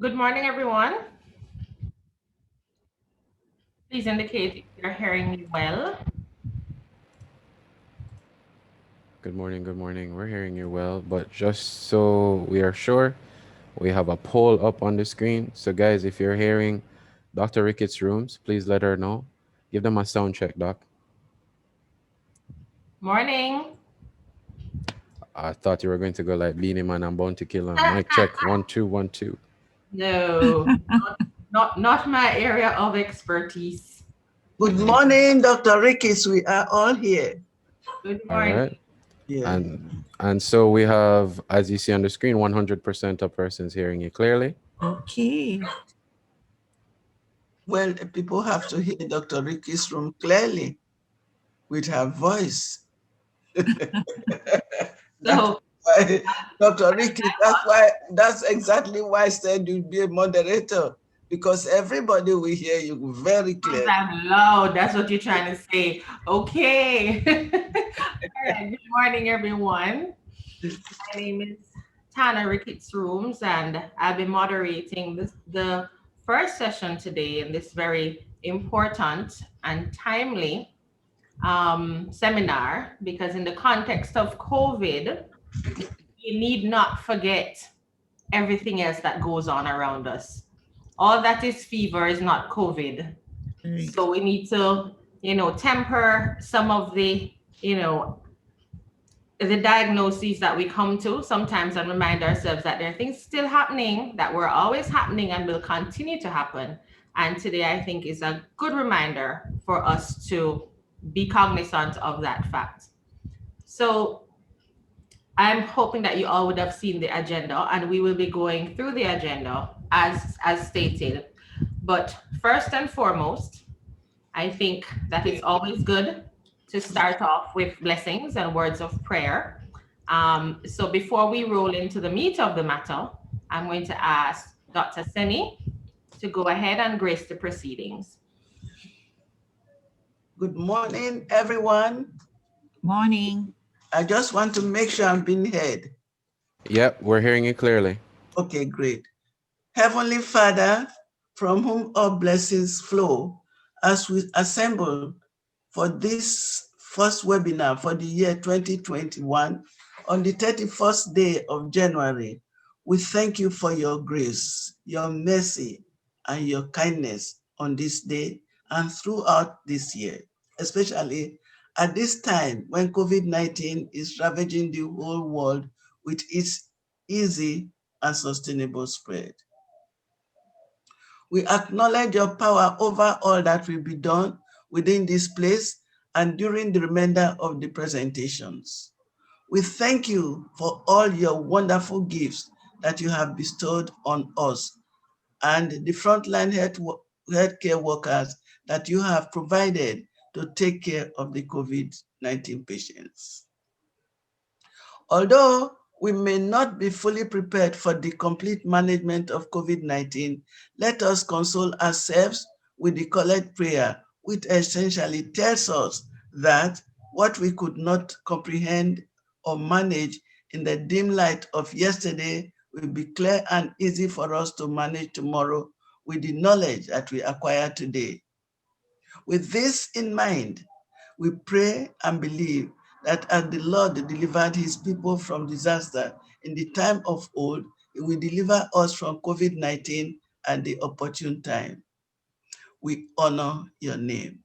Good morning, everyone. Please indicate if you're hearing me well. Good morning, good morning. We're hearing you well, but just so we are sure, we have a poll up on the screen. So, guys, if you're hearing Dr. Ricketts' rooms, please let her know. Give them a sound check, Doc. Morning. I thought you were going to go like Beanie Man and Bounty Killer. Mic check. 1 2 1 2. No, not my area of expertise. Good morning, Dr. Ricketts. We are all here. Good All morning. right. Yeah. And so we have, as you see on the screen, 100% of persons hearing you clearly. Okay. Well, people have to hear Dr. Ricketts' room clearly with her voice. So, Why, Dr. Ricketts, that's exactly why I said you'd be a moderator, because everybody will hear you very clearly. I'm loud. That's what you're trying to say. Okay. All right. Good morning, everyone. My name is Tana Ricketts Rooms, and I'll be moderating the first session today in this very important and timely seminar, because in the context of COVID, we need not forget everything else that goes on around us. All that is fever is not COVID. Right. So we need to, temper some of the diagnoses that we come to sometimes and remind ourselves that there are things still happening that were always happening and will continue to happen. And today, I think, is a good reminder for us to be cognizant of that fact. So I'm hoping that you all would have seen the agenda, and we will be going through the agenda as stated. But first and foremost, I think that it's always good to start off with blessings and words of prayer. So before we roll into the meat of the matter, I'm going to ask Dr. Seni to go ahead and grace the proceedings. Good morning, everyone. Morning. I just want to make sure I'm being heard. Yep, we're hearing you clearly. Okay, great. Heavenly Father, from whom all blessings flow, as we assemble for this first webinar for the year 2021 on the 31st day of January, we thank you for your grace, your mercy, and your kindness on this day and throughout this year, especially at this time when COVID-19 is ravaging the whole world with its easy and sustainable spread. We acknowledge your power over all that will be done within this place and during the remainder of the presentations. We thank you for all your wonderful gifts that you have bestowed on us and the frontline healthcare workers that you have provided to take care of the COVID-19 patients. Although we may not be fully prepared for the complete management of COVID-19, let us console ourselves with the collect prayer, which essentially tells us that what we could not comprehend or manage in the dim light of yesterday will be clear and easy for us to manage tomorrow with the knowledge that we acquire today. With this in mind, we pray and believe that as the Lord delivered his people from disaster in the time of old, he will deliver us from COVID-19 at the opportune time. We honor your name.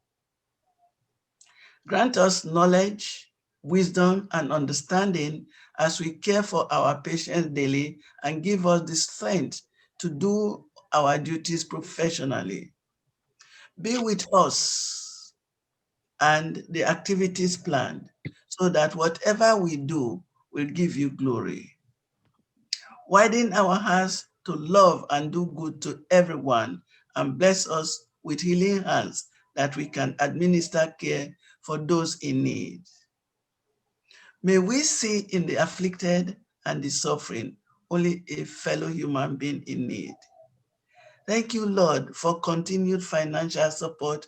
Grant us knowledge, wisdom, and understanding as we care for our patients daily and give us the strength to do our duties professionally. Be with us and the activities planned so that whatever we do will give you glory. Widen our hearts to love and do good to everyone and bless us with healing hands that we can administer care for those in need. May we see in the afflicted and the suffering only a fellow human being in need. Thank you, Lord, for continued financial support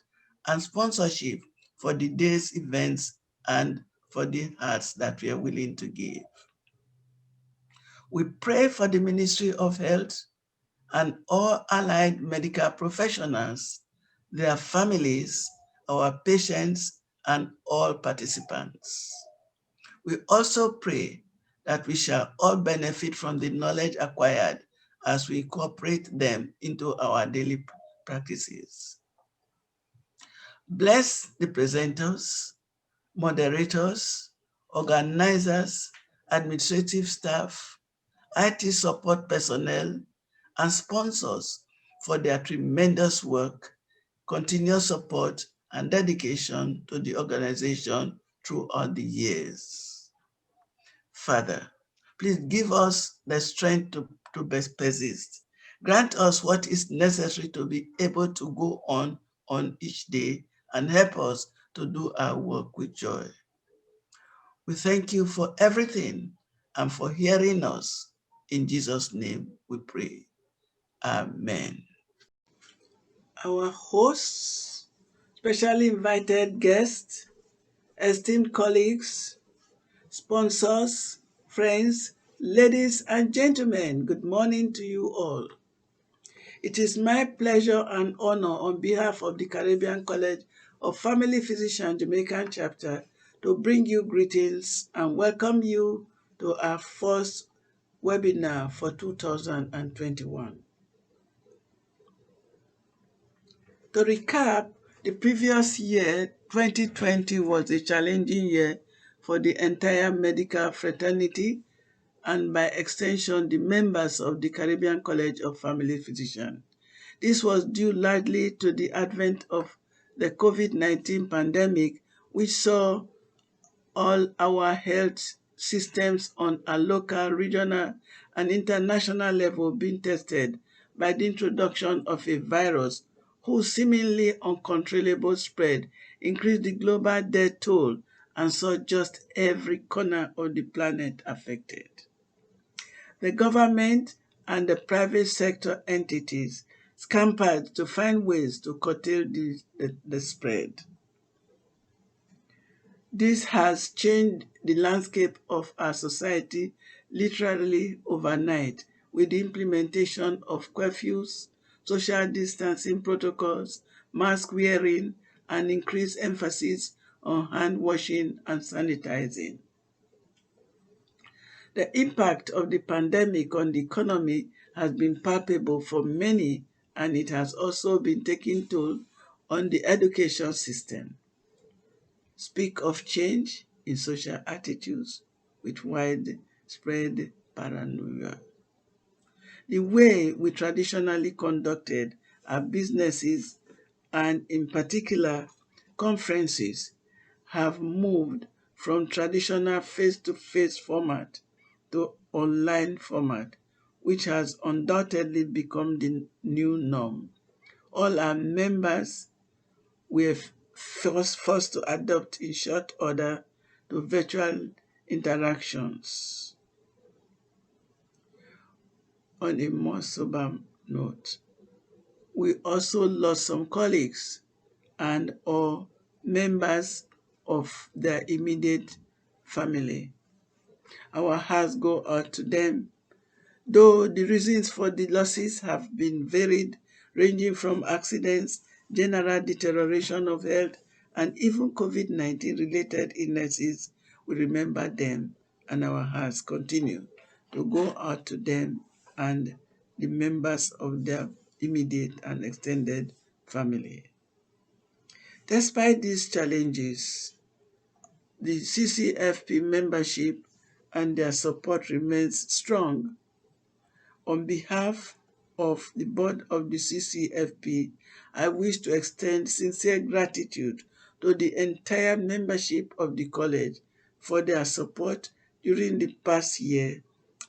and sponsorship for the day's events and for the hearts that we are willing to give. We pray for the Ministry of Health and all allied medical professionals, their families, our patients, and all participants. We also pray that we shall all benefit from the knowledge acquired as we incorporate them into our daily practices. Bless the presenters, moderators, organizers, administrative staff, IT support personnel, and sponsors for their tremendous work, continuous support, and dedication to the organization throughout the years. Father, please give us the strength to persist. Grant us what is necessary to be able to go on each day and help us to do our work with joy. We thank you for everything and for hearing us. In Jesus' name we pray. Amen. Our hosts, specially invited guests, esteemed colleagues, sponsors, friends, ladies and gentlemen, good morning to you all. It is my pleasure and honor on behalf of the Caribbean College of Family Physicians Jamaican Chapter to bring you greetings and welcome you to our first webinar for 2021. To recap, the previous year, 2020, was a challenging year for the entire medical fraternity and by extension the members of the Caribbean College of Family Physicians. This was due largely to the advent of the COVID-19 pandemic, which saw all our health systems on a local, regional, and international level being tested by the introduction of a virus whose seemingly uncontrollable spread increased the global death toll and saw just every corner of the planet affected. The government and the private sector entities scampered to find ways to curtail the spread. This has changed the landscape of our society literally overnight with the implementation of curfews, social distancing protocols, mask wearing, and increased emphasis on hand washing and sanitizing. The impact of the pandemic on the economy has been palpable for many, and it has also been taking toll on the education system. Speak of change in social attitudes with widespread paranoia. The way we traditionally conducted our businesses and in particular conferences have moved from traditional face-to-face format to online format, which has undoubtedly become the new norm. All our members were forced to adapt in short order to virtual interactions. On a more sober note, we also lost some colleagues and or members of their immediate family. Our hearts go out to them, though the reasons for the losses have been varied, ranging from accidents, general deterioration of health, and even COVID-19 related illnesses. We remember them, and our hearts continue to go out to them and the members of their immediate and extended family. Despite these challenges, the CCFP membership and their support remains strong. On behalf of the board of the CCFP, I wish to extend sincere gratitude to the entire membership of the college for their support during the past year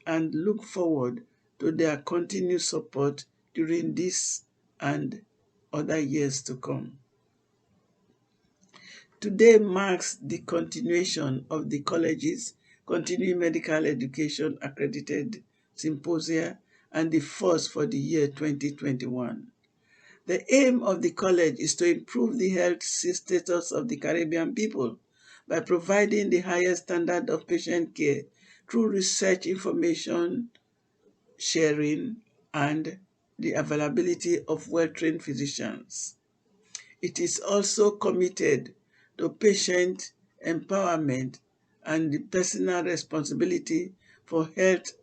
and look forward to their continued support during this and other years to come. Today marks the continuation of the college's Continuing Medical Education Accredited Symposia and the first for the year 2021. The aim of the college is to improve the health status of the Caribbean people by providing the highest standard of patient care through research, information sharing, and the availability of well-trained physicians. It is also committed to patient empowerment and the personal responsibility for health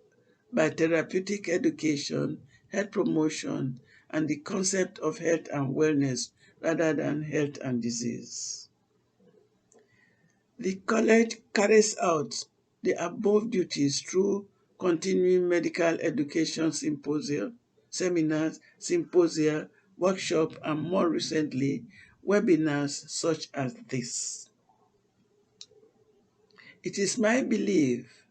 by therapeutic education, health promotion, and the concept of health and wellness rather than health and disease. The college carries out the above duties through continuing medical education symposia, seminars, symposia, workshops, and more recently, webinars such as this. It is my belief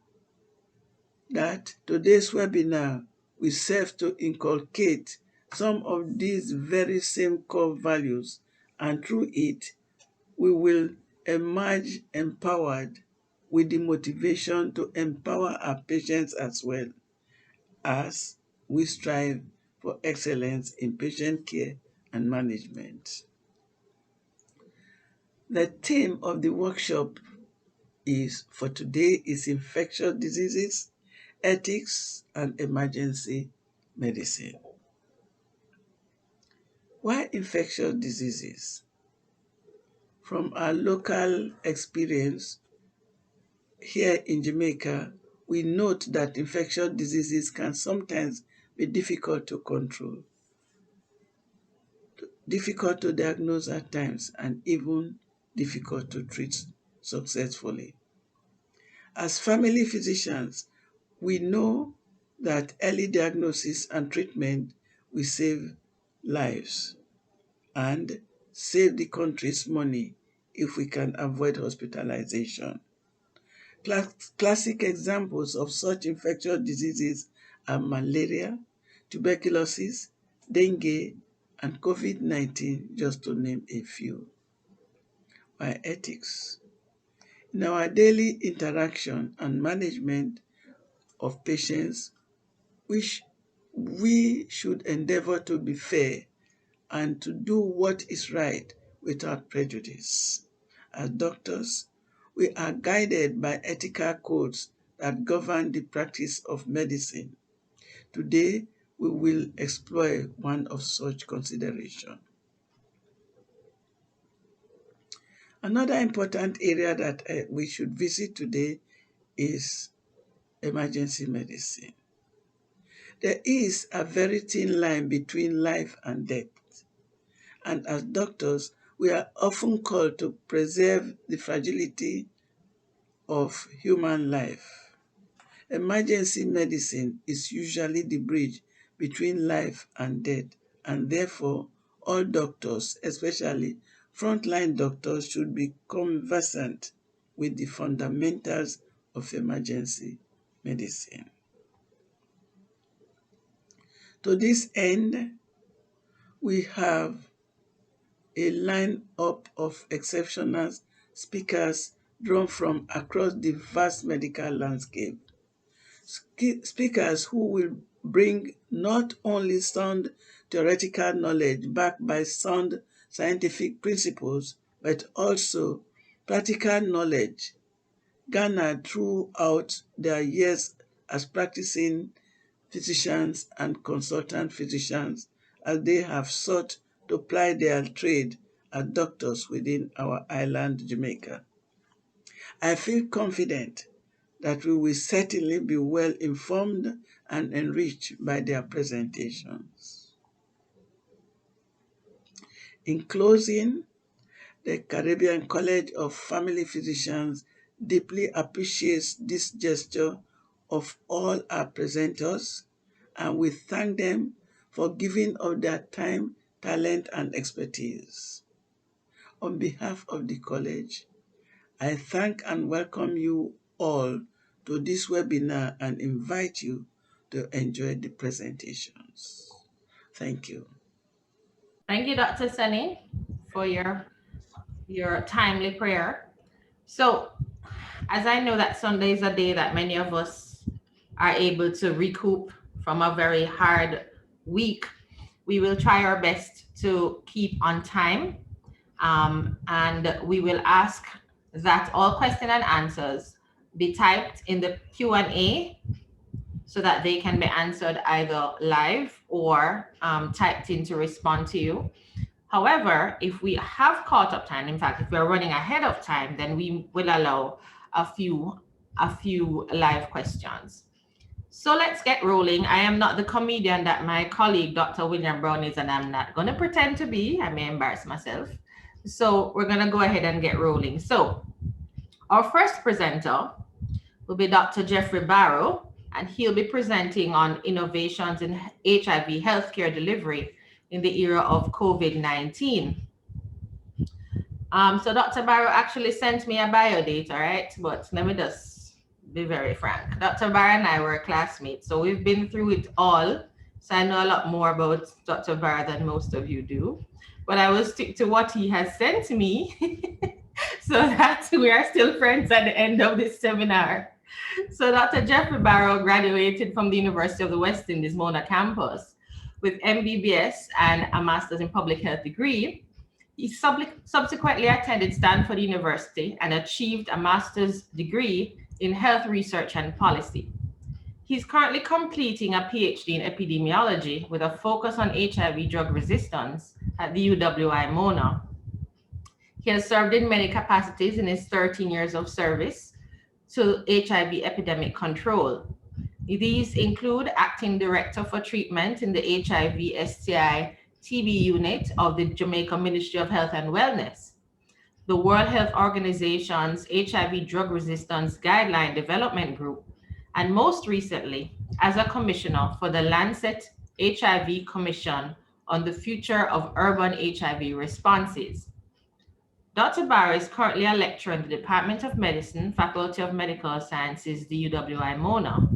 that today's webinar will serve to inculcate some of these very same core values, and through it, we will emerge empowered with the motivation to empower our patients as well as we strive for excellence in patient care and management. The theme of the workshop for today is infectious diseases, ethics, and emergency medicine. Why infectious diseases? From our local experience here in Jamaica, we note that infectious diseases can sometimes be difficult to control, difficult to diagnose at times, and even difficult to treat successfully. As family physicians, we know that early diagnosis and treatment will save lives and save the country's money if we can avoid hospitalization. Classic examples of such infectious diseases are malaria, tuberculosis, dengue, and COVID-19, just to name a few. By ethics. In our daily interaction and management of patients, we should endeavor to be fair and to do what is right without prejudice. As doctors, we are guided by ethical codes that govern the practice of medicine. Today, we will explore one of such considerations. Another important area that we should visit today is emergency medicine. There is a very thin line between life and death. And as doctors, we are often called to preserve the fragility of human life. Emergency medicine is usually the bridge between life and death, and therefore all doctors, especially frontline doctors, should be conversant with the fundamentals of emergency medicine. To this end, we have a line-up of exceptional speakers drawn from across the vast medical landscape. Speakers who will bring not only sound theoretical knowledge backed by sound scientific principles, but also practical knowledge garnered throughout their years as practicing physicians and consultant physicians, as they have sought to ply their trade as doctors within our island, Jamaica. I feel confident that we will certainly be well informed and enriched by their presentations. In closing, the Caribbean College of Family Physicians deeply appreciates this gesture of all our presenters, and we thank them for giving of their time, talent, and expertise. On behalf of the college, I thank and welcome you all to this webinar and invite you to enjoy the presentations. Thank you. Thank you, Dr. Sunny, for your timely prayer. So, as I know that Sunday is a day that many of us are able to recoup from a very hard week, we will try our best to keep on time. And we will ask that all questions and answers be typed in the Q&A so that they can be answered either live or typed in to respond to you. However, if we have caught up time, in fact, if we're running ahead of time, then we will allow a few live questions. So let's get rolling. I am not the comedian that my colleague, Dr. William Brown, is, and I'm not going to pretend to be. I may embarrass myself. So we're going to go ahead and get rolling. So our first presenter will be Dr. Jeffrey Barrow, and he'll be presenting on innovations in HIV healthcare delivery in the era of COVID-19. So Dr. Barrow actually sent me a bio data, right? But let me just be very frank. Dr. Barrow and I were classmates, so we've been through it all. So I know a lot more about Dr. Barrow than most of you do. But I will stick to what he has sent me so that we are still friends at the end of this seminar. So Dr. Jeffrey Barrow graduated from the University of the West Indies, Mona campus, with MBBS and a Master's in Public Health degree. He subsequently attended Stanford University and achieved a Master's degree in Health Research and Policy. He's currently completing a PhD in epidemiology with a focus on HIV drug resistance at the UWI Mona. He has served in many capacities in his 13 years of service to HIV epidemic control. These include acting director for treatment in the HIV STI TB unit of the Jamaica Ministry of Health and Wellness, the World Health Organization's HIV drug resistance guideline development group, and most recently as a commissioner for the Lancet HIV Commission on the Future of Urban HIV Responses. Dr. Barrow is currently a lecturer in the Department of Medicine, Faculty of Medical Sciences, the UWI Mona.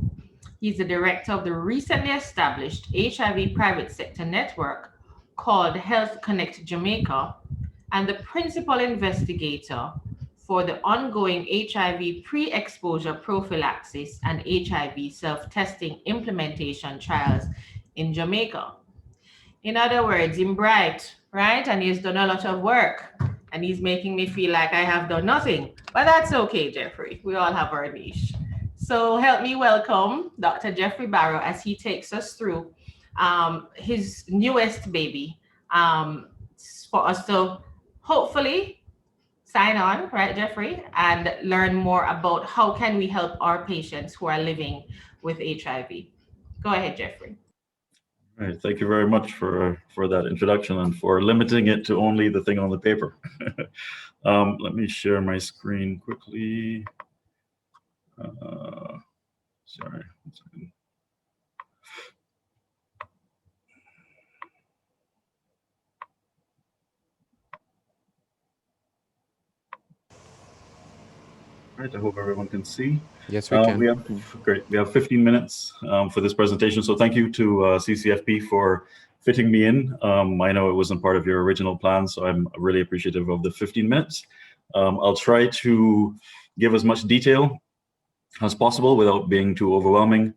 He's the director of the recently established HIV private sector network called Health Connect Jamaica, and the principal investigator for the ongoing HIV pre-exposure prophylaxis and HIV self-testing implementation trials in Jamaica. In other words, he's bright, right? And he's done a lot of work, and he's making me feel like I have done nothing. But that's okay, Jeffrey. We all have our niche. So help me welcome Dr. Jeffrey Barrow as he takes us through his newest baby for us to hopefully sign on, right, Jeffrey, and learn more about how can we help our patients who are living with HIV. Go ahead, Jeffrey. All right, thank you very much for that introduction and for limiting it to only the thing on the paper. Let me share my screen quickly. Sorry, 1 second. All right, I hope everyone can see. Yes, we can. We have 15 minutes for this presentation. So thank you to CCFP for fitting me in. I know it wasn't part of your original plan, so I'm really appreciative of the 15 minutes. I'll try to give as much detail as possible without being too overwhelming.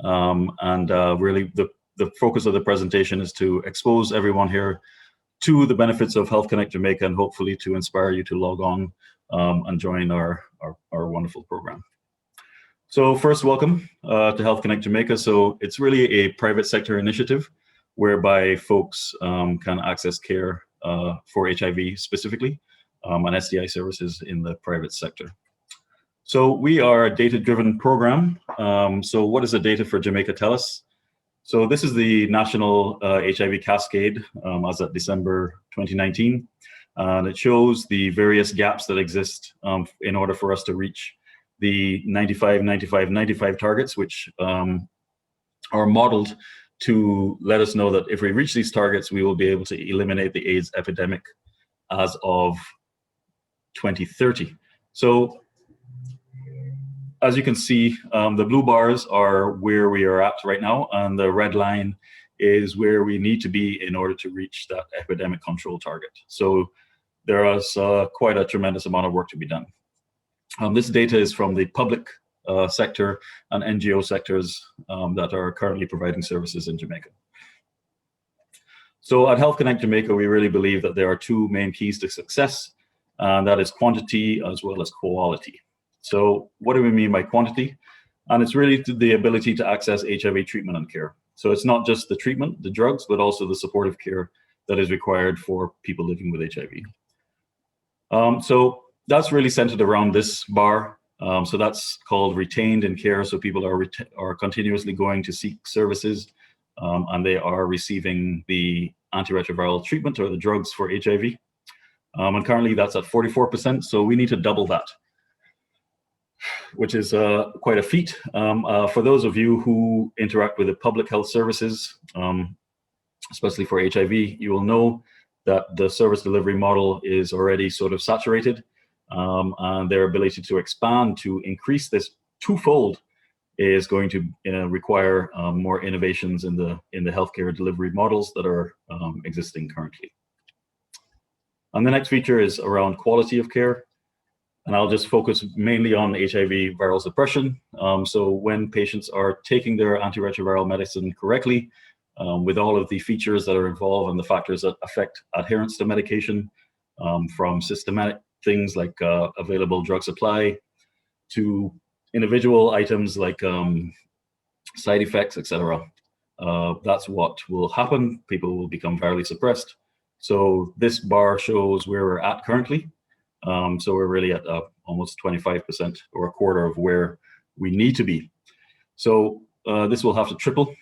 Really the focus of the presentation is to expose everyone here to the benefits of Health Connect Jamaica and hopefully to inspire you to log on and join our wonderful program. So first, welcome to Health Connect Jamaica. So it's really a private sector initiative whereby folks can access care for HIV specifically and STI services in the private sector. So we are a data-driven program. So what does the data for Jamaica tell us? So this is the national HIV cascade as of December 2019. And it shows the various gaps that exist in order for us to reach the 95, 95, 95 targets, which are modeled to let us know that if we reach these targets, we will be able to eliminate the AIDS epidemic as of 2030. So as you can see, the blue bars are where we are at right now, and the red line is where we need to be in order to reach that epidemic control target. So there is quite a tremendous amount of work to be done. This data is from the public sector and NGO sectors that are currently providing services in Jamaica. So at Health Connect Jamaica, we really believe that there are two main keys to success, and that is quantity as well as quality. So what do we mean by quantity? And it's really the ability to access HIV treatment and care. So it's not just the treatment, the drugs, but also the supportive care that is required for people living with HIV. So that's really centered around this bar. So that's called retained in care. So people are continuously going to seek services, and they are receiving the antiretroviral treatment or the drugs for HIV. And currently that's at 44%. So we need to double that, which is quite a feat. For those of you who interact with the public health services, especially for HIV, you will know that the service delivery model is already sort of saturated, and their ability to expand to increase this twofold is going to require more innovations in the healthcare delivery models that are existing currently. And the next feature is around quality of care. And I'll just focus mainly on HIV viral suppression. So when patients are taking their antiretroviral medicine correctly, with all of the features that are involved and the factors that affect adherence to medication, from systematic things like available drug supply to individual items like side effects, etc. That's what will happen. People will become virally suppressed. So this bar shows where we're at currently. So we're really at almost 25% or a quarter of where we need to be. So this will have to triple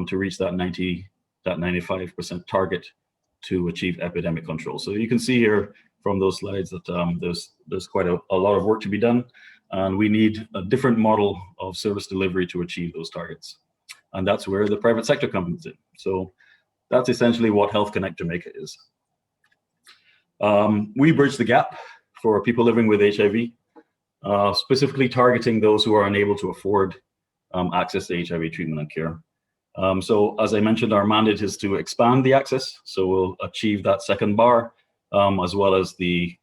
to reach that 95% target to achieve epidemic control. So you can see here from those slides that there's quite a lot of work to be done, and we need a different model of service delivery to achieve those targets. And that's where the private sector comes in. So that's essentially what Health Connect Jamaica is. We bridge the gap for people living with HIV, specifically targeting those who are unable to afford access to HIV treatment and care. So as I mentioned, our mandate is to expand the access. So we'll achieve that second bar, as well as the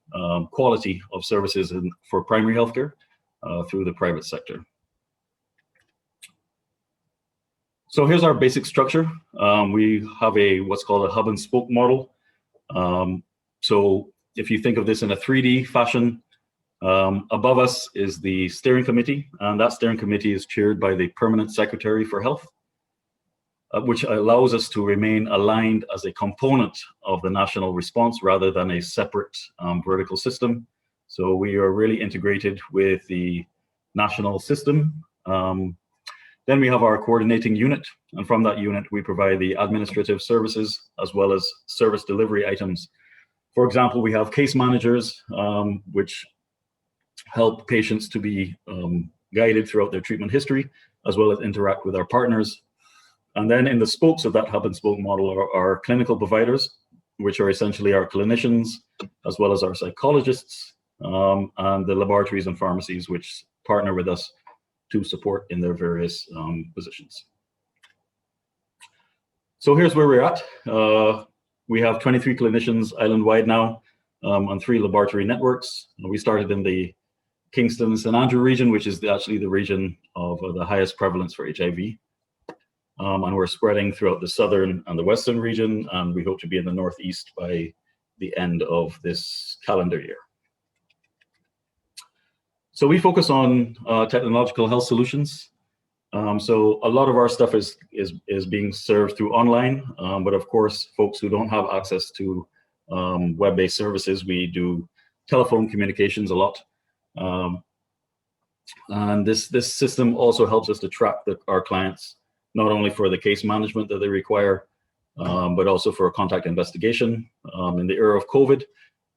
quality of services for primary healthcare through the private sector. So here's our basic structure. We have what's called a hub and spoke model. So if you think of this in a 3D fashion, above us is the steering committee, and that steering committee is chaired by the Permanent Secretary for Health, which allows us to remain aligned as a component of the national response rather than a separate vertical system. So we are really integrated with the national system. Then we have our coordinating unit, and from that unit, we provide the administrative services as well as service delivery items. For example, we have case managers, which help patients to be guided throughout their treatment history, as well as interact with our partners. And then in the spokes of that hub and spoke model are our clinical providers, which are essentially our clinicians, as well as our psychologists, and the laboratories and pharmacies, which partner with us to support in their various positions. So here's where we're at. We have 23 clinicians island-wide now on 3 laboratory networks. We started in the Kingston St. Andrew region, which is actually the region of the highest prevalence for HIV. And we're spreading throughout the southern and the western region, and we hope to be in the northeast by the end of this calendar year. So we focus on technological health solutions. So a lot of our stuff is being served through online, but of course, folks who don't have access to web-based services, we do telephone communications a lot. And this system also helps us to track our clients, not only for the case management that they require, but also for contact investigation. In the era of COVID,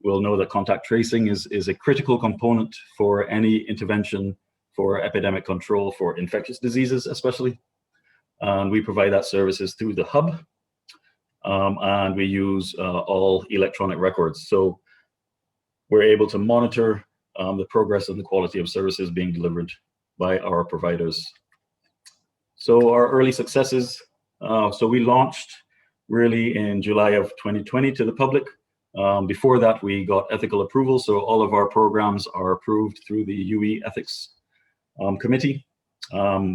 we'll know that contact tracing is a critical component for any intervention for epidemic control for infectious diseases, especially. And we provide that services through the hub, and we use all electronic records. So we're able to monitor the progress and the quality of services being delivered by our providers. So our early successes, so we launched really in July of 2020 to the public. Before that, we got ethical approval. So all of our programs are approved through the UE Ethics Committee.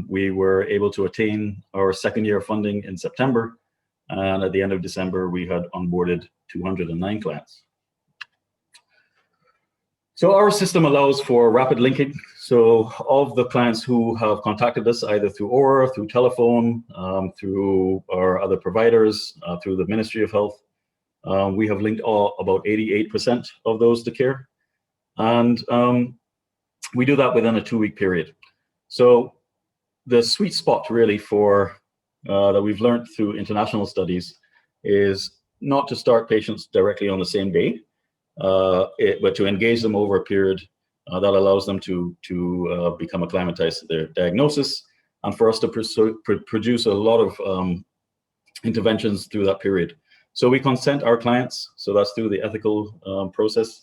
We were able to attain our second year of funding in September. And at the end of December, we had onboarded 209 clients. So our system allows for rapid linking. So of the clients who have contacted us either through Aura, through telephone, through our other providers, through the Ministry of Health, we have linked about 88% of those to care. And we do that within a 2-week period. So the sweet spot really for that we've learned through international studies is not to start patients directly on the same day, but to engage them over a period that allows them to become acclimatized to their diagnosis, and for us to produce a lot of interventions through that period. So we consent our clients, so that's through the ethical process.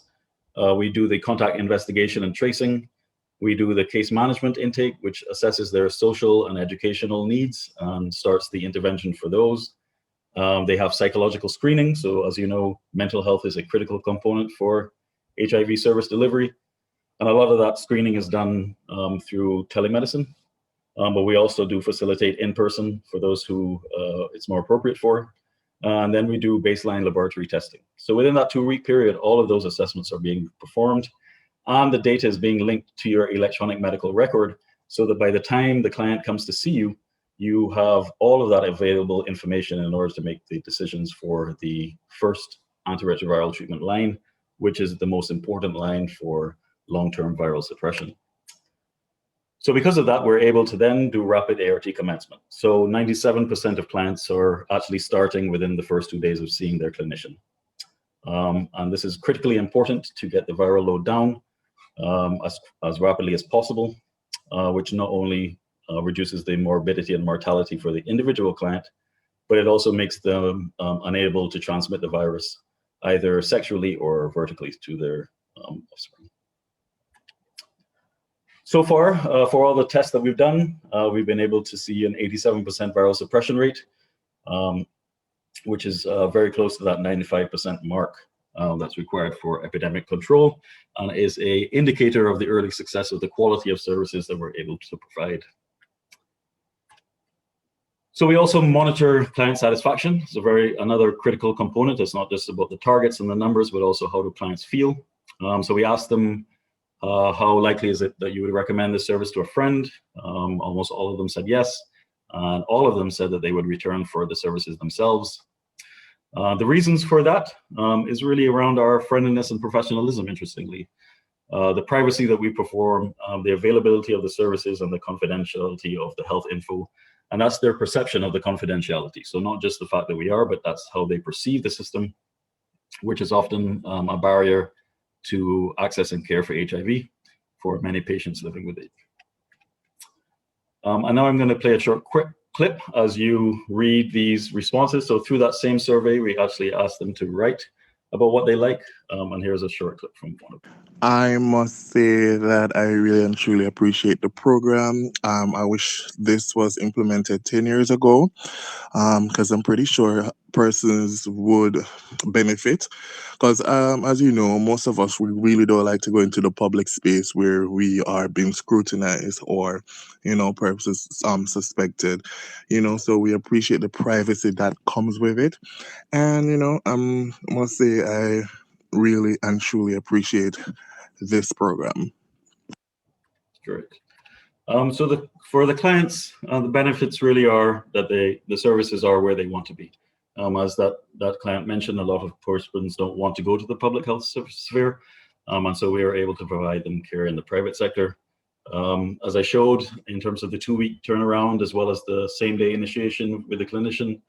We do the contact investigation and tracing. We do the case management intake, which assesses their social and educational needs and starts the intervention for those. They have psychological screening. So as you know, mental health is a critical component for HIV service delivery. And a lot of that screening is done through telemedicine. But we also do facilitate in-person for those who it's more appropriate for. And then we do baseline laboratory testing. So within that 2-week period, all of those assessments are being performed, and the data is being linked to your electronic medical record, so that by the time the client comes to see you, you have all of that available information in order to make the decisions for the first antiretroviral treatment line, which is the most important line for long-term viral suppression. So because of that, we're able to then do rapid ART commencement. So 97% of clients are actually starting within the first 2 days of seeing their clinician. And this is critically important to get the viral load down as rapidly as possible, which not only reduces the morbidity and mortality for the individual client, but it also makes them unable to transmit the virus either sexually or vertically to their offspring. So far, for all the tests that we've done, we've been able to see an 87% viral suppression rate, which is very close to that 95% mark that's required for epidemic control, and is an indicator of the early success of the quality of services that we're able to provide. So we also monitor client satisfaction. It's another critical component. It's not just about the targets and the numbers, but also how do clients feel. So we ask them, how likely is it that you would recommend this service to a friend? Almost all of them said yes, and all of them said that they would return for the services themselves. The reasons for that is really around our friendliness and professionalism, interestingly. The privacy that we perform, the availability of the services, and the confidentiality of the health info, and that's their perception of the confidentiality. So not just the fact that we are, but that's how they perceive the system, which is often a barrier to access and care for HIV for many patients living with it. And now I'm going to play a short quick clip as you read these responses. So through that same survey, we actually asked them to write about what they like. And here's a short clip from one of them. I must say that I really and truly appreciate the program. I wish this was implemented 10 years ago, because I'm pretty sure persons would benefit. Because as you know, most of us, we really don't like to go into the public space where we are being scrutinized or, purposes suspected, so we appreciate the privacy that comes with it. And, I must say I really and truly appreciate this program. Great. So for the clients, the benefits really are that the services are where they want to be. As that client mentioned, a lot of persons don't want to go to the public health sphere, and so we are able to provide them care in the private sector. As I showed, in terms of the 2-week turnaround, as well as the same-day initiation with the clinician,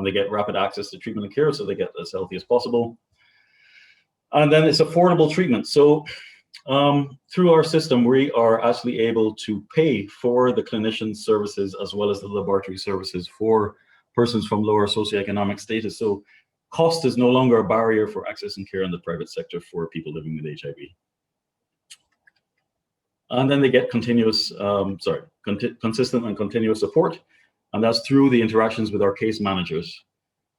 they get rapid access to treatment and care, so they get as healthy as possible. And then it's affordable treatment. So through our system, we are actually able to pay for the clinician services as well as the laboratory services for persons from lower socioeconomic status. So cost is no longer a barrier for accessing care in the private sector for people living with HIV. And then they get consistent and continuous support. And that's through the interactions with our case managers,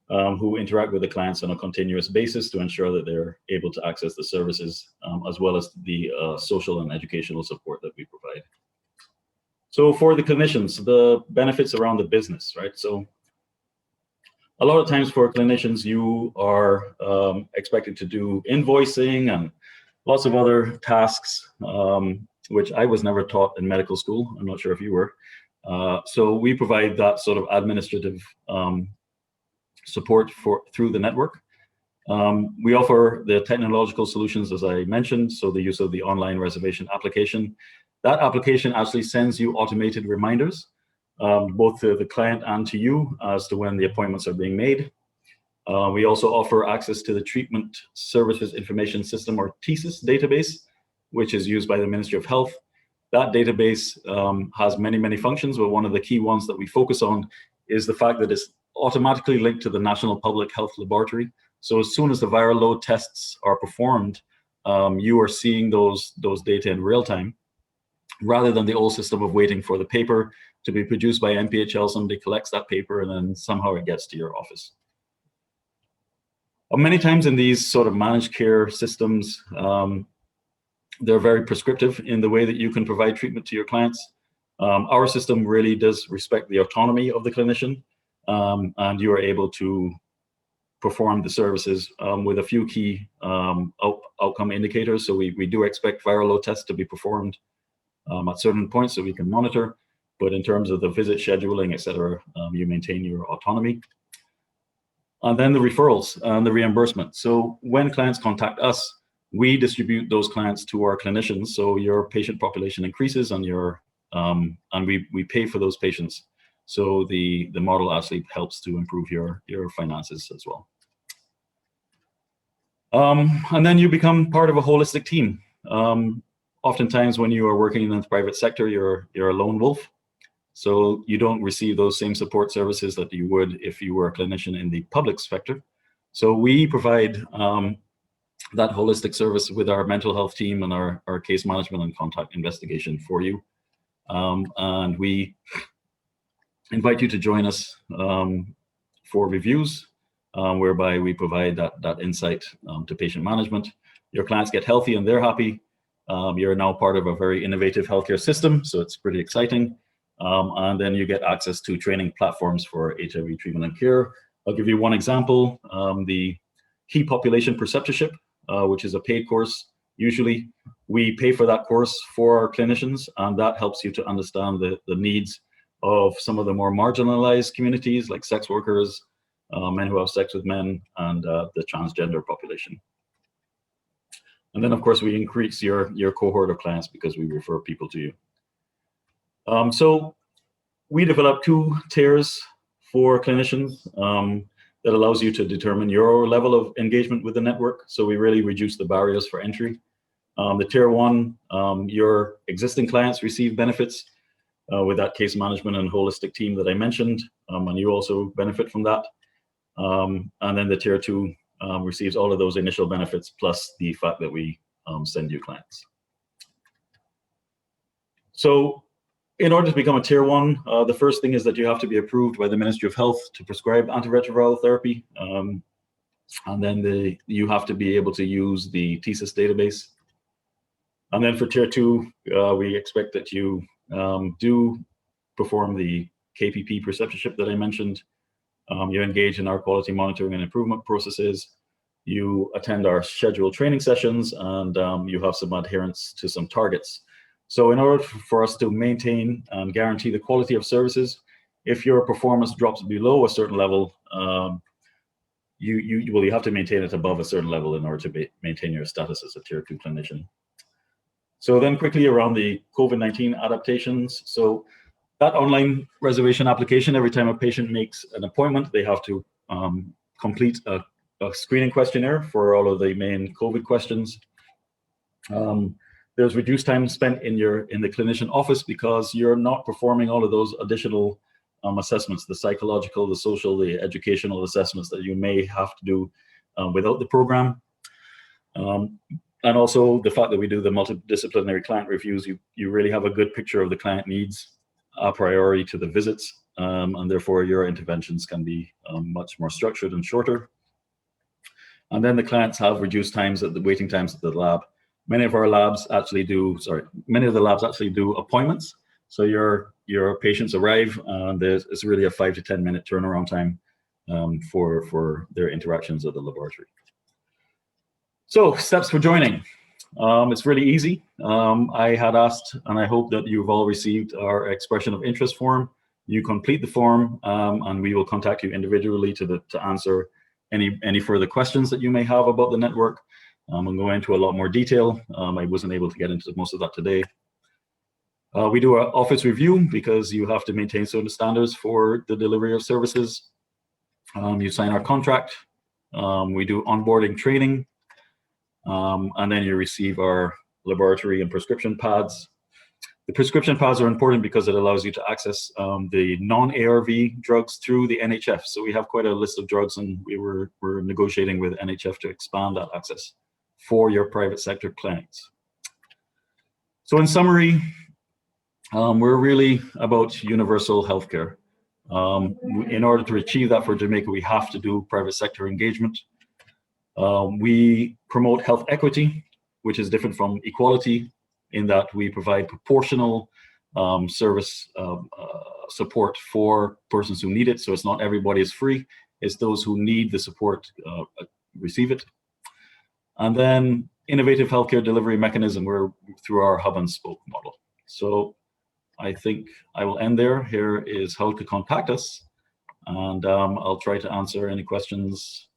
who interact with the clients on a continuous basis to ensure that they're able to access the services, as well as the social and educational support that we provide. So for the clinicians, the benefits around the business, right? So a lot of times for clinicians, you are expected to do invoicing and lots of other tasks, which I was never taught in medical school. I'm not sure if you were. So we provide that sort of administrative support through the network. We offer the technological solutions, as I mentioned, so the use of the online reservation application. That application actually sends you automated reminders, both to the client and to you as to when the appointments are being made. We also offer access to the Treatment Services Information System, or TSIS database, which is used by the Ministry of Health. That database has many, many functions, but one of the key ones that we focus on is the fact that it's automatically linked to the National Public Health Laboratory. So as soon as the viral load tests are performed, you are seeing those data in real time, rather than the old system of waiting for the paper to be produced by NPHL. Somebody collects that paper and then somehow it gets to your office. Many times in these sort of managed care systems, they're very prescriptive in the way that you can provide treatment to your clients. Our system really does respect the autonomy of the clinician, and you are able to perform the services with a few key outcome indicators. So we do expect viral load tests to be performed at certain points so we can monitor, but in terms of the visit scheduling, et cetera, you maintain your autonomy. And then the referrals and the reimbursement. So when clients contact us, we distribute those clients to our clinicians. So your patient population increases and we pay for those patients. So the model actually helps to improve your finances as well. And then you become part of a holistic team. Oftentimes when you are working in the private sector, you're a lone wolf. So you don't receive those same support services that you would if you were a clinician in the public sector. So we provide that holistic service with our mental health team and our case management and contact investigation for you. And we invite you to join us for reviews, whereby we provide that insight to patient management. Your clients get healthy and they're happy. You're now part of a very innovative healthcare system, so it's pretty exciting. And then you get access to training platforms for HIV treatment and care. I'll give you one example, the Hiv Population Preceptorship, which is a paid course. Usually we pay for that course for our clinicians, and that helps you to understand the needs of some of the more marginalized communities like sex workers, men who have sex with men, and the transgender population. And then of course we increase your cohort of clients because we refer people to you. So we developed 2 tiers for clinicians that allows you to determine your level of engagement with the network. So we really reduce the barriers for entry. The tier 1, your existing clients receive benefits with that case management and holistic team that I mentioned, and you also benefit from that. And then the tier 2 receives all of those initial benefits plus the fact that we send you clients. So in order to become a tier 1, the first thing is that you have to be approved by the Ministry of Health to prescribe antiretroviral therapy. And then you have to be able to use the TSIS database. And then for tier 2, we expect that you do perform the KPP preceptorship that I mentioned. You engage in our quality monitoring and improvement processes. You attend our scheduled training sessions, and you have some adherence to some targets. So in order for us to maintain and guarantee the quality of services, if your performance drops below a certain level, you have to maintain it above a certain level in order to maintain your status as a tier 2 clinician. So then quickly around the COVID-19 adaptations. So that online reservation application, every time a patient makes an appointment, they have to complete a screening questionnaire for all of the main COVID questions. There's reduced time spent in the clinician office because you're not performing all of those additional assessments, the psychological, the social, the educational assessments that you may have to do without the program. And also the fact that we do the multidisciplinary client reviews, you really have a good picture of the client needs a priori to the visits, and therefore your interventions can be much more structured and shorter. And then the clients have reduced waiting times at the lab. Many of the labs actually do appointments. So your patients arrive, and it's really a 5 to 10 minute turnaround time for their interactions at the laboratory. So steps for joining. It's really easy. I had asked, and I hope that you've all received our expression of interest form. You complete the form, and we will contact you individually to answer any further questions that you may have about the network. We'll go into a lot more detail. I wasn't able to get into most of that today. We do an office review because you have to maintain certain standards for the delivery of services. You sign our contract. We do onboarding training. And then you receive our laboratory and prescription pads. The prescription pads are important because it allows you to access the non-ARV drugs through the NHF. So we have quite a list of drugs, and we're negotiating with NHF to expand that access for your private sector clinics. So in summary, we're really about universal healthcare. In order to achieve that for Jamaica, we have to do private sector engagement. We promote health equity, which is different from equality in that we provide proportional service support for persons who need it. So it's not everybody is free, it's those who need the support receive it. And then innovative healthcare delivery mechanism through our hub and spoke model. So I think I will end there. Here is how to contact us. And I'll try to answer any questions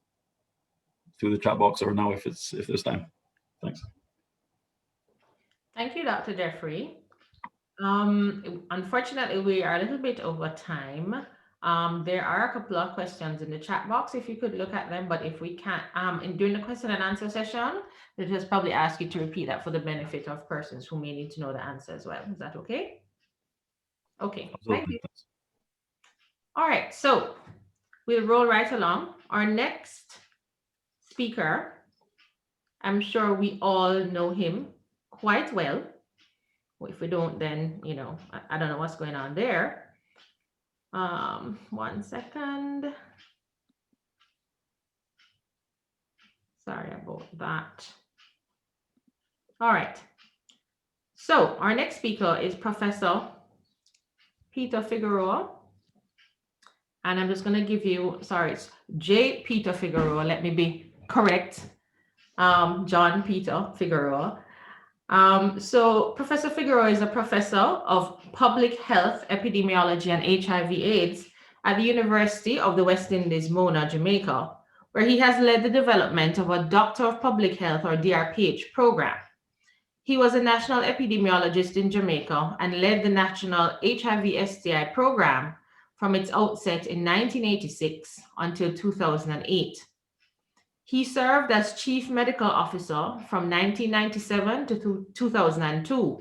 through the chat box or now if there's time. Thanks. Thank you, Dr. Jeffrey. Unfortunately, we are a little bit over time. There are a couple of questions in the chat box if you could look at them, but if we can't, during the question and answer session, we'll just probably ask you to repeat that for the benefit of persons who may need to know the answer as well. Is that okay? Okay, thank you. All right, so we'll roll right along. Our next speaker, I'm sure we all know him quite well. If we don't, then, you know, I don't know what's going on there. 1 second. Sorry about that. All right. So our next speaker is Professor Peter Figueroa. And I'm just going to give you, sorry, it's J. Peter Figueroa. Let me be correct. John Peter Figueroa. So Professor Figueroa is a professor of public health, epidemiology, and HIV/AIDS at the University of the West Indies, Mona, Jamaica, where he has led the development of a Doctor of Public Health or DRPH program. He was a national epidemiologist in Jamaica and led the national HIV/STI program from its outset in 1986 until 2008. He served as Chief Medical Officer from 1997 to 2002.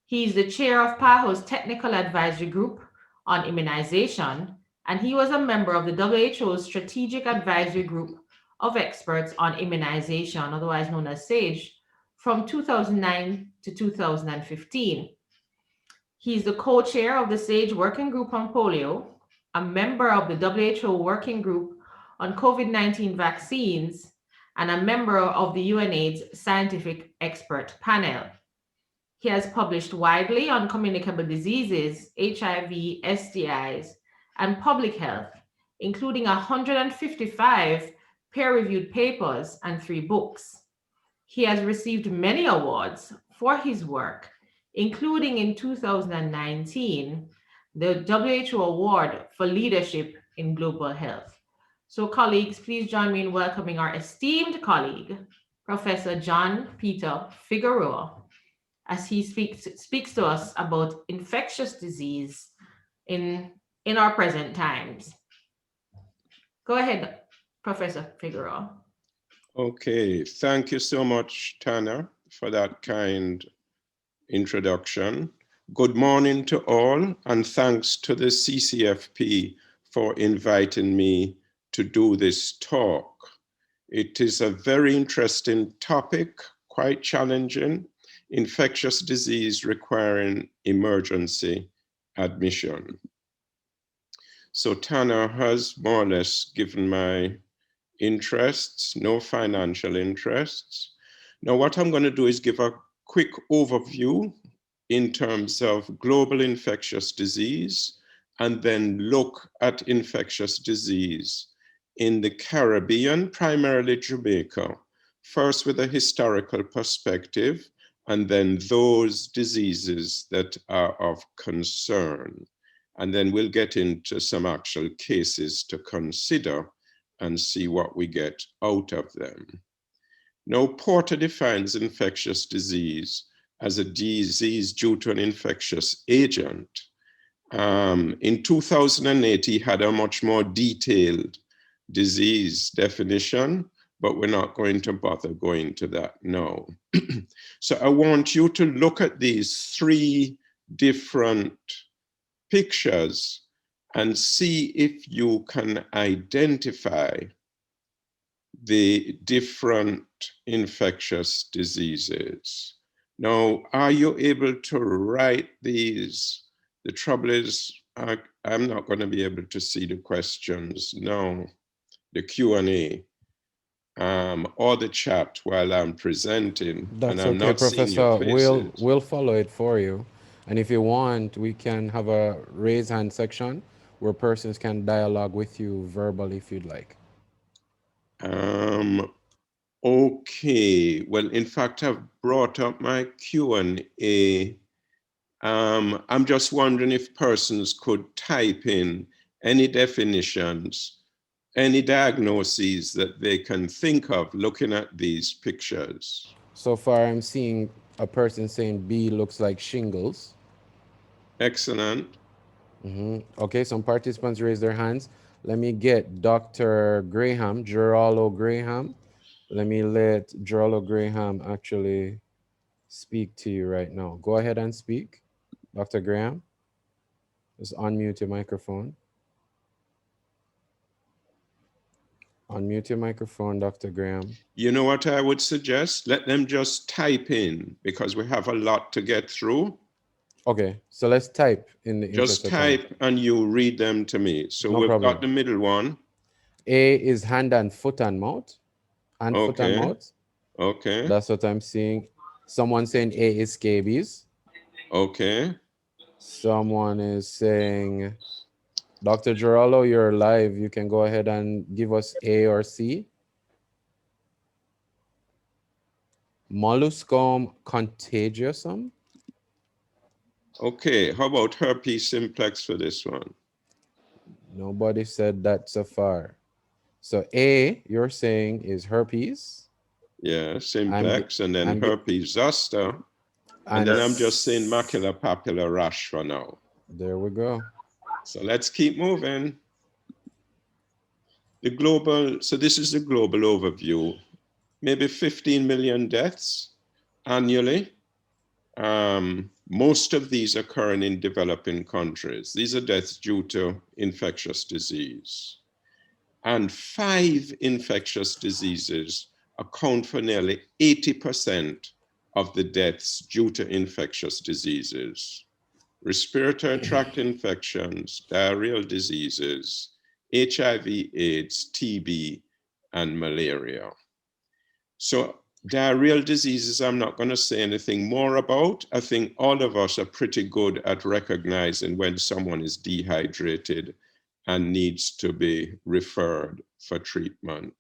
He is the chair of PAHO's Technical Advisory Group on Immunization, and he was a member of the WHO's Strategic Advisory Group of Experts on Immunization, otherwise known as SAGE, from 2009 to 2015. He is the co-chair of the SAGE Working Group on Polio, a member of the WHO Working Group on COVID-19 vaccines, and a member of the UNAIDS Scientific Expert Panel. He has published widely on communicable diseases, HIV, STIs, and public health, including 155 peer-reviewed papers and 3 books. He has received many awards for his work, including in 2019, the WHO Award for Leadership in Global Health. So colleagues, please join me in welcoming our esteemed colleague, Professor John Peter Figueroa, as he speaks to us about infectious disease in our present times. Go ahead, Professor Figueroa. Okay, thank you so much, Tana, for that kind introduction. Good morning to all, and thanks to the CCFP for inviting me to do this talk. It is a very interesting topic, quite challenging, infectious disease requiring emergency admission. So Tana has more or less given my interests, no financial interests. Now what I'm going to do is give a quick overview in terms of global infectious disease, and then look at infectious disease in the Caribbean, primarily Jamaica, first with a historical perspective, and then those diseases that are of concern. And then we'll get into some actual cases to consider and see what we get out of them. Now, Porter defines infectious disease as a disease due to an infectious agent. In 2008, he had a much more detailed disease definition, but we're not going to bother going to that now. So I want you to look at these three different pictures and see if you can identify the different infectious diseases. Now, are you able to write these? The trouble is, I'm not going to be able to see the questions, no, the Q&A, or the chat while I'm presenting. That's and I'm okay, not seeing Professor. your faces. We'll follow it for you. And if you want, we can have a raise hand section where persons can dialogue with you verbally if you'd like. Okay, well, in fact, I've brought up my Q&A. I'm just wondering if persons could type in any definitions, any diagnoses that they can think of looking at these pictures. So far, I'm seeing a person saying B looks like shingles. Excellent. Okay, some participants raise their hands. Let me get Dr. Graham, Geraldo Graham. Let me let Geraldo Graham actually speak to you right now. Go ahead and speak, Dr. Graham. Just unmute your microphone. Unmute your microphone, Dr. Graham. You know what I would suggest? Let them just type in because we have a lot to get through. Okay, so let's type in the Just type and you read them to me. So No we've problem. got the middle one. A is hand and foot and mouth. Hand, foot and mouth. Okay. That's what I'm seeing. Someone saying A is scabies. Okay. Someone is saying, Dr. Geraldo, you're live. You can go ahead and give us A or C. Molluscum contagiosum. Okay, how about herpes simplex for this one? Nobody said that so far. So A, you're saying is herpes. Yeah, simplex, and then herpes zoster. And then I'm just saying maculopapular rash for now. There we go. So let's keep moving. The global, so this is the global overview. Maybe 15 million deaths annually. Most of these occurring in developing countries. These are deaths due to infectious disease. And 5 infectious diseases account for nearly 80% of the deaths due to infectious diseases. Respiratory tract infections, diarrheal diseases, HIV, AIDS, TB, and malaria. So diarrheal diseases, I'm not going to say anything more about. I think all of us are pretty good at recognizing when someone is dehydrated and needs to be referred for treatment.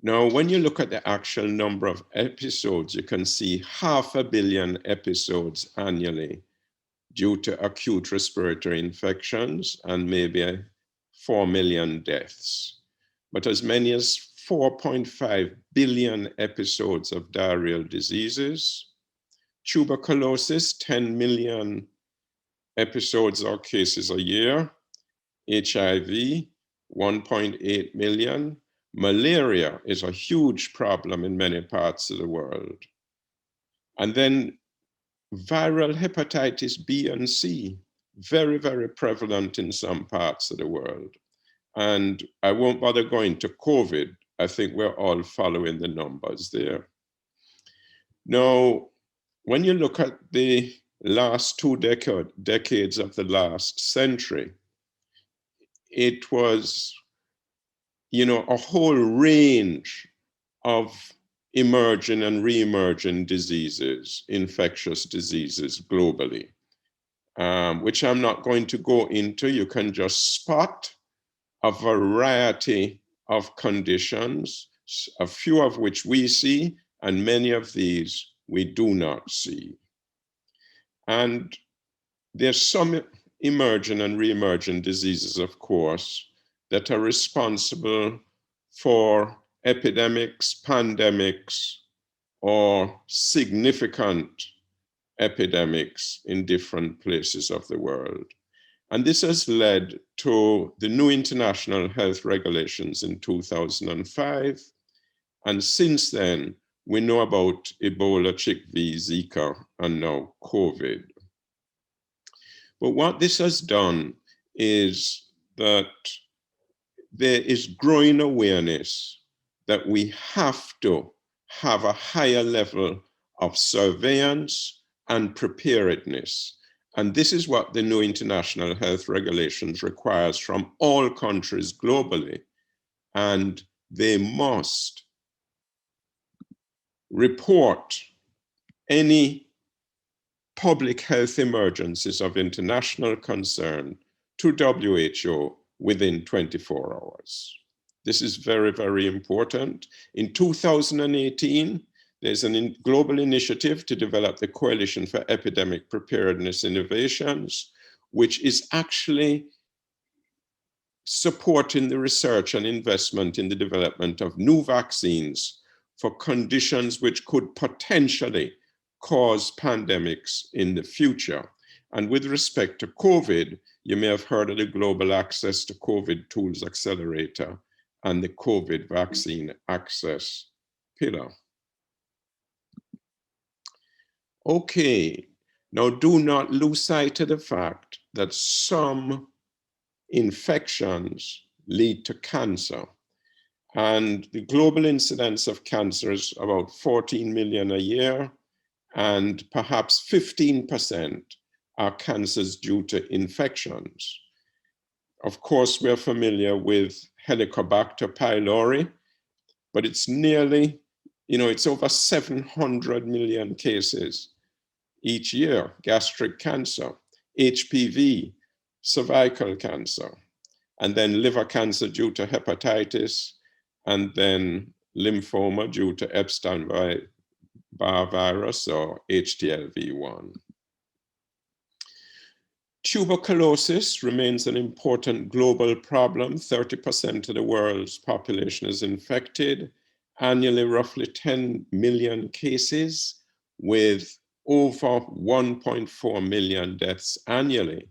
Now, when you look at the actual number of episodes, you can see 500 million episodes annually due to acute respiratory infections and maybe 4 million deaths. But as many as 4.5 billion episodes of diarrheal diseases. Tuberculosis, 10 million episodes or cases a year. HIV, 1.8 million. Malaria is a huge problem in many parts of the world. And then viral hepatitis B and C, very, very prevalent in some parts of the world. And I won't bother going to COVID. I think we're all following the numbers there. Now, when you look at the last 2 decades of the last century, it was, you know, a whole range of emerging and re-emerging diseases, infectious diseases globally, which I'm not going to go into. You can just spot a variety of conditions, a few of which we see, and many of these we do not see. And there's some emergent and re-emergent diseases, of course, that are responsible for epidemics, pandemics, or significant epidemics in different places of the world. And this has led to the new international health regulations in 2005. And since then, we know about Ebola, chikungunya, Zika, and now COVID. But what this has done is that there is growing awareness that we have to have a higher level of surveillance and preparedness. And this is what the new international health regulations requires from all countries globally. And they must report any public health emergencies of international concern to WHO within 24 hours. This is very, very important. In 2018, there's a global initiative to develop the Coalition for Epidemic Preparedness Innovations, which is actually supporting the research and investment in the development of new vaccines for conditions which could potentially cause pandemics in the future. And with respect to COVID, you may have heard of the Global Access to COVID Tools Accelerator and the COVID Vaccine Access Pillar. Okay, now do not lose sight of the fact that some infections lead to cancer. And the global incidence of cancer is about 14 million a year, and perhaps 15% are cancers due to infections. Of course, we're familiar with Helicobacter pylori, but it's nearly, it's over 700 million cases each year. Gastric cancer, HPV, cervical cancer, and then liver cancer due to hepatitis, and then lymphoma due to Epstein-Barr virus or HTLV1. Tuberculosis remains an important global problem. 30% of the world's population is infected. Annually, roughly 10 million cases with over 1.4 million deaths annually.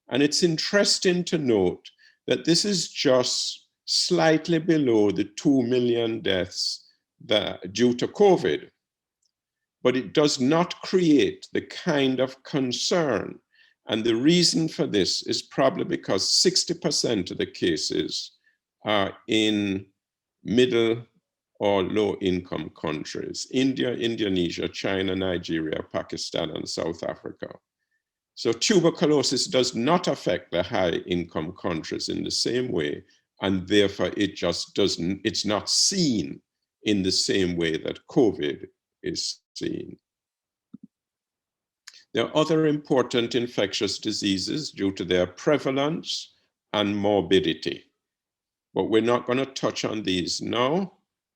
And it's interesting to note that this is just slightly below the 2 million deaths due to COVID. But it does not create the kind of concern. And the reason for this is probably because 60% of the cases are in middle or low income countries: India, Indonesia, China, Nigeria, Pakistan, and South Africa. So tuberculosis does not affect the high income countries in the same way, and therefore it's not seen in the same way that COVID is seen. There are other important infectious diseases due to their prevalence and morbidity, but we're not going to touch on these now,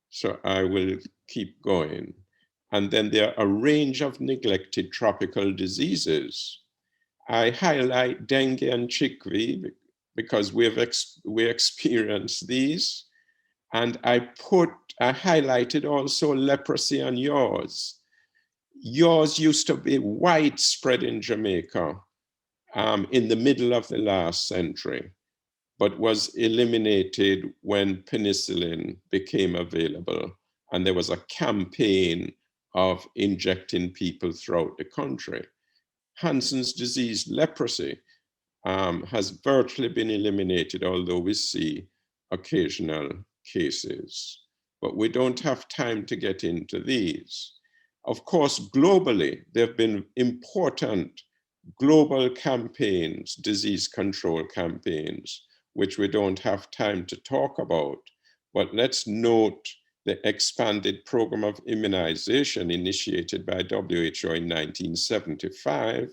so I will keep going. And then there are a range of neglected tropical diseases. I highlight dengue and chikungunya because we experienced these, and I highlighted also leprosy and yaws. Yaws used to be widespread in Jamaica in the middle of the last century, but was eliminated when penicillin became available. And there was a campaign of injecting people throughout the country. Hansen's disease, leprosy, has virtually been eliminated, although we see occasional cases. But we don't have time to get into these. Of course, globally, there have been important global campaigns, disease control campaigns, which we don't have time to talk about. But let's note the expanded program of immunization initiated by WHO in 1975,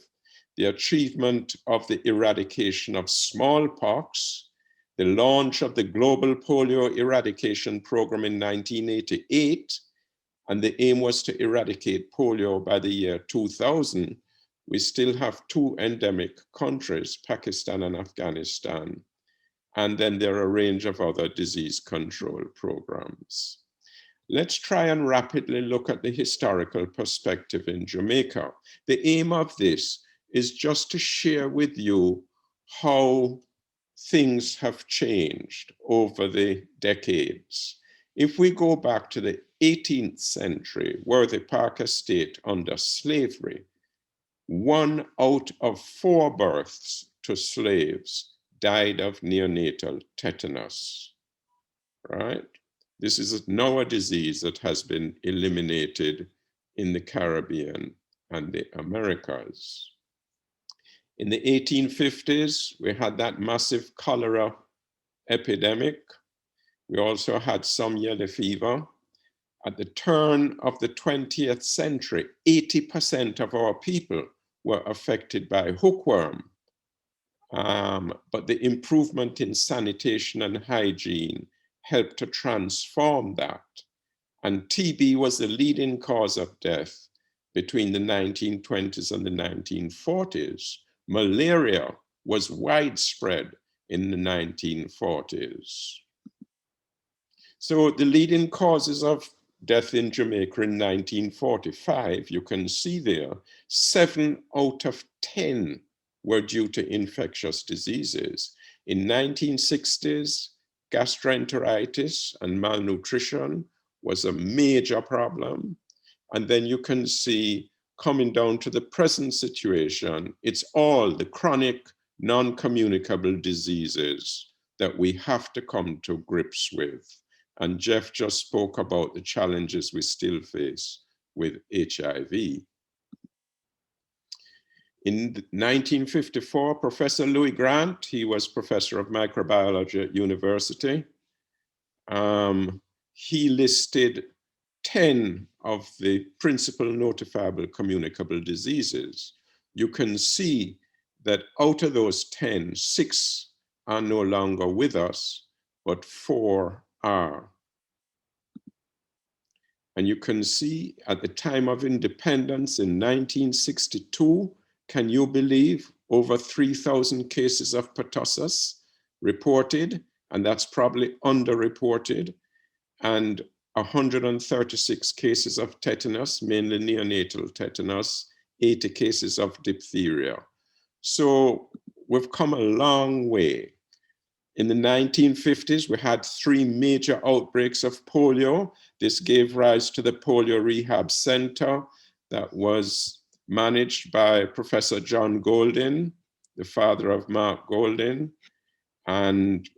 the achievement of the eradication of smallpox, the launch of the Global Polio Eradication Program in 1988, and the aim was to eradicate polio by the year 2000, we still have 2 endemic countries, Pakistan and Afghanistan. And then there are a range of other disease control programs. Let's try and rapidly look at the historical perspective in Jamaica. The aim of this is just to share with you how things have changed over the decades. If we go back to the 18th century, Worthy Park Estate under slavery, 1 out of 4 births to slaves died of neonatal tetanus, right? This is now a disease that has been eliminated in the Caribbean and the Americas. In the 1850s, we had that massive cholera epidemic. We also had some yellow fever. At the turn of the 20th century, 80% of our people were affected by hookworm. But the improvement in sanitation and hygiene helped to transform that. And TB was the leading cause of death between the 1920s and the 1940s. Malaria was widespread in the 1940s. So the leading causes of death in Jamaica in 1945, you can see there, 7 out of 10 were due to infectious diseases. In 1960s, gastroenteritis and malnutrition was a major problem. And then you can see coming down to the present situation, it's all the chronic non-communicable diseases that we have to come to grips with. And Jeff just spoke about the challenges we still face with HIV. In 1954, Professor Louis Grant, he was professor of microbiology at university. He listed 10 of the principal notifiable communicable diseases. You can see that out of those 10, 6 are no longer with us, but 4 are. And you can see at the time of independence in 1962, can you believe over 3,000 cases of pertussis reported, and that's probably underreported, and 136 cases of tetanus, mainly neonatal tetanus, 80 cases of diphtheria. So we've come a long way. In the 1950s, we had 3 major outbreaks of polio. This gave rise to the Polio Rehab Center that was managed by Professor John Goldin, the father of Mark Goldin. And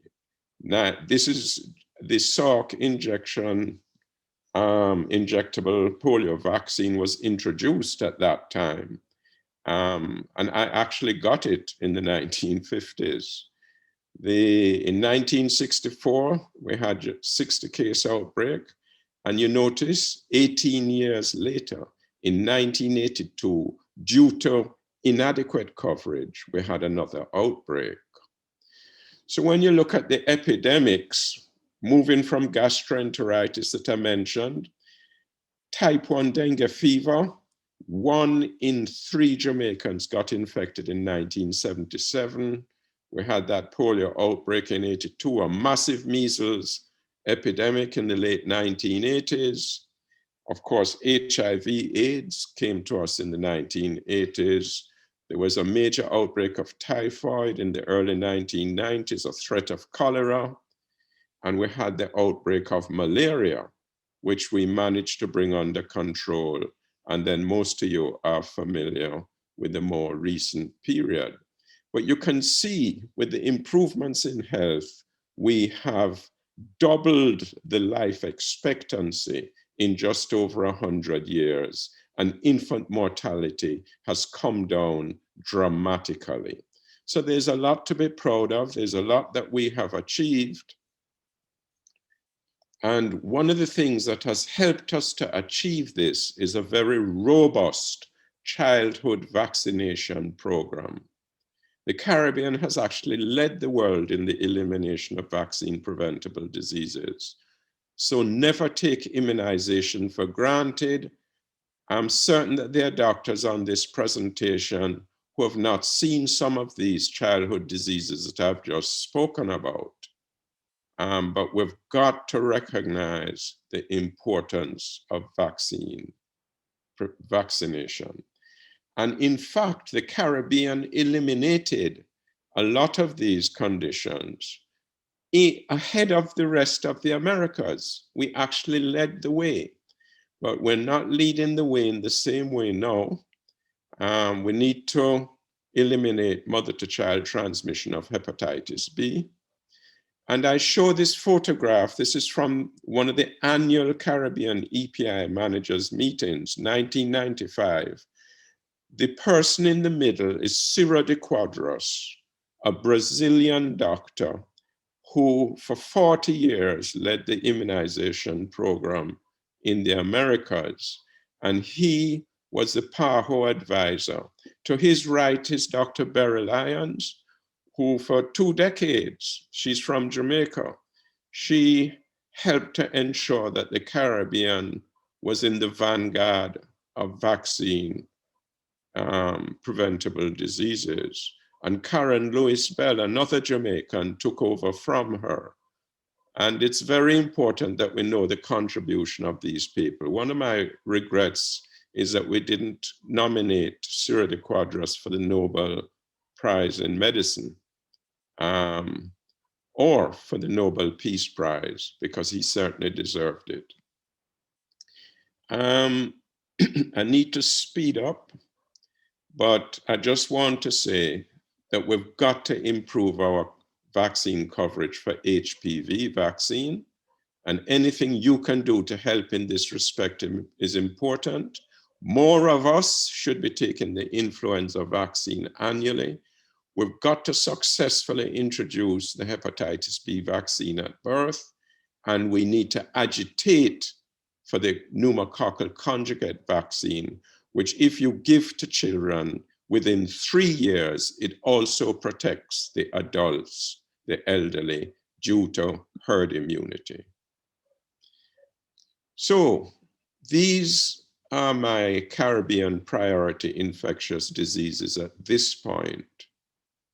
now this is the Salk injection, injectable polio vaccine was introduced at that time. And I actually got it in the 1950s. In 1964, we had a 60 case outbreak. And you notice 18 years later, in 1982, due to inadequate coverage, we had another outbreak. So when you look at the epidemics, moving from gastroenteritis that I mentioned, type 1 dengue fever, 1 in 3 Jamaicans got infected in 1977. We had that polio outbreak in 82, a massive measles epidemic in the late 1980s. Of course, HIV/AIDS came to us in the 1980s. There was a major outbreak of typhoid in the early 1990s, a threat of cholera. And we had the outbreak of malaria, which we managed to bring under control. And then most of you are familiar with the more recent period. But you can see with the improvements in health, we have doubled the life expectancy in just over 100 years, and infant mortality has come down dramatically. So there's a lot to be proud of. There's a lot that we have achieved. And one of the things that has helped us to achieve this is a very robust childhood vaccination program. The Caribbean has actually led the world in the elimination of vaccine-preventable diseases. So never take immunization for granted. I'm certain that there are doctors on this presentation who have not seen some of these childhood diseases that I've just spoken about. But we've got to recognize the importance of vaccination. And in fact, the Caribbean eliminated a lot of these conditions ahead of the rest of the Americas. We actually led the way, but we're not leading the way in the same way now. We need to eliminate mother-to-child transmission of hepatitis B. And I show this photograph. This is from one of the annual Caribbean EPI managers meetings, 1995. The person in the middle is Ciro de Quadros, a Brazilian doctor who for 40 years led the immunization program in the Americas. And he was the PAHO advisor. To his right is Dr. Beryl Lyons, who for 2 decades, she's from Jamaica, she helped to ensure that the Caribbean was in the vanguard of vaccine preventable diseases. And Karen Lewis Bell, another Jamaican, took over from her. And it's very important that we know the contribution of these people. One of my regrets is that we didn't nominate Ciro de Quadros for the Nobel Prize in Medicine, or for the Nobel Peace Prize, because he certainly deserved it. I need to speed up, but I just want to say that we've got to improve our vaccine coverage for HPV vaccine, and anything you can do to help in this respect is important. More of us should be taking the influenza vaccine annually. We've got to successfully introduce the hepatitis B vaccine at birth, and we need to agitate for the pneumococcal conjugate vaccine, which if you give to children within 3 years, it also protects the adults, the elderly, due to herd immunity. So these are my Caribbean priority infectious diseases at this point.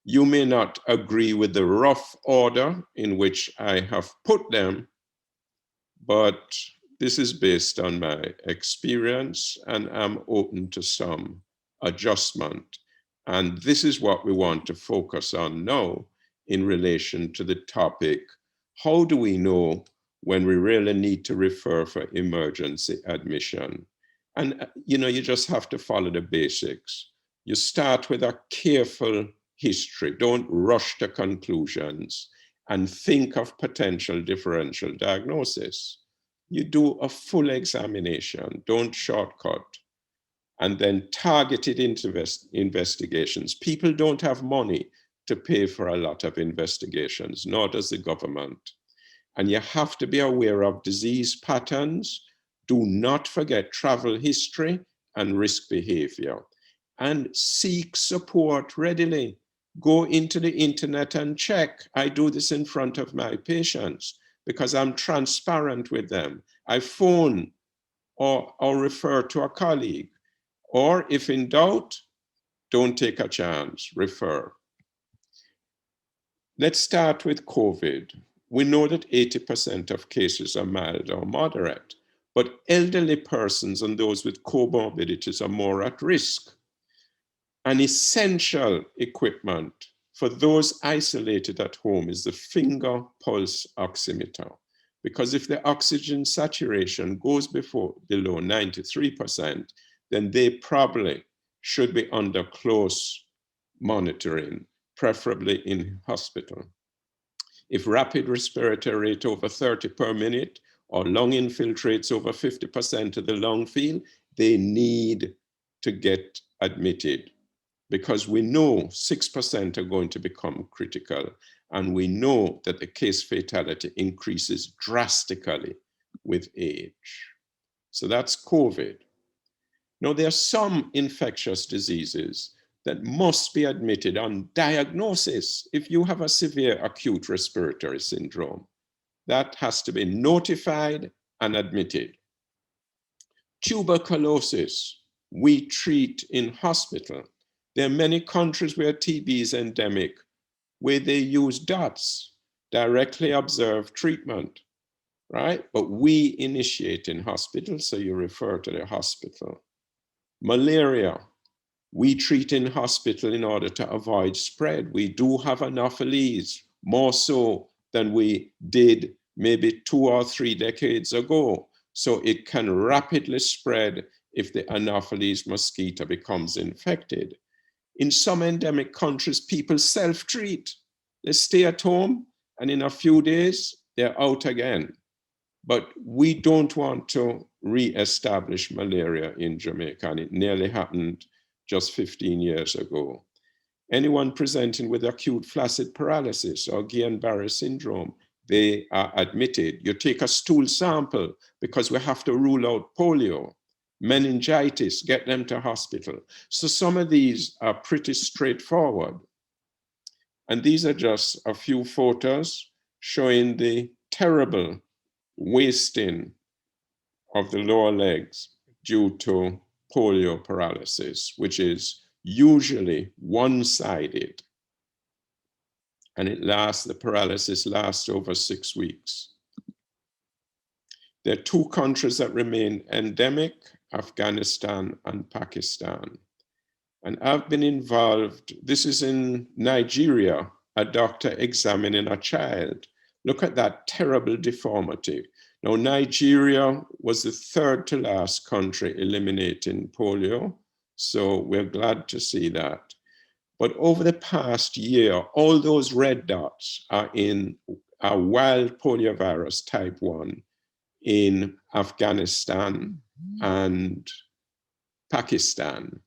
You may not agree with the rough order in which I have put them, but this is based on my experience, and I'm open to some adjustment. And this is what we want to focus on now in relation to the topic, how do we know when we really need to refer for emergency admission? And you just have to follow the basics. You start with a careful history. Don't rush to conclusions and think of potential differential diagnosis. You do a full examination, don't shortcut, and then targeted investigations. People don't have money to pay for a lot of investigations, nor does the government. And you have to be aware of disease patterns. Do not forget travel history and risk behavior. And seek support readily. Go into the internet and check. I do this in front of my patients because I'm transparent with them. I phone or refer to a colleague. Or if in doubt, don't take a chance, refer. Let's start with COVID. We know that 80% of cases are mild or moderate, but elderly persons and those with comorbidities are more at risk. An essential equipment for those isolated at home is the finger pulse oximeter, because if the oxygen saturation goes below 93%, then they probably should be under close monitoring, preferably in hospital. If rapid respiratory rate over 30 per minute or lung infiltrates over 50% of the lung field, they need to get admitted, because we know 6% are going to become critical, and we know that the case fatality increases drastically with age. So that's COVID. Now, there are some infectious diseases that must be admitted on diagnosis. If you have a severe acute respiratory syndrome, that has to be notified and admitted. Tuberculosis, we treat in hospital. There are many countries where TB is endemic, where they use DOTS, directly observed treatment, right? But we initiate in hospital, so you refer to the hospital. Malaria, we treat in hospital in order to avoid spread. We do have anopheles, more so than we did maybe 2 or 3 decades ago. So it can rapidly spread if the Anopheles mosquito becomes infected. In some endemic countries, people self-treat. They stay at home and in a few days, they're out again. But we don't want to re-establish malaria in Jamaica, and it nearly happened just 15 years ago. Anyone presenting with acute flaccid paralysis or Guillain-Barré syndrome, they are admitted. You take a stool sample because we have to rule out polio, meningitis, get them to hospital. So some of these are pretty straightforward. And these are just a few photos showing the terrible wasting of the lower legs due to polio paralysis, which is usually one-sided. And the paralysis lasts over 6 weeks. There are 2 countries that remain endemic, Afghanistan and Pakistan. And I've been involved, this is in Nigeria, a doctor examining a child. Look at that terrible deformity. Now, Nigeria was the 3rd to last country eliminating polio, so we're glad to see that. But over the past year, all those red dots are in a wild poliovirus type 1 in Afghanistan and Pakistan.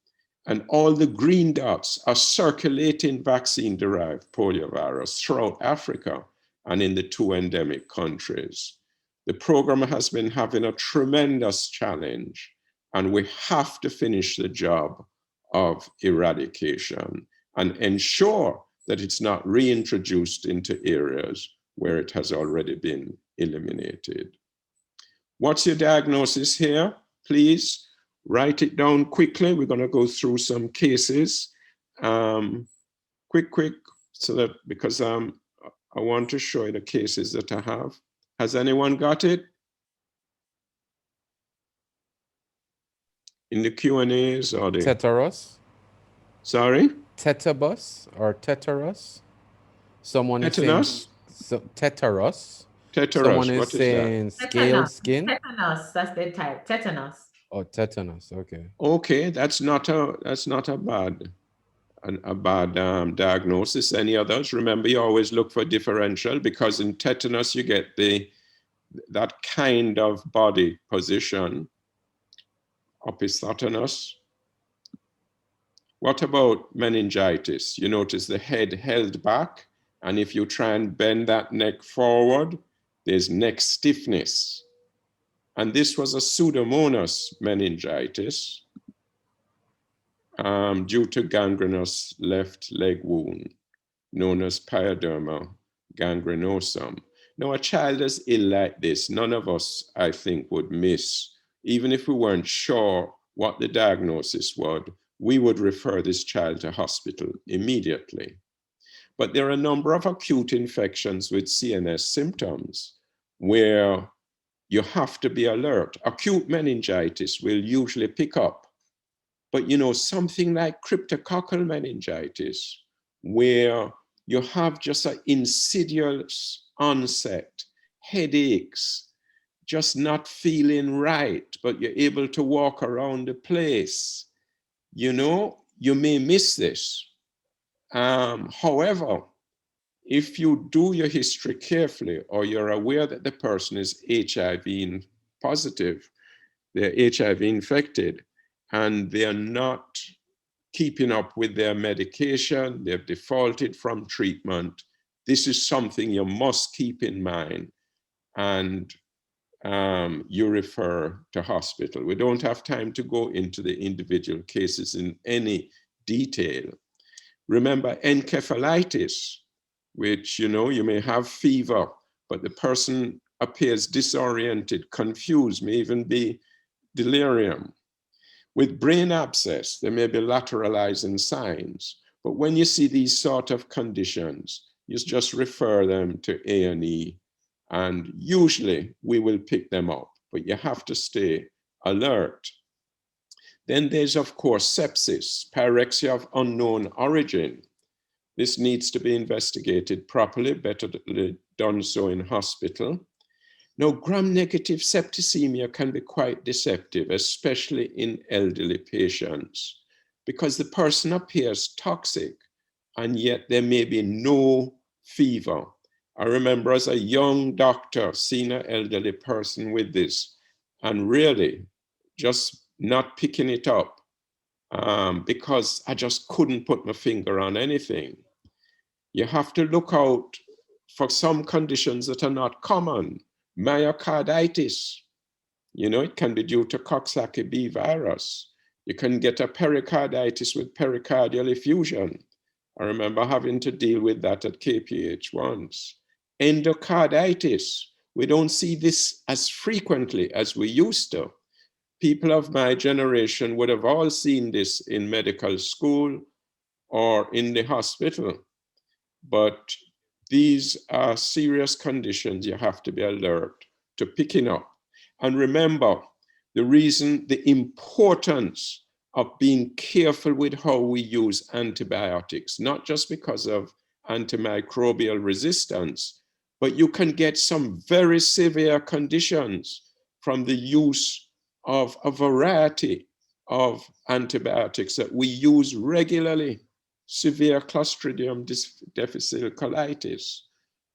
And all the green dots are circulating vaccine-derived poliovirus throughout Africa and in the 2 endemic countries. The program has been having a tremendous challenge, and we have to finish the job of eradication and ensure that it's not reintroduced into areas where it has already been eliminated. What's your diagnosis here? Please write it down quickly. We're going to go through some cases. Quick, so that because I want to show you the cases that I have. Has anyone got it? In the Q&As or the... Tetanus? Sorry? Tetanus or tetanus? Someone Tetanus? is saying tetanus. Tetanus, Someone is what is saying scale skin. Tetanus, that's the type, tetanus. Oh, tetanus, okay. Okay, that's not a bad diagnosis. Any others? Remember, you always look for differential, because in tetanus you get that kind of body position, opisthotonus. What about meningitis? You notice the head held back, and if you try and bend that neck forward, there's neck stiffness. And this was a pseudomonas meningitis due to gangrenous left leg wound, known as pyoderma gangrenosum. Now, a child as ill like this, none of us, I think, would miss. Even if we weren't sure what the diagnosis was, we would refer this child to hospital immediately. But there are a number of acute infections with CNS symptoms where you have to be alert. Acute meningitis will usually pick up, but something like cryptococcal meningitis, where you have just an insidious onset, headaches, just not feeling right, but you're able to walk around the place. You may miss this. However, if you do your history carefully, or you're aware that the person is HIV positive, they're HIV infected, and they're not keeping up with their medication, they've defaulted from treatment, this is something you must keep in mind, and you refer to hospital. We don't have time to go into the individual cases in any detail. Remember encephalitis, which, you may have fever, but the person appears disoriented, confused, may even be delirium. With brain abscess, there may be lateralizing signs, but when you see these sort of conditions, you just refer them to A&E, and usually we will pick them up, but you have to stay alert. Then there's, of course, sepsis, pyrexia of unknown origin. This needs to be investigated properly, better done so in hospital. Now, gram-negative septicemia can be quite deceptive, especially in elderly patients, because the person appears toxic, and yet there may be no fever. I remember as a young doctor seeing an elderly person with this, and really just not picking it up because I just couldn't put my finger on anything. You have to look out for some conditions that are not common. Myocarditis, it can be due to Coxsackie B virus. You can get a pericarditis with pericardial effusion. I remember having to deal with that at KPH once. Endocarditis, we don't see this as frequently as we used to. People of my generation would have all seen this in medical school or in the hospital. But these are serious conditions you have to be alert to picking up. And remember, the importance of being careful with how we use antibiotics, not just because of antimicrobial resistance, but you can get some very severe conditions from the use of a variety of antibiotics that we use regularly. Severe Clostridium difficile colitis.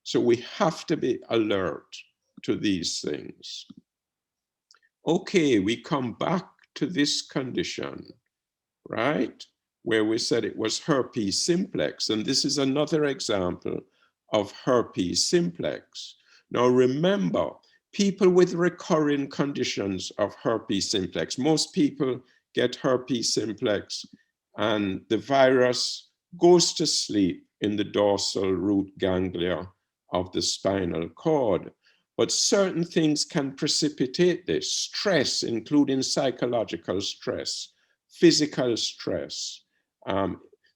So we have to be alert to these things. Okay, we come back to this condition, right? Where we said it was herpes simplex, and this is another example of herpes simplex. Now remember, people with recurring conditions of herpes simplex, most people get herpes simplex and the virus goes to sleep in the dorsal root ganglia of the spinal cord. But certain things can precipitate this: stress, including psychological stress, physical stress,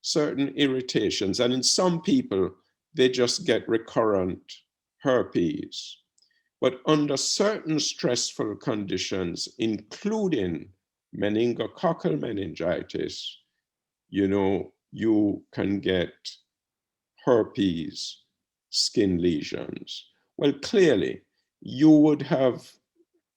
certain irritations. And in some people, they just get recurrent herpes. But under certain stressful conditions, including meningococcal meningitis, you can get herpes skin lesions. Well, clearly, you would have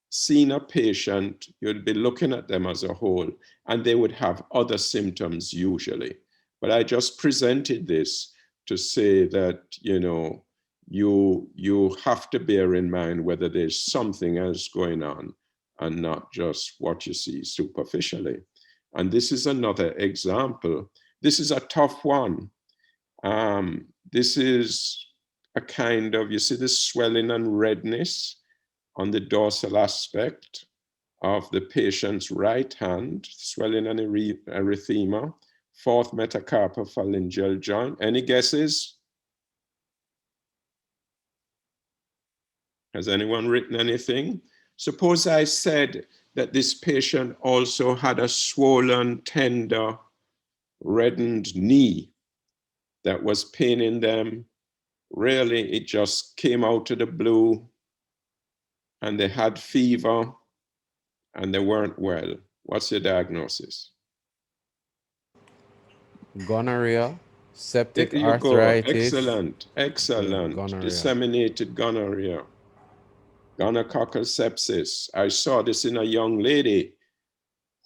seen a patient, you'd be looking at them as a whole, and they would have other symptoms usually. But I just presented this to say that, you have to bear in mind whether there's something else going on and not just what you see superficially. And this is another example. This is a tough one. This is a kind of, you see the swelling and redness on the dorsal aspect of the patient's right hand, swelling and erythema, fourth metacarpopharyngeal joint. Any guesses? Has anyone written anything? Suppose I said that this patient also had a swollen, tender, reddened knee that was paining them. Really, it just came out of the blue and they had fever and they weren't well. What's your diagnosis? Gonorrhea, septic There you go. arthritis. Excellent, excellent. Gonorrhea. Disseminated gonorrhea. Gonococcal sepsis. I saw this in a young lady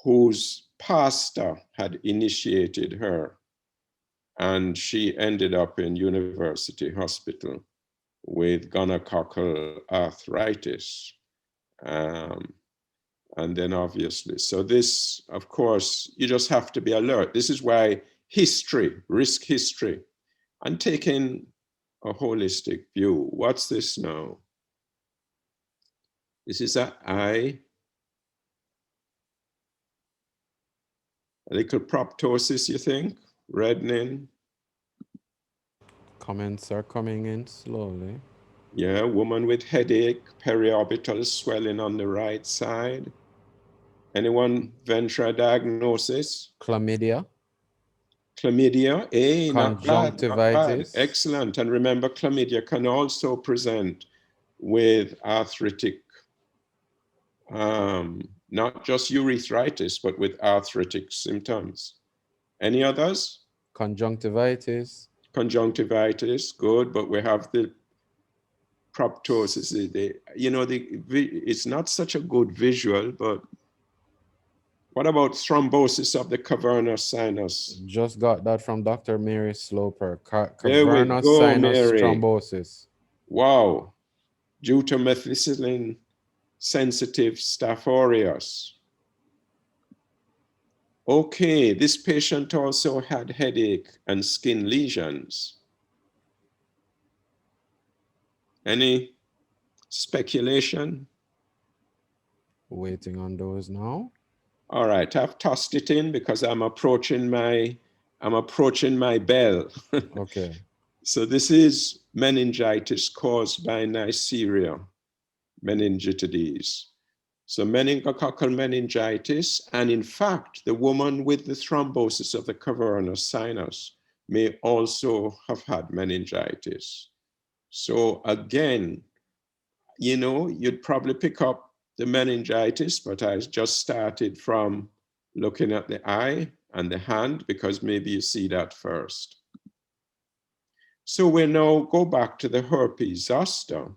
whose pastor had initiated her, and she ended up in university hospital with gonococcal arthritis. And then obviously, so this, of course, you just have to be alert. This is why history, risk history, and taking a holistic view. What's this now? This is an eye. A little proptosis, you think? Reddening. Comments are coming in slowly. Yeah, woman with headache, periorbital swelling on the right side. Anyone venture a diagnosis? Chlamydia. Chlamydia, not bad, not bad. Conjunctivitis. Excellent. And remember, chlamydia can also present with arthritic, not just urethritis, but with arthritic symptoms. Any others? Conjunctivitis. Conjunctivitis, good, but we have the proptosis. It's not such a good visual, but what about thrombosis of the cavernous sinus? Just got that from Dr. Mary Sloper. There we Cavernous go, sinus Mary. thrombosis. Wow. Due to methicillin sensitive Staph aureus. Okay, this patient also had headache and skin lesions. Any speculation? Waiting on those now. All right, I've tossed it in because I'm approaching my bell. Okay. So this is meningitis caused by Neisseria meningitidis. So meningococcal meningitis, and in fact, the woman with the thrombosis of the cavernous sinus may also have had meningitis. So again, you'd probably pick up the meningitis, but I just started from looking at the eye and the hand because maybe you see that first. So we now go back to the herpes zoster,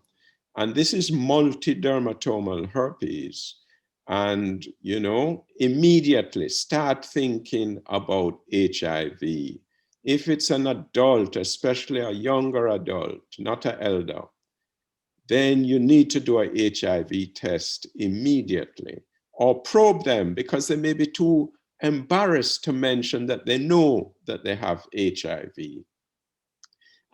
and this is multidermatomal herpes. And, immediately start thinking about HIV. If it's an adult, especially a younger adult, not an elder, then you need to do a HIV test immediately, or probe them because they may be too embarrassed to mention that they know that they have HIV.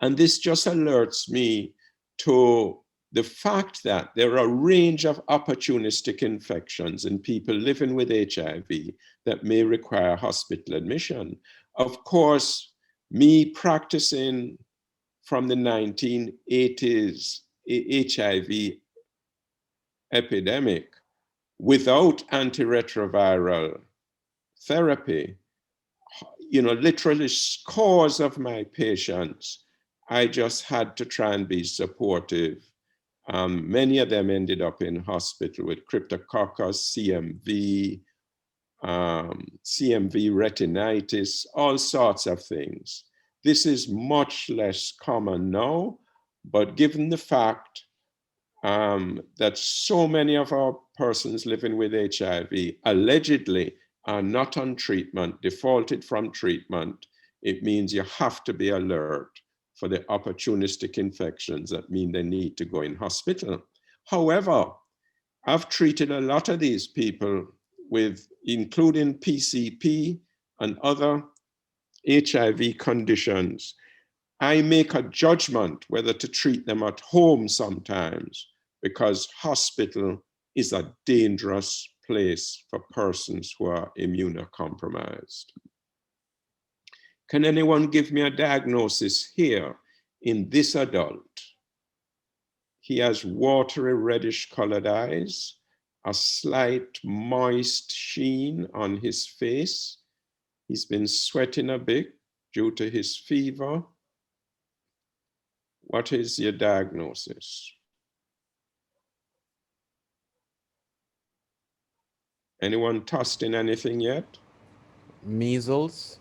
And this just alerts me to the fact that there are a range of opportunistic infections in people living with HIV that may require hospital admission. Of course, me practicing from the 1980s HIV epidemic without antiretroviral therapy, literally scores of my patients, I just had to try and be supportive. Many of them ended up in hospital with Cryptococcus, CMV, CMV retinitis, all sorts of things. This is much less common now, but given the fact that so many of our persons living with HIV allegedly are not on treatment, defaulted from treatment, it means you have to be alert for the opportunistic infections that mean they need to go in hospital. However, I've treated a lot of these people with, including PCP and other HIV conditions. I make a judgment whether to treat them at home sometimes, because hospital is a dangerous place for persons who are immunocompromised. Can anyone give me a diagnosis here in this adult? He has watery reddish colored eyes, a slight moist sheen on his face. He's been sweating a bit due to his fever. What is your diagnosis? Anyone tossed in anything yet? Measles.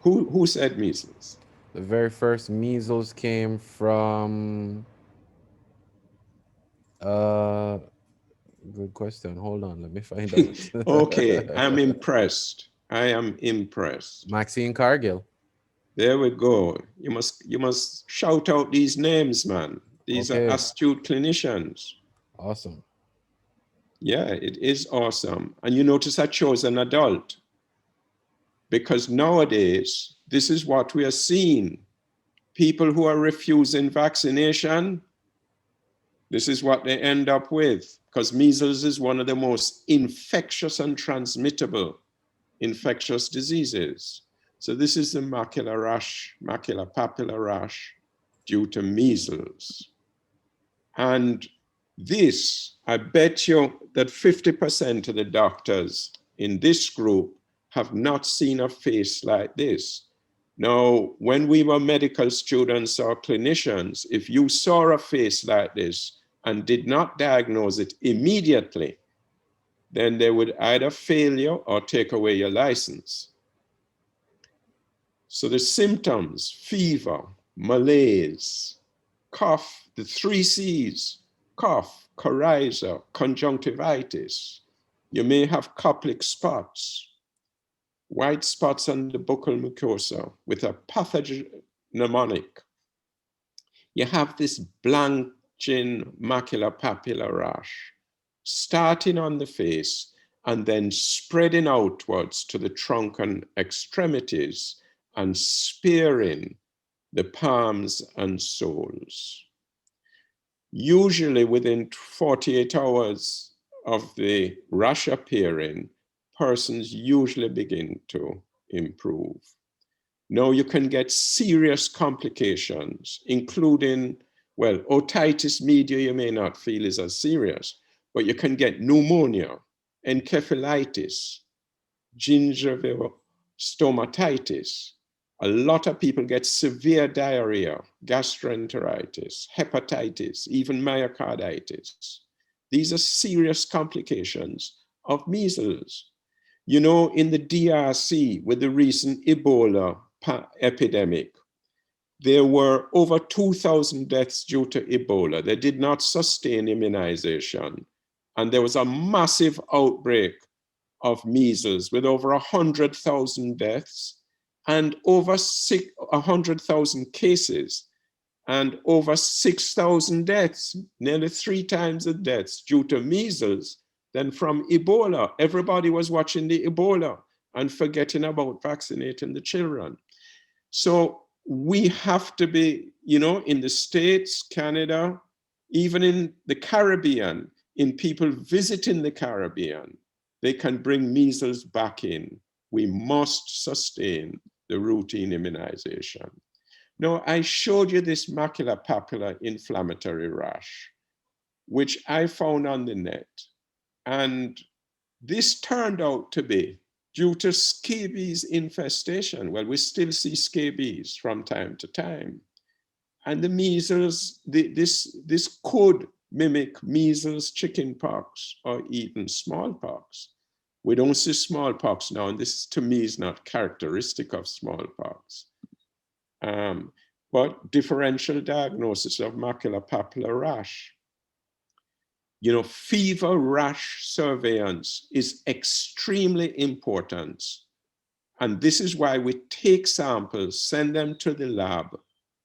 Who said measles? The very first measles came from good question. Hold on, let me find out. Okay, I'm impressed. I am impressed. Maxine Cargill. There we go. You must shout out these names, man. These are astute clinicians. Awesome. Yeah, it is awesome. And you notice I chose an adult, because nowadays, this is what we are seeing. People who are refusing vaccination, this is what they end up with, because measles is one of the most infectious and transmittable infectious diseases. So this is the macular rash, macular papular rash due to measles. And this, I bet you that 50% of the doctors in this group have not seen a face like this. Now, when we were medical students or clinicians, if you saw a face like this and did not diagnose it immediately, then they would either fail you or take away your license. So the symptoms: fever, malaise, cough, the 3 C's, cough, coryza, conjunctivitis. You may have Koplik spots, white spots on the buccal mucosa with a pathogen mnemonic. You have this blanching macular papular rash, starting on the face and then spreading outwards to the trunk and extremities and spearing the palms and soles. Usually within 48 hours of the rash appearing, persons usually begin to improve. Now you can get serious complications, including, well, otitis media you may not feel is as serious, but you can get pneumonia, encephalitis, gingivitis. A lot of people get severe diarrhea, gastroenteritis, hepatitis, even myocarditis. These are serious complications of measles. You know, in the DRC, with the recent Ebola epidemic, there were over 2,000 deaths due to Ebola. They did not sustain immunization. And there was a massive outbreak of measles with over 100,000 deaths and over 100,000 cases and over 6,000 deaths, nearly 3 times the deaths due to measles than from Ebola. Everybody was watching the Ebola and forgetting about vaccinating the children. So we have to be, you know, in the States, Canada, even in the Caribbean, in people visiting the Caribbean, they can bring measles back in. We must sustain the routine immunization. Now, I showed you this macular papular inflammatory rash, which I found on the net. And this turned out to be due to scabies infestation. Well, we still see scabies from time to time. And the measles, this could mimic measles, chickenpox, or even smallpox. We don't see smallpox now, and this to me is not characteristic of smallpox. But differential diagnosis of macular papular rash. You know, fever rash surveillance is extremely important. And this is why we take samples, send them to the lab,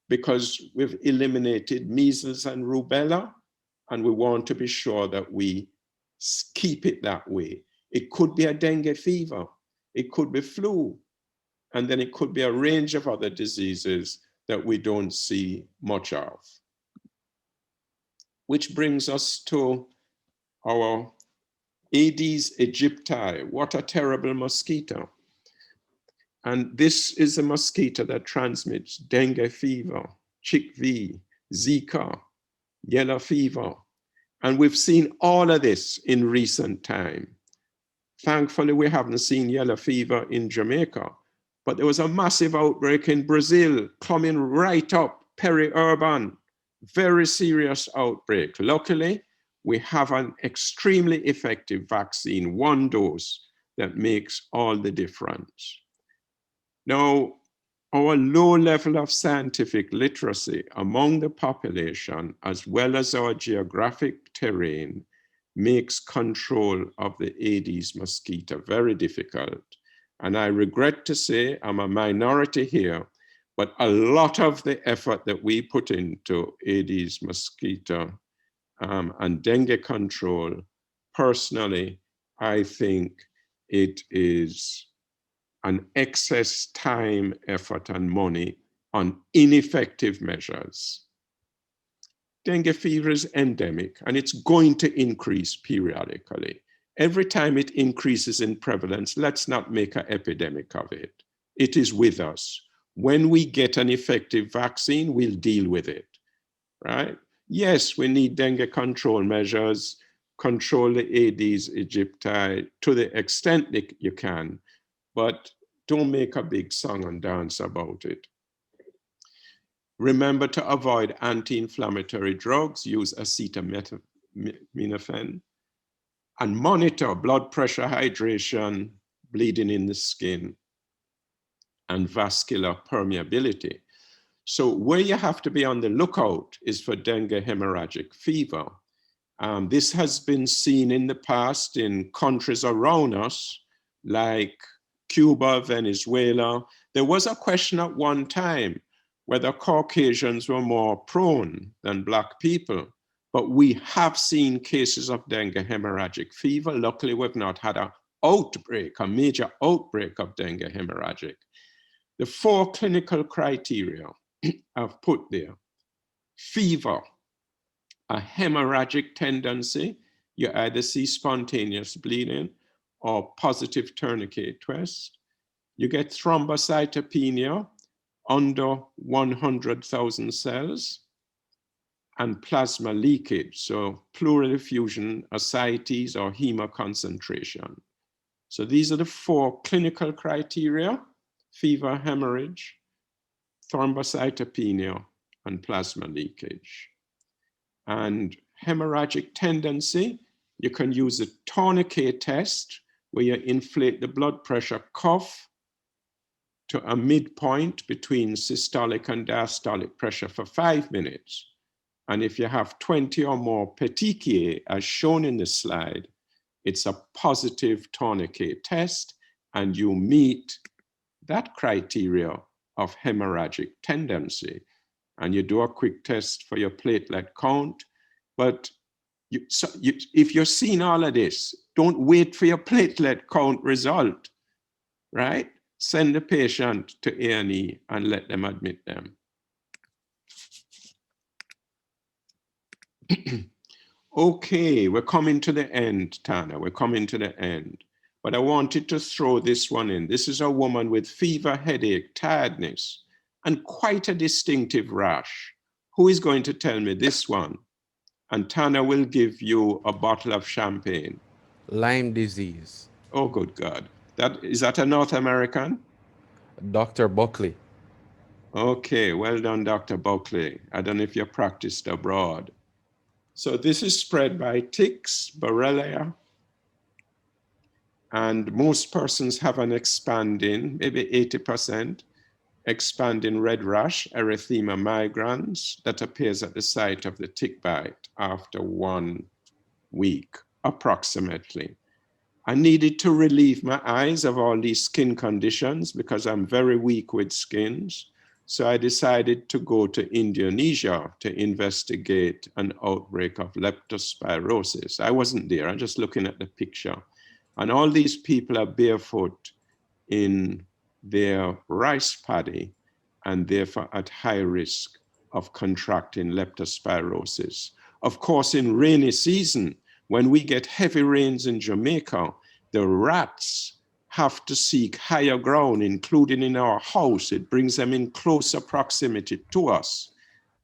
because we've eliminated measles and rubella, and we want to be sure that we keep it that way. It could be a dengue fever, it could be flu, and then it could be a range of other diseases that we don't see much of. Which brings us to our Aedes aegypti. What a terrible mosquito. And this is a mosquito that transmits dengue fever, chickpea, Zika, yellow fever. And we've seen all of this in recent time. Thankfully, we haven't seen yellow fever in Jamaica, but there was a massive outbreak in Brazil coming right up peri-urban, very serious outbreak. Luckily, we have an extremely effective vaccine, 1 dose, that makes all the difference. Now, our low level of scientific literacy among the population, as well as our geographic terrain, makes control of the Aedes mosquito very difficult. And I regret to say I'm a minority here, but a lot of the effort that we put into Aedes mosquito and dengue control, personally, I think it is an excess time, effort, and money on ineffective measures. Dengue fever is endemic, and it's going to increase periodically. Every time it increases in prevalence, let's not make an epidemic of it. It is with us. When we get an effective vaccine, we'll deal with it, right? Yes, we need dengue control measures, control the Aedes aegypti to the extent that you can, but don't make a big song and dance about it. Remember to avoid anti-inflammatory drugs, use acetaminophen, and monitor blood pressure, hydration, bleeding in the skin, and vascular permeability. So where you have to be on the lookout is for dengue hemorrhagic fever. This has been seen in the past in countries around us, like Cuba, Venezuela. There was a question at one time whether Caucasians were more prone than Black people, but we have seen cases of dengue hemorrhagic fever. Luckily, we've not had a major outbreak of dengue hemorrhagic. The 4 clinical criteria I've put there: fever, a hemorrhagic tendency, you either see spontaneous bleeding or positive tourniquet twist. You get thrombocytopenia under 100,000 cells, and plasma leakage, so pleural effusion, ascites, or hemoconcentration. So these are the 4 clinical criteria: fever, hemorrhage, thrombocytopenia, and plasma leakage. And hemorrhagic tendency, you can use a tourniquet test where you inflate the blood pressure cuff to a midpoint between systolic and diastolic pressure for 5 minutes. And if you have 20 or more petechiae, as shown in the slide, it's a positive tourniquet test, and you meet that criteria of hemorrhagic tendency. And you do a quick test for your platelet count. But if you're seeing all of this, don't wait for your platelet count result, right? Send the patient to A&E and let them admit them. Okay, we're coming to the end, Tana. We're coming to the end. But I wanted to throw this one in. This is a woman with fever, headache, tiredness, and quite a distinctive rash. Who is going to tell me this one? And Tana will give you a bottle of champagne. Lyme disease. Oh, good God. Is that a North American? Dr. Buckley. Okay, well done, Dr. Buckley. I don't know if you practiced abroad. So this is spread by ticks, Borrelia, and most persons have an expanding, maybe 80%, expanding red rash, erythema migrans, that appears at the site of the tick bite after 1 week, approximately. I needed to relieve my eyes of all these skin conditions because I'm very weak with skins. So I decided to go to Indonesia to investigate an outbreak of leptospirosis. I wasn't there, I'm just looking at the picture. And all these people are barefoot in their rice paddy and therefore at high risk of contracting leptospirosis. Of course, in rainy season, when we get heavy rains in Jamaica, the rats have to seek higher ground, including in our house. It brings them in closer proximity to us,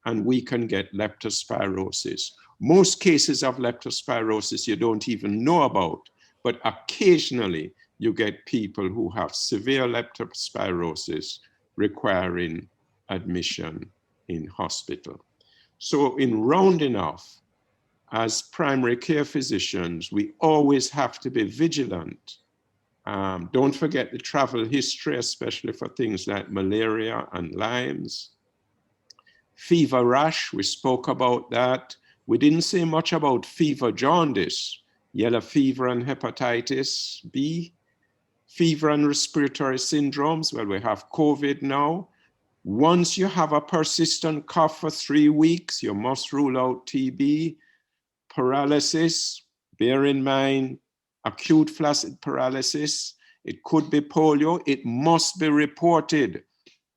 and we can get leptospirosis. Most cases of leptospirosis you don't even know about, but occasionally you get people who have severe leptospirosis requiring admission in hospital. So in rounding off, as primary care physicians, we always have to be vigilant. Don't forget the travel history, especially for things like malaria and Lyme's. Fever rash, we spoke about that. We didn't say much about fever jaundice, yellow fever and hepatitis B, fever and respiratory syndromes. Well, we have COVID now. Once you have a persistent cough for 3 weeks, you must rule out TB. Paralysis, bear in mind, acute flaccid paralysis. It could be polio. It must be reported,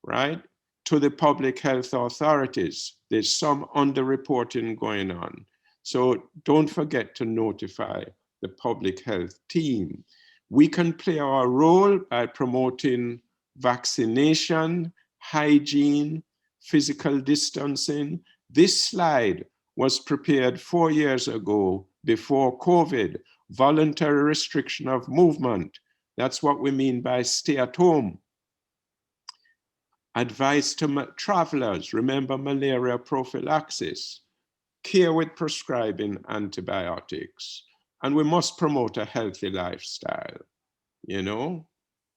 right, to the public health authorities. There's some underreporting going on. So don't forget to notify the public health team. We can play our role by promoting vaccination, hygiene, physical distancing. This slide was prepared 4 years ago before COVID, voluntary restriction of movement. That's what we mean by stay at home. Advice to travelers, remember malaria prophylaxis, care with prescribing antibiotics, and we must promote a healthy lifestyle. You know,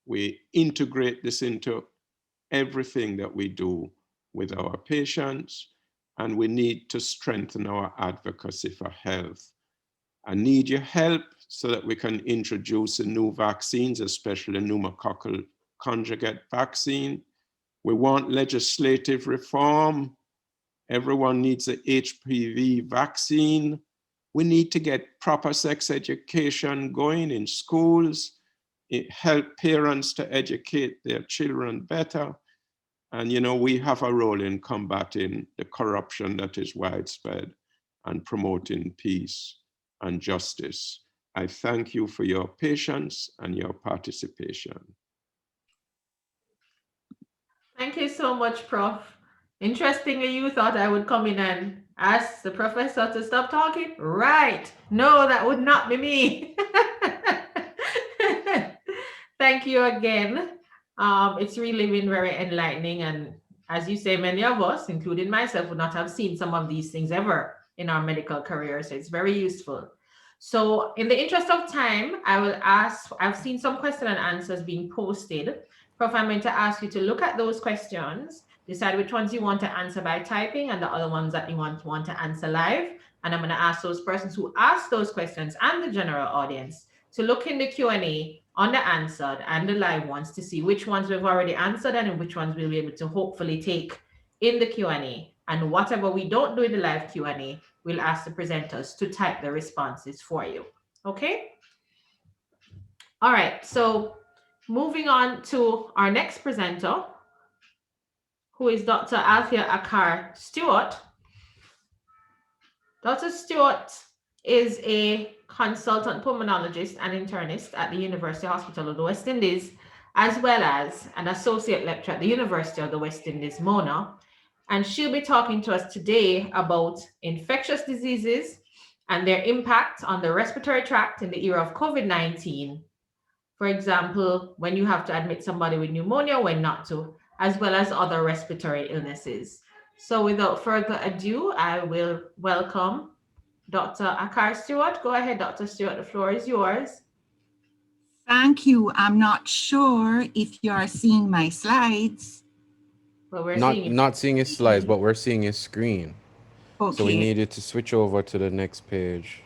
we integrate this into everything that we do with our patients, and we need to strengthen our advocacy for health. I need your help so that we can introduce the new vaccines, especially pneumococcal conjugate vaccine. We want legislative reform. Everyone needs a HPV vaccine. We need to get proper sex education going in schools, help parents to educate their children better. And, you know, we have a role in combating the corruption that is widespread and promoting peace and justice. I thank you for your patience and your participation. Thank you so much, Prof. Interestingly, you thought I would come in and ask the professor to stop talking? Right. No, that would not be me. Thank you again. It's really been very enlightening. And as you say, many of us, including myself, would not have seen some of these things ever in our medical career. So it's very useful. So in the interest of time, I will ask, I've seen some question and answers being posted. Prof, I'm going to ask you to look at those questions, decide which ones you want to answer by typing and the other ones that you want to answer live. And I'm going to ask those persons who asked those questions and the general audience to look in the Q&A on the answered and the live ones to see which ones we've already answered and which ones we'll be able to hopefully take in the Q&A. And whatever we don't do in the live Q&A, we'll ask the presenters to type the responses for you. Okay? All right, so moving on to our next presenter, who is Dr. Althea Akar Stewart. Dr. Stewart is a consultant pulmonologist and internist at the University Hospital of the West Indies, as well as an associate lecturer at the University of the West Indies, Mona. And she'll be talking to us today about infectious diseases and their impact on the respiratory tract in the era of COVID-19. For example, when you have to admit somebody with pneumonia, when not to, as well as other respiratory illnesses. So without further ado, I will welcome Dr. Akar Stewart. Go ahead, Dr. Stewart, the floor is yours. Thank you. I'm not sure if you are seeing my slides. Well, we're Not seeing his slides, but we're seeing his screen. Okay. So we needed to switch over to the next page.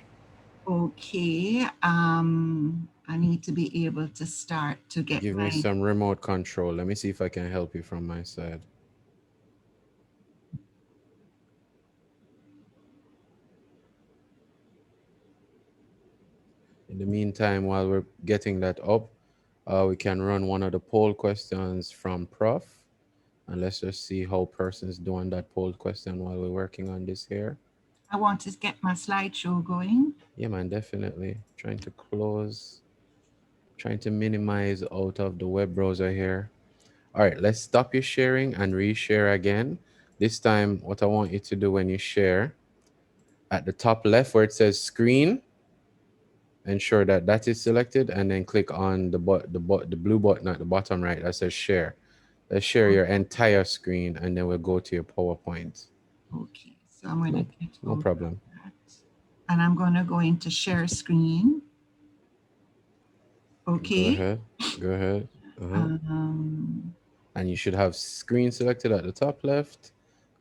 Okay. I need to be able to start to get Give me some remote control. Let me see if I can help you from my side. In the meantime, while we're getting that up, we can run one of the poll questions from Prof. And let's just see how persons doing that poll question while we're working on this here. I want to get my slideshow going. Yeah, man, definitely. Trying to close, trying to minimize out of the web browser here. All right, let's stop your sharing and reshare again. This time, what I want you to do when you share, at the top left where it says screen, ensure that that is selected, and then click on the blue button at the bottom right that says share. Let's share your entire screen, and then we'll go to your PowerPoint. Okay, so I'm going to get no problem. That. And I'm going to go into share screen. Okay. Go ahead. And you should have screen selected at the top left.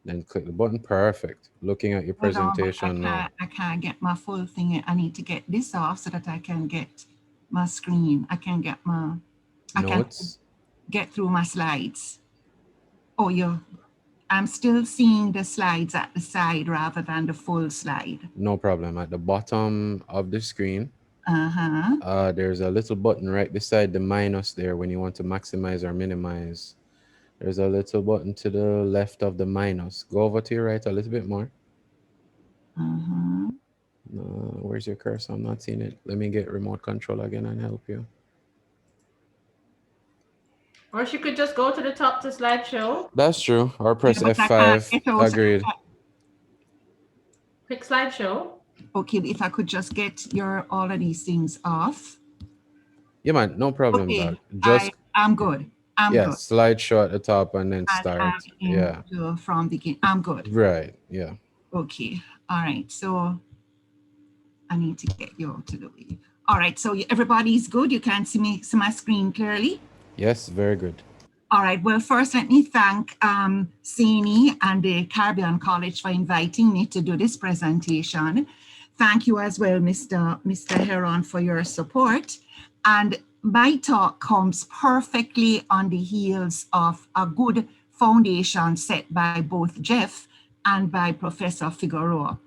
Then click the button. Perfect. Looking at your presentation now. I can't get my full thing. I need to get this off so that I can get my screen. I can get my notes. Get through my slides. Oh, I'm still seeing the slides at the side rather than the full slide. No problem. At the bottom of the screen, there's a little button right beside the minus there when you want to maximize or minimize. There's a little button to the left of the minus. Go over to your right a little bit more. Where's your cursor? I'm not seeing it. Let me get remote control again and help you. Or she could just go to the top to slideshow. That's true. Or press Yeah, but I can't F5. get out. Agreed. Quick slideshow. Okay, if I could just get all of these things off. Yeah, man. No problem, Okay, Doc. Just I'm good. I'm yeah, good. slideshow at the top and then start. I'm Yeah. from beginning. I'm good. Right. Yeah. Okay. All right. So I need to get you out of the way. All right. So everybody's good. You can see my screen clearly. Yes. Very good. All right. Well, first, let me thank Sini and the Caribbean College for inviting me to do this presentation. Thank you as well, Mr. Heron, for your support. And my talk comes perfectly on the heels of a good foundation set by both Jeff and by Professor Figueroa.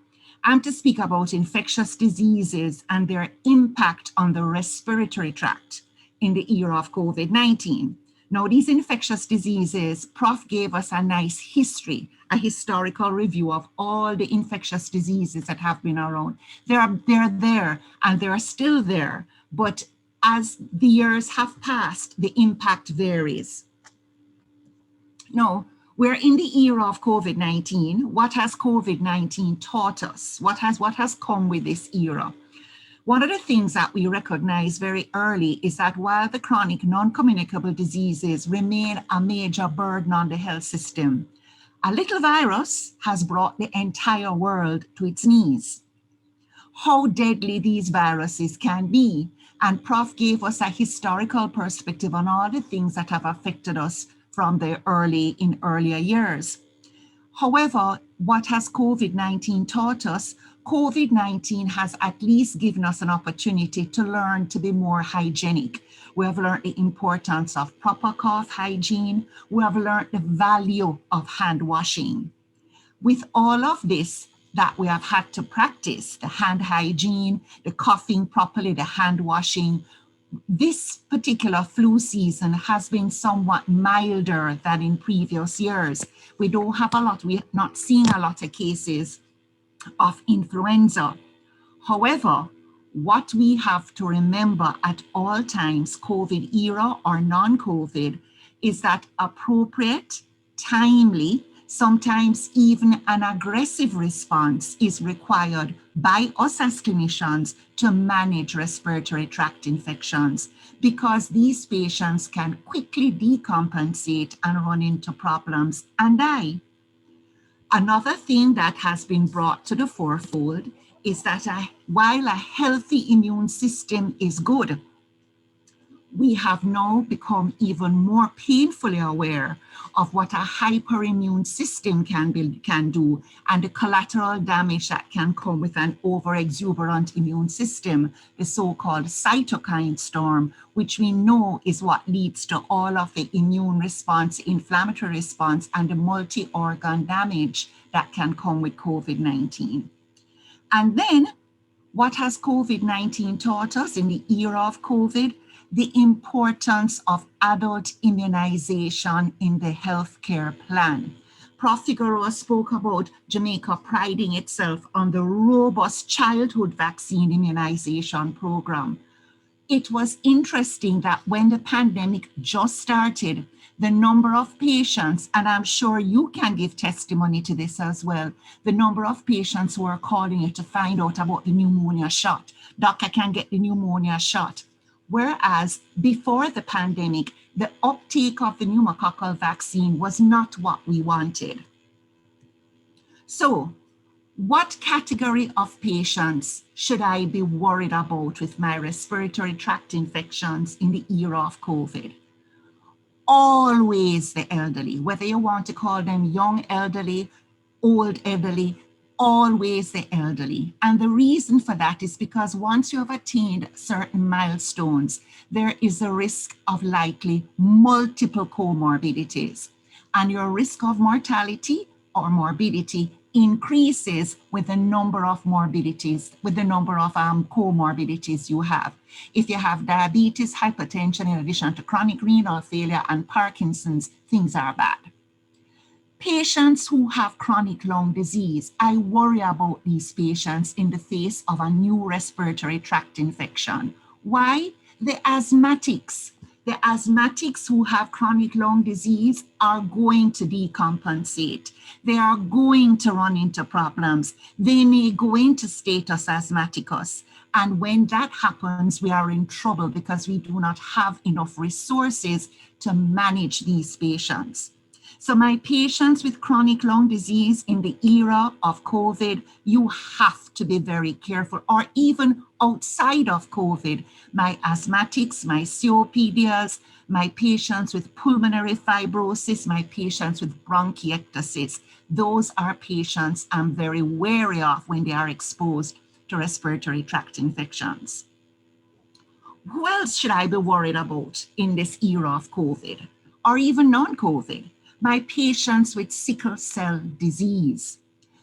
I'm to speak about infectious diseases and their impact on the respiratory tract in the era of COVID-19. Now, these infectious diseases, Prof gave us a nice history, a historical review of all the infectious diseases that have been around. They're there and they're still there, but as the years have passed, the impact varies. Now, we're in the era of COVID-19. What has COVID-19 taught us? What has come with this era? One of the things that we recognize very early is that while the chronic non-communicable diseases remain a major burden on the health system, a little virus has brought the entire world to its knees. How deadly these viruses can be, and Prof gave us a historical perspective on all the things that have affected us from the earlier years. However, what has COVID-19 taught us? COVID-19 has at least given us an opportunity to learn to be more hygienic. We have learned the importance of proper cough hygiene. We have learned the value of hand washing. With all of this that we have had to practice, the hand hygiene, the coughing properly, the hand washing, this particular flu season has been somewhat milder than in previous years. We're not seeing a lot of cases of influenza. However, what we have to remember at all times, COVID era or non-COVID, is that appropriate, timely, sometimes even an aggressive response is required by us as clinicians to manage respiratory tract infections, because these patients can quickly decompensate and run into problems and die. Another thing that has been brought to the forefront is that while a healthy immune system is good, we have now become even more painfully aware of what a hyperimmune system can do and the collateral damage that can come with an overexuberant immune system, the so-called cytokine storm, which we know is what leads to all of the immune response, inflammatory response, and the multi-organ damage that can come with COVID-19. And then what has COVID-19 taught us in the era of COVID? The importance of adult immunization in the healthcare plan. Prof. Figueroa spoke about Jamaica priding itself on the robust childhood vaccine immunization program. It was interesting that when the pandemic just started, the number of patients, and I'm sure you can give testimony to this as well, the number of patients who are calling you to find out about the pneumonia shot. Doctor, I can get the pneumonia shot. Whereas before the pandemic, the uptake of the pneumococcal vaccine was not what we wanted. So, what category of patients should I be worried about with my respiratory tract infections in the era of COVID? Always the elderly, whether you want to call them young elderly, old elderly, always the elderly. And the reason for that is because once you have attained certain milestones, there is a risk of likely multiple comorbidities. And your risk of mortality or morbidity increases with the number of morbidities, with the number of comorbidities you have. If you have diabetes, hypertension, in addition to chronic renal failure and Parkinson's, things are bad. Patients who have chronic lung disease, I worry about these patients in the face of a new respiratory tract infection. Why? The asthmatics who have chronic lung disease are going to decompensate. They are going to run into problems. They may go into status asthmaticus. And when that happens, we are in trouble because we do not have enough resources to manage these patients. So my patients with chronic lung disease in the era of COVID, you have to be very careful, or even outside of COVID, my asthmatics, my COPDs, my patients with pulmonary fibrosis, my patients with bronchiectasis, those are patients I'm very wary of when they are exposed to respiratory tract infections. Who else should I be worried about in this era of COVID, or even non-COVID? My patients with sickle cell disease.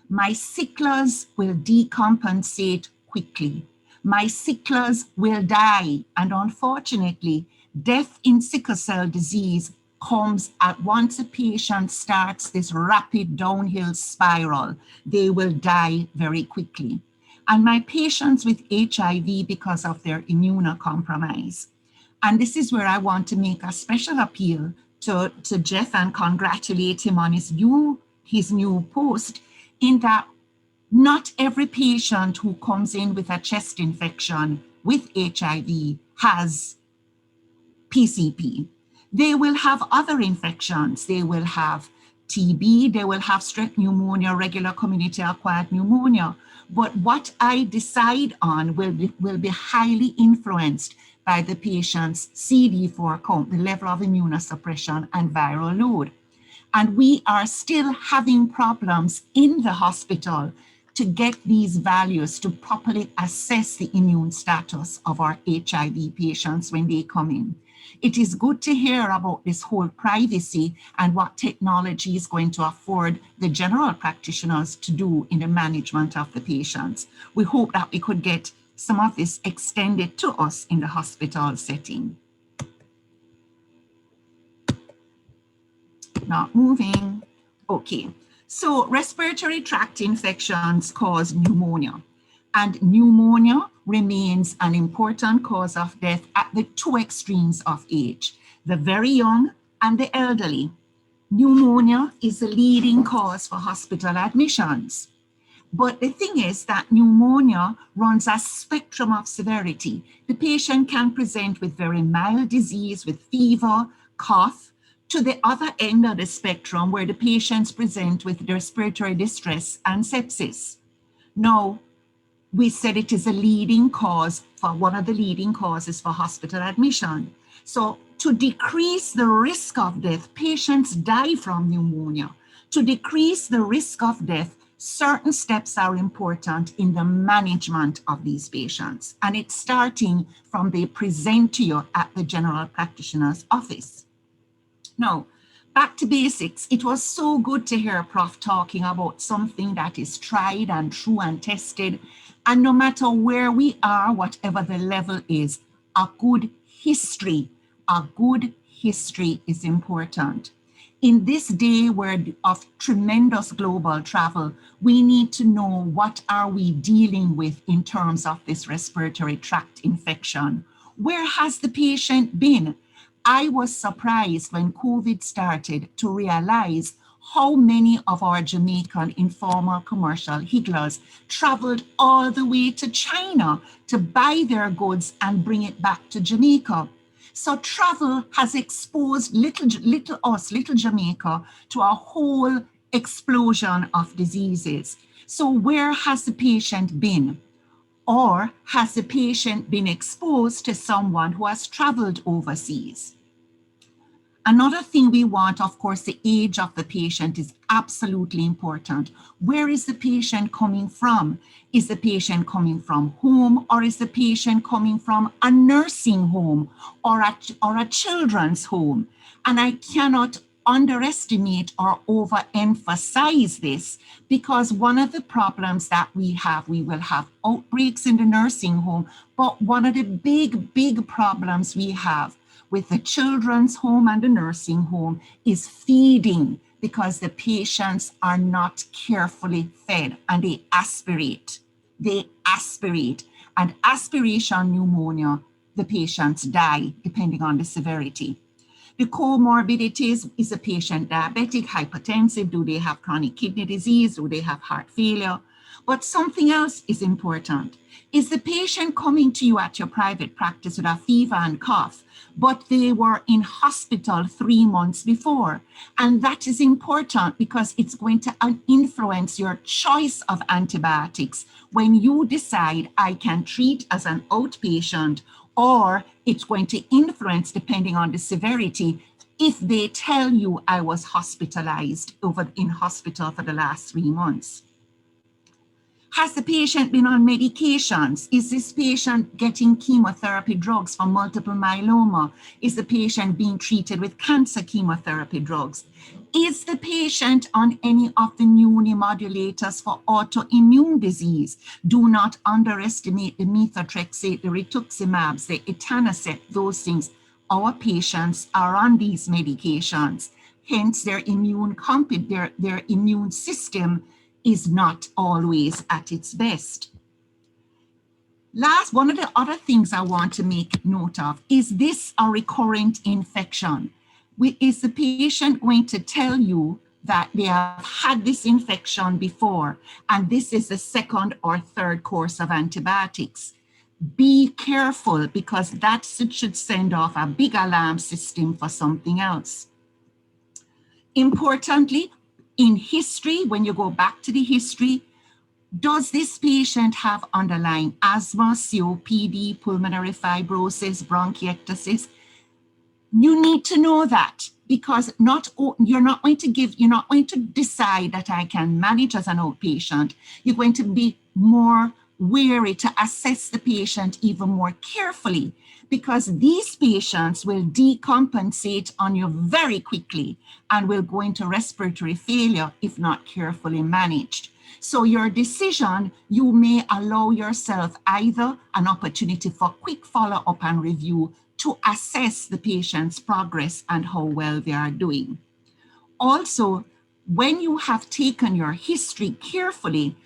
My sicklers will decompensate quickly. My sicklers will die. And unfortunately, death in sickle cell disease comes at once a patient starts this rapid downhill spiral. They will die very quickly. And my patients with HIV because of their immunocompromise. And this is where I want to make a special appeal to Jeff and congratulate him on his new post, in that not every patient who comes in with a chest infection with HIV has PCP. They will have other infections. They will have TB, they will have strep pneumonia, regular community acquired pneumonia. But what I decide on will be highly influenced by the patient's CD4 count, the level of immunosuppression and viral load. And we are still having problems in the hospital to get these values to properly assess the immune status of our HIV patients when they come in. It is good to hear about this whole privacy and what technology is going to afford the general practitioners to do in the management of the patients. We hope that we could get some of this extended to us in the hospital setting. Not moving. Okay, so respiratory tract infections cause pneumonia, and pneumonia remains an important cause of death at the two extremes of age, the very young and the elderly. Pneumonia is the leading cause for hospital admissions. But the thing is that pneumonia runs a spectrum of severity. The patient can present with very mild disease, with fever, cough, to the other end of the spectrum where the patients present with respiratory distress and sepsis. Now, we said it is a leading cause for one of the leading causes for hospital admission. So to decrease the risk of death, patients die from pneumonia. To decrease the risk of death, certain steps are important in the management of these patients. And it's starting from they present to you at the general practitioner's office. Now, back to basics. It was so good to hear Prof talking about something that is tried and true and tested. And no matter where we are, whatever the level is, a good history is important. In this day of tremendous global travel, we need to know what are we dealing with in terms of this respiratory tract infection. Where has the patient been? I was surprised when COVID started to realize how many of our Jamaican informal commercial higglers traveled all the way to China to buy their goods and bring it back to Jamaica. So travel has exposed little Jamaica to a whole explosion of diseases. So where has the patient been? Or has the patient been exposed to someone who has traveled overseas? Another thing we want, of course, the age of the patient is absolutely important. Where is the patient coming from? Is the patient coming from home, or is the patient coming from a nursing home or a children's home? And I cannot underestimate or overemphasize this, because one of the problems that we will have outbreaks in the nursing home, but one of the big problems we have with the children's home and the nursing home is feeding. because the patients are not carefully fed and they aspirate. They aspirate, and aspiration pneumonia, the patients die depending on the severity. The comorbidities, is the patient diabetic, hypertensive? Do they have chronic kidney disease? Do they have heart failure? But something else is important. Is the patient coming to you at your private practice with a fever and cough, but they were in hospital 3 months before? And that is important because it's going to influence your choice of antibiotics when you decide I can treat as an outpatient, or it's going to influence depending on the severity if they tell you I was hospitalized in hospital for the last 3 months. Has the patient been on medications? Is this patient getting chemotherapy drugs for multiple myeloma? Is the patient being treated with cancer chemotherapy drugs? Is the patient on any of the immunomodulators for autoimmune disease? Do not underestimate the methotrexate, the rituximabs, the etanercept, those things. Our patients are on these medications. Hence, their immune system is not always at its best. One of the other things I want to make note of, is this a recurrent infection? Is the patient going to tell you that they have had this infection before and this is the second or third course of antibiotics? Be careful, because that should send off a big alarm system for something else. Importantly, in history, when you go back to the history, does this patient have underlying asthma, COPD, pulmonary fibrosis, bronchiectasis? You need to know that, because you're not going to decide that I can manage as an outpatient. You're going to be more wary to assess the patient even more carefully, because these patients will decompensate on you very quickly and will go into respiratory failure if not carefully managed. So your decision, you may allow yourself either an opportunity for quick follow-up and review to assess the patient's progress and how well they are doing. Also, when you have taken your history carefully,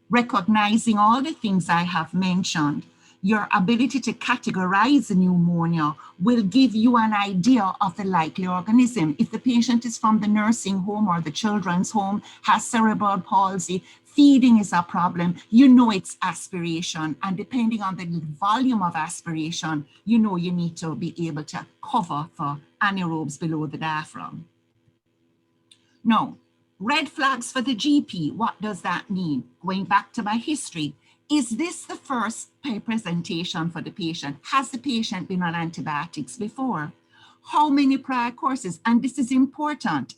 recognizing all the things I have mentioned, your ability to categorize the pneumonia will give you an idea of the likely organism. If the patient is from the nursing home or the children's home, has cerebral palsy, feeding is a problem, you know it's aspiration. And depending on the volume of aspiration, you know you need to be able to cover for anaerobes below the diaphragm. Now, red flags for the GP, what does that mean? Going back to my history, is this the first presentation for the patient? Has the patient been on antibiotics before? How many prior courses? And this is important.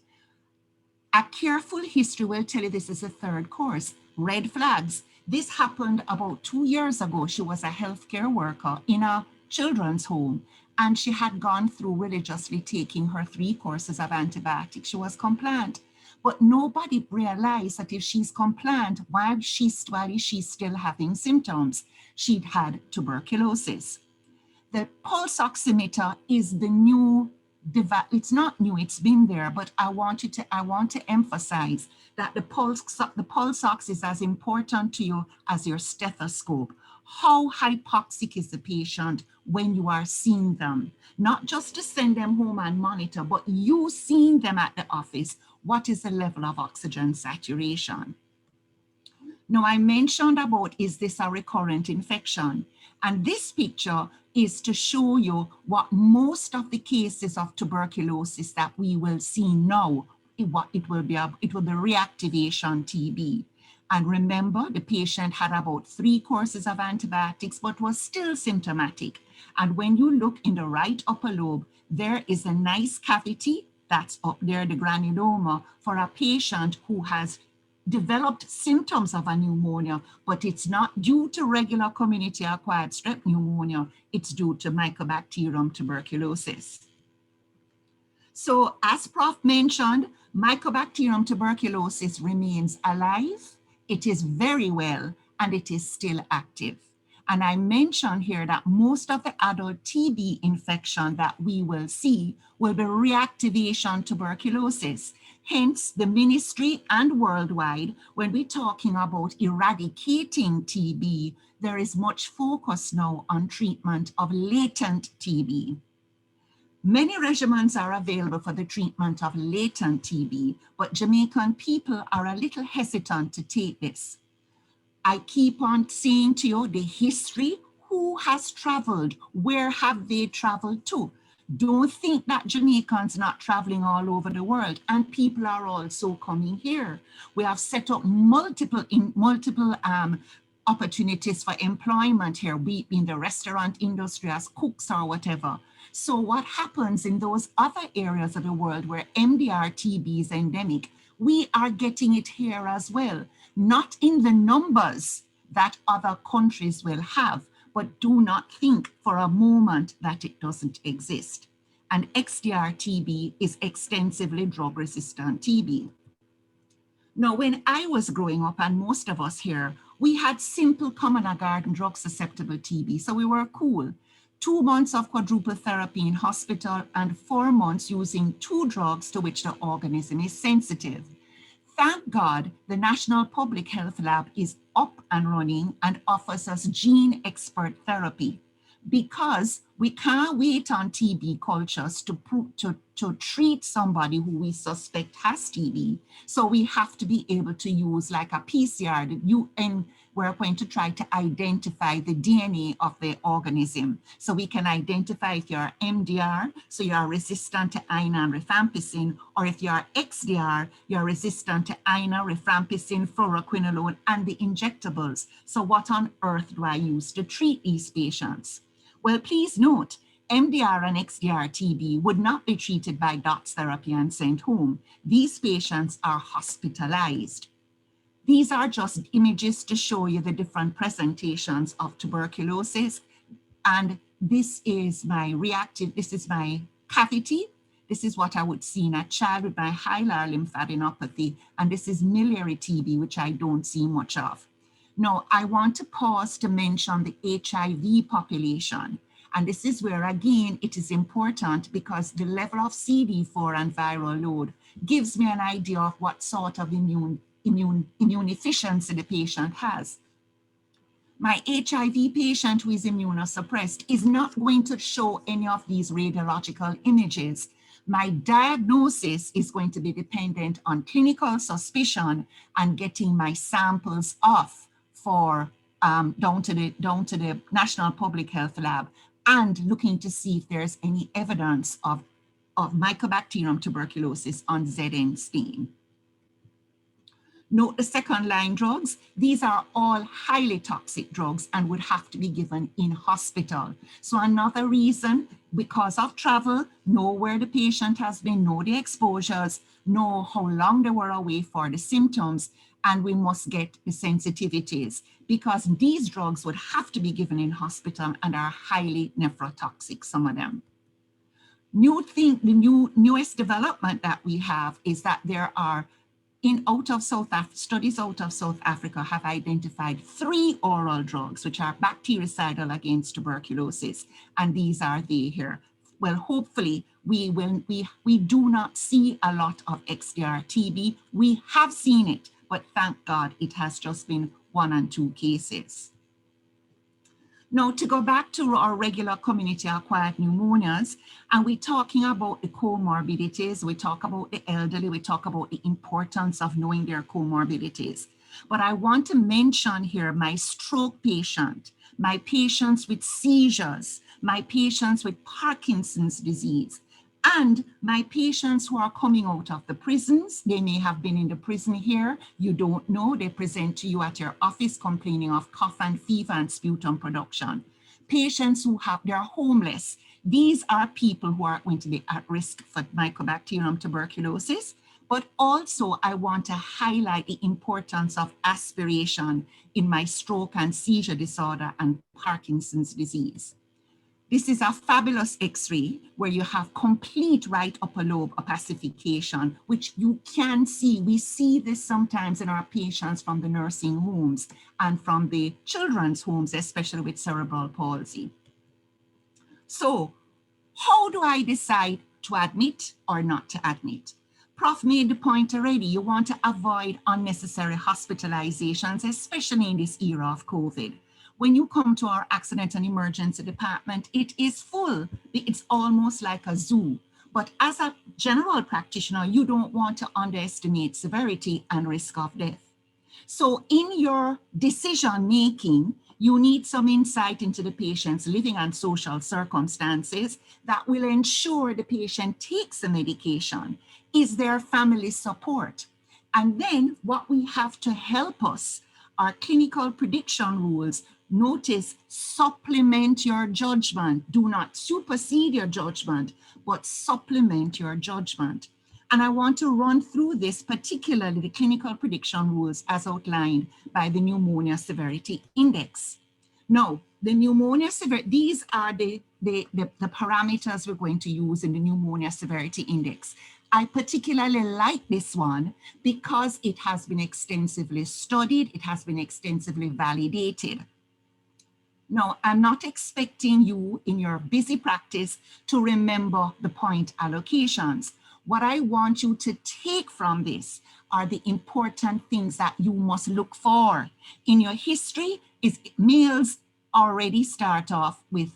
A careful history will tell you this is a third course. Red flags. This happened about 2 years ago. She was a healthcare worker in a children's home, and she had gone through religiously taking her 3 courses of antibiotics. She was compliant. But nobody realized that if she's compliant, while she's still having symptoms, she'd had tuberculosis. The pulse oximeter is the new device. It's not new, it's been there, but I want to emphasize that the pulse ox is as important to you as your stethoscope. How hypoxic is the patient when you are seeing them? Not just to send them home and monitor, but you seeing them at the office. What is the level of oxygen saturation? Now, I mentioned about, is this a recurrent infection? And this picture is to show you what most of the cases of tuberculosis that we will see now, it will be reactivation TB. And remember, the patient had about 3 courses of antibiotics, but was still symptomatic. And when you look in the right upper lobe, there is a nice cavity that's up there, the granuloma, for a patient who has developed symptoms of a pneumonia, but it's not due to regular community-acquired strep pneumonia, it's due to Mycobacterium tuberculosis. So as Prof mentioned, Mycobacterium tuberculosis remains alive, it is very well, and it is still active. And I mentioned here that most of the adult TB infection that we will see will be reactivation tuberculosis. Hence, the ministry and worldwide, when we're talking about eradicating TB, there is much focus now on treatment of latent TB. Many regimens are available for the treatment of latent TB, but Jamaican people are a little hesitant to take this. I keep on saying to you the history, who has traveled, where have they traveled to? Don't think that Jamaicans not traveling all over the world, and people are also coming here. We have set up multiple opportunities for employment here, be it in the restaurant industry as cooks or whatever. So what happens in those other areas of the world where MDR TB is endemic, we are getting it here as well, not in the numbers that other countries will have, but do not think for a moment that it doesn't exist. And XDR TB is extensively drug-resistant TB. Now, when I was growing up, and most of us here, we had simple common or garden drug-susceptible TB, so we were cool. 2 months of quadruple therapy in hospital and 4 months using 2 drugs to which the organism is sensitive. Thank God, the National Public Health Lab is up and running and offers us gene expert therapy, because we can't wait on TB cultures to treat somebody who we suspect has TB. So we have to be able to use like a PCR, we're going to try to identify the DNA of the organism. So we can identify if you're MDR, so you're resistant to INA and rifampicin, or if you're XDR, you're resistant to INA, rifampicin, fluoroquinolone, and the injectables. So what on earth do I use to treat these patients? Well, please note, MDR and XDR TB would not be treated by DOTS therapy and sent home. These patients are hospitalized. These are just images to show you the different presentations of tuberculosis. And this is my cavity. This is what I would see in a child with my hilar lymphadenopathy. And this is miliary TB, which I don't see much of. Now, I want to pause to mention the HIV population. And this is where, again, it is important because the level of CD4 and viral load gives me an idea of what sort of immune deficiency the patient has. My HIV patient who is immunosuppressed is not going to show any of these radiological images. My diagnosis is going to be dependent on clinical suspicion and getting my samples off for down to the National Public Health Lab and looking to see if there's any evidence of Mycobacterium tuberculosis on ZN stain. Note the second line drugs. These are all highly toxic drugs and would have to be given in hospital. So another reason, because of travel, know where the patient has been, know the exposures, know how long they were away for the symptoms, and we must get the sensitivities because these drugs would have to be given in hospital and are highly nephrotoxic, some of them. The newest development that we have is that there are studies out of South Africa have identified 3 oral drugs, which are bactericidal against tuberculosis. And these are they here. Well, hopefully we do not see a lot of XDR TB. We have seen it, but thank God it has just been 1 and 2 cases. Now, to go back to our regular community-acquired pneumonias, and we're talking about the comorbidities, we talk about the elderly, we talk about the importance of knowing their comorbidities. But I want to mention here my stroke patient, my patients with seizures, my patients with Parkinson's disease, and my patients who are coming out of the prisons. They may have been in the prison here. You don't know. They present to you at your office complaining of cough and fever and sputum production. Patients who they're homeless. These are people who are going to be at risk for Mycobacterium tuberculosis. But also I want to highlight the importance of aspiration in my stroke and seizure disorder and Parkinson's disease. This is a fabulous X-ray where you have complete right upper lobe opacification, which you can see. We see this sometimes in our patients from the nursing homes and from the children's homes, especially with cerebral palsy. So how do I decide to admit or not to admit? Prof made the point already, you want to avoid unnecessary hospitalizations, especially in this era of COVID. When you come to our accident and emergency department, it is full. It's almost like a zoo. But as a general practitioner, you don't want to underestimate severity and risk of death. So in your decision making, you need some insight into the patient's living and social circumstances that will ensure the patient takes the medication. Is there family support? And then what we have to help us are clinical prediction rules. Notice, supplement your judgment. Do not supersede your judgment, but supplement your judgment. And I want to run through this, particularly the clinical prediction rules as outlined by the Pneumonia Severity Index. Now, the pneumonia severity, these are the parameters we're going to use in the Pneumonia Severity Index. I particularly like this one because it has been extensively studied, it has been extensively validated. Now, I'm not expecting you in your busy practice to remember the point allocations. What I want you to take from this are the important things that you must look for. In your history, is males already start off with,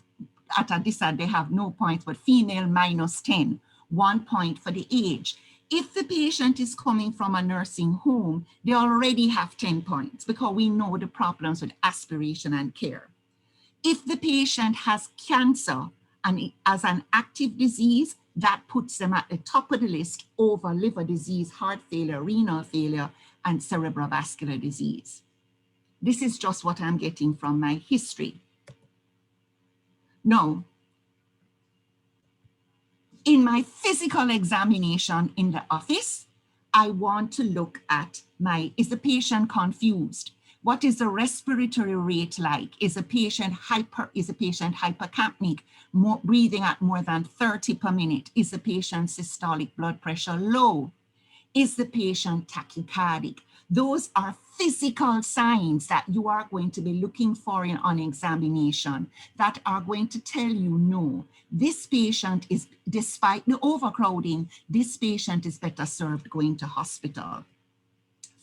at a disadvantage, they have no points, but female -10, 1 point for the age. If the patient is coming from a nursing home, they already have 10 points because we know the problems with aspiration and care. If the patient has cancer and as an active disease, that puts them at the top of the list over liver disease, heart failure, renal failure, and cerebrovascular disease. This is just what I'm getting from my history. Now, in my physical examination in the office, I want to look at is the patient confused? What is the respiratory rate like? Is a patient hypercapnic, breathing at more than 30 per minute? Is the patient's systolic blood pressure low? Is the patient tachycardic? Those are physical signs that you are going to be looking for on examination that are going to tell you, no, this patient is, despite the overcrowding, this patient is better served going to hospital.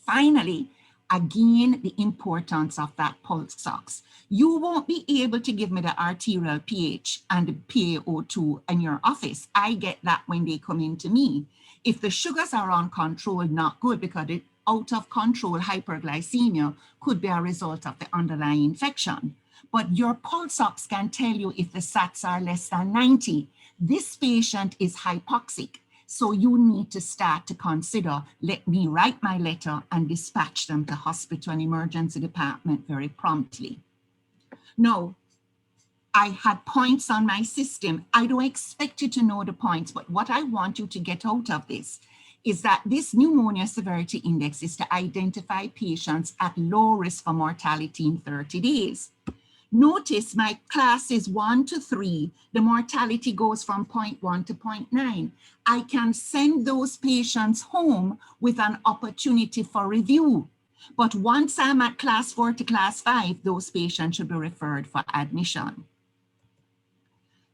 Finally, again, the importance of that pulse ox. You won't be able to give me the arterial pH and the PaO2 in your office. I get that when they come into me. If the sugars are uncontrolled, not good, because the out of control hyperglycemia could be a result of the underlying infection. But your pulse ox can tell you if the SATs are less than 90. This patient is hypoxic. So you need to start to consider, let me write my letter and dispatch them to hospital and emergency department very promptly. Now, I had points on my system. I don't expect you to know the points, but what I want you to get out of this is that this Pneumonia Severity Index is to identify patients at low risk for mortality in 30 days. Notice my classes 1 to 3, the mortality goes from 0.1 to 0.9. I can send those patients home with an opportunity for review. But once I'm at class 4 to class 5, those patients should be referred for admission.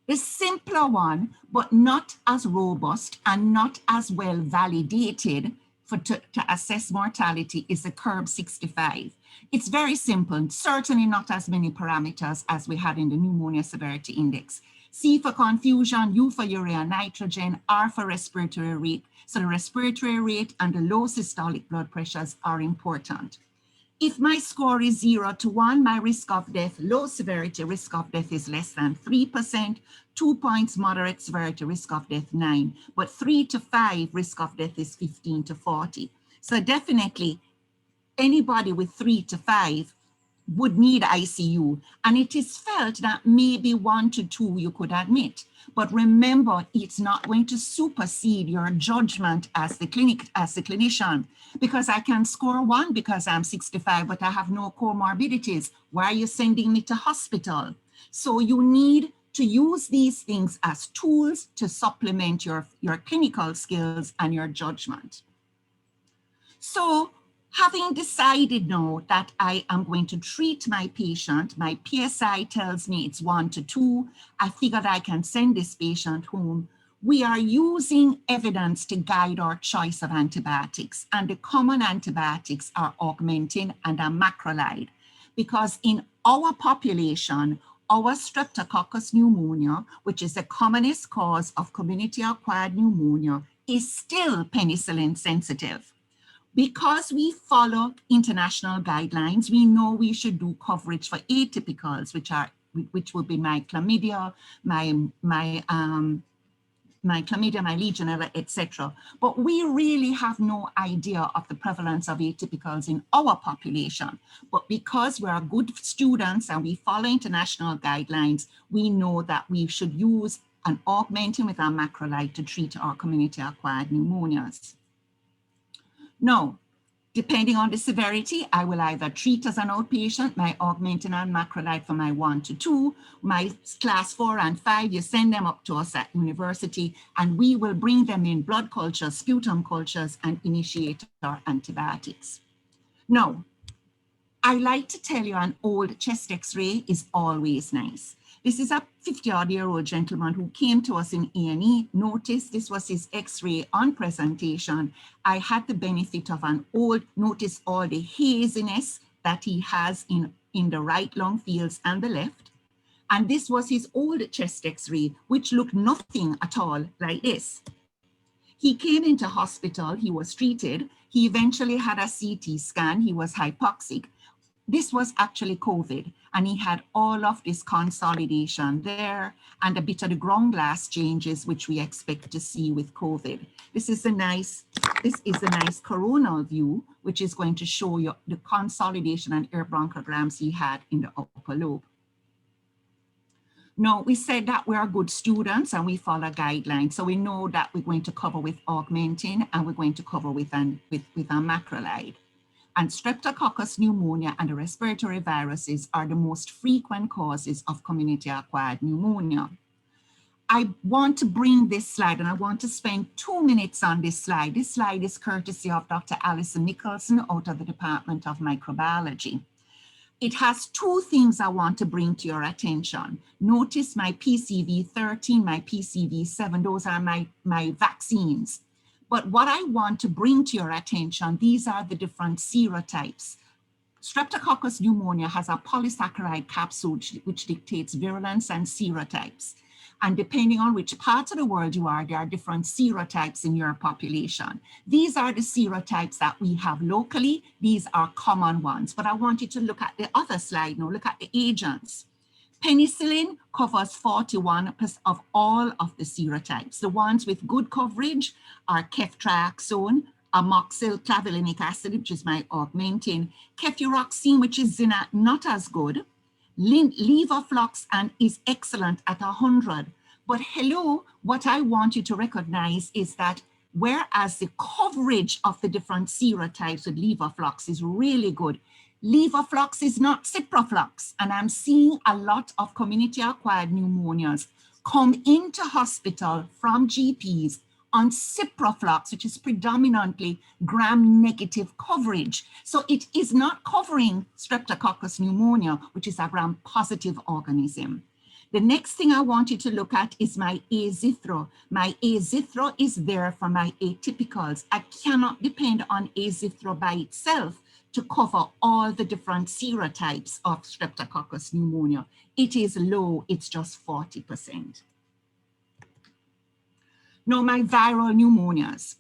The simpler one, but not as robust and not as well validated to assess mortality, is the curve 65. It's very simple, certainly not as many parameters as we had in the Pneumonia Severity Index. C for confusion, U for urea nitrogen, R for respiratory rate. So the respiratory rate and the low systolic blood pressures are important. If my score is 0 to 1, my risk of death, low severity risk of death is less than 3%, 2 points moderate severity risk of death 9, but 3 to 5 risk of death is 15 to 40. So definitely anybody with 3 to 5 would need ICU, and it is felt that maybe 1 to 2 you could admit. But remember, it's not going to supersede your judgment as the clinician, because I can score 1 because I'm 65, but I have no comorbidities. Why are you sending me to hospital? So you need to use these things as tools to supplement your clinical skills and your judgment. So having decided now that I am going to treat my patient, my PSI tells me it's 1 to 2, I figured I can send this patient home. We are using evidence to guide our choice of antibiotics, and the common antibiotics are augmentin and a macrolide, because in our population, our Streptococcus pneumonia, which is the commonest cause of community-acquired pneumonia, is still penicillin sensitive. Because we follow international guidelines, we know we should do coverage for atypicals, which would be my chlamydia, my chlamydia, my Legionella, etc. But we really have no idea of the prevalence of atypicals in our population. But because we are good students and we follow international guidelines, we know that we should use an augmentin with our macrolide to treat our community-acquired pneumonias. Now, depending on the severity, I will either treat as an outpatient, my augmentin and macrolide for my 1 to 2, my class 4 and 5, you send them up to us at university, and we will bring them in blood cultures, sputum cultures, and initiate our antibiotics. Now, I like to tell you an old chest x-ray is always nice. This is a 50-odd-year-old gentleman who came to us in A&E. Notice this was his x-ray on presentation. I had the benefit of notice all the haziness that he has in the right lung fields and the left. And this was his old chest x-ray, which looked nothing at all like this. He came into hospital, he was treated. He eventually had a CT scan, he was hypoxic. This was actually COVID, and he had all of this consolidation there and a bit of the ground glass changes, which we expect to see with COVID. This is a nice coronal view, which is going to show you the consolidation and air bronchograms he had in the upper lobe. Now, we said that we are good students and we follow guidelines. So we know that we're going to cover with augmentin and we're going to cover with a macrolide. And Streptococcus pneumonia and the respiratory viruses are the most frequent causes of community-acquired pneumonia. I want to bring this slide, and I want to spend 2 minutes on this slide. This slide is courtesy of Dr. Alison Nicholson out of the Department of Microbiology. It has 2 things I want to bring to your attention. Notice my PCV13, my PCV7, those are my vaccines. But what I want to bring to your attention, these are the different serotypes. Streptococcus pneumonia has a polysaccharide capsule which dictates virulence and serotypes. And depending on which part of the world you are, there are different serotypes in your population. These are the serotypes that we have locally. These are common ones. But I want you to look at the other slide now, look at the agents. Penicillin covers 41% of all of the serotypes. The ones with good coverage are ceftriaxone, amoxyl clavulanic acid, which is my augmentin, cefuroxime, which is not as good, levoflox and is excellent at 100. But hello, what I want you to recognize is that whereas the coverage of the different serotypes with levoflox is really good, levoflox is not ciproflox, and I'm seeing a lot of community-acquired pneumonias come into hospital from GPs on ciproflox, which is predominantly gram-negative coverage. So it is not covering Streptococcus pneumonia, which is a gram-positive organism. The next thing I want you to look at is my azithro. My azithro is there for my atypicals. I cannot depend on azithro by itself to cover all the different serotypes of Streptococcus pneumonia. It is low, it's just 40%. Now, my viral pneumonias.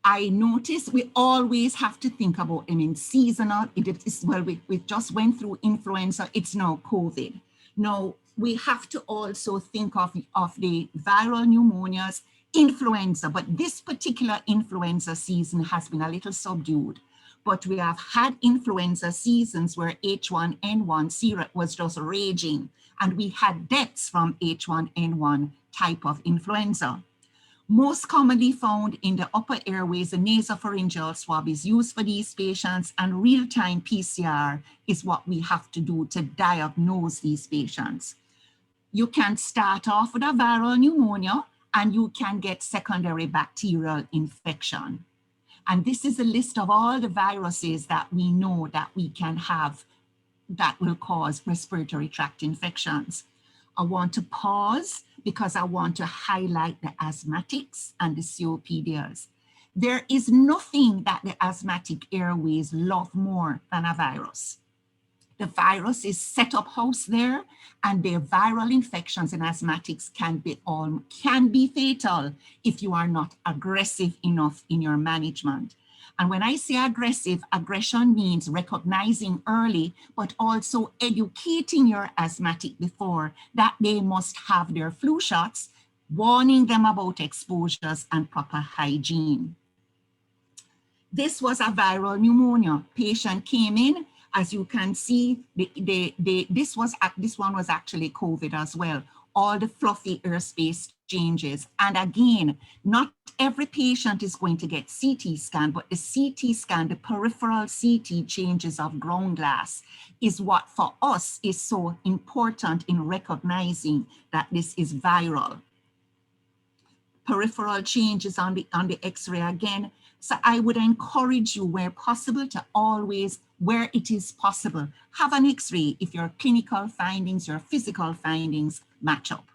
I notice we always have to think about them in seasonal. We just went through influenza, it's now COVID. Now, we have to also think of the viral pneumonias, influenza, but this particular influenza season has been a little subdued. But we have had influenza seasons where H1N1 was just raging, and we had deaths from H1N1 type of influenza. Most commonly found in the upper airways, a nasopharyngeal swab is used for these patients, and real-time PCR is what we have to do to diagnose these patients. You can start off with a viral pneumonia, and you can get secondary bacterial infection. And this is a list of all the viruses that we know that we can have that will cause respiratory tract infections. I want to pause because I want to highlight the asthmatics and the COPDs. There is nothing that the asthmatic airways love more than a virus. The virus is set up house there, and their viral infections in asthmatics can be fatal if you are not aggressive enough in your management. And when I say aggressive, aggression means recognizing early, but also educating your asthmatic before that they must have their flu shots, warning them about exposures and proper hygiene. This was a viral pneumonia. Patient came in. As you can see, this one was actually COVID as well. All the fluffy airspace changes. And again, not every patient is going to get CT scan, but the CT scan, the peripheral CT changes of ground glass is what for us is so important in recognizing that this is viral. Peripheral changes on the X-ray again. So I would encourage you where possible to always, where it is possible, have an X-ray if your clinical findings, your physical findings match up.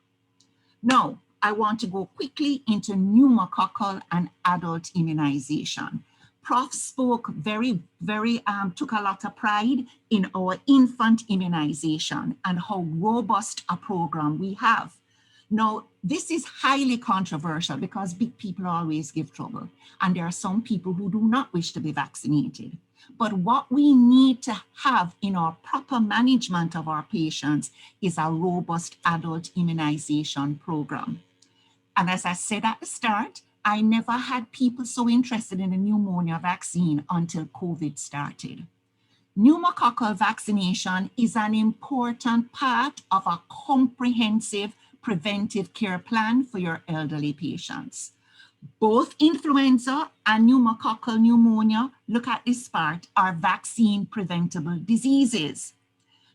Now, I want to go quickly into pneumococcal and adult immunization. Prof spoke took a lot of pride in our infant immunization and how robust a program we have. Now, this is highly controversial because big people always give trouble, and there are some people who do not wish to be vaccinated. But what we need to have in our proper management of our patients is a robust adult immunization program. And as I said at the start, I never had people so interested in the pneumonia vaccine until COVID started. Pneumococcal vaccination is an important part of a comprehensive preventive care plan for your elderly patients. Both influenza and pneumococcal pneumonia, look at this part, are vaccine preventable diseases.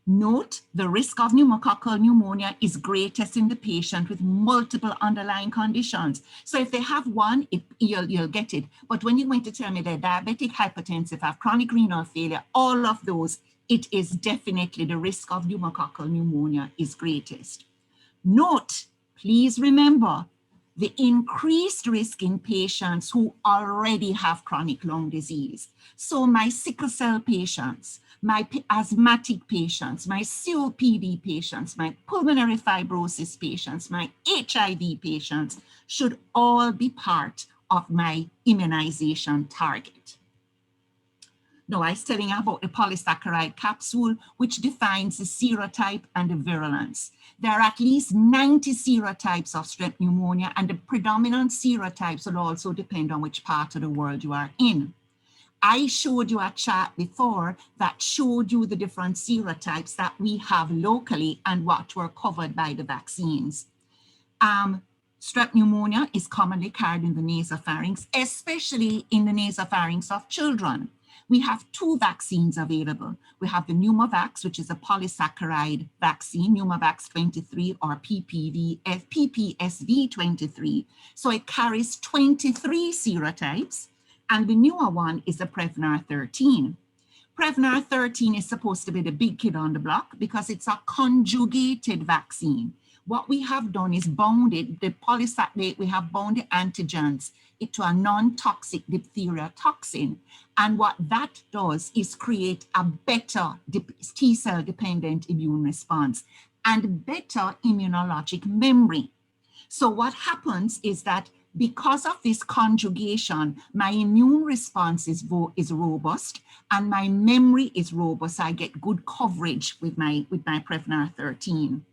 Note the risk of pneumococcal pneumonia is greatest in the patient with multiple underlying conditions. So if they have one, you'll get it. But when you're going to tell me they're diabetic, hypertensive, have chronic renal failure, all of those, it is definitely the risk of pneumococcal pneumonia is greatest. Note, please remember, the increased risk in patients who already have chronic lung disease. So my sickle cell patients, my asthmatic patients, my COPD patients, my pulmonary fibrosis patients, my HIV patients should all be part of my immunization target. Now, I was telling you about the polysaccharide capsule, which defines the serotype and the virulence. There are at least 90 serotypes of strep pneumonia, and the predominant serotypes will also depend on which part of the world you are in. I showed you a chart before that showed you the different serotypes that we have locally and what were covered by the vaccines. Strep pneumonia is commonly carried in the nasopharynx, especially in the nasopharynx of children. We have two vaccines available. We have the Pneumovax, which is a polysaccharide vaccine, Pneumovax 23 or PPSV 23. So it carries 23 serotypes, and the newer one is the Prevnar 13. Prevnar 13 is supposed to be the big kid on the block because it's a conjugated vaccine. What we have done is bounded the polysaccharide, we have bound the antigens into a non-toxic diphtheria toxin. And what that does is create a better T-cell dependent immune response and better immunologic memory. So what happens is that because of this conjugation, my immune response is robust and my memory is robust. I get good coverage with my Prevnar 13.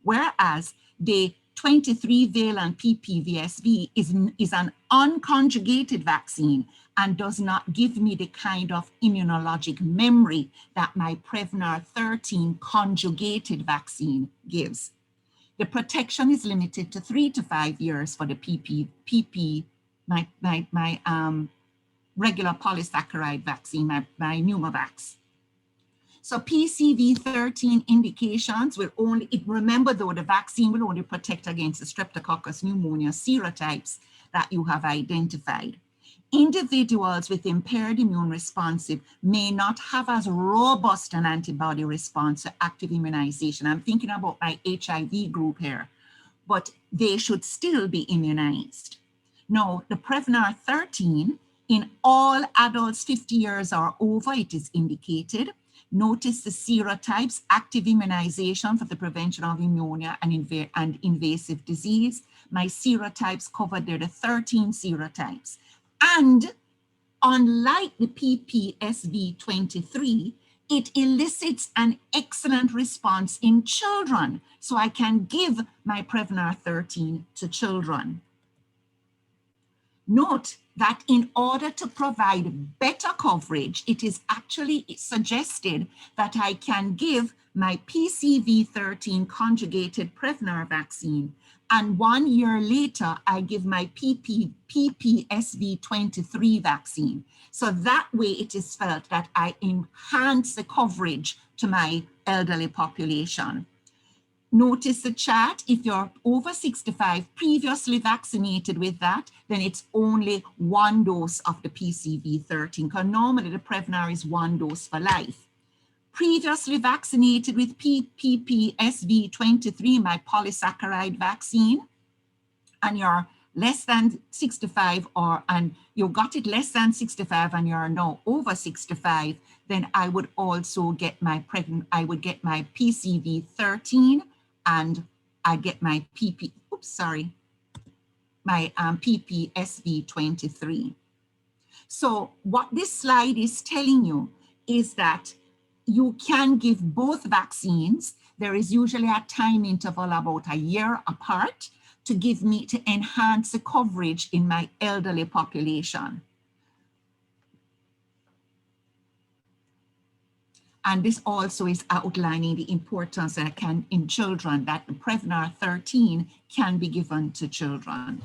Whereas the 23-valent PPVSV is an unconjugated vaccine and does not give me the kind of immunologic memory that my Prevnar 13 conjugated vaccine gives. The protection is limited to 3 to 5 years for the my regular polysaccharide vaccine, my Pneumovax. So PCV13 indications will only, remember though, the vaccine will only protect against the Streptococcus pneumonia serotypes that you have identified. Individuals with impaired immune responsive may not have as robust an antibody response to active immunization. I'm thinking about my HIV group here. but they should still be immunized. Now, the Prevnar 13, in all adults 50 years or over, it is indicated. Notice the serotypes: active immunization for the prevention of pneumonia and invasive disease. My serotypes covered there, the 13 serotypes. And unlike the PPSV23, it elicits an excellent response in children. So I can give my Prevnar 13 to children. Note that in order to provide better coverage, it is actually suggested that I can give my PCV13 conjugated Prevnar vaccine, and 1 year later, I give my PPSV23 vaccine. So that way it is felt that I enhance the coverage to my elderly population. Notice the chart. If you're over 65, previously vaccinated with that, then it's only 1 dose of the PCV13, because normally the Prevnar is 1 dose for life. Previously vaccinated with PPSV23, my polysaccharide vaccine, and you're less than 65, and you got it less than 65 and you're now over 65, then I would also get my PCV13, and I get my PPSV23. So what this slide is telling you is that you can give both vaccines. There is usually a time interval about a year apart to enhance the coverage in my elderly population. And this also is outlining the importance that in children, that the Prevnar 13 can be given to children.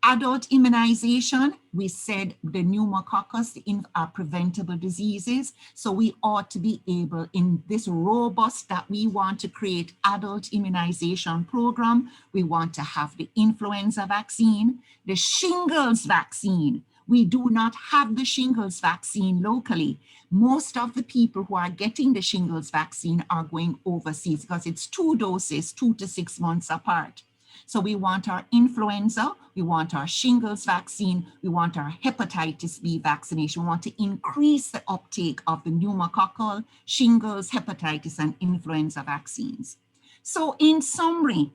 Adult immunization, we said the pneumococcus are preventable diseases. So we ought to be able, in this robust that we want to create adult immunization program, we want to have the influenza vaccine, the shingles vaccine. We do not have the shingles vaccine locally. Most of the people who are getting the shingles vaccine are going overseas because it's 2 doses, 2 to 6 months apart. So we want our influenza, we want our shingles vaccine, we want our hepatitis B vaccination. We want to increase the uptake of the pneumococcal, shingles, hepatitis, and influenza vaccines. So in summary,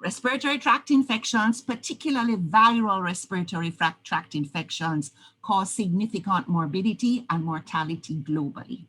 respiratory tract infections, particularly viral respiratory tract infections, cause significant morbidity and mortality globally.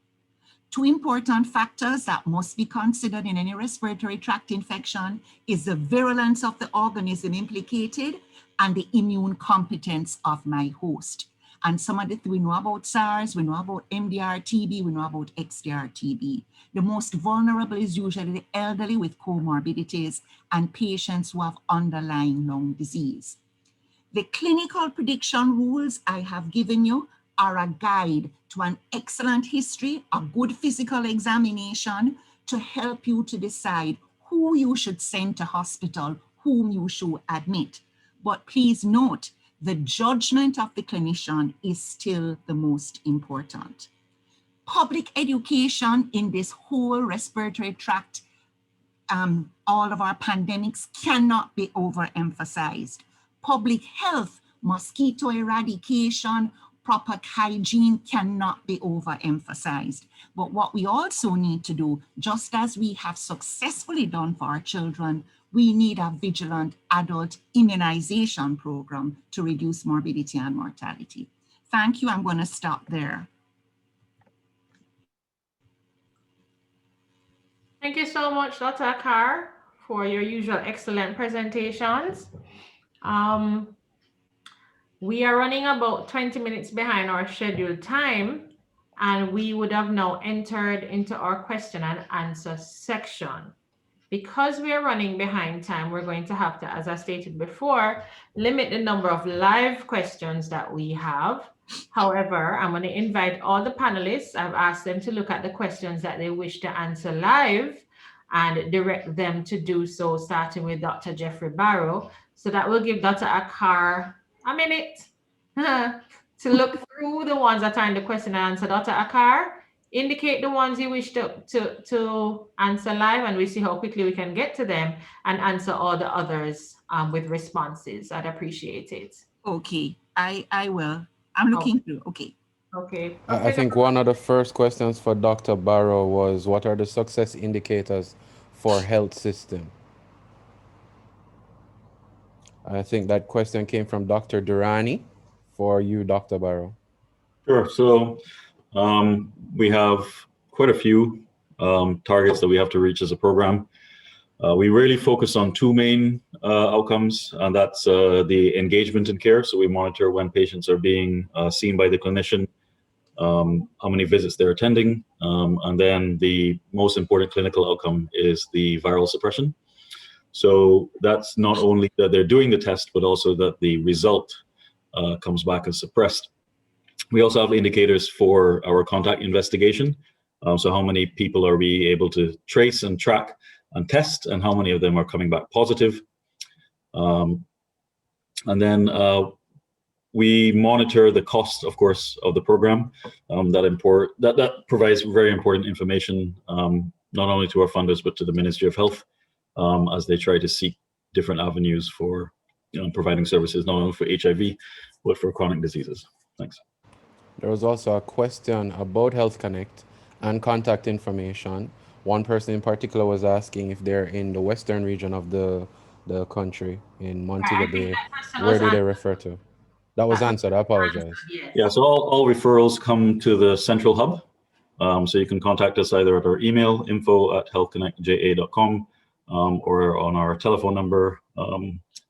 2 important factors that must be considered in any respiratory tract infection is the virulence of the organism implicated and the immune competence of my host. And some of the we know about SARS, we know about MDR-TB, we know about XDR-TB. The most vulnerable is usually the elderly with comorbidities and patients who have underlying lung disease. The clinical prediction rules I have given you are a guide to an excellent history, a good physical examination to help you to decide who you should send to hospital, whom you should admit. But please note, the judgment of the clinician is still the most important. Public education in this whole respiratory tract, all of our pandemics cannot be overemphasized. Public health, mosquito eradication, proper hygiene cannot be overemphasized. But what we also need to do, just as we have successfully done for our children, we need a vigilant adult immunization program to reduce morbidity and mortality. Thank you. I'm going to stop there. Thank you so much, Dr. Akar, for your usual excellent presentations. We are running about 20 minutes behind our scheduled time, and we would have now entered into our question and answer section. Because we are running behind time, we're going to have to, as I stated before, limit the number of live questions that we have. However, I'm going to invite all the panelists. I've asked them to look at the questions that they wish to answer live and direct them to do so, starting with Dr. Jeffrey Barrow. So that will give Dr. Akar a minute to look through the ones that are in the question and answer. Dr. Akar, indicate the ones you wish to answer live, and we see how quickly we can get to them and answer all the others with responses. I'd appreciate it. Okay, I will. I'm looking through. Okay. Okay. I think one of the first questions for Dr. Barrow was, what are the success indicators for health system? I think that question came from Dr. Durrani. For you, Dr. Barrow. Sure. So we have quite a few targets that we have to reach as a program. We really focus on two main outcomes, and that's the engagement in care. So we monitor when patients are being seen by the clinician, how many visits they're attending, and then the most important clinical outcome is the viral suppression. So that's not only that they're doing the test, but also that the result comes back as suppressed. We also have indicators for our contact investigation. So how many people are we able to trace and track and test, and how many of them are coming back positive. And then we monitor the cost, of course, of the program. That provides very important information, not only to our funders, but to the Ministry of Health, as they try to seek different avenues for providing services, not only for HIV, but for chronic diseases. Thanks. There was also a question about Health Connect and contact information. One person in particular was asking if they're in the western region of the country, in Montego Bay. Where do they refer to? That was answered. I apologize. Yeah, so all referrals come to the central hub. So you can contact us either at our email, info@healthconnectja.com, or on our telephone number,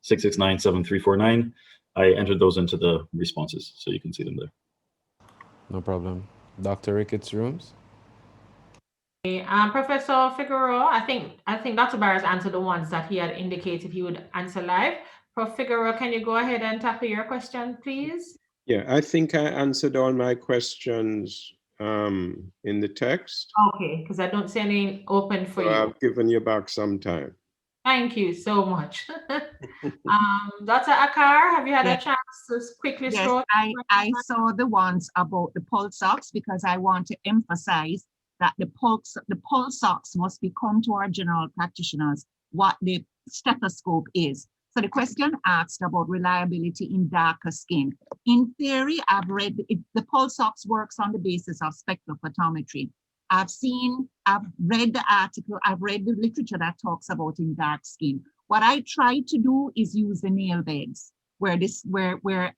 669-7349. I entered those into the responses, so you can see them there. No problem. Dr. Ricketts' rooms. Professor Figueroa, I think Dr. Barrows answered the ones that he had indicated he would answer live. Prof. Figueroa, can you go ahead and tackle your question, please? Yeah, I think I answered all my questions in the text. Okay, because I don't see any open for you. I've given you back some time. Thank you so much. Dr. Akar, have you had a chance to quickly scroll? Yes, I saw the ones about the pulse ox, because I want to emphasize that the pulse ox must become to our general practitioners what the stethoscope is. So the question asked about reliability in darker skin. In theory, I've read the pulse ox works on the basis of spectrophotometry. I've read the article, I've read the literature that talks about in dark skin. What I try to do is use the nail beds where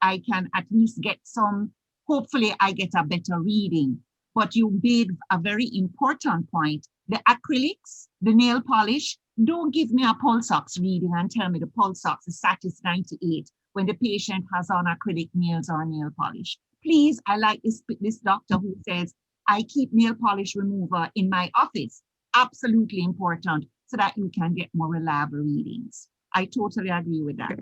I can at least get some, hopefully I get a better reading. But you made a very important point. The acrylics, the nail polish, don't give me a pulse ox reading and tell me the pulse ox is status 98 when the patient has on acrylic nails or nail polish. Please, I like this doctor who says, I keep nail polish remover in my office. Absolutely important, so that you can get more reliable readings. I totally agree with that.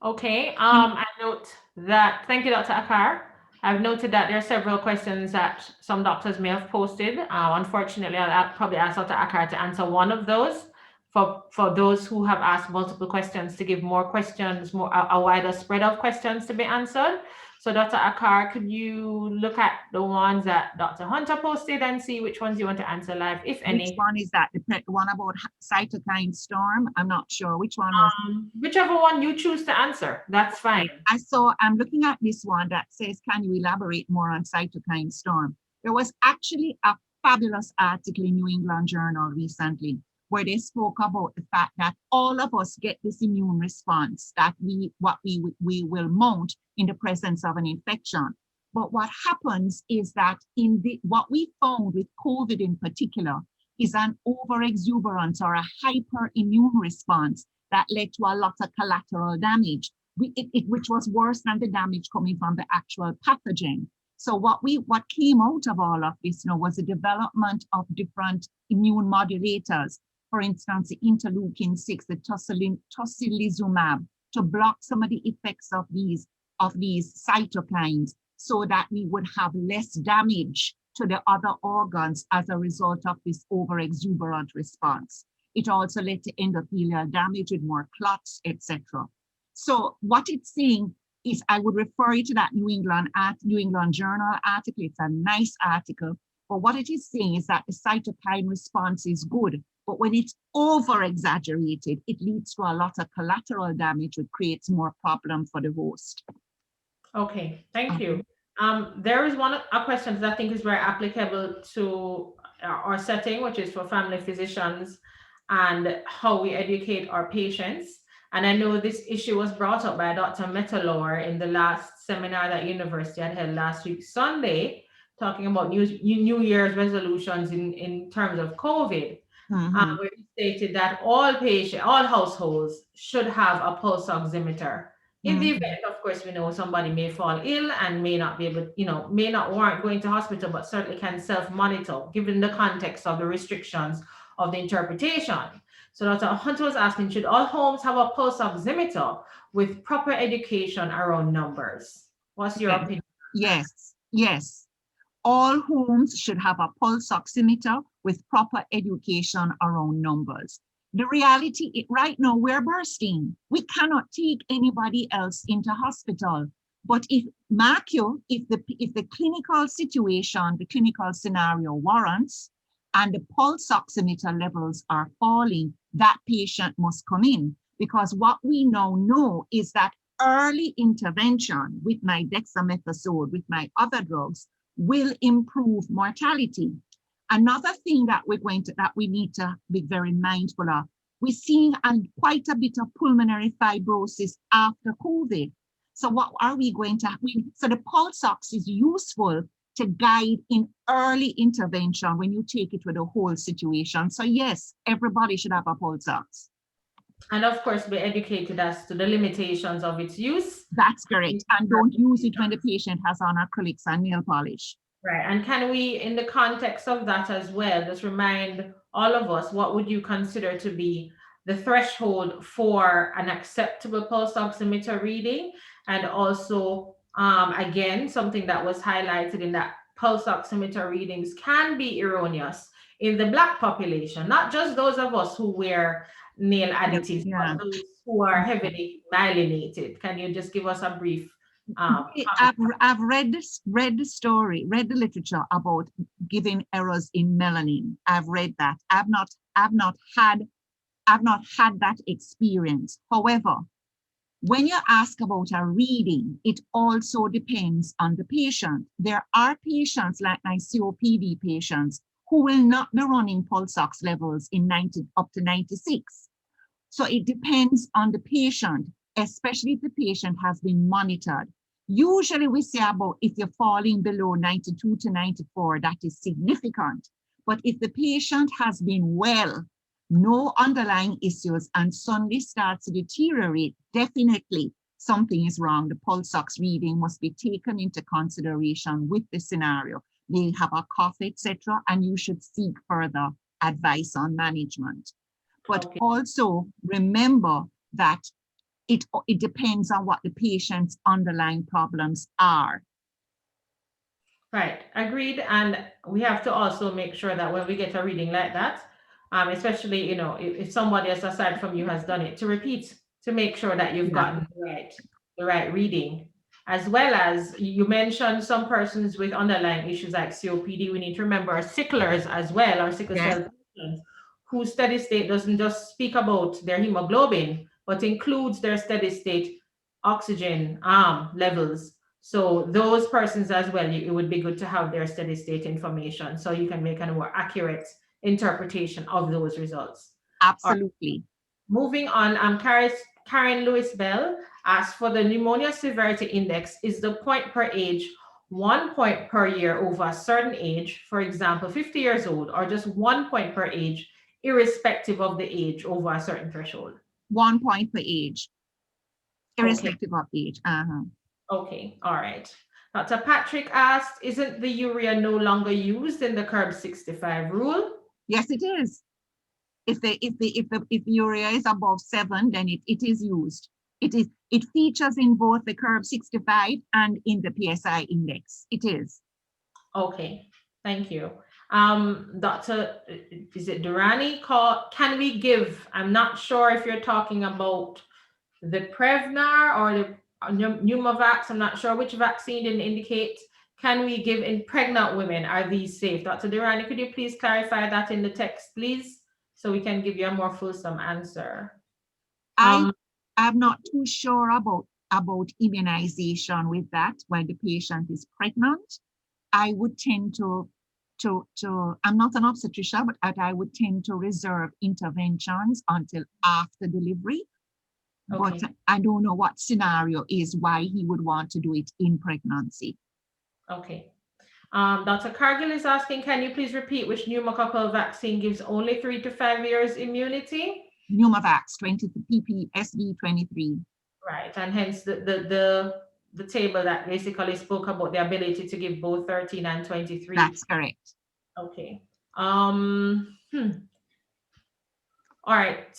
Okay, I note that, thank you, Dr. Akar. I've noted that there are several questions that some doctors may have posted. Unfortunately, I'll probably ask Dr. Akar to answer one of those. For those who have asked multiple questions, to give more questions, a wider spread of questions to be answered. So Dr. Akar, could you look at the ones that Dr. Hunter posted and see which ones you want to answer live, if any? Which one is that? The one about cytokine storm? I'm not sure. Which one was it? Whichever one you choose to answer, that's fine. I'm looking at this one that says, can you elaborate more on cytokine storm? There was actually a fabulous article in New England Journal recently where they spoke about the fact that all of us get this immune response that we will mount in the presence of an infection. But what happens is that what we found with COVID in particular is an overexuberance or a hyperimmune response that led to a lot of collateral damage, which was worse than the damage coming from the actual pathogen. So what came out of all of this was the development of different immune modulators. For instance, the interleukin-6, the tocilizumab, to block some of the effects of these cytokines, so that we would have less damage to the other organs as a result of this overexuberant response. It also led to endothelial damage with more clots, etc. So what it's saying, I would refer you to that New England Journal article. It's a nice article. But what it is saying is that the cytokine response is good, but when it's over-exaggerated, it leads to a lot of collateral damage, which creates more problem for the host. Okay, thank you. There is a question that I think is very applicable to our setting, which is for family physicians and how we educate our patients. And I know this issue was brought up by Dr. Metalor in the last seminar that university had held last week, Sunday, talking about New Year's resolutions in terms of COVID, where he stated that all households should have a pulse oximeter. In the event, of course, we know somebody may fall ill and may not be able, may not warrant going to hospital, but certainly can self-monitor, given the context of the restrictions of the interpretation. So Dr. Hunter was asking, should all homes have a pulse oximeter with proper education around numbers? What's your opinion? Yes. All homes should have a pulse oximeter with proper education around numbers. The reality, right now, we're bursting. We cannot take anybody else into hospital. But if the clinical situation, the clinical scenario warrants, and the pulse oximeter levels are falling, that patient must come in. Because what we now know is that early intervention with my dexamethasone, with my other drugs, will improve mortality. Another thing that we need to be very mindful of, we're seeing quite a bit of pulmonary fibrosis after COVID. So what are we going to, so the pulse ox is useful to guide in early intervention when you take it with the whole situation. So yes, everybody should have a pulse ox. And of course, be educated as to the limitations of its use. That's correct. And don't use it when the patient has on acrylics and nail polish. Right. And can we, in the context of that as well, just remind all of us, what would you consider to be the threshold for an acceptable pulse oximeter reading? And also, again, something that was highlighted in that pulse oximeter readings can be erroneous in the Black population, not just those of us who wear nail additives, but those who are heavily myelinated. Can you just give us a brief? I've read the literature about giving errors in melanin. I've read that. I've not had that experience. However, when you ask about a reading, it also depends on the patient. There are patients like my COPD patients who will not be running pulse ox levels in 90 up to 96. So it depends on the patient, especially if the patient has been monitored. Usually we say about if you're falling below 92 to 94, that is significant. But if the patient has been well, no underlying issues, and suddenly starts to deteriorate, definitely something is wrong. The pulse ox reading must be taken into consideration with the scenario. They have a cough, etc., and you should seek further advice on management. But also remember that it depends on what the patient's underlying problems are. Right, agreed. And we have to also make sure that when we get a reading like that, especially, if somebody else aside from you has done it, to repeat, to make sure that you've gotten the right reading. As well as you mentioned some persons with underlying issues like COPD, we need to remember sicklers as well, or sickle cell patients, whose steady state doesn't just speak about their hemoglobin, but includes their steady state oxygen levels. So those persons as well, it would be good to have their steady state information so you can make a more accurate interpretation of those results. Absolutely. Moving on, Karen Lewis Bell asked for the pneumonia severity index. Is the point per age 1 point per year over a certain age, for example, 50 years old, or just 1 point per age, irrespective of the age over a certain threshold? 1 point per age, irrespective of age. Okay, all right. Dr. Patrick asked, isn't the urea no longer used in the CURB 65 rule? Yes, it is. If the urea is above 7, then it is used. It features in both the CURB 65 and in the PSI index. It is. Okay, thank you. Dr. Is it Durrani? Can we give, I'm not sure if you're talking about the Prevnar or the Pneumovax, I'm not sure which vaccine didn't indicate. Can we give in pregnant women? Are these safe? Dr. Durrani, could you please clarify that in the text, please? So we can give you a more fulsome answer. I'm not too sure about immunization with that when the patient is pregnant. I would tend to I'm not an obstetrician, but I would tend to reserve interventions until after delivery. Okay. But I don't know what scenario is why he would want to do it in pregnancy. Okay. Dr. Cargill is asking, can you please repeat which pneumococcal vaccine gives only 3 to 5 years immunity? Pneumovax 20 PPSV 23. Right, and hence the table that basically spoke about the ability to give both 13 and 23. That's correct. Okay. All right.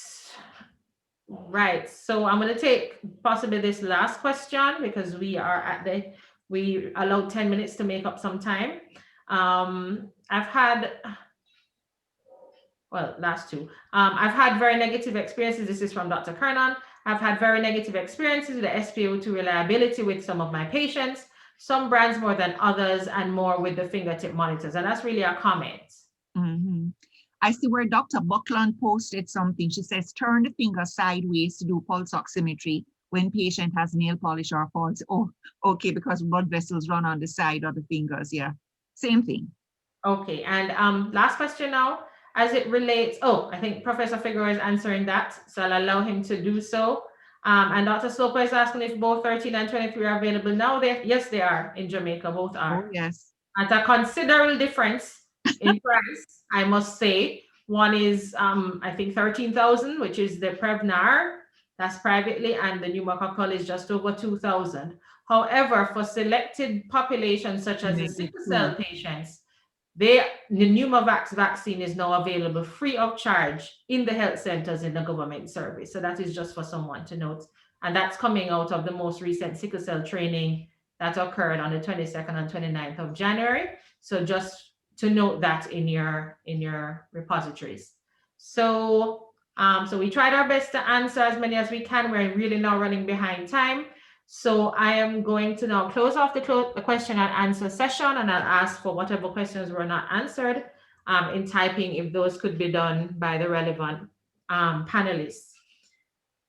Right. So I'm going to take possibly this last question because we allowed 10 minutes to make up some time. I've had last two. I've had very negative experiences. This is from Dr. Kernan. I've had very negative experiences with the SpO2 reliability with some of my patients, some brands more than others, and more with the fingertip monitors. And that's really a comment. Mm-hmm. I see where Dr. Buckland posted something. She says, turn the finger sideways to do pulse oximetry when patient has nail polish or falls. Oh, okay, because blood vessels run on the side of the fingers. Yeah, same thing. Okay, and last question now. As it relates, I think Professor Figueroa is answering that, so I'll allow him to do so. And Dr. Sloper is asking if both 13 and 23 are available now. Yes, they are in Jamaica, both are. Oh, yes. At a considerable difference in price, I must say. One is, I think, 13,000, which is the Prevnar, that's privately, and the pneumococcal is just over 2,000. However, for selected populations such as the sickle cell patients, the Pneumovax vaccine is now available free of charge in the health centers in the government service. So that is just for someone to note. And that's coming out of the most recent sickle cell training that occurred on the 22nd and 29th of January. So just to note that in your repositories. So, so we tried our best to answer as many as we can. We're really now running behind time. So I am going to now close off the question and answer session, and I'll ask for whatever questions were not answered in typing if those could be done by the relevant panelists.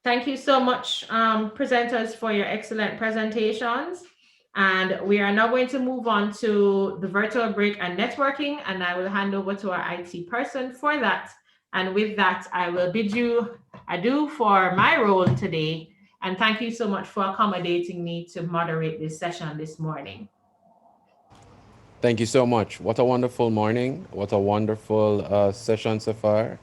Thank you so much, presenters, for your excellent presentations. And we are now going to move on to the virtual break and networking, and I will hand over to our IT person for that. And with that, I will bid you adieu for my role today. And thank you so much for accommodating me to moderate this session this morning. Thank you so much. What a wonderful morning. What a wonderful session so far.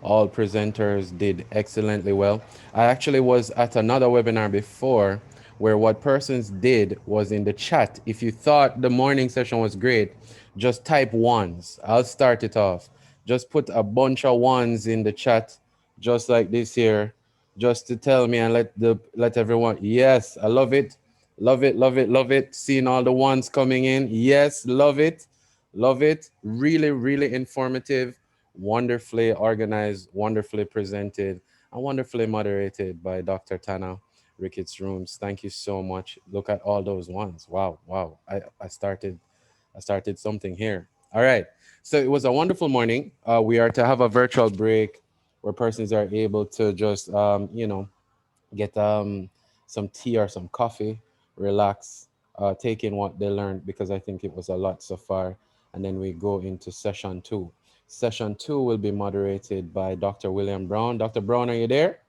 All presenters did excellently well. I actually was at another webinar before where what persons did was in the chat. If you thought the morning session was great, just type ones. I'll start it off. Just put a bunch of ones in the chat, just like this here, just to tell me and let everyone. Yes, I love it. Love it, love it, love it. Seeing all the ones coming in. Yes, love it. Love it. Really, really informative, wonderfully organized, wonderfully presented, and wonderfully moderated by Dr. Tana Ricketts Rooms. Thank you so much. Look at all those ones. Wow, wow. I started something here. All right. So it was a wonderful morning. We are to have a virtual break where persons are able to just, get some tea or some coffee, relax, take in what they learned, because I think it was a lot so far. And then we go into session 2. Session 2 will be moderated by Dr. William Brown. Dr. Brown, are you there?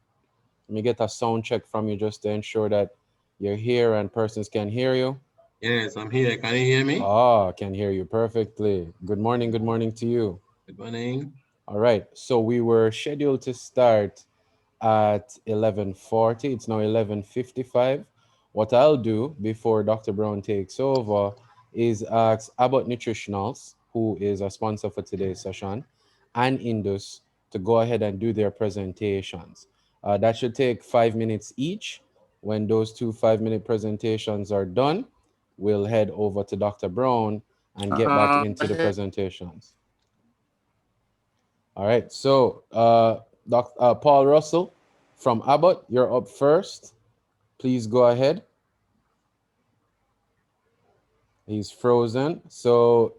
Let me get a sound check from you just to ensure that you're here and persons can hear you. Yes, I'm here. Can you hear me? I can hear you perfectly. Good morning to you. Good morning. All right, so we were scheduled to start at 11:40. It's now 11:55. What I'll do before Dr. Brown takes over is ask Abbott Nutritionals, who is a sponsor for today's session, and Indus to go ahead and do their presentations. That should take 5 minutes each. When those two 5-minute presentations are done, we'll head over to Dr. Brown and get back into the presentations. All right, so Paul Russell from Abbott, you're up first. Please go ahead. He's frozen. So,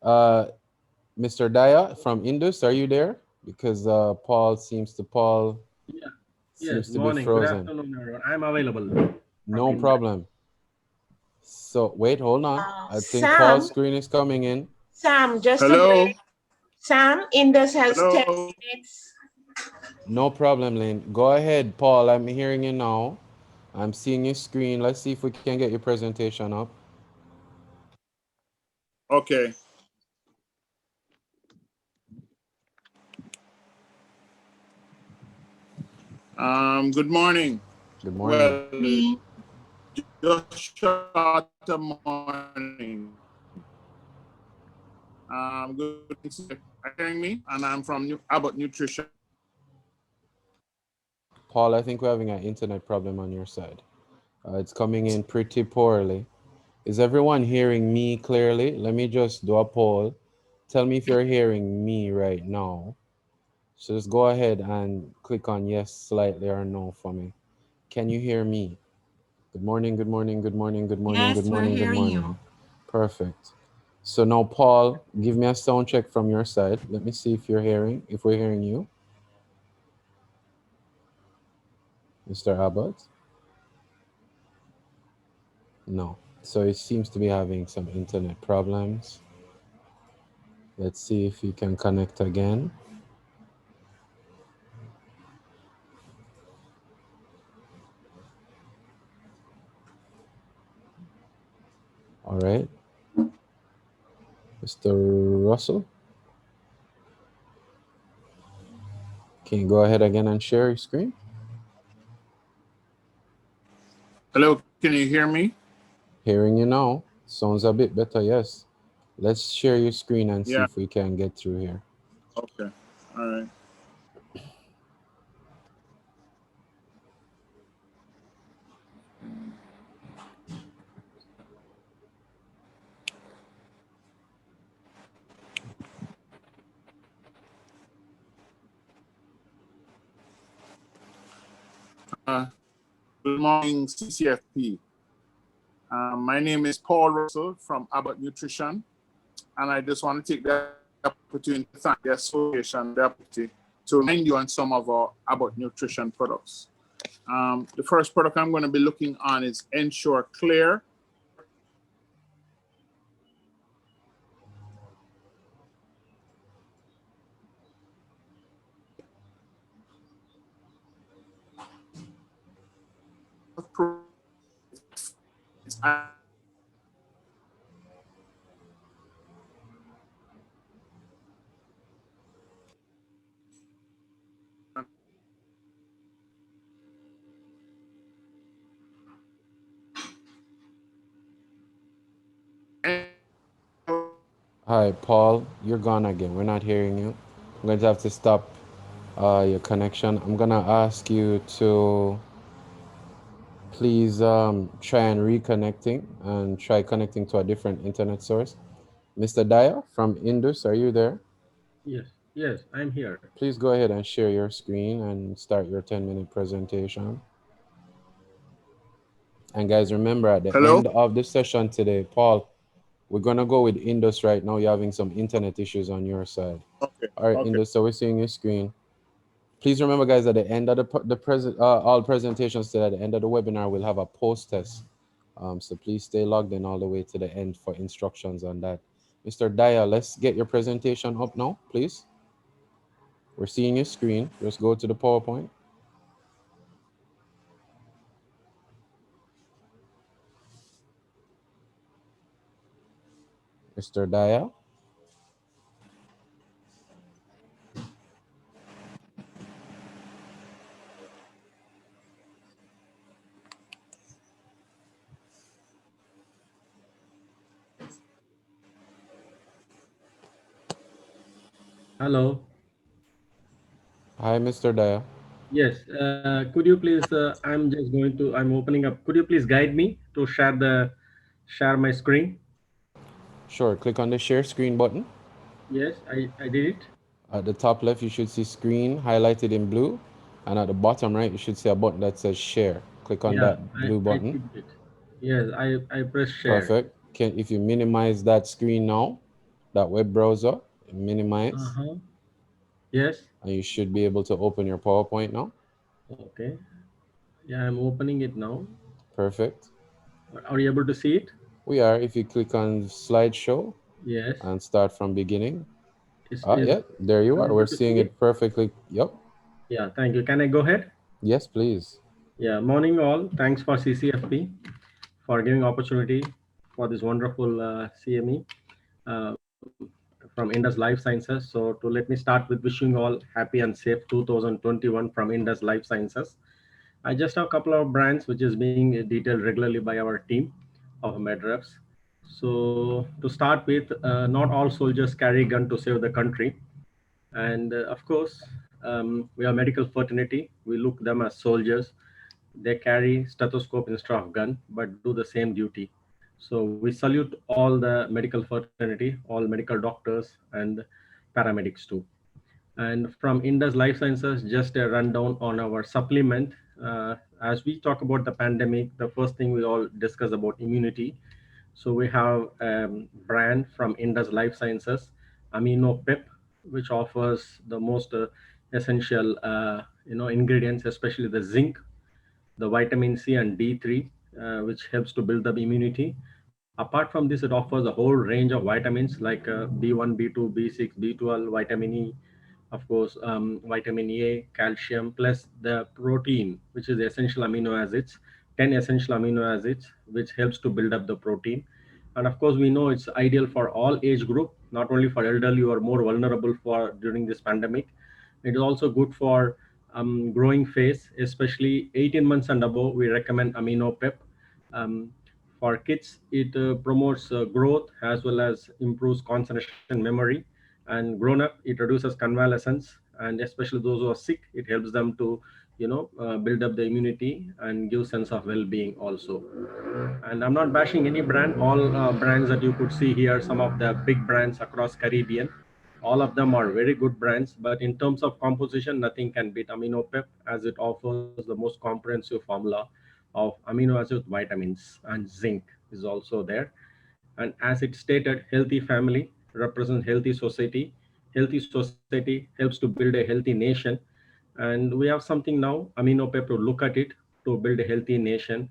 Mr. Daya from Indus, are you there? Because Paul Yeah. Yes, seems to be morning. Good frozen. afternoon, everyone. I'm available from No India. problem. So wait, hold on. I think Paul's Sam, screen is coming in. Sam, just a Hello? minute. Sam, Indus has 10 Hello? minutes. No problem, Lynn. Go ahead, Paul. I'm hearing you now. I'm seeing your screen. Let's see if we can get your presentation up. Okay. Good morning. Good morning. Well, just short of morning. Good. Are you hearing me? And I'm from Abbott Nutrition. Paul, I think we're having an internet problem on your side. It's coming in pretty poorly. Is everyone hearing me clearly? Let me just do a poll. Tell me if you're hearing me right now. So just go ahead and click on yes slightly or no for me. Can you hear me? Good morning, good morning, good morning, good morning, good Yes, we're morning, good hearing morning. you. Perfect. So now, Paul, give me a sound check from your side. Let me see if we're hearing you. Mr. Abbott? No. So it seems to be having some internet problems. Let's see if you can connect again. All right. Mr. Russell, can you go ahead again and share your screen? Hello, can you hear me? Hearing you now. Sounds a bit better, yes. Let's share your screen and see Yeah. if we can get through here. Okay. All right. Good morning, CCFP. My name is Paul Russell from Abbott Nutrition, and I just want to take the opportunity to thank the association, the opportunity to remind you on some of our Abbott Nutrition products. The first product I'm going to be looking on is Ensure Clear. Hi, Paul. You're gone again. We're not hearing you. I'm going to have to stop your connection. I'm going to ask you to please try and reconnecting and try connecting to a different internet source. Mr. Daya from Indus, are you there? Yes, I'm here. Please go ahead and share your screen and start your 10-minute presentation. And guys, remember at the Hello? end of the session today, Paul, we're going to go with Indus right now. You're having some internet issues on your side. Okay. All right, Okay. Indus, so we're seeing your screen. Please remember, guys, at the end of all presentations today, at the end of the webinar, we'll have a post test. So please stay logged in all the way to the end for instructions on that. Mr. Daya, let's get your presentation up now, please. We're seeing your screen. Just go to the PowerPoint. Mr. Daya. Hello. Hi, Mr. Daya. Yes. Could you please? I'm opening up. Could you please guide me to share my screen? Sure, click on the share screen button. Yes, I did it. At the top left, you should see screen highlighted in blue. And at the bottom right, you should see a button that says share. Click on Yeah, that blue I button. clicked it. Yes, I press share. Perfect. if you minimize that screen now, that web browser, minimize, Yes. and you should be able to open your PowerPoint now. Okay. Yeah, I'm opening it now. Perfect. Are you able to see it? We are. If you click on slideshow Yes. and start from beginning. Is Yeah, there you I'm are. We're able to seeing see it? it perfectly. Yep. Yeah, thank you. Can I go ahead? Yes, please. Yeah, morning all. Thanks for CCFP for giving opportunity for this wonderful CME uh, from Indus Life Sciences. So to let me start with wishing you all happy and safe 2021 from Indus Life Sciences. I just have a couple of brands which is being detailed regularly by our team of MedReps. So to start with, not all soldiers carry gun to save the country. And of course, we are medical fraternity. We look them as soldiers. They carry stethoscope instead of gun, but do the same duty. So we salute all the medical fraternity, all medical doctors and paramedics too. And from Indus Life Sciences, just a rundown on our supplement. As we talk about the pandemic, the first thing we all discuss about immunity. So we have a brand from Indus Life Sciences, Amino Pep, which offers the most essential, ingredients, especially the zinc, the vitamin C and D3, which helps to build up immunity. Apart from this, it offers a whole range of vitamins like B1, B2, B6, B12, vitamin E, of course, vitamin A, calcium, plus the protein, which is essential amino acids, 10 essential amino acids, which helps to build up the protein. And of course, we know it's ideal for all age group, not only for elderly who are more vulnerable for during this pandemic. It is also good for growing phase, especially 18 months and above. We recommend Amino Pep. Um, for kids, it promotes growth as well as improves concentration, memory. And grown up, it reduces convalescence, and especially those who are sick, it helps them to, build up the immunity and give sense of well-being also. And I'm not bashing any brand. All brands that you could see here, some of the big brands across Caribbean, all of them are very good brands. But in terms of composition, nothing can beat Amino Pep, as it offers the most comprehensive formula of amino acid vitamins, and zinc is also there. And as it stated, healthy family represents healthy society. Healthy society helps to build a healthy nation. And we have something now, Amino Pep, to look at it to build a healthy nation.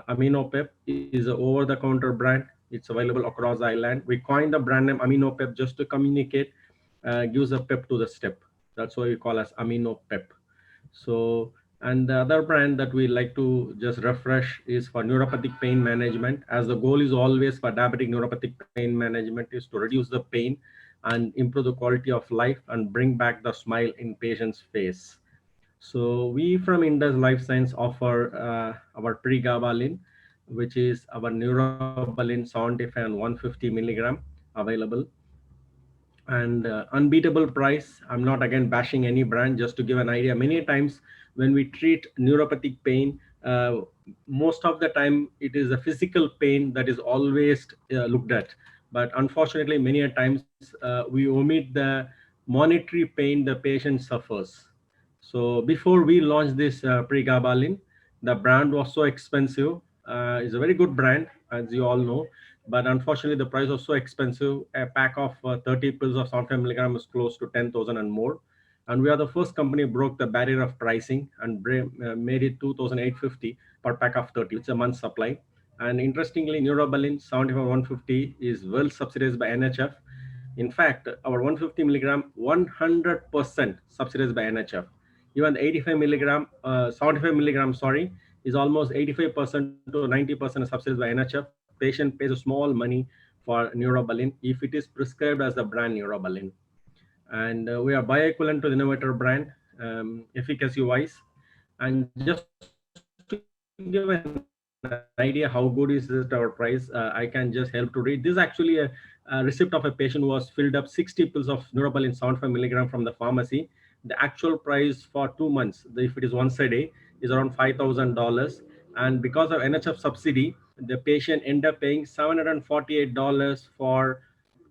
Amino Pep is an over-the-counter brand. It's available across the island. We coined the brand name Amino Pep just to communicate, gives a pep to the step. That's why we call as Amino Pep. So, and the other brand that we like to just refresh is for neuropathic pain management, as the goal is always for diabetic neuropathic pain management is to reduce the pain and improve the quality of life and bring back the smile in patient's face. So we from Indus Life Science offer our pregabalin, which is our neurobalin 75 and 150 milligram available, and unbeatable price. I'm not again bashing any brand, just to give an idea. Many times when we treat neuropathic pain, most of the time it is a physical pain that is always looked at, but unfortunately many a times we omit the monetary pain the patient suffers. So before we launched this pregabalin, the brand was so expensive. It's a very good brand, as you all know, but unfortunately the price was so expensive. A pack of 30 pills of 75 milligram is close to 10,000 and more. And we are the first company broke the barrier of pricing and made it 2,850 per pack of 30. It's a month's supply. And interestingly, neurobalin 75 150 is well subsidized by NHF. In fact, our 150 milligram 100% subsidized by NHF. Even 85 milligram, 75 milligram, sorry, is almost 85% to 90% subsidized by NHF. Patient pays a small money for neurobalin if it is prescribed as the brand neurobalin. And we are bioequivalent to the innovator brand, efficacy wise. And just to give an idea how good is it our price, I can just help to read. This is actually a receipt of a patient who was filled up 60 pills of neurobalin 75 milligram from the pharmacy. The actual price for 2 months, if it is once a day, is around $5,000. And because of NHF subsidy, the patient end up paying $748 for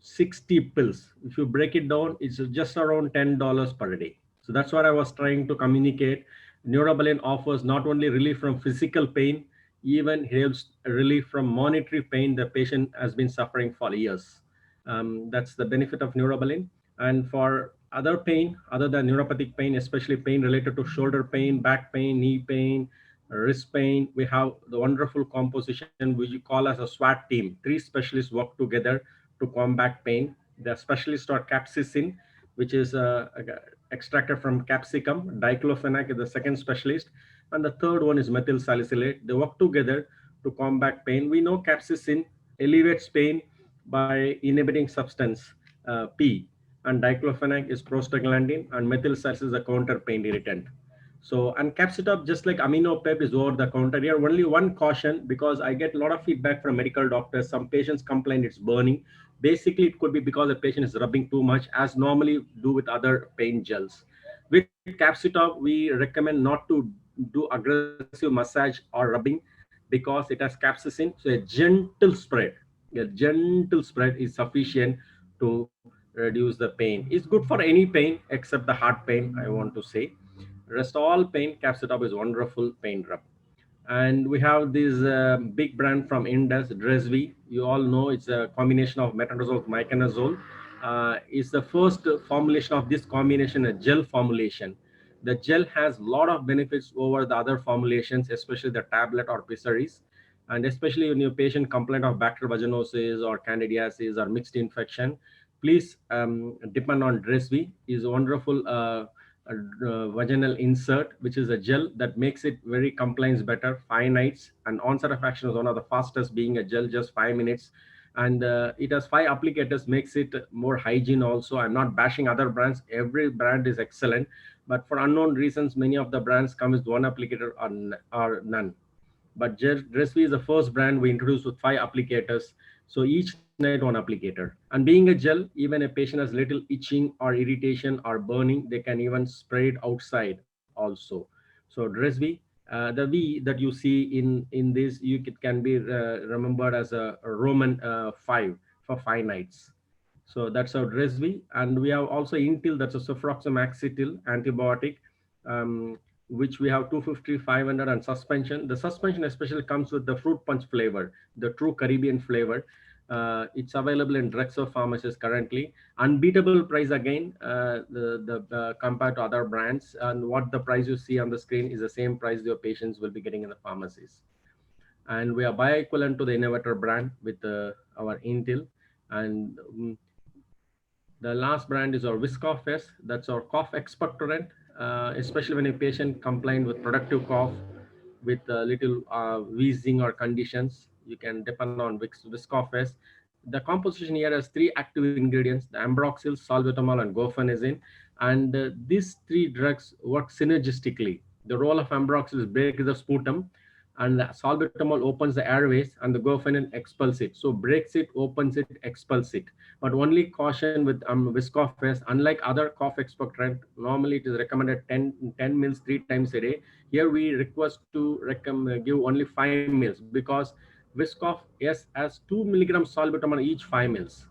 60 pills. If you break it down, it's just around $10 per day. So that's what I was trying to communicate. Neurobalin offers not only relief from physical pain, even helps relief from monetary pain the patient has been suffering for years. That's the benefit of neurobalin. And for other pain, other than neuropathic pain, especially pain related to shoulder pain, back pain, knee pain, wrist pain, we have the wonderful composition which we call as a SWAT team. 3 specialists work together to combat pain. The specialists are capsaicin, which is extracted from capsicum. Diclofenac is the second specialist. And the third one is methyl salicylate. They work together to combat pain. We know capsaicin alleviates pain by inhibiting substance P, and diclofenac is prostaglandin, and methyl salicylate is a counter pain irritant. So, and capsitop, just like aminopep, is over the counter. Here, only one caution, because I get a lot of feedback from medical doctors. Some patients complain it's burning. Basically, it could be because the patient is rubbing too much, as normally do with other pain gels. With capsitop, we recommend not to do aggressive massage or rubbing because it has capsaicin. So a gentle spread is sufficient to reduce the pain. It's good for any pain except the heart pain, I want to say. Rest all pain, capsitop is wonderful pain drug. And we have this big brand from Indus, Dresvi. You all know it's a combination of metronidazole with miconazole. It's the first formulation of this combination, a gel formulation. The gel has a lot of benefits over the other formulations, especially the tablet or pessaries. And especially when your patient complain of bacterial vaginosis or candidiasis or mixed infection, please depend on Dresvi. It's a wonderful vaginal insert, which is a gel that makes it very compliance better, 5 nights, and onset of action is one of the fastest, being a gel, just 5 minutes. And it has 5 applicators, makes it more hygiene also. I'm not bashing other brands. Every brand is excellent, but for unknown reasons, many of the brands come with 1 applicator or none. But Dresvi is the first brand we introduced with 5 applicators. So each night 1 applicator. And being a gel, even a patient has little itching or irritation or burning, they can even spray it outside also. So Dresvi, the V that you see in this, can be remembered as a Roman 5 for 5 nights. So that's our Dresvi. And we have also Intil, that's a sulfaroxamaxetyl antibiotic, which we have 250, 500, and suspension. The suspension especially comes with the fruit punch flavor, the true Caribbean flavor. It's available in drugstore pharmacies currently. Unbeatable price again, compared to other brands. And what the price you see on the screen is the same price your patients will be getting in the pharmacies. And we are bioequivalent to the innovator brand with our Intil. And the last brand is our Viscofes. That's our cough expectorant, especially when a patient complains with productive cough, with little wheezing or conditions. You can depend on Viscofes. The composition here has 3 active ingredients: the ambroxyl, salbutamol, and guaifenesin. And these 3 drugs work synergistically. The role of ambroxyl is break the sputum, and the salbutamol opens the airways, and the guaifenesin expels it. So breaks it, opens it, expels it. But only caution with Viscofes, unlike other cough expectorant, normally it is recommended 10 mils 3 times a day. Here we request to give only 5 mils, because Viscofes has 2 milligrams salbutamol each 5 mils.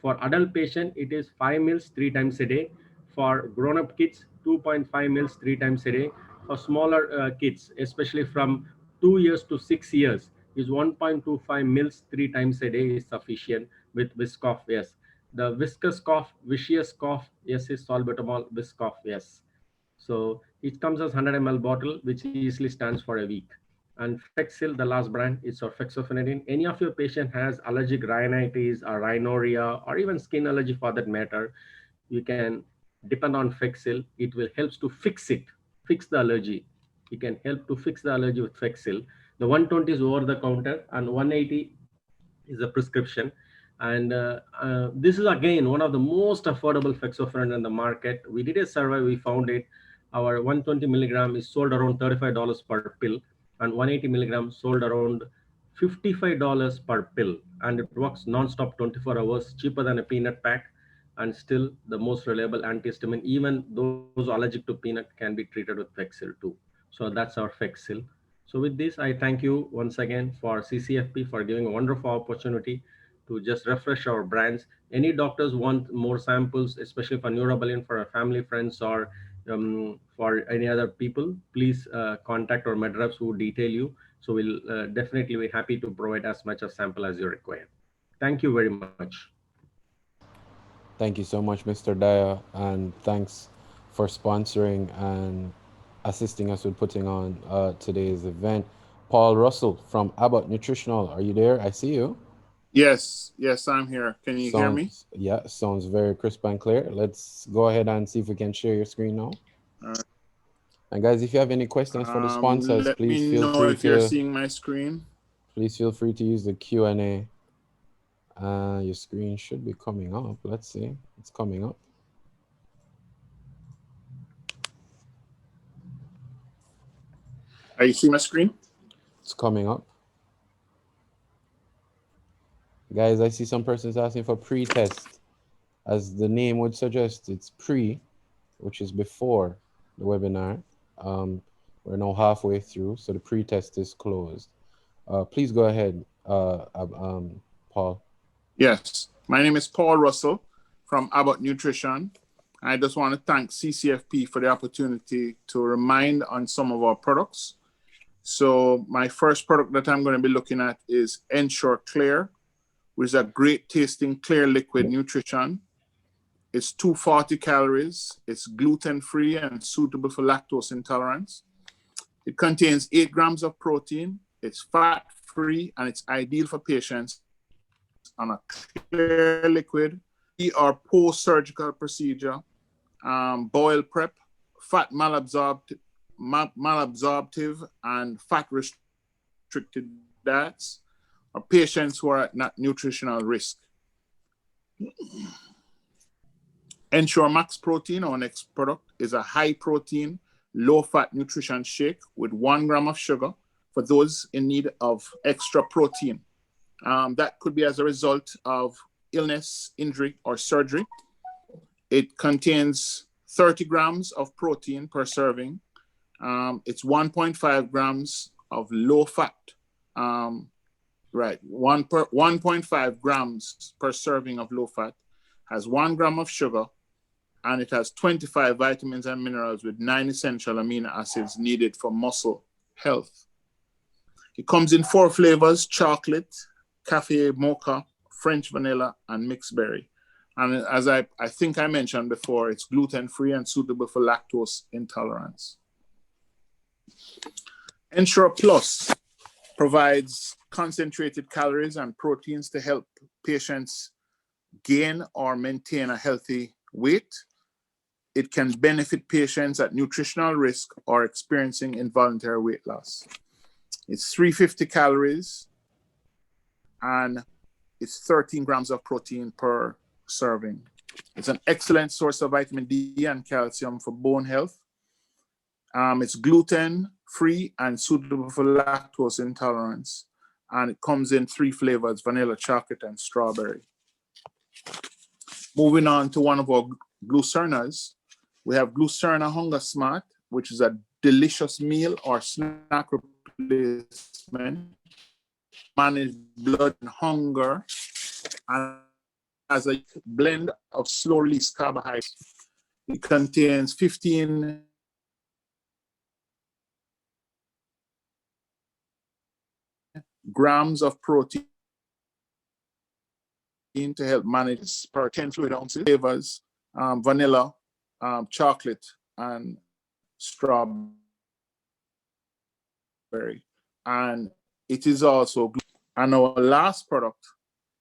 For adult patient, it is 5 mils 3 times a day. For grown-up kids, 2.5 mils 3 times a day. For smaller kids, especially from 2 years to 6 years, is 1.25 mils 3 times a day is sufficient with Viscofes. The viscous cough, vicious cough, yes, is salbutamol, Viscofes. So it comes as 100 ml bottle, which easily stands for a week. And Fexil, the last brand, is fexofenadine. Any of your patient has allergic rhinitis or rhinorrhea or even skin allergy for that matter, you can depend on Fexil. It will help to fix the allergy. You can help to fix the allergy with Fexil. The 120 is over the counter and 180 is a prescription. And this is again one of the most affordable fexofenadine in the market. We did a survey, we found it. Our 120 milligram is sold around $35 per pill, and 180 milligrams sold around $55 per pill. And it works non-stop 24 hours, cheaper than a peanut pack, and still the most reliable antihistamine. Even those allergic to peanut can be treated with Fexil too. So that's our Fexil. So with this, I thank you once again for CCFP for giving a wonderful opportunity to just refresh our brands. Any doctors want more samples, especially for neurobalin, for our family, friends, or for any other people, please contact our med reps who detail you. So we'll definitely be happy to provide as much of sample as you require. Thank you very much. Thank you so much, Mr. Dyer, and thanks for sponsoring and assisting us with putting on today's event. Paul Russell from Abbott Nutritional, are you there? I see you. Yes, I'm here. Can you hear me? Yeah, sounds very crisp and clear. Let's go ahead and see if we can share your screen now. And guys, if you have any questions for the sponsors, please feel free if you're seeing my screen. Please feel free to use the Q&A. Your screen should be coming up. Let's see. It's coming up. Are you seeing my screen? It's coming up. Guys, I see some persons asking for pre-test. As the name would suggest, it's pre, which is before the webinar. We're now halfway through, so the pre-test is closed. Please go ahead, Paul. Yes, my name is Paul Russell from Abbott Nutrition. I just want to thank CCFP for the opportunity to remind on some of our products. So my first product that I'm going to be looking at is Ensure Clear, which is a great tasting clear liquid nutrition. It's 240 calories. It's gluten-free and suitable for lactose intolerance. It contains 8 grams of protein. It's fat-free and it's ideal for patients on a clear liquid or post-surgical procedure, boil prep, fat malabsorptive and fat restricted diets, or patients who are at not nutritional risk. Ensure Max Protein, our next product, is a high protein, low fat nutrition shake with 1 gram of sugar for those in need of extra protein. That could be as a result of illness, injury, or surgery. It contains 30 grams of protein per serving. It's 1.5 grams of low fat, 1.5 grams per serving of low fat, has 1 gram of sugar, and it has 25 vitamins and minerals with 9 essential amino acids needed for muscle health. It comes in 4 flavors: chocolate, cafe mocha, French vanilla, and mixed berry. And as I think I mentioned before, it's gluten-free and suitable for lactose intolerance. Ensure Plus provides concentrated calories and proteins to help patients gain or maintain a healthy weight. It can benefit patients at nutritional risk or experiencing involuntary weight loss. It's 350 calories and it's 13 grams of protein per serving. It's an excellent source of vitamin D and calcium for bone health. It's gluten-free and suitable for lactose intolerance. And it comes in 3 flavors: vanilla, chocolate, and strawberry. Moving on to one of our Glucernas, we have Glucerna Hunger Smart, which is a delicious meal or snack replacement, manage blood and hunger, and as a blend of slow-release carbohydrates. It contains 15 grams of protein to help manage per 10 fluid ounces. Flavors, vanilla, chocolate, and strawberry. And it is also, and our last product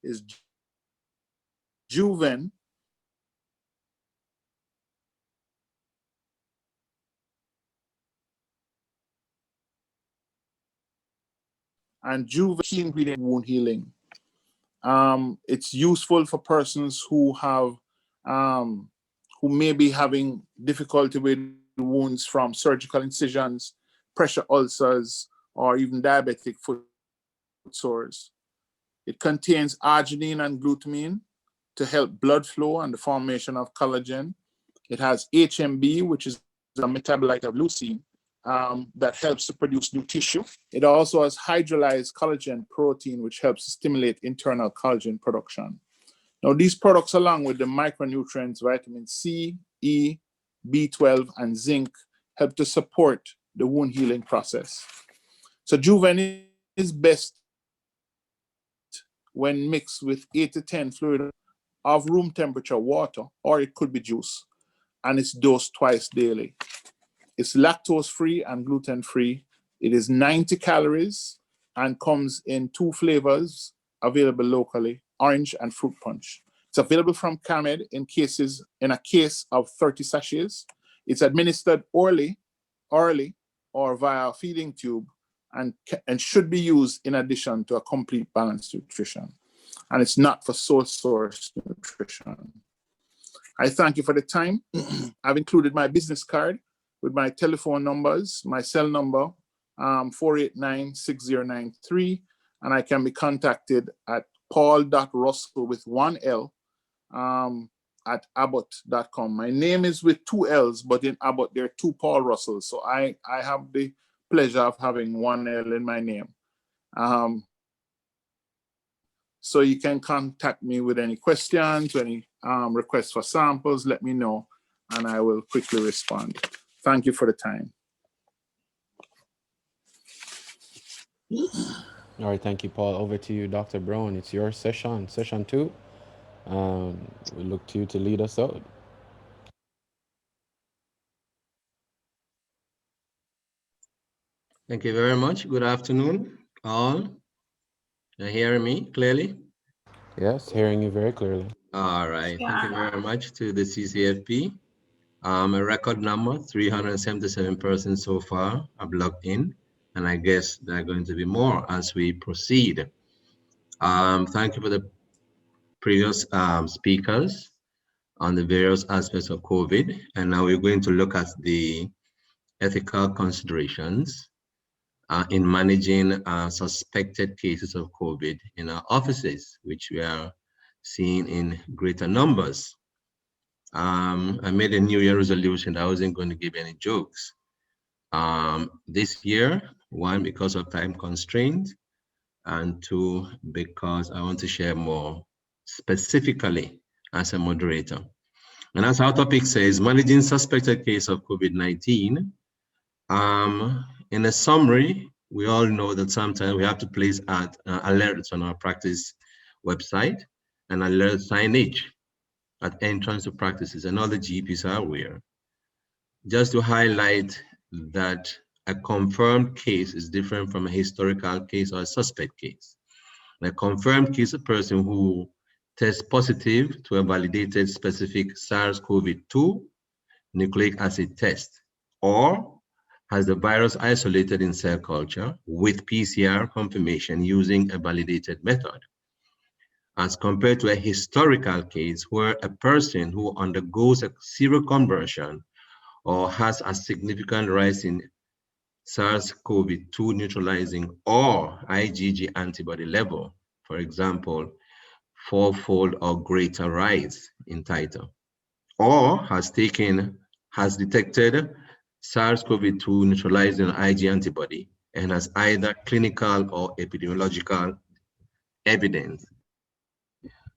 is Juven. And Juven key ingredient wound healing. It's useful for persons who have, who may be having difficulty with wounds from surgical incisions, pressure ulcers, or even diabetic foot sores. It contains arginine and glutamine to help blood flow and the formation of collagen. It has HMB, which is a metabolite of leucine, that helps to produce new tissue. It also has hydrolyzed collagen protein, which helps to stimulate internal collagen production. Now, these products, along with the micronutrients, vitamin C, E, B12, and zinc, help to support the wound healing process. So Juven is best when mixed with 8 to 10 fluid of room temperature water, or it could be juice, and it's dosed twice daily. It's lactose-free and gluten-free. It is 90 calories and comes in 2 flavors available locally, orange and fruit punch. It's available from CAMED in a case of 30 sachets. It's administered orally or via a feeding tube and should be used in addition to a complete balanced nutrition. And it's not for sole source nutrition. I thank you for the time. I've included my business card with my telephone numbers, my cell number, 489-6093, and I can be contacted at paul.russell with 1 L at abbott.com. My name is with 2 L's, but in Abbott there are 2 Paul Russells, so I have the pleasure of having 1 L in my name. So you can contact me with any questions, any requests for samples, let me know, and I will quickly respond. Thank you for the time. All right, thank you, Paul. Over to you, Dr. Brown. It's your session 2. We look to you to lead us out. Thank you very much. Good afternoon, all. Are you hearing me clearly? Yes, hearing you very clearly. All right. Thank you very much to the CCFP. A record number, 377 persons so far have logged in, and I guess there are going to be more as we proceed. Thank you for the previous speakers on the various aspects of COVID, and now we're going to look at the ethical considerations in managing suspected cases of COVID in our offices, which we are seeing in greater numbers. I made a New Year resolution that I wasn't going to give any jokes. This year, 1, because of time constraints, and 2, because I want to share more specifically as a moderator. And as our topic says, managing suspected case of COVID-19. In a summary, we all know that sometimes we have to place alerts on our practice website and alert signage at entrance to practices, and all the GPs are aware. Just to highlight that a confirmed case is different from a historical case or a suspect case. A confirmed case is a person who tests positive to a validated specific SARS-CoV-2 nucleic acid test, or has the virus isolated in cell culture with PCR confirmation using a validated method, as compared to a historical case where a person who undergoes a seroconversion or has a significant rise in SARS-CoV-2 neutralizing or IgG antibody level, for example, 4-fold or greater rise in titer, or has detected SARS-CoV-2 neutralizing IgG antibody and has either clinical or epidemiological evidence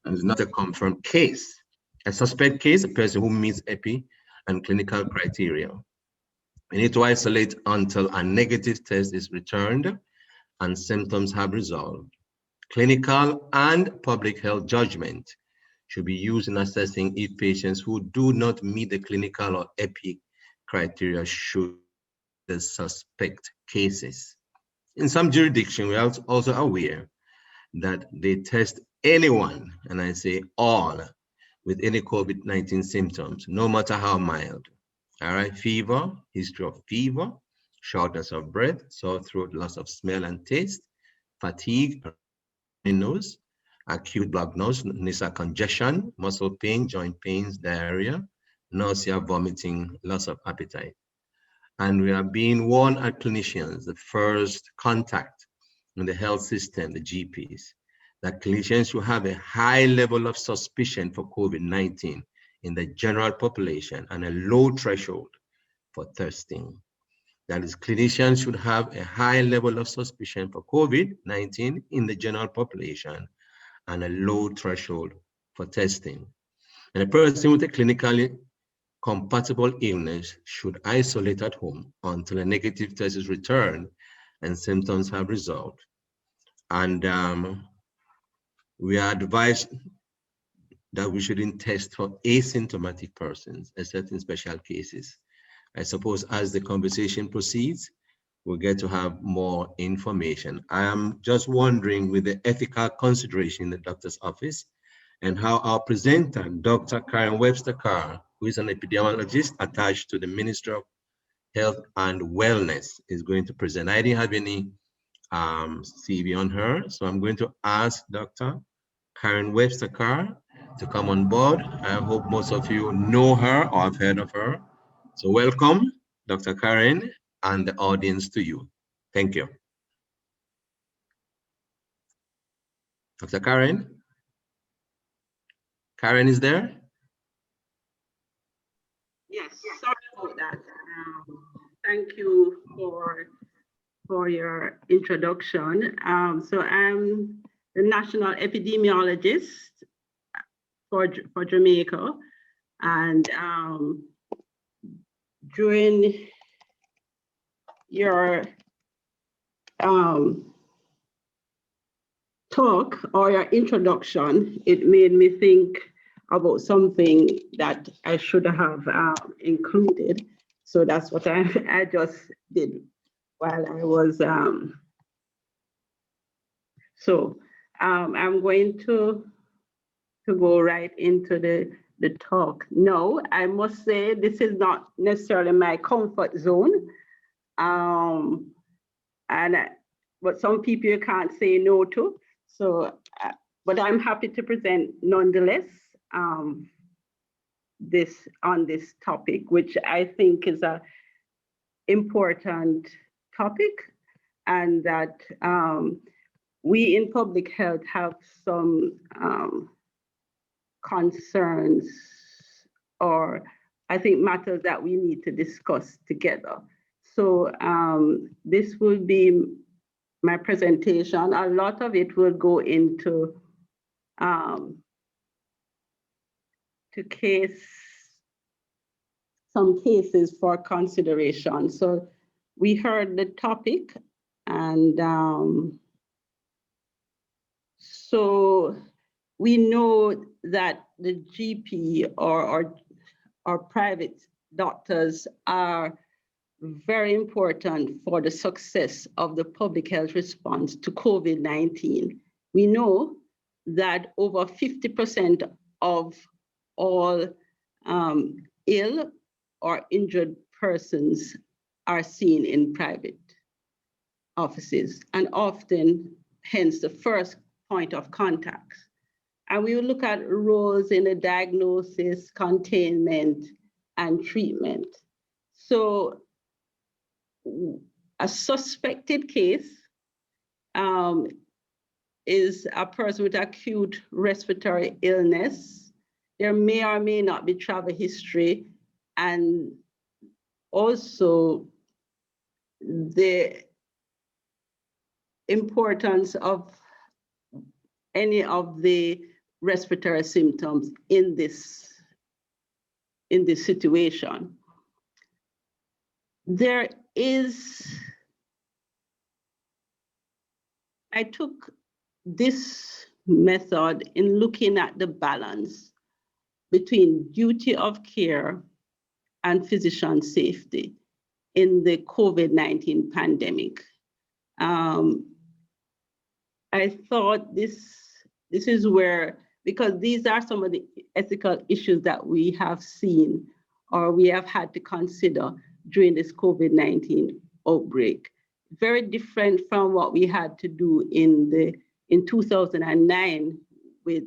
and is not a confirmed case. A suspect case, a person who meets epi and clinical criteria. We need to isolate until a negative test is returned and symptoms have resolved. Clinical and public health judgment should be used in assessing if patients who do not meet the clinical or epi criteria should be suspect cases. In some jurisdictions, we are also aware that they test anyone, and I say all, with any COVID-19 symptoms, no matter how mild. All right, fever, history of fever, shortness of breath, sore throat, loss of smell and taste, fatigue, nose, acute blood nose, nasal congestion, muscle pain, joint pains, diarrhea, nausea, vomiting, loss of appetite. And we are being warned as clinicians, the first contact in the health system, the GPs, that clinicians should have a high level of suspicion for COVID-19 in the general population and a low threshold for testing. That is, clinicians should have a high level of suspicion for COVID-19 in the general population and a low threshold for testing. And a person with a clinically compatible illness should isolate at home until a negative test is returned and symptoms have resolved. And we are advised that we shouldn't test for asymptomatic persons, except in special cases. I suppose as the conversation proceeds, we'll get to have more information. I am just wondering, with the ethical consideration in the doctor's office, and how our presenter, Dr. Karen Webster-Carr, who is an epidemiologist attached to the Ministry of Health and Wellness, is going to present. I didn't have any CV on her, so I'm going to ask Dr. Karen Webster-Carr to come on board. I hope most of you know her or have heard of her. So welcome, Dr. Karen, and the audience to you. Thank you. Dr. Karen? Karen is there? Yes, sorry about that. Thank you for your introduction. So I'm the national epidemiologist for Jamaica, and during your talk or your introduction, it made me think about something that I should have included. So that's what I just did while I was, I'm going to go right into the talk. No, I must say this is not necessarily my comfort zone. But some people you can't say no to. So, but I'm happy to present nonetheless on this topic, which I think is a important topic, and that we in public health have some concerns, or I think matters that we need to discuss together. So this will be my presentation. A lot of it will go into some cases for consideration. So we heard the topic, and so we know that the GP or private doctors are very important for the success of the public health response to COVID-19. We know that over 50% of all ill or injured persons are seen in private offices, and often, hence, the first point of contact. And we will look at roles in the diagnosis, containment, and treatment. So a suspected case is a person with acute respiratory illness. There may or may not be travel history, and also the importance of any of the respiratory symptoms in this situation. I took this method in looking at the balance between duty of care and physician safety in the COVID-19 pandemic. I thought this is where, because these are some of the ethical issues that we have seen or we have had to consider during this COVID-19 outbreak. Very different from what we had to do in 2009 with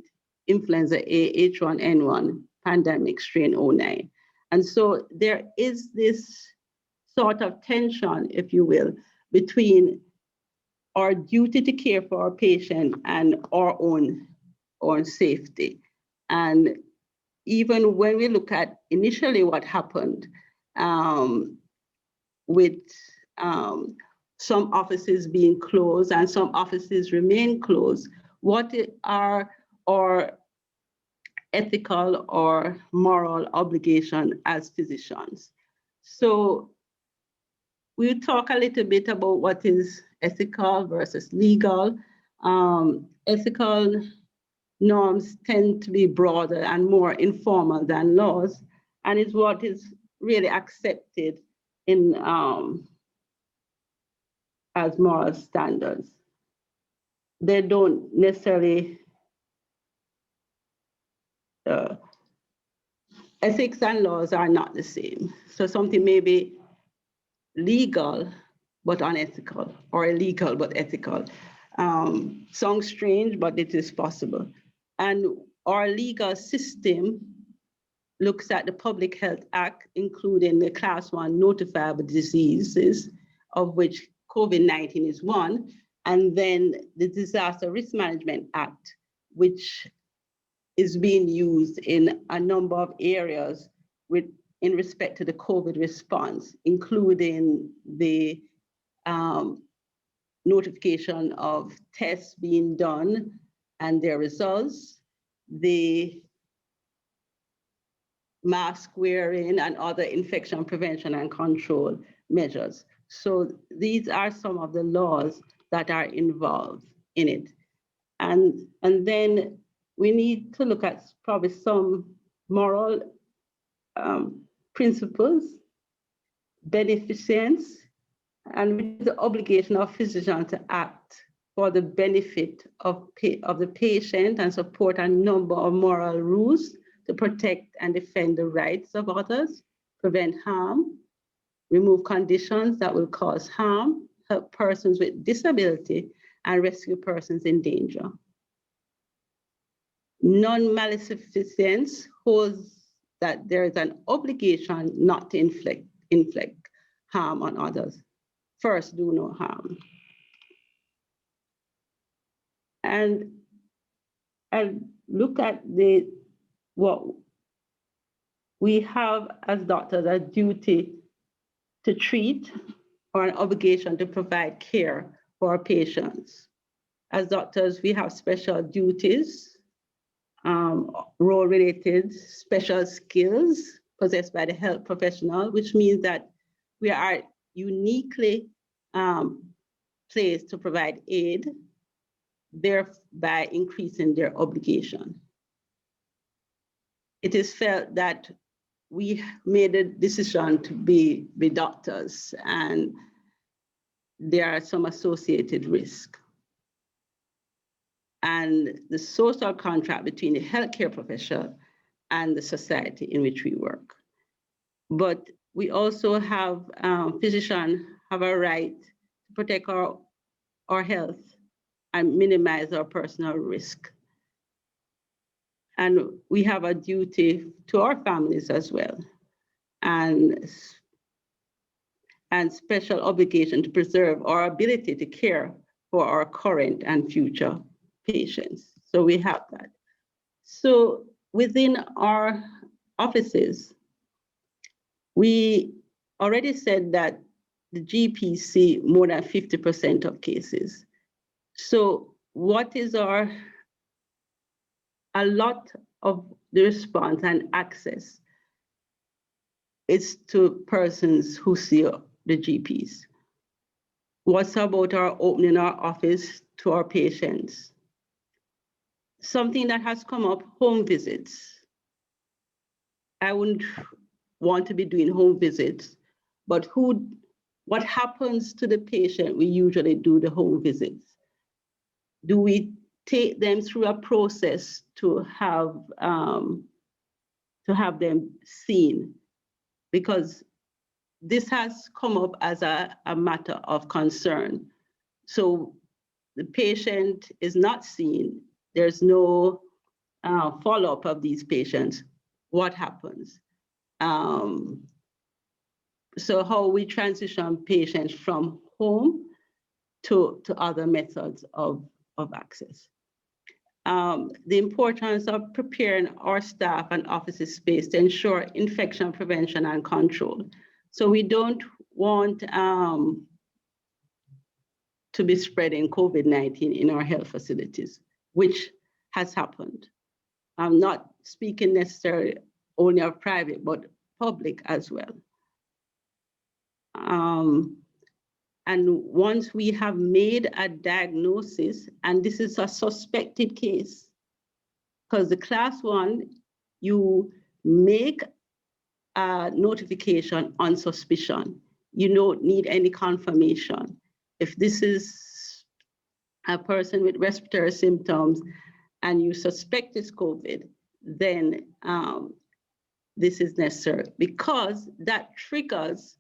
influenza A H1N1 pandemic strain 09. And so there is this sort of tension, if you will, between our duty to care for our patient and our own safety. And even when we look at initially what happened with some offices being closed and some offices remain closed, what are our ethical or moral obligation as physicians? So we'll talk a little bit about what is ethical versus legal. Ethical norms tend to be broader and more informal than laws, and is what is really accepted in as moral standards. They don't necessarily ethics and laws are not the same. So something may be legal but unethical, or illegal but ethical. Sounds strange, but it is possible. And our legal system looks at the Public Health Act, including the Class 1 notifiable diseases, of which COVID-19 is one, and then the Disaster Risk Management Act, which is being used in a number of areas in respect to the COVID response, including the notification of tests being done and their results, the mask wearing and other infection prevention and control measures. So these are some of the laws that are involved in it. And then we need to look at probably some moral principles, beneficence, and the obligation of physicians to act for the benefit of the patient and support a number of moral rules to protect and defend the rights of others, prevent harm, remove conditions that will cause harm, help persons with disability, and rescue persons in danger. Non-maleficence holds that there is an obligation not to inflict harm on others. First, do no harm. And look at what we have as doctors, a duty to treat or an obligation to provide care for our patients. As doctors, we have special duties, role-related special skills possessed by the health professional, which means that we are uniquely placed to provide aid, thereby increasing their obligation. It is felt that we made a decision to be doctors, and there are some associated risks. And the social contract between the healthcare professional and the society in which we work. But we also have, physicians have a right to protect our health and minimize our personal risk. And we have a duty to our families as well, and special obligation to preserve our ability to care for our current and future patients. So we have that. So within our offices, we already said that the GPs see more than 50% of cases. So what is a lot of the response and access is to persons who see the GPs. What's about our opening our office to our patients? Something that has come up, home visits. I wouldn't want to be doing home visits, but what happens to the patient? We usually do the home visits. Do we take them through a process to have them seen? Because this has come up as a matter of concern. So the patient is not seen. There's no follow-up of these patients. What happens? So how we transition patients from home to other methods of access. The importance of preparing our staff and offices space to ensure infection prevention and control. So we don't want to be spreading COVID-19 in our health facilities, which has happened. I'm not speaking necessarily only of private, but public as well. And once we have made a diagnosis, and this is a suspected case, because the class 1, you make a notification on suspicion. You don't need any confirmation. If this is a person with respiratory symptoms and you suspect it's COVID, then this is necessary, because that triggers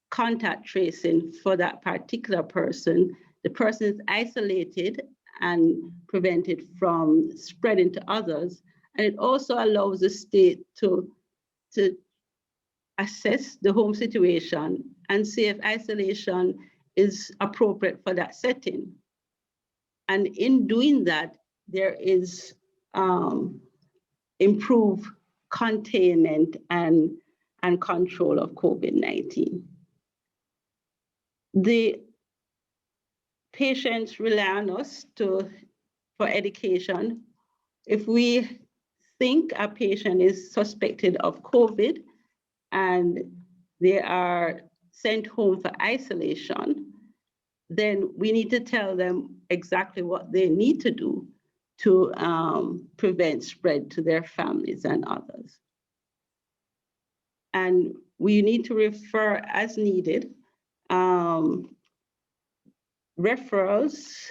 contact tracing for that particular person. The person is isolated and prevented from spreading to others. And it also allows the state to assess the home situation and see if isolation is appropriate for that setting. And in doing that, there is improved containment and control of COVID-19. The patients rely on us for education. If we think a patient is suspected of COVID and they are sent home for isolation, then we need to tell them exactly what they need to do to prevent spread to their families and others. And we need to refer as needed, referrals,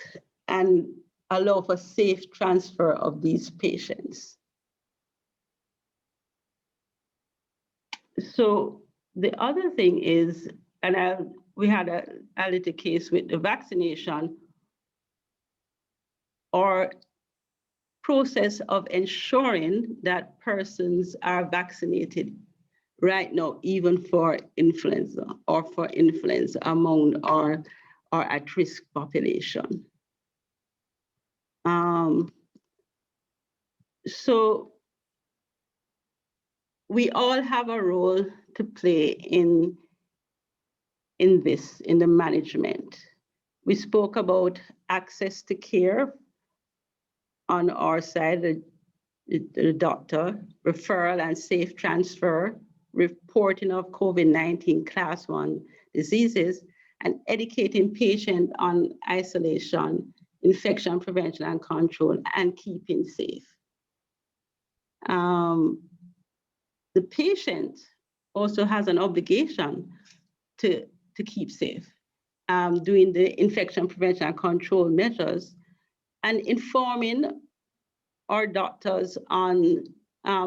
and allow for safe transfer of these patients. So the other thing is, and we had a little case with the vaccination, or process of ensuring that persons are vaccinated right now, even for influenza or for influenza among our at-risk population. So we all have a role to play in the management. We spoke about access to care on our side, the doctor, referral and safe transfer, reporting of COVID-19 class 1 diseases, and educating patients on isolation, infection prevention and control, and keeping safe. The patient also has an obligation to keep safe, doing the infection prevention and control measures, and informing our doctors on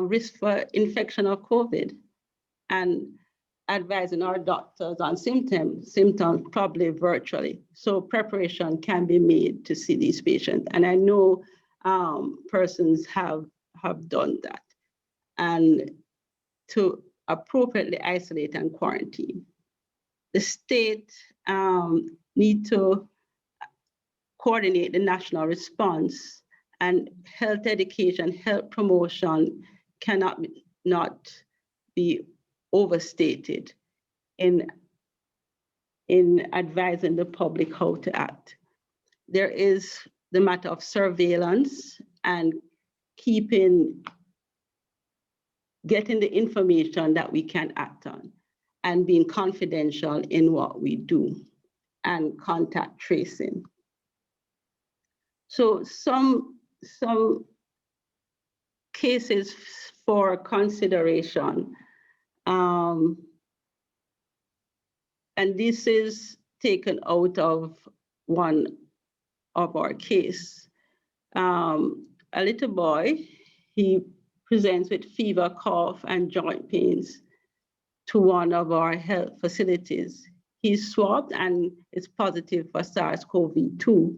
risk for infection of COVID, and advising our doctors on symptoms probably virtually. So preparation can be made to see these patients. And I know persons have done that, and to appropriately isolate and quarantine. The state need to coordinate the national response, and health education, health promotion cannot not be overstated in advising the public how to act. There is the matter of surveillance and getting the information that we can act on, and being confidential in what we do, and contact tracing. So some cases for consideration, and this is taken out of one of our case. A little boy, he presents with fever, cough, and joint pains to one of our health facilities. He's swabbed and is positive for SARS-CoV-2.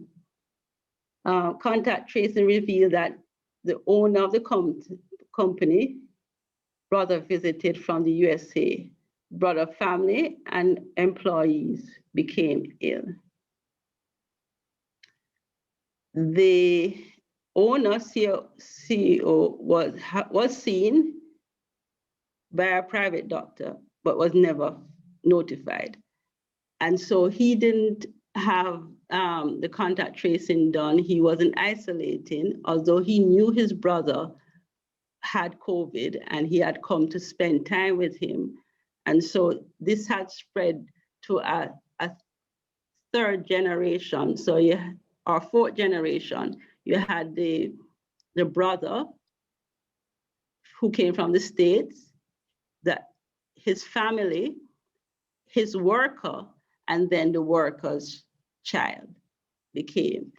Contact tracing revealed that the owner of the company, brother visited from the USA, brother family and employees became ill. The owner, CEO, was seen by a private doctor, but was never notified. And so he didn't have the contact tracing done. He wasn't isolating, although he knew his brother had COVID and he had come to spend time with him. And so this had spread to a third generation, so or fourth generation, you had the brother who came from the States, that his family, his worker, and then the worker's child became.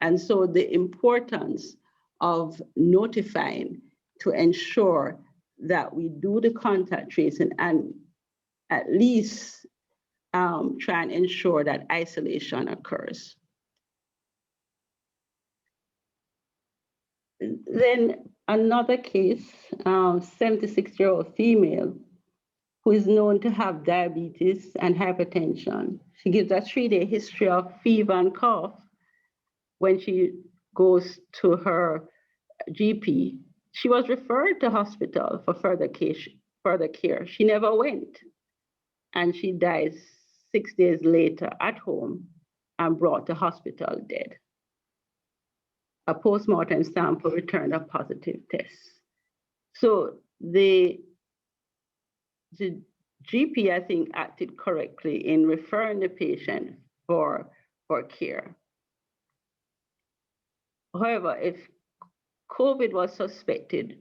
And so the importance of notifying to ensure that we do the contact tracing and at least try and ensure that isolation occurs. Then another case, 76-year-old female who is known to have diabetes and hypertension. She gives a 3-day history of fever and cough when she goes to her GP. She was referred to hospital for further care. She never went, and she dies 6 days later at home and brought to hospital dead. A postmortem sample returned a positive test. So the GP, I think, acted correctly in referring the patient for care. However, if COVID was suspected,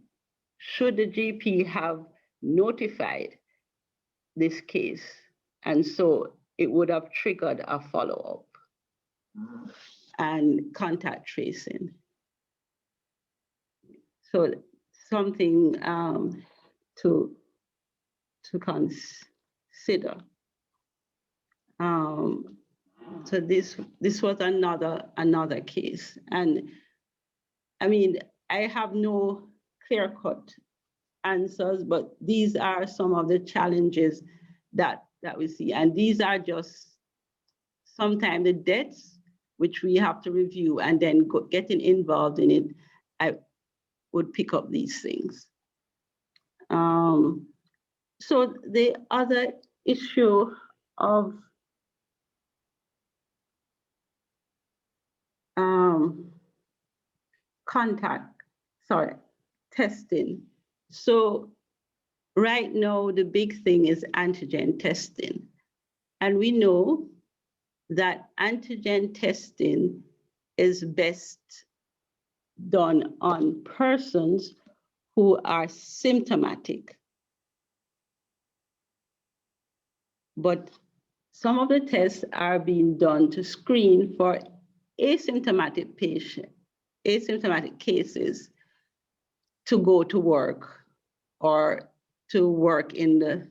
should the GP have notified this case? And so it would have triggered a follow-up and contact tracing. So something to consider. So this was another case, and I mean, I have no clear-cut answers, but these are some of the challenges that we see, and these are just sometimes the deaths which we have to review, and then getting involved in it, I would pick up these things. So the other issue of testing. So right now, the big thing is antigen testing. And we know that antigen testing is best done on persons who are symptomatic. But some of the tests are being done to screen for asymptomatic cases to go to work or to work in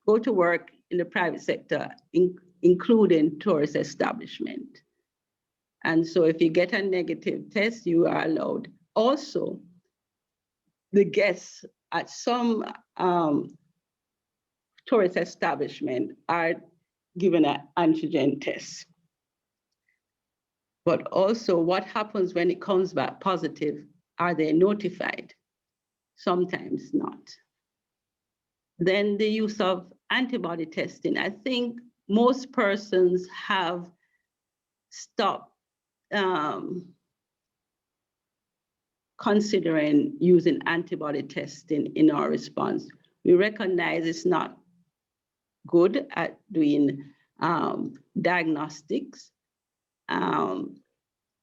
go to work in the private sector, including tourist establishment. And so if you get a negative test, you are allowed. Also, the guests at some tourist establishment are given an antigen test. But also, what happens when it comes back positive? Are they notified? Sometimes not. Then the use of antibody testing. I think most persons have stopped considering using antibody testing in our response. We recognize it's not good at doing diagnostics,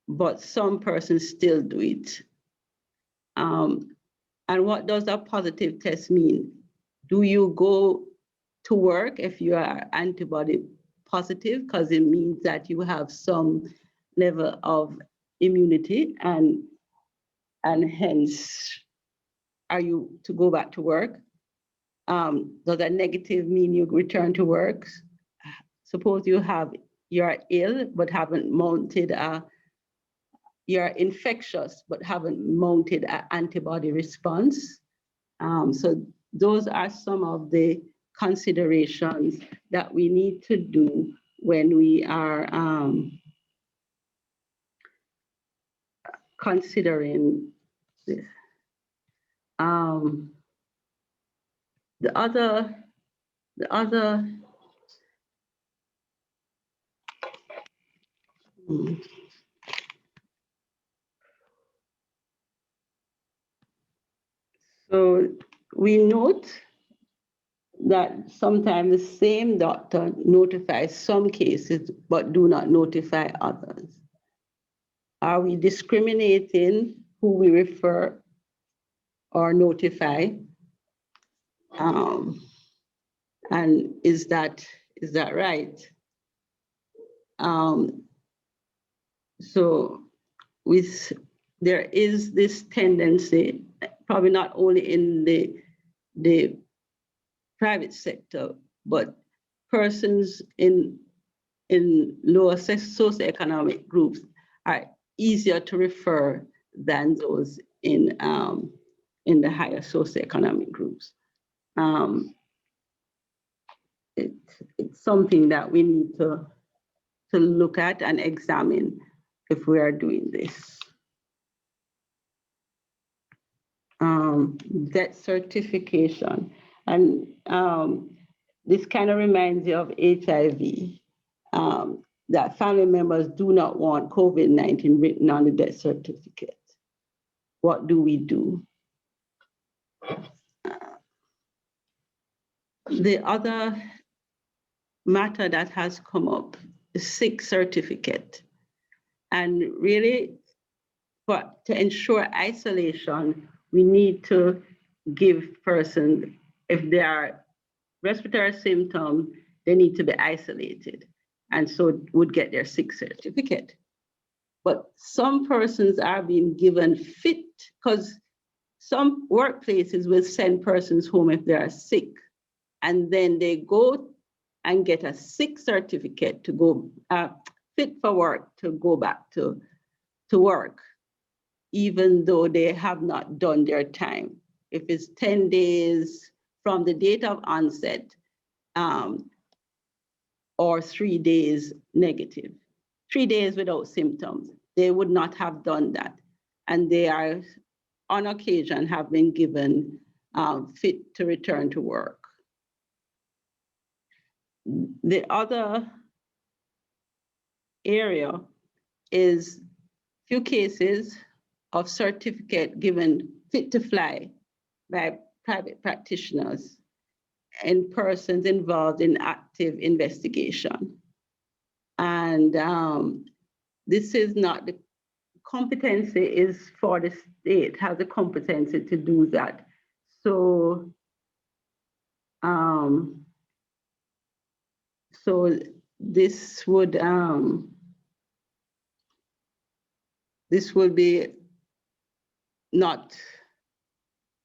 but some persons still do it. And what does a positive test mean? Do you go to work if you are antibody positive? Because it means that you have some level of immunity, and hence, are you to go back to work? Does a negative mean you return to work? Suppose you're ill but haven't mounted you're infectious but haven't mounted an antibody response. So those are some of the considerations that we need to do when we are considering this. The other so we note that sometimes the same doctor notifies some cases but do not notify others? Are we discriminating who we refer or notify? And is that right? So there is this tendency, probably not only in the private sector, but persons in lower socioeconomic groups are easier to refer than those in the higher socioeconomic groups. It's something that we need to look at and examine if we are doing this. Death certification. And this kind of reminds you of HIV, that family members do not want COVID-19 written on the death certificate. What do we do? The other matter that has come up is sick certificate. And really, to ensure isolation, we need to give persons, if there are respiratory symptoms, they need to be isolated, and so would get their sick certificate. But some persons are being given fit, because some workplaces will send persons home if they are sick, and then they go and get a sick certificate to go fit for work, to go back to work, even though they have not done their time. If it's 10 days from the date of onset, or 3 days negative, 3 days without symptoms, they would not have done that. And they are, on occasion, have been given fit to return to work. The other area is few cases of certificate given fit to fly by private practitioners and persons involved in active investigation. And this is not the competency, is for the state, has the competency to do that. So, this would be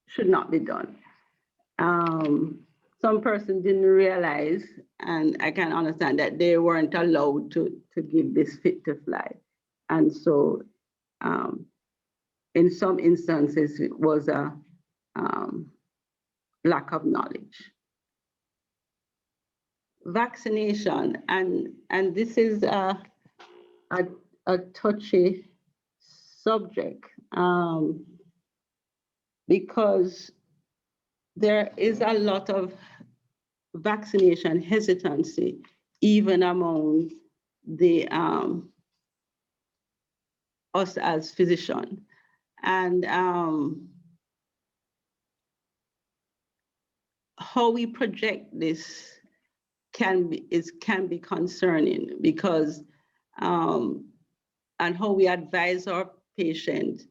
should not be done. Some person didn't realize, and I can understand that they weren't allowed to give this fit to fly. And so in some instances, it was a lack of knowledge. Vaccination, and this is a touchy subject, because there is a lot of vaccination hesitancy, even among the us as physicians. And how we project this can be concerning, because and how we advise our patients.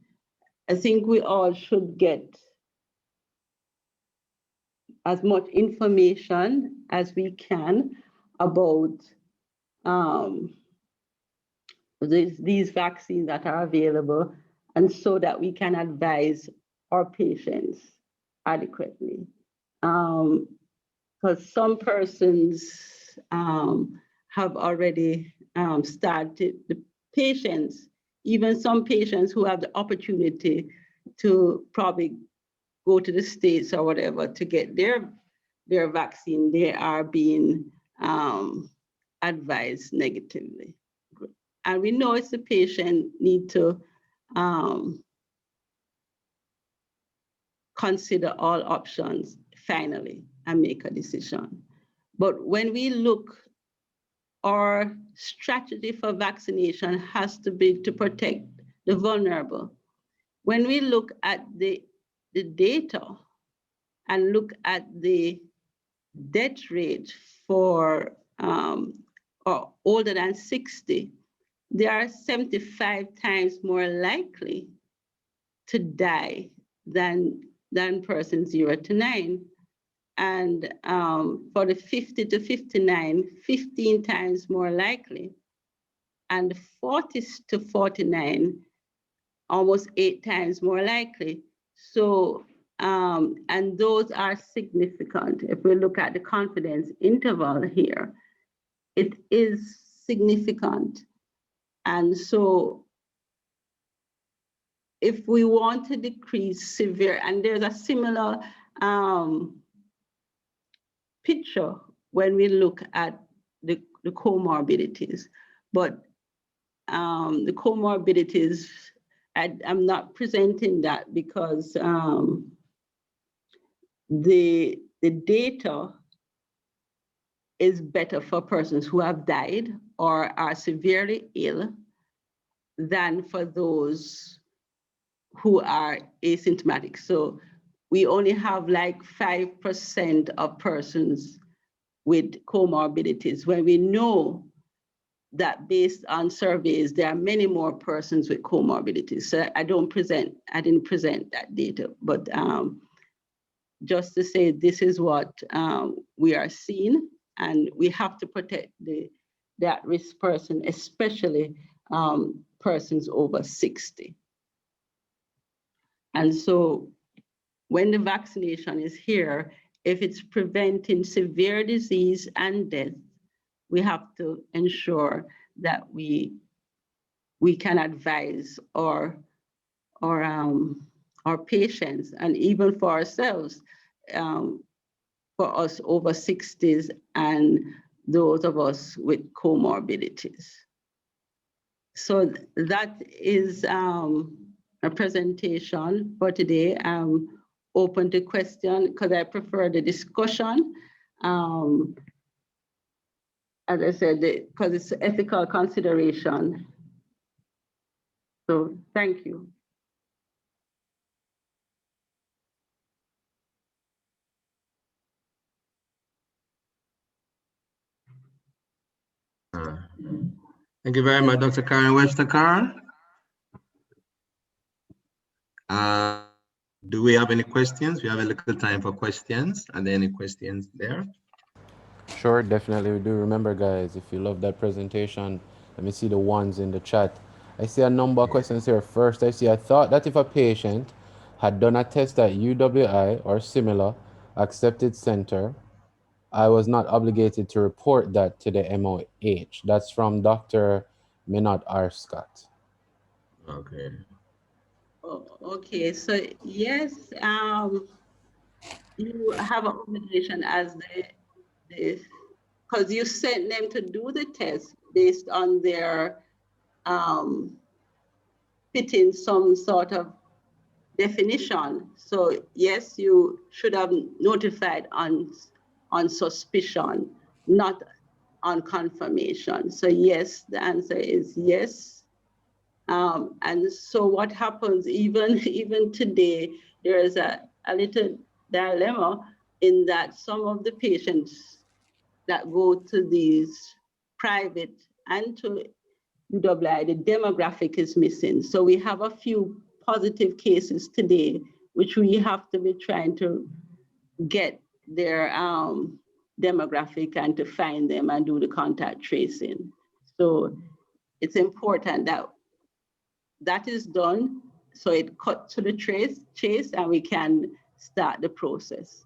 I think we all should get as much information as we can about these vaccines that are available, and so that we can advise our patients adequately. Because some persons have already started, the patients, even some patients who have the opportunity to probably go to the States or whatever to get their vaccine, they are being advised negatively. And we know it's the patient need to consider all options finally and make a decision. But when we look, our strategy for vaccination has to be to protect the vulnerable. When we look at the data and look at the death rate for or older than 60, they are 75 times more likely to die than persons 0 to 9. And for the 50 to 59, 15 times more likely. And 40 to 49, almost 8 times more likely. So, and those are significant. If we look at the confidence interval here, it is significant. And so if we want to decrease severe, and there's a similar picture when we look at the comorbidities, but the comorbidities, I'm not presenting that because the data is better for persons who have died or are severely ill than for those who are asymptomatic. So we only have like 5% of persons with comorbidities, when we know that based on surveys, there are many more persons with comorbidities. So I didn't present that data, but just to say this is what we are seeing, and we have to protect the at-risk person, especially persons over 60. And so when the vaccination is here, if it's preventing severe disease and death, we have to ensure that we can advise our patients, and even for ourselves, for us over 60s and those of us with comorbidities. So that is a presentation for today. I'm open to question because I prefer the discussion. As I said, because it's ethical consideration. So thank you. Thank you very much, Dr. Karen Webster-Carr. Do we have any questions? We have a little time for questions. Are there any questions there? Sure, definitely we do. Remember, guys, if you love that presentation, let me see the ones in the chat. I see a number of questions here. First, I thought that if a patient had done a test at UWI or similar accepted center, I was not obligated to report that to the MOH. That's from Dr. Minot R. Scott. Okay. Okay, so yes, you have an obligation as because you sent them to do the test based on their fitting some sort of definition. So yes, you should have notified on suspicion, not on confirmation. So yes, the answer is yes. And so what happens even today, there is a little dilemma in that some of the patients that go to these private and to UWI, the demographic is missing. So we have a few positive cases today, which we have to be trying to get their demographic and to find them and do the contact tracing. So it's important that that is done, so it cut to the chase and we can start the process.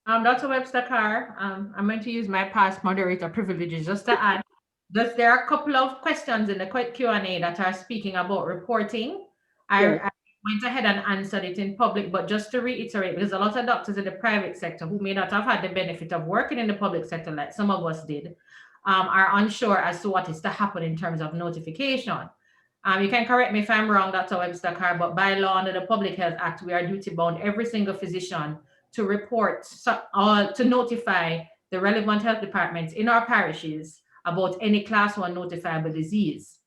Dr. Webster-Carr, I'm going to use my past moderator privileges just to add, there are a couple of questions in the Q&A that are speaking about reporting. I went ahead and answered it in public, but just to reiterate, because a lot of doctors in the private sector who may not have had the benefit of working in the public sector like some of us did, are unsure as to what is to happen in terms of notification. You can correct me if I'm wrong, Dr. Webster-Carr, but by law under the Public Health Act, we are duty bound, every single physician, to report, to notify the relevant health departments in our parishes about any class 1 notifiable disease.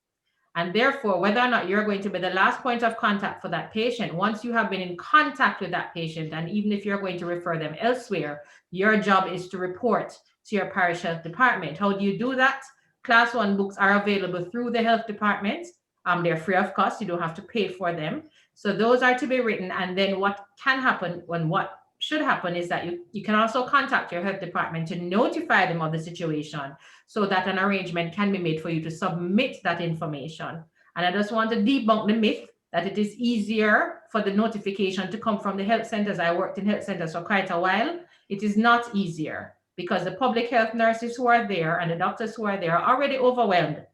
And therefore, whether or not you're going to be the last point of contact for that patient, once you have been in contact with that patient, and even if you're going to refer them elsewhere, your job is to report to your parish health department. How do you do that? Class 1 books are available through the health department. They're free of cost. You don't have to pay for them. So those are to be written. And then what can happen, what should happen, is that you can also contact your health department to notify them of the situation, so that an arrangement can be made for you to submit that information. And I just want to debunk the myth that it is easier for the notification to come from the health centers. I worked in health centers for quite a while. It is not easier, because the public health nurses who are there and the doctors who are there are already overwhelmed.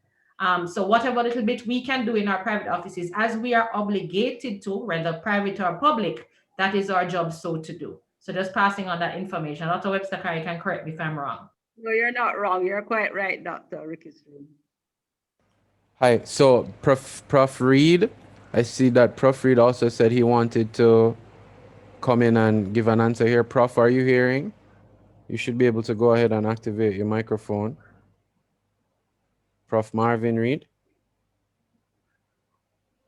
So whatever little bit we can do in our private offices, as we are obligated to, whether private or public, that is our job so to do. So just passing on that information. Dr. Webster, you can correct me if I'm wrong. No, you're not wrong. You're quite right, Dr. Ricketson. Hi, so Prof Reed, I see that Prof Reed also said he wanted to come in and give an answer here. Prof, are you hearing? You should be able to go ahead and activate your microphone. Prof Marvin Reed?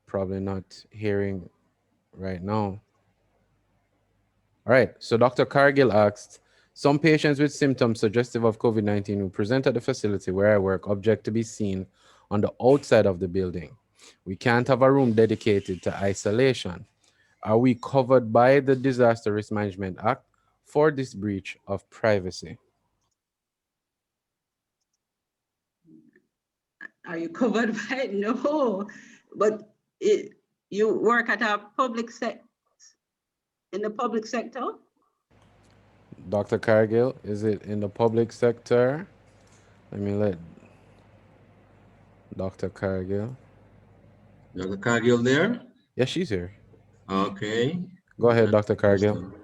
Probably not hearing right now. All right, so Dr. Cargill asked, some patients with symptoms suggestive of COVID-19 who present at the facility where I work object to be seen on the outside of the building. We can't have a room dedicated to isolation. Are we covered by the Disaster Risk Management Act for this breach of privacy? Are you covered by it? No, but you work at a public sector, in the public sector? Dr. Cargill, is it in the public sector? Let me let Dr. Cargill. Dr. Cargill there? Yeah, she's here. Okay. Go ahead, Dr. Cargill.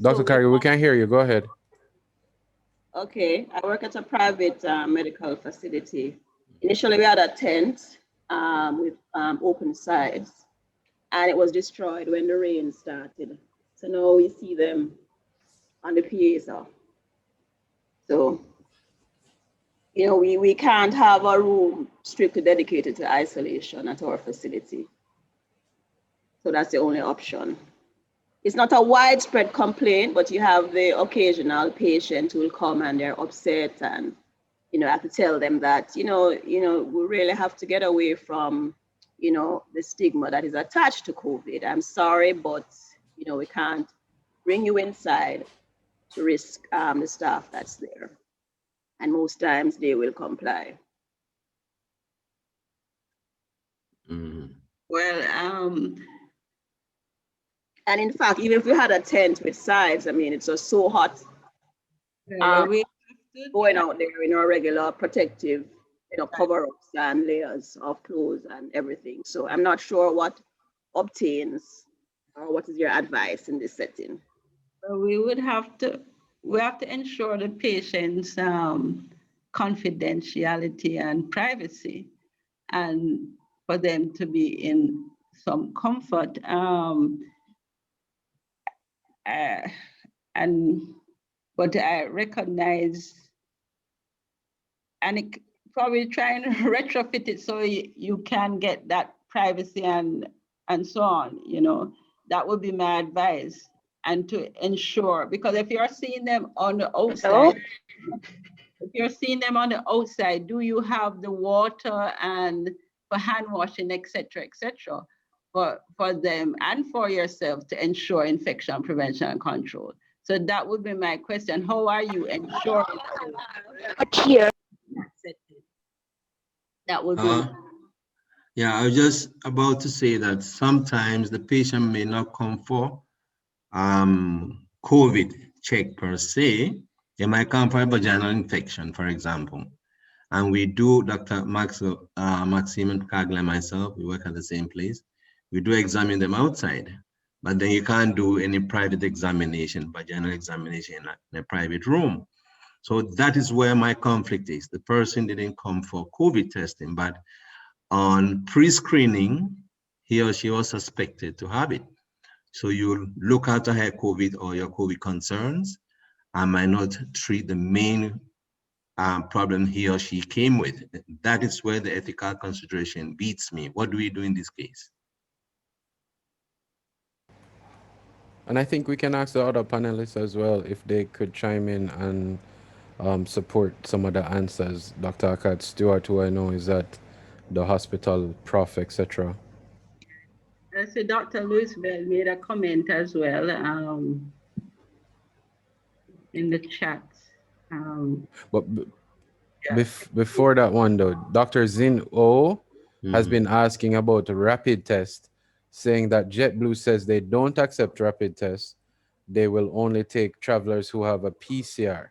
Dr. Cargill, we can't hear you. Go ahead. Okay, I work at a private medical facility. Initially, we had a tent with open sides, and it was destroyed when the rain started. So now we see them on the piazza. So, you know, we can't have a room strictly dedicated to isolation at our facility. So that's the only option. It's not a widespread complaint, but you have the occasional patient who will come and they're upset, and you know, I have to tell them that, you know, we really have to get away from, you know, the stigma that is attached to COVID. I'm sorry, but you know, we can't bring you inside to risk the staff that's there. And most times they will comply. Mm-hmm. Well, and in fact, even if we had a tent with sides, I mean, it's just so hot. We going out there in our regular protective, you know, cover-ups and layers of clothes and everything. So I'm not sure what obtains or what is your advice in this setting. We have to ensure the patient's confidentiality and privacy, and for them to be in some comfort. But I recognize, and probably trying to retrofit it so you can get that privacy and so on, you know, that would be my advice. And to ensure, because if you're seeing them on the outside, do you have the water and for hand washing, etc., for them and for yourself to ensure infection prevention and control? So that would be my question. How are you ensuring that would be? Yeah, I was just about to say that sometimes the patient may not come for COVID check per se. They might come for a vaginal infection, for example. And we do, Dr. Maxime Cargill and myself, we work at the same place. We do examine them outside, but then you can't do any private examination, vaginal examination in a private room. So that is where my conflict is. The person didn't come for COVID testing, but on pre-screening, he or she was suspected to have it. So you look after her COVID or your COVID concerns. I might not treat the main problem he or she came with. That is where the ethical consideration beats me. What do we do in this case? And I think we can ask the other panelists as well if they could chime in and support some of the answers. Dr. Akkad Stewart, who I know is at the hospital, prof, etc. So Dr. Lewis Bell made a comment as well in the chat. But before that one though, Dr. Zin O has been asking about a rapid test, saying that JetBlue says they don't accept rapid tests. They will only take travelers who have a PCR.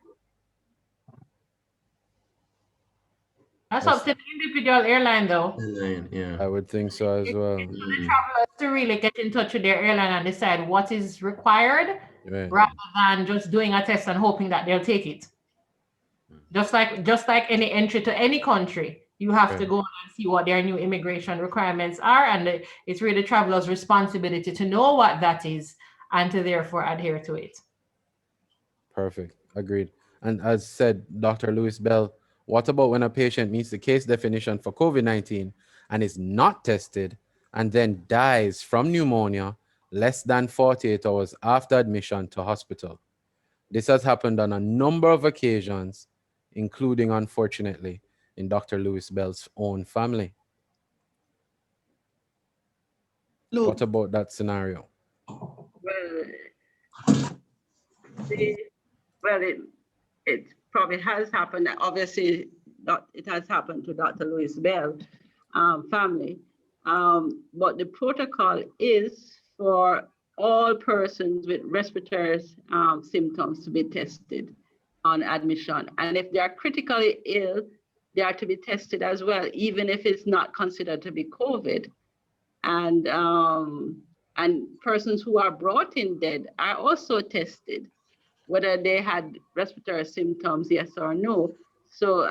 That's up to the individual airline, though. Yeah, I would think so as well. It's for the travelers to really get in touch with their airline and decide what is required, rather than just doing a test and hoping that they'll take it. Just like any entry to any country, you have to go and see what their new immigration requirements are, and it's really the traveler's responsibility to know what that is and to therefore adhere to it. Perfect. Agreed. And as said, Dr. Lewis Bell, what about when a patient meets the case definition for COVID-19 and is not tested and then dies from pneumonia less than 48 hours after admission to hospital? This has happened on a number of occasions, including, unfortunately, in Dr. Lewis Bell's own family. Look. What about that scenario? Well, it probably has happened. Obviously, it has happened to Dr. Lewis Bell family. But the protocol is for all persons with respiratory symptoms to be tested on admission. And if they are critically ill, they are to be tested as well, even if it's not considered to be COVID. And persons who are brought in dead are also tested, whether they had respiratory symptoms, yes or no. So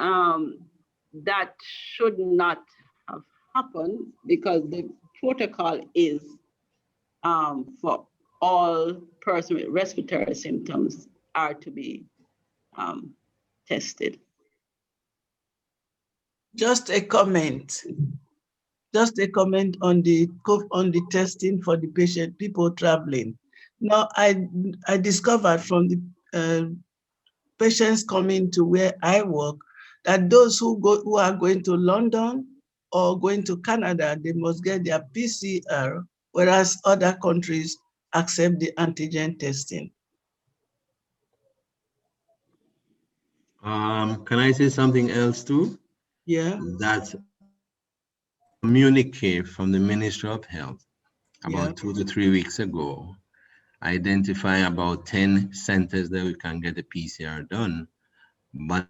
that should not have happened because the protocol is for all persons with respiratory symptoms are to be tested. Just a comment on the testing for the people traveling. Now, I discovered from the patients coming to where I work that those who are going to London or going to Canada, they must get their PCR, whereas other countries accept the antigen testing. Can I say something else too? Yeah. That communique from the Ministry of Health about 2 to 3 weeks ago identify about 10 centers that we can get the PCR done, but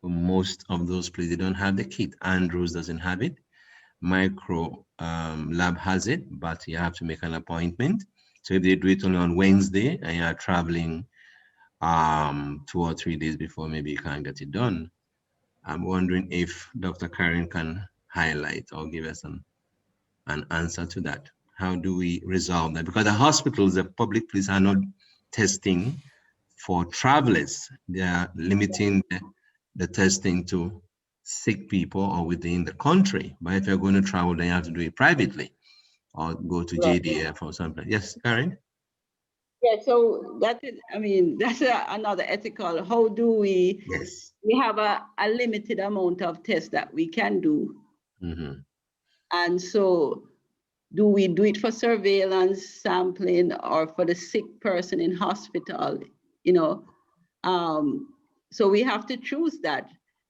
most of those places they don't have the kit. Andrews doesn't have it. Micro Lab has it, but you have to make an appointment. So if they do it only on Wednesday and you are traveling 2 or 3 days before, maybe you can't get it done. I'm wondering if Dr. Karen can highlight or give us an answer to that. How do we resolve that? Because the hospitals, the public places are not testing for travelers. They are limiting the testing to sick people or within the country. But if you're going to travel, then you have to do it privately or go to JDF or something. Yes, Karen? Yeah, so that is, I mean, that's another ethical. How do we, we have a limited amount of tests that we can do. And so do we do it for surveillance sampling or for the sick person in hospital, you know? So we have to choose that.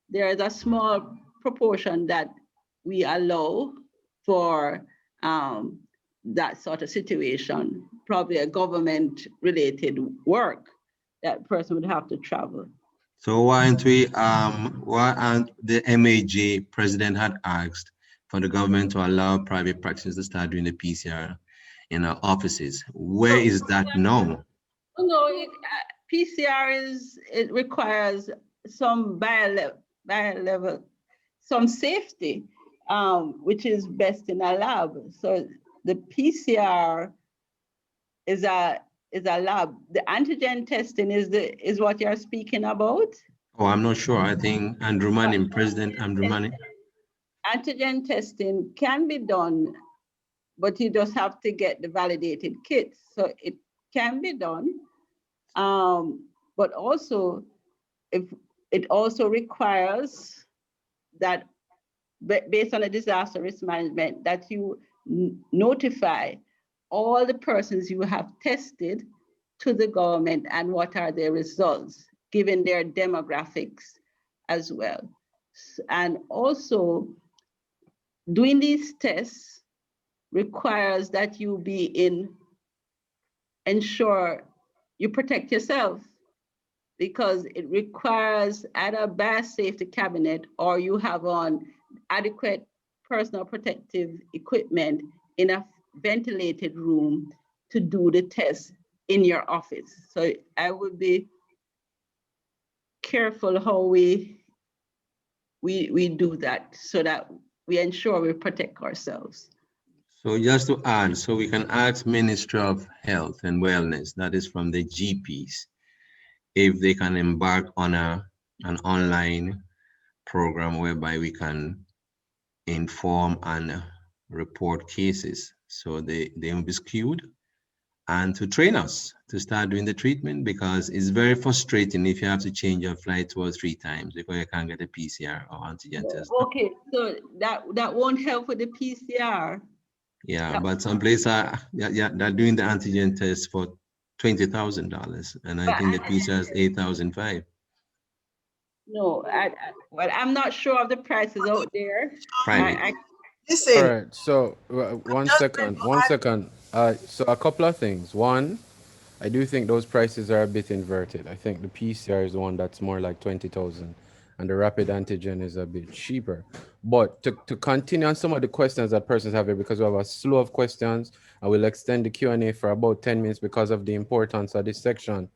There is a small proportion that we allow for that sort of situation, probably a government-related work that person would have to travel. So why aren't we, why aren't the MAJ president had asked for the government to allow private practices to start doing the PCR in our offices? Where is that now? No, PCR it requires some bio-level, some safety, which is best in a lab. So the PCR is a lab. The antigen testing is what you're speaking about. Oh, I'm not sure. I think Andrew Manning, President Andrew Manning. Antigen testing can be done, but you just have to get the validated kits. So it can be done, but also if it also requires that based on a disaster risk management, that you notify all the persons you have tested to the government and what are their results, given their demographics as well. And also, doing these tests requires that you ensure you protect yourself, because it requires either a biosafety cabinet or you have on adequate personal protective equipment in a ventilated room to do the test in your office. So I would be careful how we do that so that we ensure we protect ourselves. So just to add, so we can ask Ministry of Health and Wellness, that is from the GPs, if they can embark on an online program whereby we can inform and report cases. So they will be skewed, and to train us to start doing the treatment, because it's very frustrating if you have to change your flight 2 or 3 times because you can't get a PCR or antigen test. Okay, so that won't help with the PCR. Yeah, but some places are they're doing the antigen test for $20,000, and I think the PCR is $8,500. No, well, I'm not sure of the prices out there. Private. All right, so one second. So a couple of things. One, I do think those prices are a bit inverted. I think the PCR is the one that's more like 20,000, and the rapid antigen is a bit cheaper. But to continue on some of the questions that persons have here, because we have a slew of questions, and we'll extend the Q&A for about 10 minutes because of the importance of this section.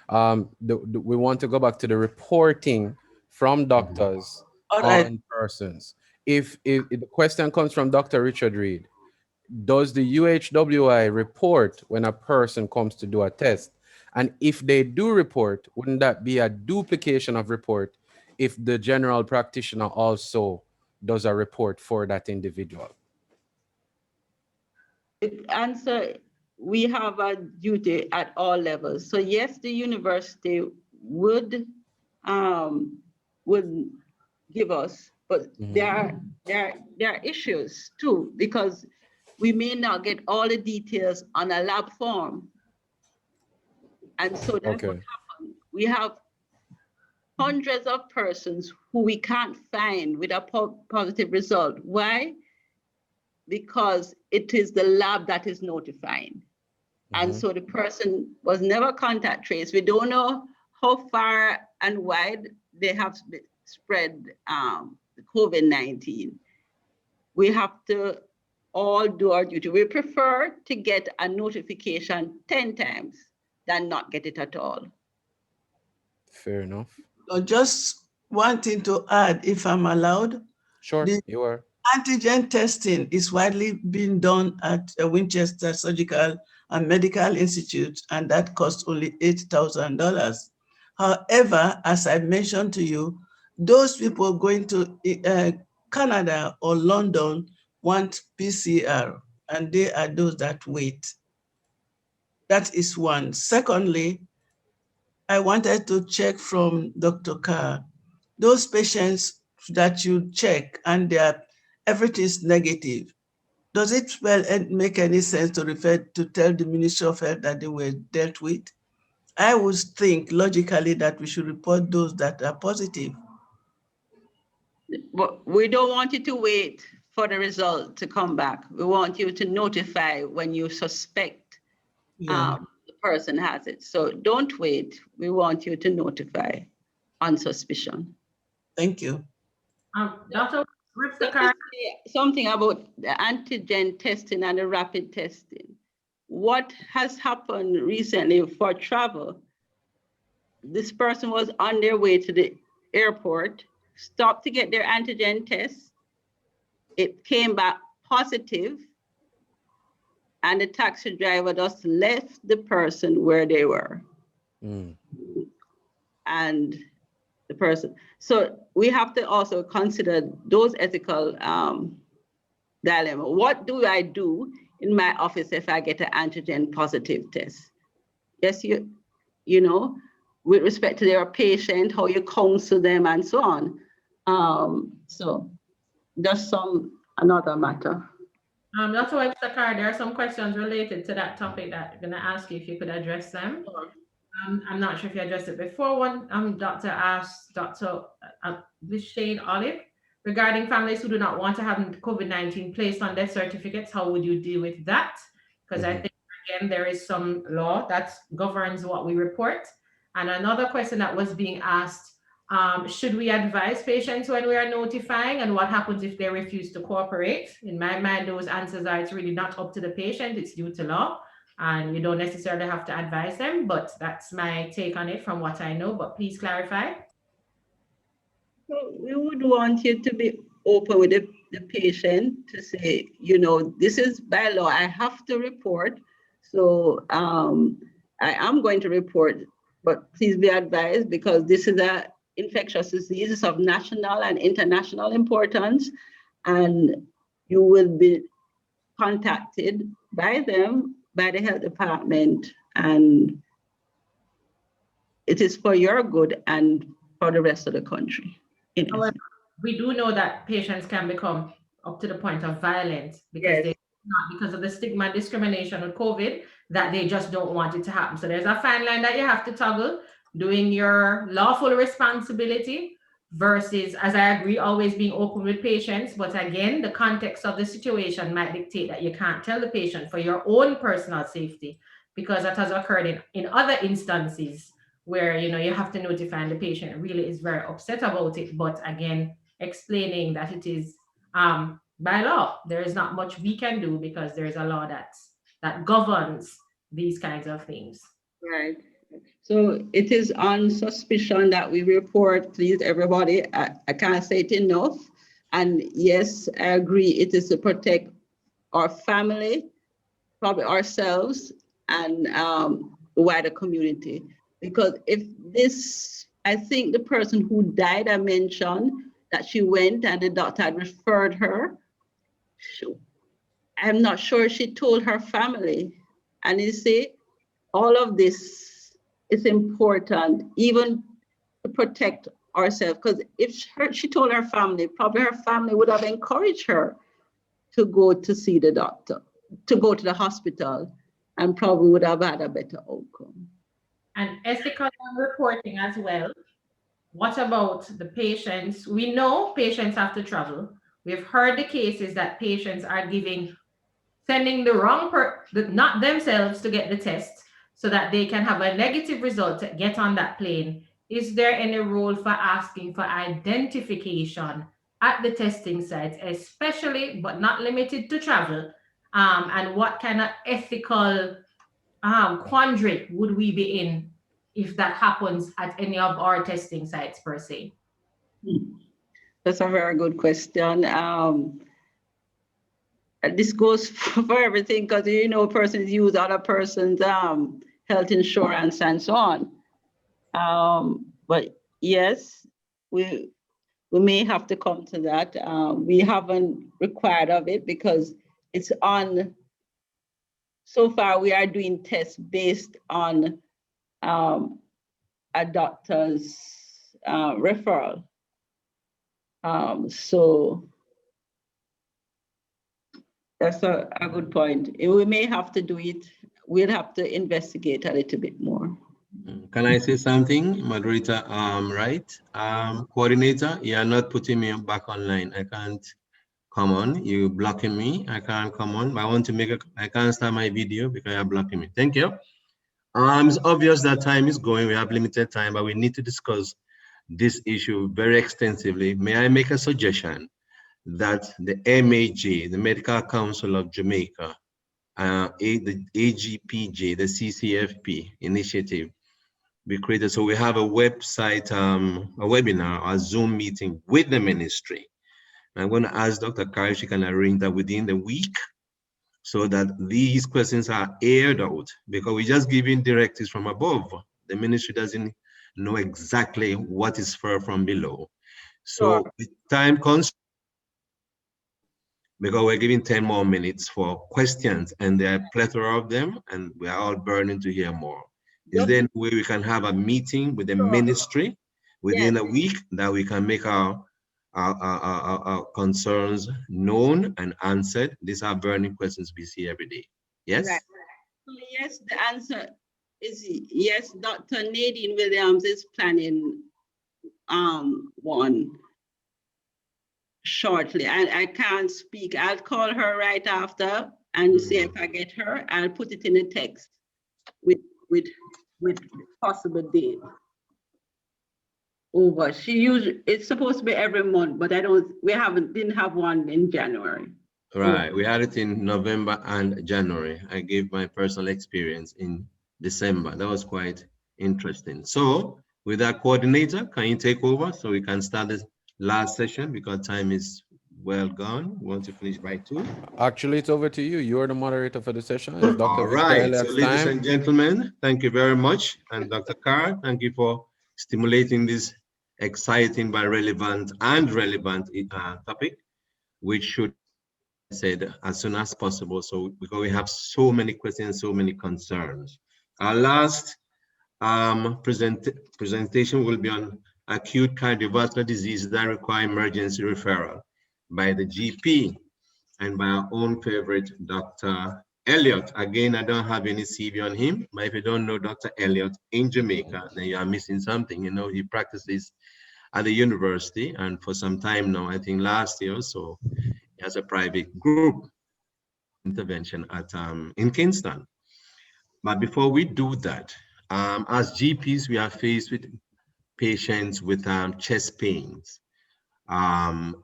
We want to go back to the reporting from doctors on persons. If the question comes from Dr. Richard Reed, does the UHWI report when a person comes to do a test? And if they do report, wouldn't that be a duplication of report if the general practitioner also does a report for that individual? Answer, we have a duty at all levels. So yes, the university would give us, but there are issues too, because we may not get all the details on a lab form. And so that's what happened. We have hundreds of persons who we can't find with a positive result. Why? Because it is the lab that is notifying. And so the person was never contact traced. We don't know how far and wide they have spread COVID-19. We have to all do our duty. We prefer to get a notification 10 times than not get it at all. Fair enough. Just one thing to add, if I'm allowed. Sure, you are. Antigen testing is widely being done at Winchester Surgical and Medical Institute, and that costs only $8,000. However, as I mentioned to you, those people going to Canada or London want PCR, and they are those that wait. That is one. Secondly, I wanted to check from Dr. Carr, those patients that you check and everything's negative, does it make any sense to tell the Ministry of Health that they were dealt with? I would think logically that we should report those that are positive. But we don't want you to wait for the result to come back. We want you to notify when you suspect the person has it. So don't wait. We want you to notify on suspicion. Thank you. Dr. Something about the antigen testing and the rapid testing. What has happened recently for travel, this person was on their way to the airport, stopped to get their antigen test. It came back positive, and the taxi driver just left the person where they were. And the person. So we have to also consider those ethical dilemma. What do I do in my office if I get an antigen positive test? Yes, you know, with respect to their patient, how you counsel them and so on. So just another matter. Dr. Webster-Carr, there are some questions related to that topic that I'm going to ask you if you could address them. I'm not sure if you addressed it before. One doctor asked Dr. Shane Olive, regarding families who do not want to have COVID-19 placed on death certificates, how would you deal with that? Because I think, again, there is some law that governs what we report. And another question that was being asked, should we advise patients when we are notifying, and what happens if they refuse to cooperate? In my mind, those answers are it's really not up to the patient, it's due to law, and you don't necessarily have to advise them, but that's my take on it from what I know, but please clarify. So we would want you to be open with the patient to say, you know, this is by law, I have to report. So I am going to report, but please be advised because this is a infectious disease of national and international importance, and you will be contacted by them, by the health department, and it is for your good and for the rest of the country. However, we do know that patients can become up to the point of violence because they not because of the stigma and discrimination of COVID, that they just don't want it to happen. So there's a fine line that you have to toggle, doing your lawful responsibility versus, as I agree, always being open with patients. But again, the context of the situation might dictate that you can't tell the patient for your own personal safety, because that has occurred in other instances where, you know, you have to notify the patient really is very upset about it. But again, explaining that it is by law, there is not much we can do because there is a law that governs these kinds of things. Right. So it is on suspicion that we report, please, everybody. I can't say it enough. And yes, I agree, it is to protect our family, probably ourselves, and the wider community. Because if this, I think the person who died, I mentioned that she went and the doctor had referred her. I'm not sure she told her family. And you see, all of this is important, even to protect ourselves. Because if she told her family, probably her family would have encouraged her to go to see the doctor, to go to the hospital, and probably would have had a better outcome. And ethical reporting as well. What about the patients? We know patients have to travel. We've heard the cases that patients are sending the wrong not themselves to get the test so that they can have a negative result to get on that plane. Is there any role for asking for identification at the testing sites, especially but not limited to travel? And what kind of ethical quandary would we be in if that happens at any of our testing sites per se? That's a very good question. This goes for everything because, you know, persons use other person's health insurance and so on. But yes, we may have to come to that. We haven't required of it because it's on, so far we are doing tests based on a doctor's referral. So that's a good point. We may have to do it. We'll have to investigate a little bit more. Can I say something, moderator? Right, coordinator, you are not putting me back online. I can't come on. You're blocking me. I can't come on. I want to I can't start my video because you're blocking me. Thank you. It's obvious that time is going. We have limited time, but we need to discuss this issue very extensively. May I make a suggestion that the MAJ, the Medical Council of Jamaica, the AGPJ, the CCFP initiative, be created. So we have a website, a webinar, a Zoom meeting with the ministry. I'm going to ask Dr. Carr if she can arrange that within the week so that these questions are aired out, because we're just giving directives from above. The ministry doesn't know exactly what is far from below. So with time constraints, because we're giving 10 more minutes for questions, and there are a plethora of them, and we are all burning to hear more. Is there any way we can have a meeting with the ministry within a week that we can make our concerns known and answered? These are burning questions we see every day. Yes? Right. So yes, the answer is yes. Dr. Nadine Williams is planning one shortly. I can't speak. I'll call her right after and see if I get her. I'll put it in a text with possible date. Over. It's supposed to be every month, but didn't have one in January. Right. We had it in November and January. I gave my personal experience in December. That was quite interesting. So with our coordinator, can you take over so we can start this last session, because time is well gone. We want to finish by 2. Actually, it's over to you. You are the moderator for the session. It's Dr. All right. So ladies and gentlemen, thank you very much. And Dr. Carr, thank you for stimulating this exciting but relevant topic, which should be said as soon as possible. So because we have so many questions, so many concerns. Our last presentation will be on acute cardiovascular diseases that require emergency referral by the GP and by our own favorite, Dr. Elliott. Again, I don't have any CV on him, but if you don't know Dr. Elliott in Jamaica, then you are missing something. You know, he practices at the university, and for some time now, I think last year or so, he has a private group intervention at in Kingston. But before we do that, as GPs, we are faced with patients with chest pains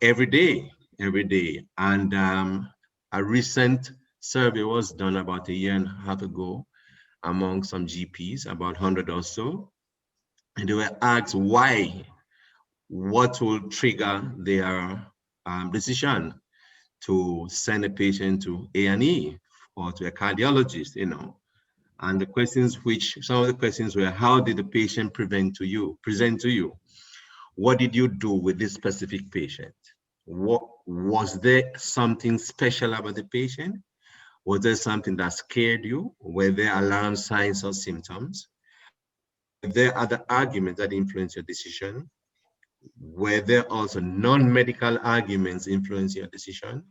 every day. And a recent survey was done about a year and a half ago among some GPs, about 100 or so. And they were asked what will trigger their decision to send a patient to A&E or to a cardiologist, you know. And the questions some of the questions were, how did the patient present to you? What did you do with this specific patient? Was there something special about the patient? Was there something that scared you? Were there alarm signs or symptoms? Were there other arguments that influenced your decision? Were there also non-medical arguments influencing your decision?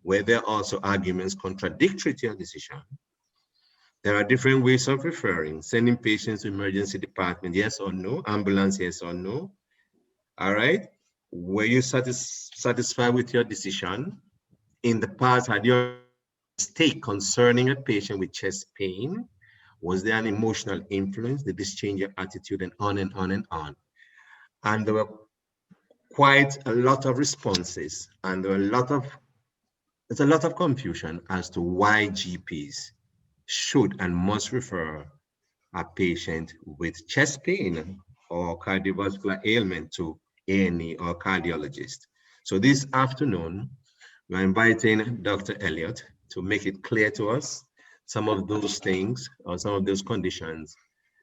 Were there also arguments contradictory to your decision? There are different ways of referring, sending patients to emergency department, yes or no, ambulance, yes or no. All right. Were you satisfied with your decision? In the past, had your mistake concerning a patient with chest pain? Was there an emotional influence? Did this change your attitude? And on and on and on. And there were quite a lot of responses, and there's a lot of confusion as to why GPs should and must refer a patient with chest pain or cardiovascular ailment to A&E or cardiologist. So this afternoon, we're inviting Dr. Elliott to make it clear to us some of those things or some of those conditions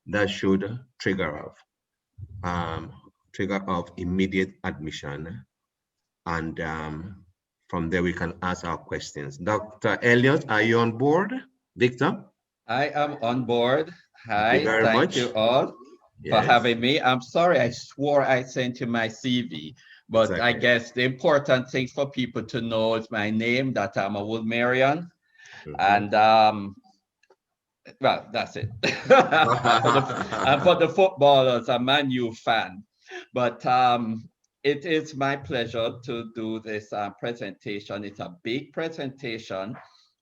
that should trigger off immediate admission. And from there, we can ask our questions. Dr. Elliott, are you on board? Victor? I am on board. Hi, thank you all for having me. I'm sorry, I swore I sent you my CV, but exactly. I guess the important thing for people to know is my name, that I'm a Woolmerian, and well, that's it. And for the footballers, I'm a Man U fan, but it is my pleasure to do this presentation. It's a big presentation.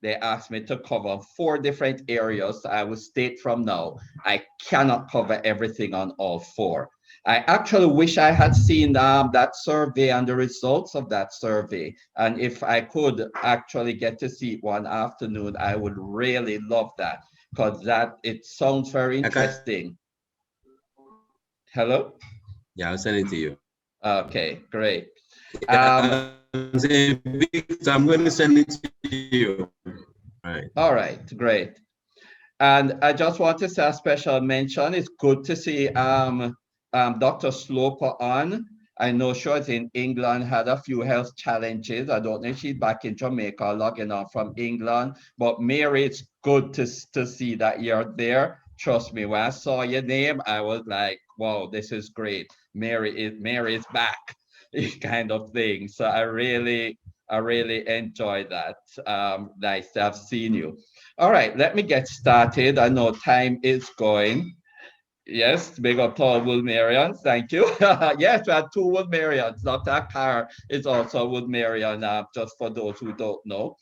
They asked me to cover 4 different areas. I will state from now, I cannot cover everything on all 4. I actually wish I had seen that survey and the results of that survey. And if I could actually get to see it one afternoon, I would really love that, because it sounds very interesting. Hello? Yeah, I'll send it to you. Okay, great. I'm going to send it to you. Right. All right, great. And I just want to say a special mention. It's good to see Dr. Sloper on. I know she was in England, had a few health challenges. I don't know if she's back in Jamaica, logging on from England. But Mary, it's good to see that you're there. Trust me, when I saw your name, I was like, wow, this is great. Mary is back, kind of thing. So I really enjoyed that. Nice to have seen you. All right, let me get started. I know time is going. Yes, big up to all Woodmarians. Thank you. Yes, we have two Woodmarians. Dr. Carr is also a Woodmarian, just for those who don't know.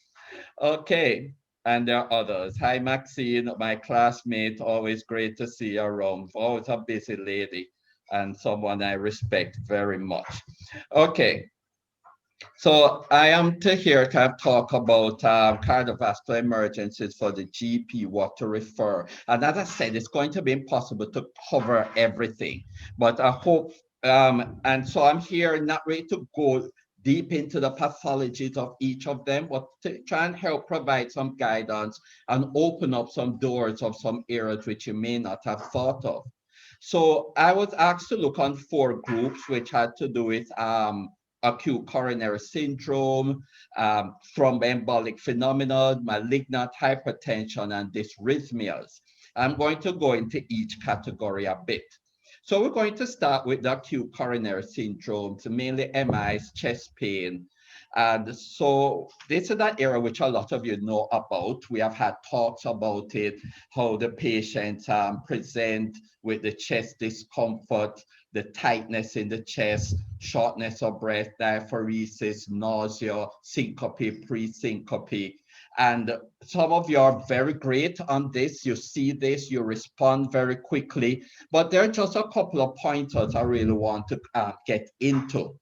Okay, and there are others. Hi, Maxine, my classmate. Always great to see you around. Always a busy lady and someone I respect very much. Okay. So I am here to talk about cardiovascular emergencies for the GP, what to refer. And as I said, it's going to be impossible to cover everything, but I hope, and so I'm here not ready to go deep into the pathologies of each of them, but to try and help provide some guidance and open up some doors of some areas which you may not have thought of. So I was asked to look on 4 groups, which had to do with acute coronary syndrome, thromboembolic phenomena, malignant hypertension, and dysrhythmias. I'm going to go into each category a bit. So we're going to start with the acute coronary syndromes, mainly MIs, chest pain. And so this is that area which a lot of you know about. We have had talks about it, how the patients present with the chest discomfort, the tightness in the chest, shortness of breath, diaphoresis, nausea, syncope, pre-syncope. And some of you are very great on this. You see this, you respond very quickly. But there are just a couple of pointers I really want to get into.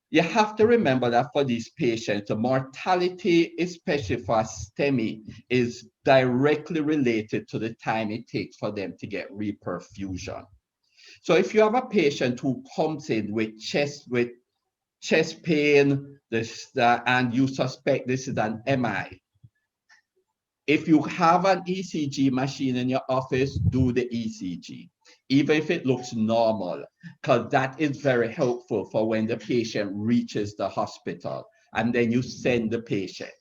You have to remember that for these patients, the mortality, especially for STEMI, is directly related to the time it takes for them to get reperfusion. So if you have a patient who comes in with chest pain, and you suspect this is an MI, if you have an ECG machine in your office, do the ECG, even if it looks normal, because that is very helpful for when the patient reaches the hospital, and then you send the patient.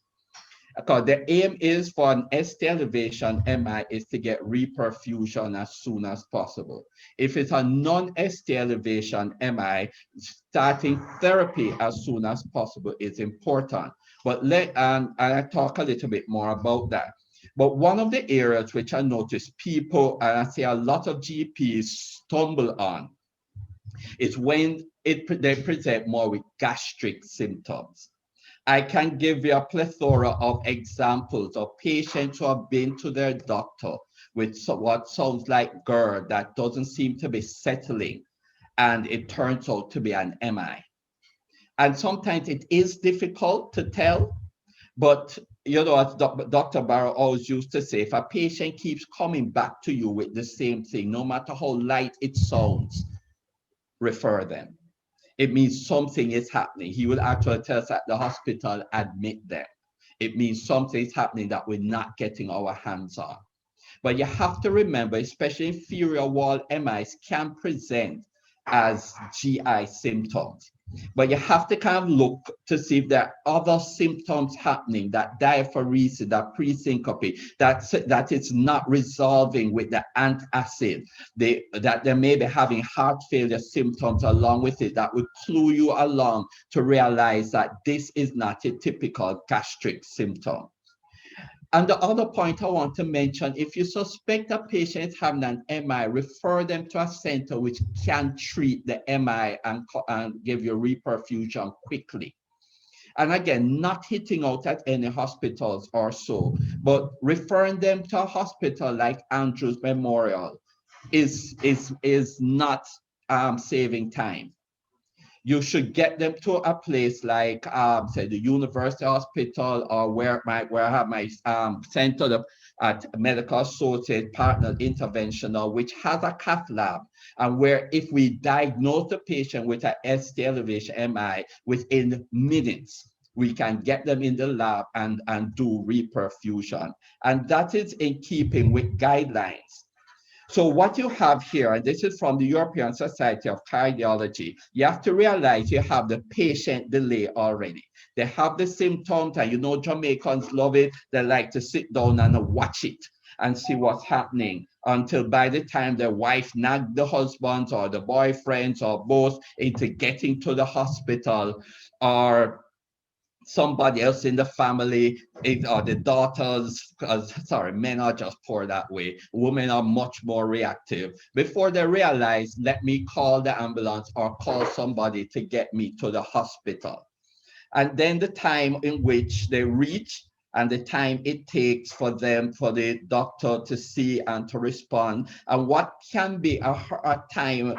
Because the aim is for an ST elevation MI is to get reperfusion as soon as possible. If it's a non-ST elevation MI, starting therapy as soon as possible is important. But I talk a little bit more about that. But one of the areas which I notice people, and I see a lot of GPs stumble on, is when they present more with gastric symptoms. I can give you a plethora of examples of patients who have been to their doctor with what sounds like GERD that doesn't seem to be settling, and it turns out to be an MI. And sometimes it is difficult to tell, but you know, as Dr. Barrow always used to say, if a patient keeps coming back to you with the same thing, no matter how light it sounds, refer them. It means something is happening. He will actually tell us at the hospital, admit them. It means something is happening that we're not getting our hands on. But you have to remember, especially inferior wall MIs can present as GI symptoms. But you have to kind of look to see if there are other symptoms happening, that diaphoresis, that pre-syncope, that it's not resolving with the antacid, that they may be having heart failure symptoms along with it, that would clue you along to realize that this is not a typical gastric symptom. And the other point I want to mention, if you suspect a patient is having an MI, refer them to a center which can treat the MI and give you reperfusion quickly. And again, not hitting out at any hospitals or so, but referring them to a hospital like Andrews Memorial is not saving time. You should get them to a place like, say, the University Hospital, or where I have my center at Medical Associate Partner Interventional, which has a cath lab, and where if we diagnose the patient with an ST elevation MI, within minutes, we can get them in the lab and do reperfusion. And that is in keeping with guidelines. So what you have here, and this is from the European Society of Cardiology, you have to realize you have the patient delay already. They have the symptoms, and you know Jamaicans love it. They like to sit down and watch it and see what's happening until by the time their wife nagged the husbands or the boyfriends or both into getting to the hospital, or somebody else in the family, or the daughters, sorry, men are just poor that way. Women are much more reactive. Before they realize, let me call the ambulance or call somebody to get me to the hospital. And then the time in which they reach and the time it takes for them, for the doctor to see and to respond. And what can be a time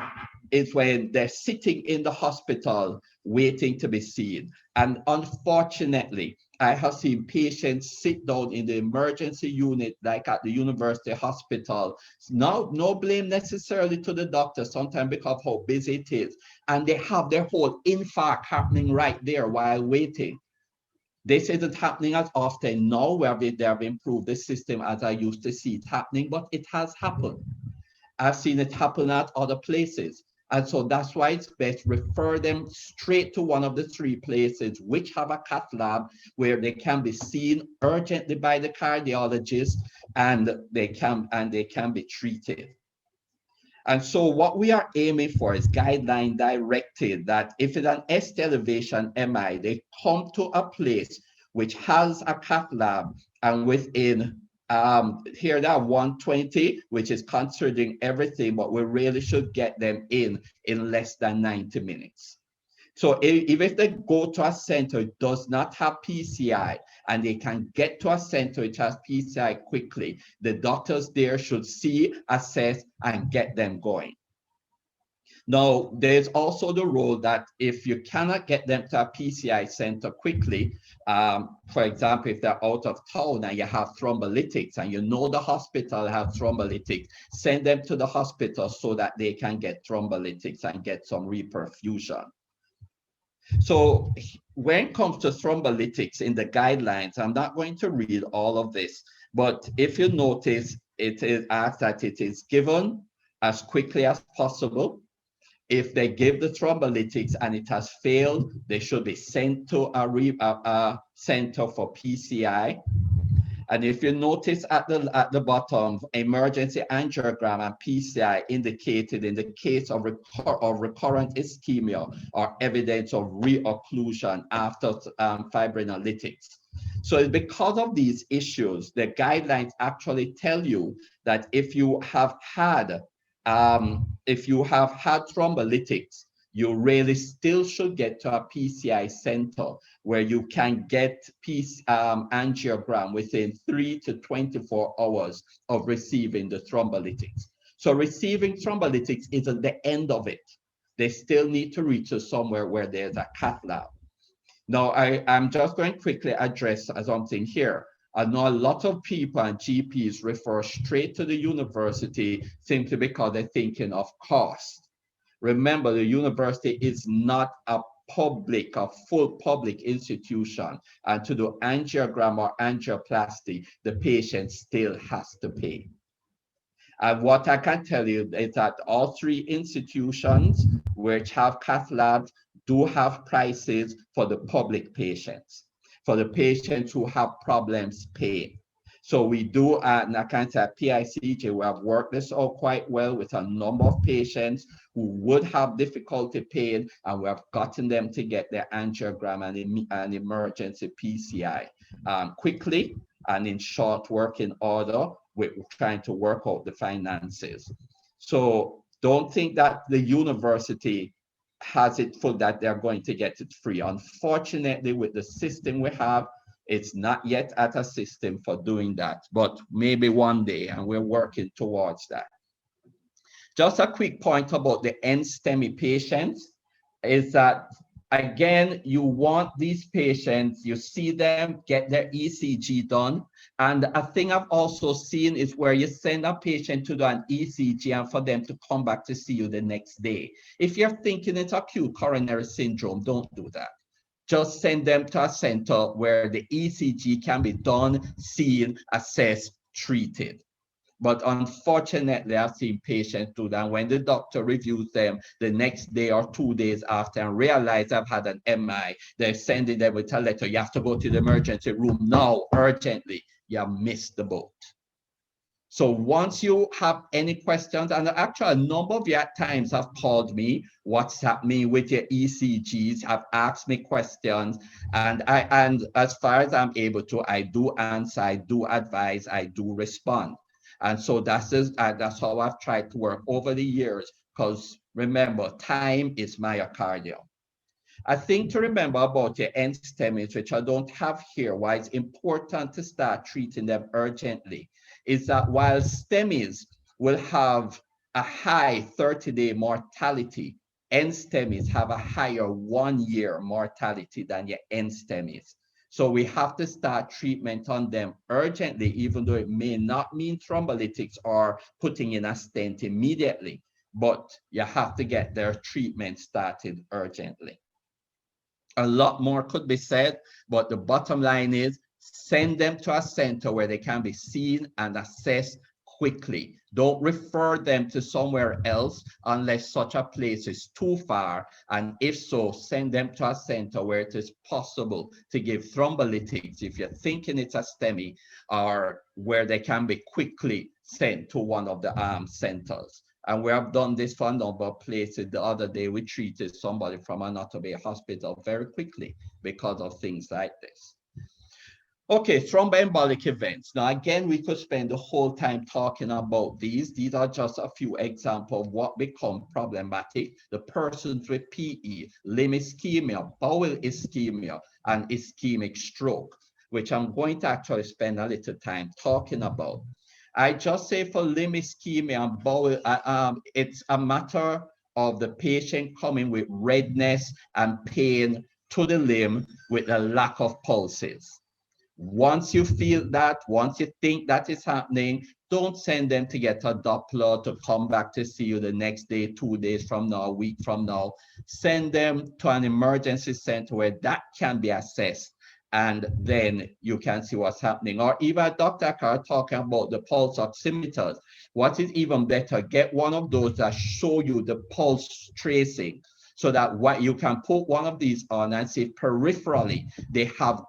is when they're sitting in the hospital waiting to be seen. And unfortunately, I have seen patients sit down in the emergency unit, like at the university hospital. No blame necessarily to the doctor, sometimes because of how busy it is. And they have their whole infarct happening right there while waiting. This isn't happening as often now, where they have improved the system as I used to see it happening, but it has happened. I've seen it happen at other places. And so that's why it's best refer them straight to one of the 3 places which have a cath lab where they can be seen urgently by the cardiologist, and they can be treated. And so what we are aiming for is guideline directed that if it's an ST elevation MI, they come to a place which has a cath lab, and within here they are 120, which is considering everything, but we really should get them in less than 90 minutes. So if they go to a center that does not have PCI and they can get to a center which has PCI quickly, the doctors there should see, assess, and get them going. Now, there's also the role that if you cannot get them to a PCI center quickly, for example, if they're out of town and you have thrombolytics and you know the hospital has thrombolytics, send them to the hospital so that they can get thrombolytics and get some reperfusion. So when it comes to thrombolytics in the guidelines, I'm not going to read all of this, but if you notice, it is asked that it is given as quickly as possible. If they give the thrombolytics and it has failed, they should be sent to a center for PCI. And if you notice at the bottom, emergency angiogram and PCI indicated in the case of recurrent ischemia or evidence of reocclusion after fibrinolytics. So it's because of these issues, the guidelines actually tell you that if you have had thrombolytics, you really still should get to a PCI center where you can get angiogram within 3 to 24 hours of receiving the thrombolytics. So receiving thrombolytics isn't the end of it. They still need to reach to somewhere where there's a cath lab. Now, I'm just going to quickly address something here. I know a lot of people and GPs refer straight to the university simply because they're thinking of cost. Remember, the university is not a full public institution, and to do angiogram or angioplasty, the patient still has to pay. And what I can tell you is that all 3 institutions which have cath labs do have prices for the public patients, for the patients who have problems paying. So we do at PICJ, we have worked this out quite well with a number of patients who would have difficulty paying, and we have gotten them to get their angiogram and emergency PCI quickly and in short working order. We're trying to work out the finances. So don't think that the university has it full that they're going to get it free. Unfortunately, with the system we have, it's not yet at a system for doing that, but maybe one day, and we're working towards that. Just a quick point about the NSTEMI patients is that, again, you want these patients, you see them, get their ECG done. And a thing I've also seen is where you send a patient to do an ECG and for them to come back to see you the next day. If you're thinking it's acute coronary syndrome, don't do that. Just send them to a center where the ECG can be done, seen, assessed, treated. But unfortunately, I've seen patients do that. When the doctor reviews them the next day or 2 days after and realize I've had an MI, they're sending them with a letter, you have to go to the emergency room now, urgently. You missed the boat. So once you have any questions, and actually a number of you at times have called me, what's happening with your ECGs, have asked me questions, and as far as I'm able to, I do answer, I do advise, I do respond. And so that's how I've tried to work over the years, because remember, time is myocardial. A thing to remember about your NSTEMIs, which I don't have here, why it's important to start treating them urgently, is that while STEMIs will have a high 30-day mortality, NSTEMIs have a higher 1-year mortality than your NSTEMIs. So we have to start treatment on them urgently, even though it may not mean thrombolytics or putting in a stent immediately, but you have to get their treatment started urgently. A lot more could be said, but the bottom line is send them to a center where they can be seen and assessed quickly. Don't refer them to somewhere else unless such a place is too far. And if so, send them to a center where it is possible to give thrombolytics if you're thinking it's a STEMI, or where they can be quickly sent to one of the centers. And we have done this for a number of places. The other day, we treated somebody from an Ottawa hospital very quickly because of things like this. Okay, thromboembolic events. Now, again, we could spend the whole time talking about these. These are just a few examples of what become problematic. The persons with PE, limb ischemia, bowel ischemia, and ischemic stroke, which I'm going to actually spend a little time talking about. I just say for limb ischemia and bowel, it's a matter of the patient coming with redness and pain to the limb with a lack of pulses. Once you feel that, once you think that is happening, don't send them to get a Doppler to come back to see you the next day, 2 days from now, a week from now. Send them to an emergency center where that can be assessed, and then you can see what's happening. Or even Dr. Carr talking about the pulse oximeters. What is even better, get one of those that show you the pulse tracing, so that what you can put one of these on and see peripherally, they have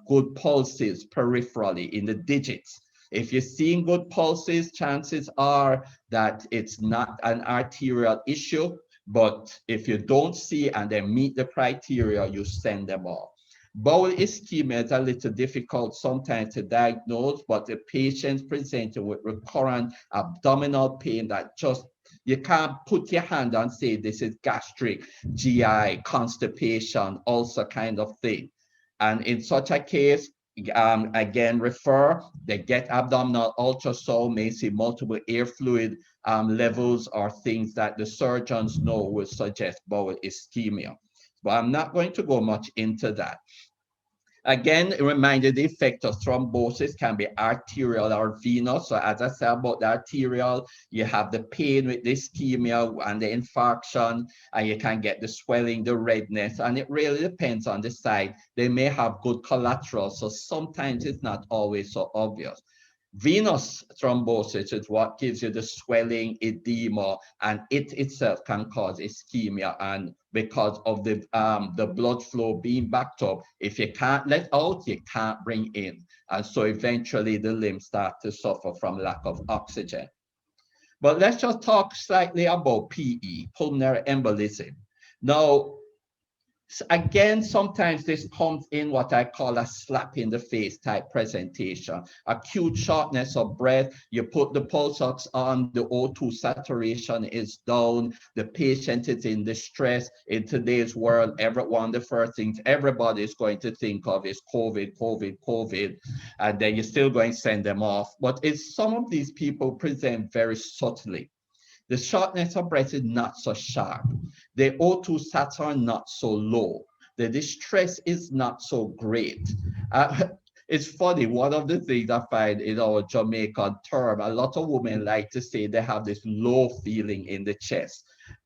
good pulses peripherally in the digits. If you're seeing good pulses, chances are that it's not an arterial issue, but if you don't see and they meet the criteria, you send them off. Bowel ischemia is a little difficult sometimes to diagnose, but the patients presenting with recurrent abdominal pain that just, you can't put your hand and say this is gastric, GI, constipation, ulcer kind of thing. And in such a case, again, refer, they get abdominal ultrasound, may see multiple air fluid levels or things that the surgeons know will suggest bowel ischemia. But I'm not going to go much into that. Again, a reminder, the effect of thrombosis can be arterial or venous. So as I said about the arterial, you have the pain with the ischemia and the infarction, and you can get the swelling, the redness, and it really depends on the site. They may have good collateral, so sometimes it's not always so obvious. Venous thrombosis is what gives you the swelling, edema, and it itself can cause ischemia. And because of the blood flow being backed up, if you can't let out, you can't bring in. And so eventually the limbs start to suffer from lack of oxygen. But let's just talk slightly about PE, pulmonary embolism. Now, again, sometimes this comes in what I call a slap in the face type presentation. Acute shortness of breath, you put the pulse ox on, the O2 saturation is down, the patient is in distress. In today's world, one of the first things everybody is going to think of is COVID, COVID, COVID, and then you're still going to send them off. But some of these people present very subtly. The shortness of breath is not so sharp. The O2 sats are not so low. The distress is not so great. It's funny, one of the things I find in our Jamaican term, a lot of women like to say they have this low feeling in the chest.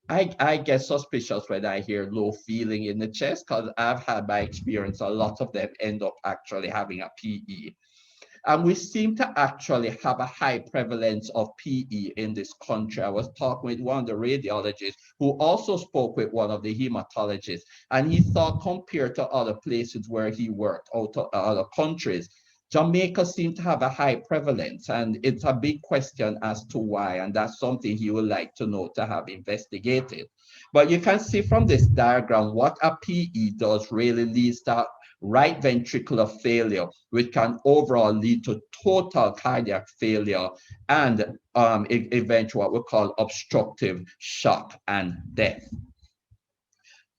I get suspicious when I hear low feeling in the chest, because I've had my experience, a lot of them end up actually having a PE. And we seem to actually have a high prevalence of PE in this country. I was talking with one of the radiologists who also spoke with one of the hematologists, and he thought compared to other places where he worked, out of other countries, Jamaica seemed to have a high prevalence, and it's a big question as to why, and that's something he would like to know, to have investigated. But you can see from this diagram what a PE does really leads to right ventricular failure, which can overall lead to total cardiac failure and eventually what we call obstructive shock and death.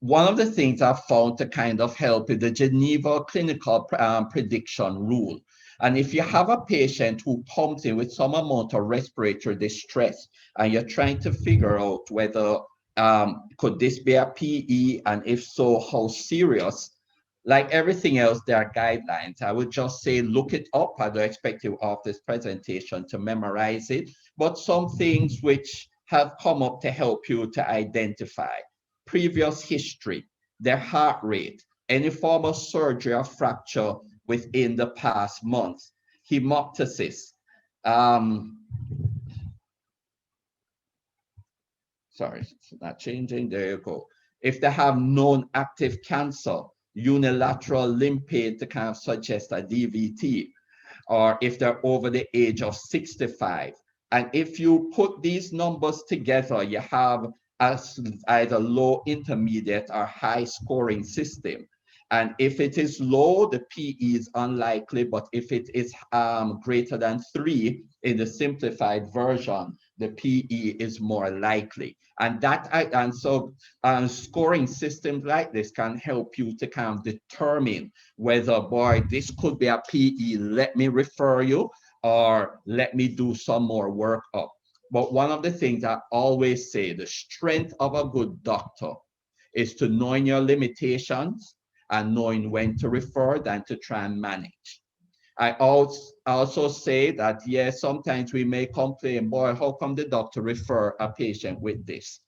One of the things I found to kind of help is the Geneva clinical prediction rule. And if you have a patient who comes in with some amount of respiratory distress, and you're trying to figure out whether could this be a PE, and if so, how serious, like everything else, there are guidelines. I would just say, look it up. I don't expect you of this presentation to memorize it, but some things which have come up to help you to identify: previous history, their heart rate, any form of surgery or fracture within the past month, hemoptysis, sorry, it's not changing, there you go. If they have known active cancer, unilateral lymph to kind of suggest a DVT, or if they're over the age of 65. And if you put these numbers together, you have either low, intermediate, or high scoring system. And if it is low, the PE is unlikely, but if it is greater than 3 in the simplified version, the PE is more likely. And so scoring systems like this can help you to kind of determine whether, boy, this could be a PE, let me refer you, or let me do some more work up. But one of the things I always say, the strength of a good doctor is to knowing your limitations and knowing when to refer than to try and manage. I also say that, yes, sometimes we may complain, boy, how come the doctor refer a patient with this?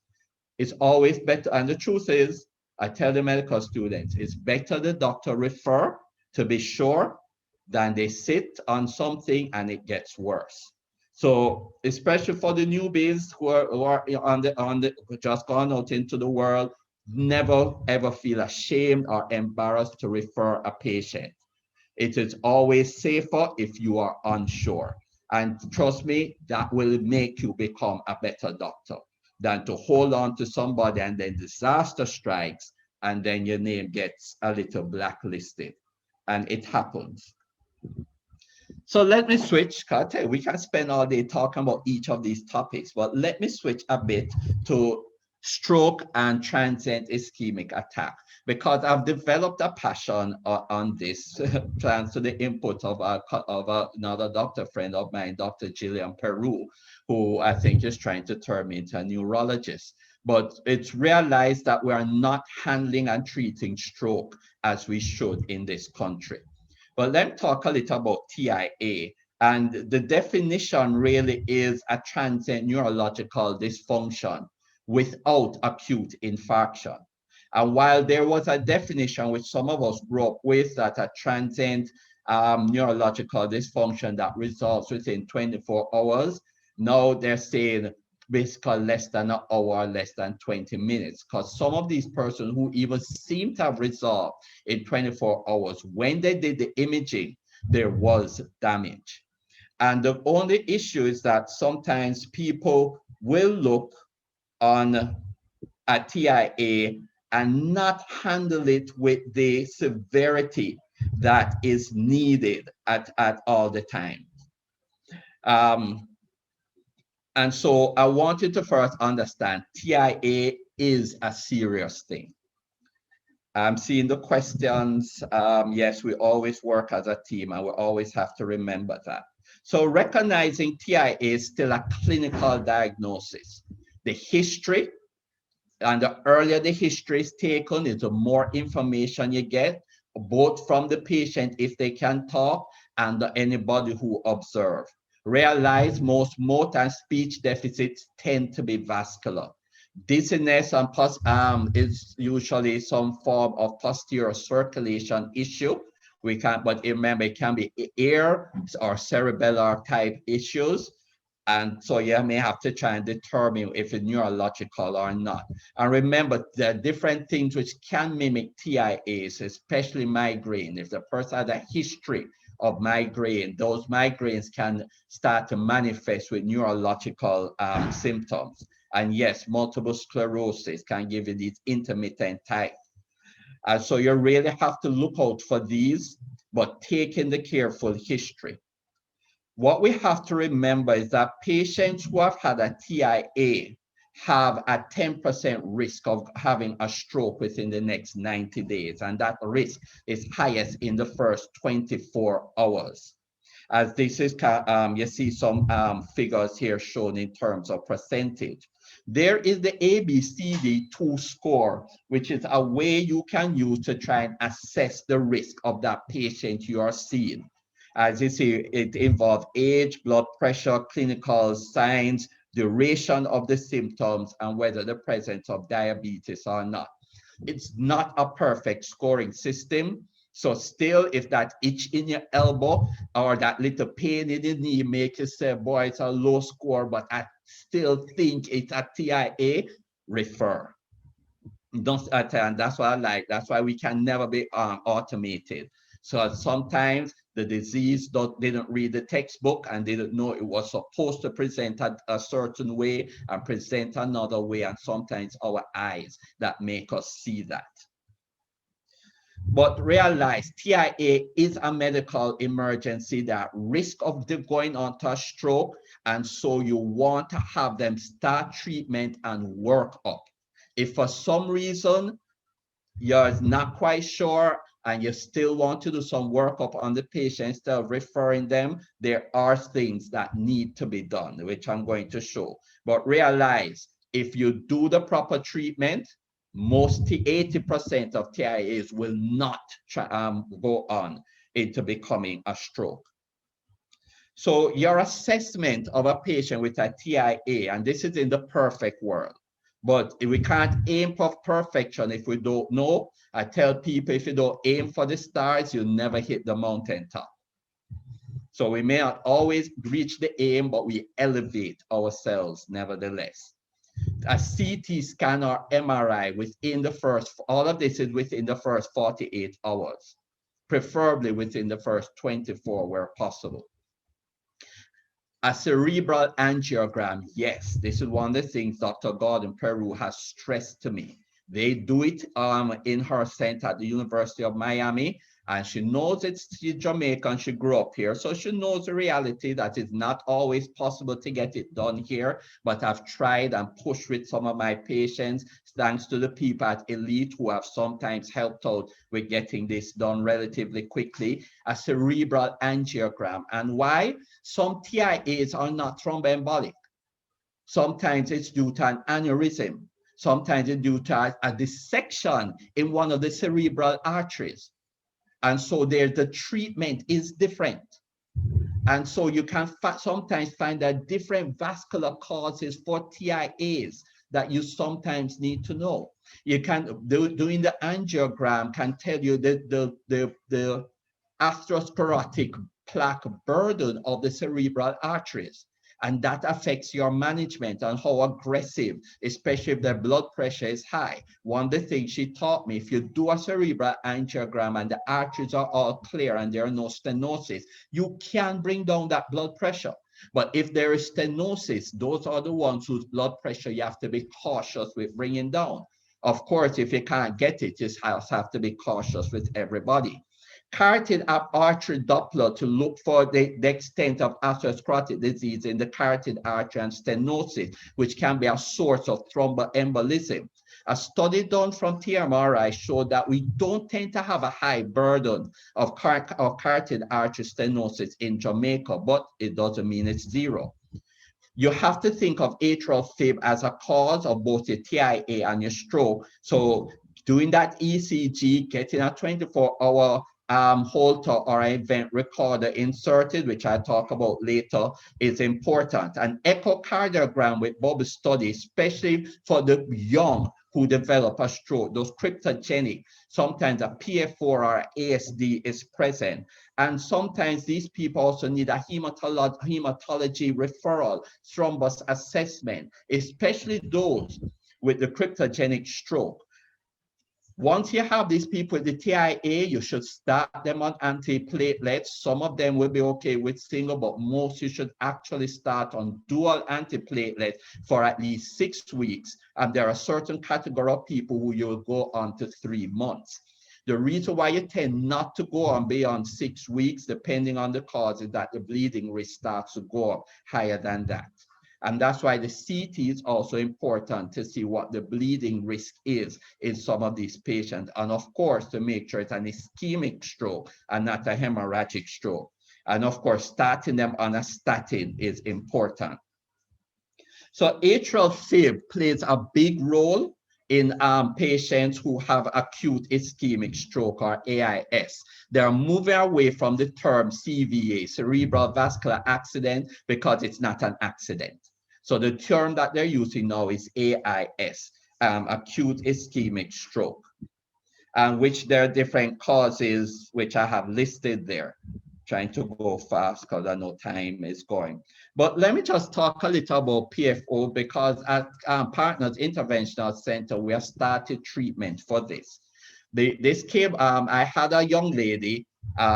It's always better, and the truth is, I tell the medical students, it's better the doctor refer to be sure than they sit on something and it gets worse. So especially for the newbies who are just gone out into the world, never ever feel ashamed or embarrassed to refer a patient. It is always safer if you are unsure. And trust me, that will make you become a better doctor than to hold on to somebody and then disaster strikes and then your name gets a little blacklisted. And it happens. So let me switch, because we can spend all day talking about each of these topics, but let me switch a bit to stroke and transient ischemic attack, because I've developed a passion on this, thanks to the input of another doctor friend of mine, Dr. Gillian Peru, who I think is trying to turn me into a neurologist. But it's realized that we are not handling and treating stroke as we should in this country. But let me talk a little about TIA. And the definition really is a transient neurological dysfunction without acute infarction. And while there was a definition which some of us grew up with, that a transient neurological dysfunction that resolves within 24 hours, now they're saying basically less than an hour, less than 20 minutes, because some of these persons who even seem to have resolved in 24 hours, when they did the imaging, there was damage. And the only issue is that sometimes people will look on a TIA and not handle it with the severity that is needed at all the time. And so I want you to first understand TIA is a serious thing. I'm seeing the questions. Yes, we always work as a team and we always have to remember that. So recognizing TIA is still a clinical diagnosis. The history, and the earlier the history is taken, is the more information you get, both from the patient if they can talk and anybody who observe. Realize most motor and speech deficits tend to be vascular. Dizziness and is usually some form of posterior circulation issue, We can't, but remember, it can be ear or cerebellar type issues. And so you may have to try and determine if it's neurological or not. And remember, there are different things which can mimic TIAs, especially migraine. If the person has a history of migraine, those migraines can start to manifest with neurological symptoms. And yes, multiple sclerosis can give you these intermittent types. So you really have to look out for these, but taking the careful history. What we have to remember is that patients who have had a TIA have a 10% risk of having a stroke within the next 90 days, and that risk is highest in the first 24 hours. As this is, you see some figures here shown in terms of percentage. There is the ABCD2 score, which is a way you can use to try and assess the risk of that patient you are seeing. As you see, it involves age, blood pressure, clinical signs, duration of the symptoms, and whether the presence of diabetes or not. It's not a perfect scoring system. So still, if that itch in your elbow or that little pain in the knee make you say, boy, it's a low score, but I still think it's a TIA, refer. Don't attend. That's what I like. That's why we can never be automated. So sometimes the disease didn't read the textbook and didn't know it was supposed to present a certain way and present another way. And sometimes our eyes that make us see that. But realize TIA is a medical emergency, that risk of going on to a stroke. And so you want to have them start treatment and work up. If for some reason you're not quite sure and you still want to do some workup on the patient instead of referring them, there are things that need to be done, which I'm going to show. But realize, if you do the proper treatment, most 80% of TIAs will not go on into becoming a stroke. So your assessment of a patient with a TIA, and this is in the perfect world, but we can't aim for perfection if we don't know. I tell people, if you don't aim for the stars, you'll never hit the mountaintop. So we may not always reach the aim, but we elevate ourselves nevertheless. A CT scan or MRI within the first, all of this is within the first 48 hours, preferably within the first 24 where possible. A cerebral angiogram, yes, this is one of the things Dr. Gordon Peru has stressed to me. They do it in her center at the University of Miami, and she knows it's Jamaica and she grew up here. So she knows the reality that it's not always possible to get it done here, but I've tried and pushed with some of my patients, thanks to the people at Elite who have sometimes helped out with getting this done relatively quickly, a cerebral angiogram. And why? Some TIAs are not thromboembolic. Sometimes it's due to an aneurysm. Sometimes it's due to a dissection in one of the cerebral arteries. And so there, the treatment is different. And so you can sometimes find that different vascular causes for TIAs that you sometimes need to know. You can, doing the angiogram can tell you the atherosclerotic plaque burden of the cerebral arteries. And that affects your management and how aggressive, especially if their blood pressure is high. One of the things she taught me, if you do a cerebral angiogram and the arteries are all clear and there are no stenosis, you can bring down that blood pressure. But if there is stenosis, those are the ones whose blood pressure you have to be cautious with bringing down. Of course, if you can't get it, you just have to be cautious with everybody. Carotid artery Doppler to look for the extent of atherosclerotic disease in the carotid artery and stenosis, which can be a source of thromboembolism. A study done from TMRI showed that we don't tend to have a high burden of carotid artery stenosis in Jamaica, but it doesn't mean it's zero. You have to think of atrial fib as a cause of both your TIA and your stroke. So doing that ECG, getting a 24-hour Holter or event recorder inserted, which I'll talk about later, is important. An echocardiogram with bubble study, especially for the young who develop a stroke, those cryptogenic, sometimes a PF4 or ASD is present. And sometimes these people also need a hematology referral, thrombus assessment, especially those with the cryptogenic stroke. Once you have these people with the TIA, you should start them on antiplatelets. Some of them will be okay with single, but most you should actually start on dual antiplatelets for at least 6 weeks. And there are certain category of people who you will go on to 3 months. The reason why you tend not to go on beyond 6 weeks, depending on the cause, is that the bleeding risk starts to go up higher than that. And that's why the CT is also important to see what the bleeding risk is in some of these patients. And of course, to make sure it's an ischemic stroke and not a hemorrhagic stroke. And of course, starting them on a statin is important. So atrial fib plays a big role in patients who have acute ischemic stroke or AIS. They're moving away from the term CVA, cerebral vascular accident, because it's not an accident. So the term that they're using now is AIS, acute ischemic stroke, which there are different causes, which I have listed there. Trying to go fast because I know time is going. But let me just talk a little about PFO, because at Partners Interventional Center, we have started treatment for this. This came, I had a young lady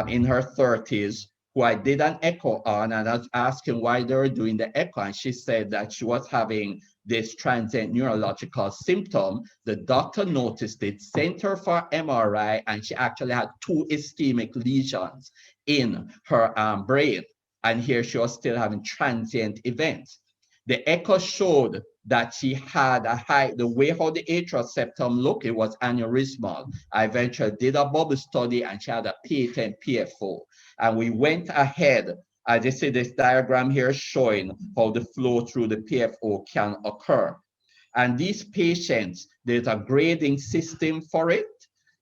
in her 30s who I did an echo on, and I was asking why they were doing the echo, and she said that she was having this transient neurological symptom. The doctor noticed it, sent her for MRI, and she actually had 2 ischemic lesions in her brain, and here she was still having transient events. The echo showed that she had a high, the way how the atrial septum looked, it was aneurysmal. I eventually did a bubble study, and she had a patent PFO. And we went ahead, as you see this diagram here showing how the flow through the PFO can occur. And these patients, there's a grading system for it,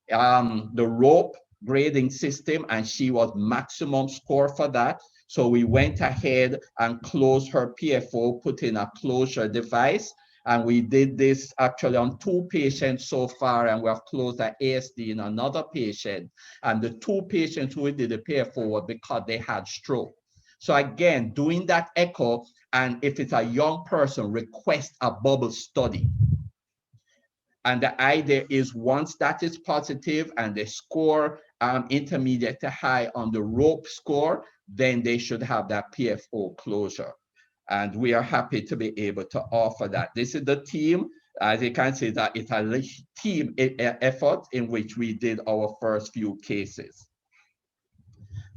the rope grading system, and she was maximum score for that. So we went ahead and closed her PFO, put in a closure device, and we did this actually on 2 patients so far, and we have closed an ASD in another patient. And the 2 patients who did the PFO were because they had stroke. So again, doing that echo, and if it's a young person, request a bubble study. And the idea is once that is positive and they score intermediate to high on the rope score, then they should have that PFO closure. And we are happy to be able to offer that. This is the team. As you can see, that it's a team effort in which we did our first few cases.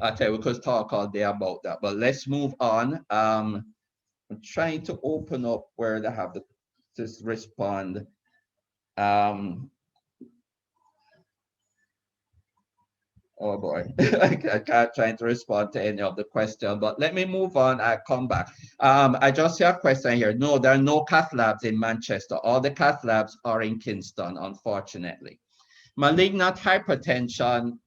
Okay, we could talk all day about that, but let's move on. I'm trying to open up where they have this respond. Oh boy, I can't try to respond to any of the questions, but let me move on. I'll come back. I just see a question here. No, there are no cath labs in Manchester. All the cath labs are in Kingston, unfortunately. Malignant hypertension.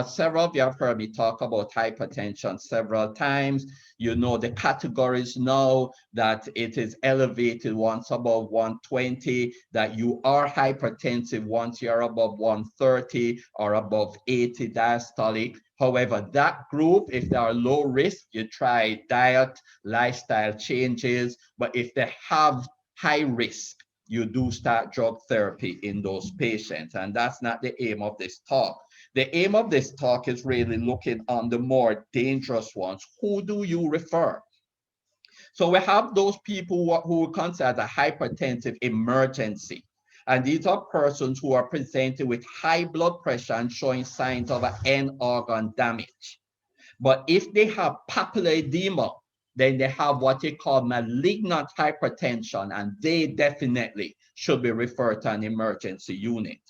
Several of you have heard me talk about hypertension several times. You know the categories now, that it is elevated once above 120, that you are hypertensive once you're above 130 or above 80 diastolic. However, that group, if they are low risk, you try diet, lifestyle changes, but if they have high risk, you do start drug therapy in those patients, and that's not the aim of this talk. The aim of this talk is really looking on the more dangerous ones. Who do you refer? So we have those people who we consider a hypertensive emergency. And these are persons who are presented with high blood pressure and showing signs of an end organ damage. But if they have papillary edema, then they have what you call malignant hypertension, and they definitely should be referred to an emergency unit.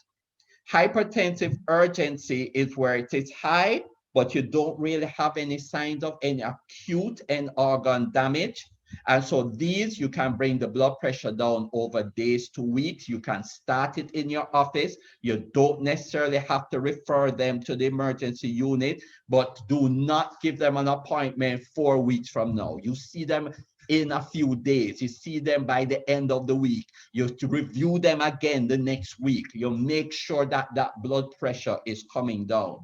Hypertensive urgency is where it is high, but you don't really have any signs of any acute end organ damage. And so these, you can bring the blood pressure down over days to weeks. You can start it in your office. You don't necessarily have to refer them to the emergency unit, but do not give them an appointment 4 weeks from now. You see them in a few days. You see them by the end of the week. You have to review them again the next week. You make sure that that blood pressure is coming down.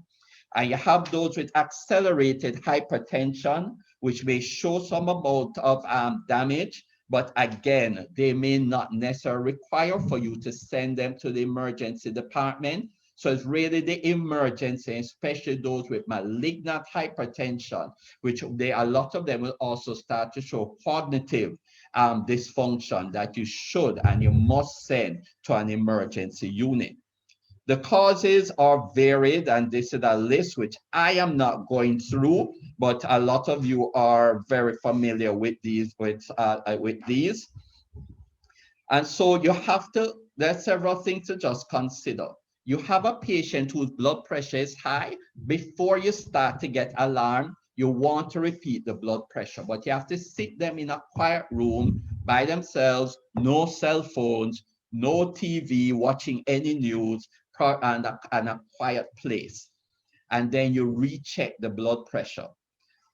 And you have those with accelerated hypertension, which may show some amount of damage, but again, they may not necessarily require for you to send them to the emergency department. So it's really the emergency, especially those with malignant hypertension, which a lot of them will also start to show cognitive dysfunction that you should and you must send to an emergency unit. The causes are varied, and this is a list which I am not going through, but a lot of you are very familiar with these. And so you have to, there's several things to just consider. You have a patient whose blood pressure is high. Before you start to get alarmed, you want to repeat the blood pressure, but you have to sit them in a quiet room by themselves, no cell phones, no TV, watching any news, and a quiet place. And then you recheck the blood pressure.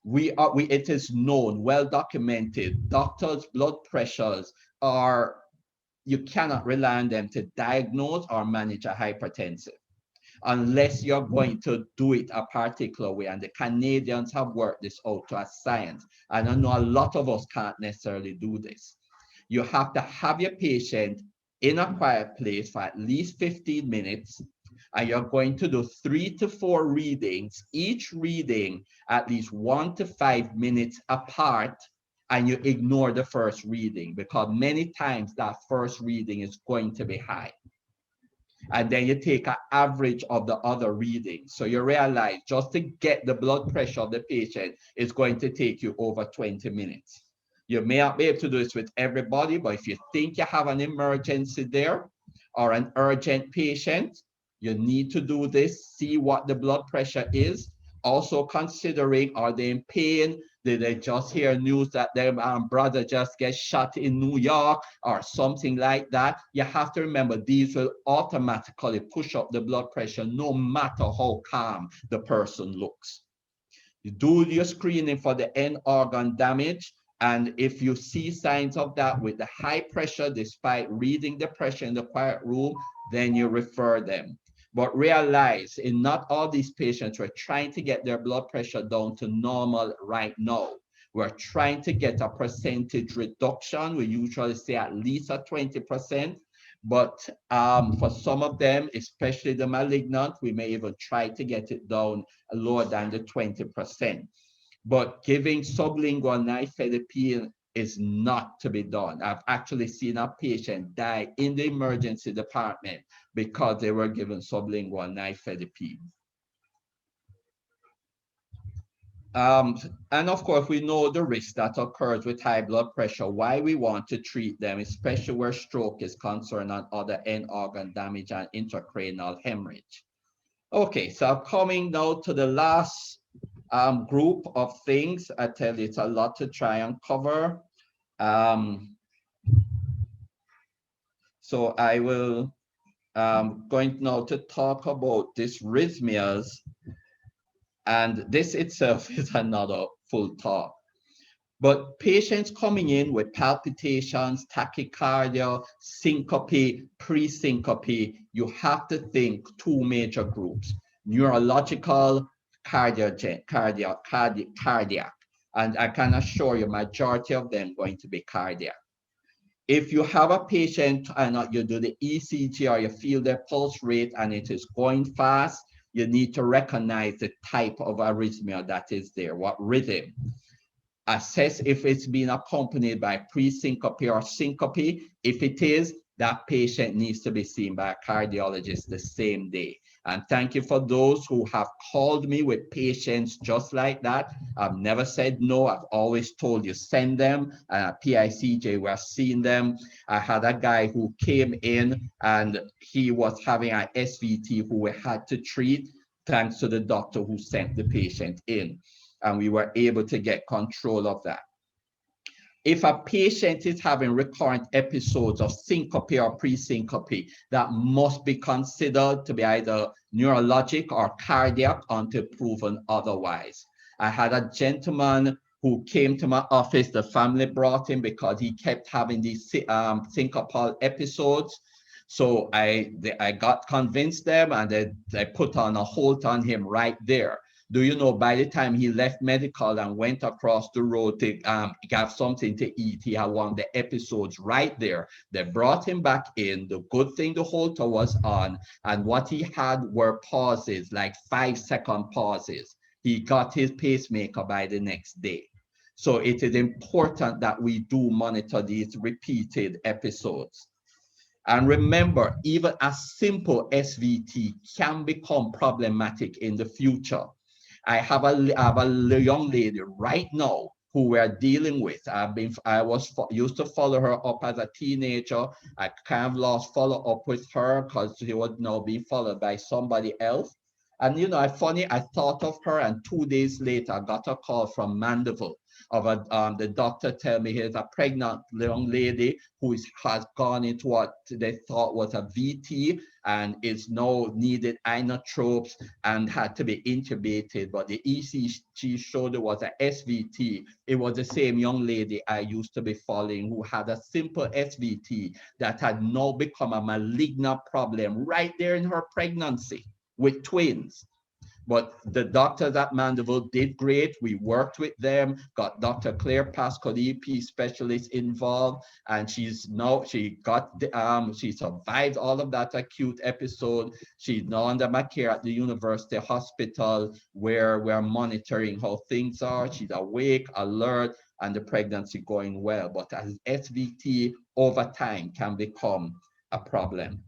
It is known, well documented, doctors' blood pressures are, you cannot rely on them to diagnose or manage a hypertensive unless you're going to do it a particular way. And the Canadians have worked this out to a science. And I know a lot of us can't necessarily do this. You have to have your patient in a quiet place for at least 15 minutes, and you're going to do 3 to 4 readings, each reading at least 1 to 5 minutes apart, and you ignore the first reading because many times that first reading is going to be high. And then you take an average of the other readings. So you realize just to get the blood pressure of the patient is going to take you over 20 minutes. You may not be able to do this with everybody, but if you think you have an emergency there or an urgent patient, you need to do this, see what the blood pressure is. Also considering, are they in pain? Did they just hear news that their brother just gets shot in New York or something like that? You have to remember these will automatically push up the blood pressure no matter how calm the person looks. You do your screening for the end organ damage. And if you see signs of that with the high pressure, despite reading the pressure in the quiet room, then you refer them. But realize in not all these patients, we're trying to get their blood pressure down to normal right now. We're trying to get a percentage reduction. We usually say at least a 20%. But for some of them, especially the malignant, we may even try to get it down lower than the 20%. But giving sublingual nifedipine is not to be done. I've actually seen a patient die in the emergency department because they were given sublingual nifedipine. And of course, we know the risk that occurs with high blood pressure, why we want to treat them, especially where stroke is concerned and other end organ damage and intracranial hemorrhage. Okay, so coming now to the last group of things. I tell you, it's a lot to try and cover. So I will going now to talk about dysrhythmias, and this itself is another full talk. But patients coming in with palpitations, tachycardia, syncope, pre-syncope, you have to think 2 major groups: neurological, cardiac, and I can assure you majority of them going to be cardiac. If you have a patient and you do the ECG or you feel their pulse rate and it is going fast, you need to recognize the type of arrhythmia that is there, what rhythm. Assess if it's been accompanied by pre-syncope or syncope. If it is, that patient needs to be seen by a cardiologist the same day. And thank you for those who have called me with patients just like that. I've never said no. I've always told you, send them. PICJ, we're seeing them. I had a guy who came in and he was having an SVT who we had to treat, thanks to the doctor who sent the patient in. And we were able to get control of that. If a patient is having recurrent episodes of syncope or pre-syncope, that must be considered to be either neurologic or cardiac until proven otherwise. I had a gentleman who came to my office. The family brought him because he kept having these syncopal episodes. So I got convinced them, and they put on a hold on him right there. Do you know, by the time he left medical and went across the road to get something to eat, he had one of the episodes right there. They brought him back in. The good thing, the Holter was on, and what he had were pauses, like 5-second pauses. He got his pacemaker by the next day. So it is important that we do monitor these repeated episodes. And remember, even a simple SVT can become problematic in the future. I have a young lady right now who we're dealing with. I used to follow her up as a teenager. I kind of lost follow up with her because she was now being followed by somebody else. And you know, funny, I thought of her, and 2 days later, I got a call from Mandeville of the doctor tell me here's a pregnant young lady who has gone into what they thought was a VT and is now needed inotropes and had to be intubated. But the ECG showed it was a SVT. It was the same young lady I used to be following who had a simple SVT that had now become a malignant problem right there in her pregnancy with twins. But the doctors at Mandeville did great. We worked with them, got Dr. Claire Pascal, EP specialist involved, and she survived all of that acute episode. She's now under my care at the University Hospital, where we're monitoring how things are. She's awake, alert, and the pregnancy going well. But as SVT over time can become a problem.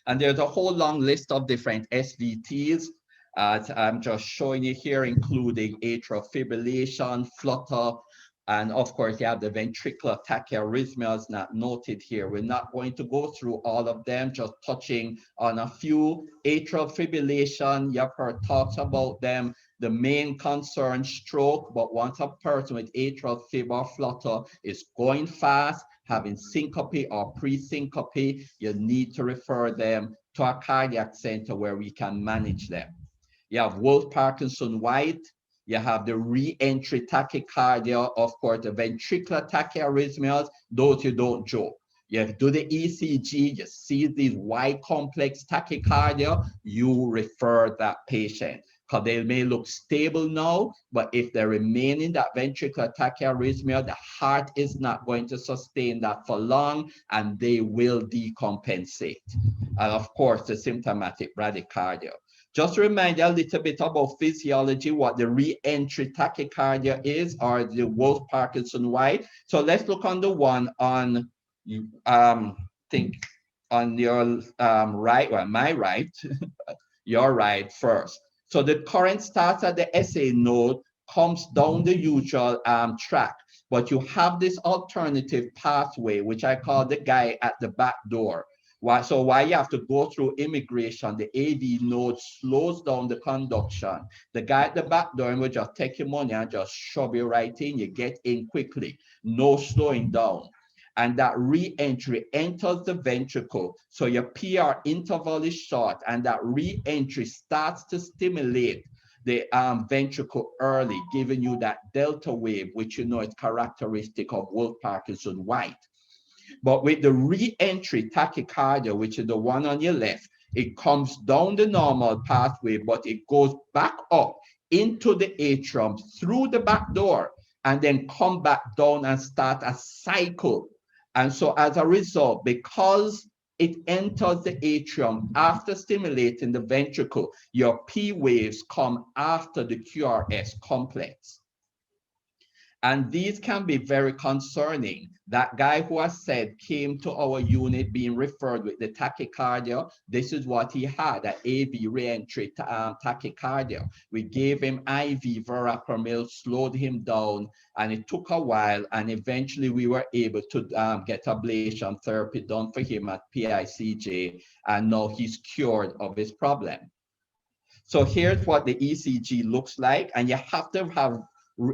And there's a whole long list of different SVTs. I'm just showing you here, including atrial fibrillation, flutter, and of course you have the ventricular tachyarrhythmias not noted here. We're not going to go through all of them, just touching on a few. Atrial fibrillation, you've heard talks about them. The main concern, stroke, but once a person with atrial fibr flutter is going fast, having syncope or pre-syncope, you need to refer them to a cardiac center where we can manage them. You have Wolff-Parkinson-White, you have the re-entry tachycardia, of course, the ventricular tachyarrhythmias, those you don't joke. You do the ECG, you see these wide complex tachycardia, you refer that patient. Because they may look stable now, but if they remain in that ventricular tachyarrhythmia, the heart is not going to sustain that for long, and they will decompensate. And of course, the symptomatic bradycardia. Just to remind you a little bit about physiology, what the re-entry tachycardia is, or the Wolff-Parkinson-White. So let's look on the one on, think on your right, well, my right, your right first. So the current starts at the SA node, comes down the usual track, but you have this alternative pathway, which I call the guy at the back door. So why you have to go through immigration, the AV node slows down the conduction. The guy at the back door will just take your money and just shove you right in. You get in quickly, no slowing down. And that re-entry enters the ventricle. So your PR interval is short, and that re-entry starts to stimulate the ventricle early, giving you that delta wave, which you know is characteristic of Wolff-Parkinson-White. But with the re-entry tachycardia, which is the one on your left, it comes down the normal pathway, but it goes back up into the atrium through the back door, and then come back down and start a cycle. And so as a result, because it enters the atrium after stimulating the ventricle, your P waves come after the QRS complex. And these can be very concerning. That guy who I said came to our unit being referred with the tachycardia. This is what he had, an AV re-entry tachycardia. We gave him IV verapamil, slowed him down, and it took a while. And eventually we were able to get ablation therapy done for him at PICJ. And now he's cured of his problem. So here's what the ECG looks like. And you have to have,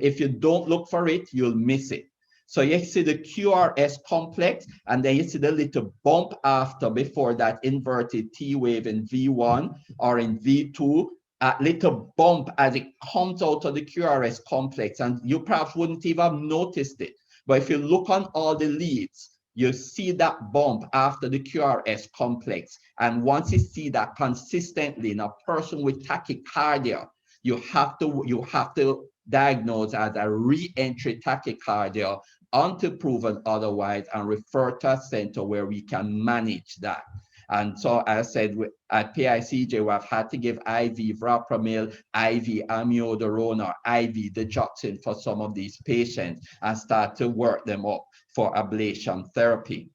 if you don't look for it, you'll miss it. So you see the QRS complex, and then you see the little bump after before that inverted T wave in V1 or in V2. a little bump as it comes out of the QRS complex, and you perhaps wouldn't even have noticed it. But if you look on all the leads, you see that bump after the QRS complex. And once you see that consistently in a person with tachycardia, you have to diagnose as a re-entry tachycardia until proven otherwise, and refer to a center where we can manage that. And so, as I said, at PICJ, we have had to give IV verapamil, IV amiodarone, or IV digoxin for some of these patients and start to work them up for ablation therapy.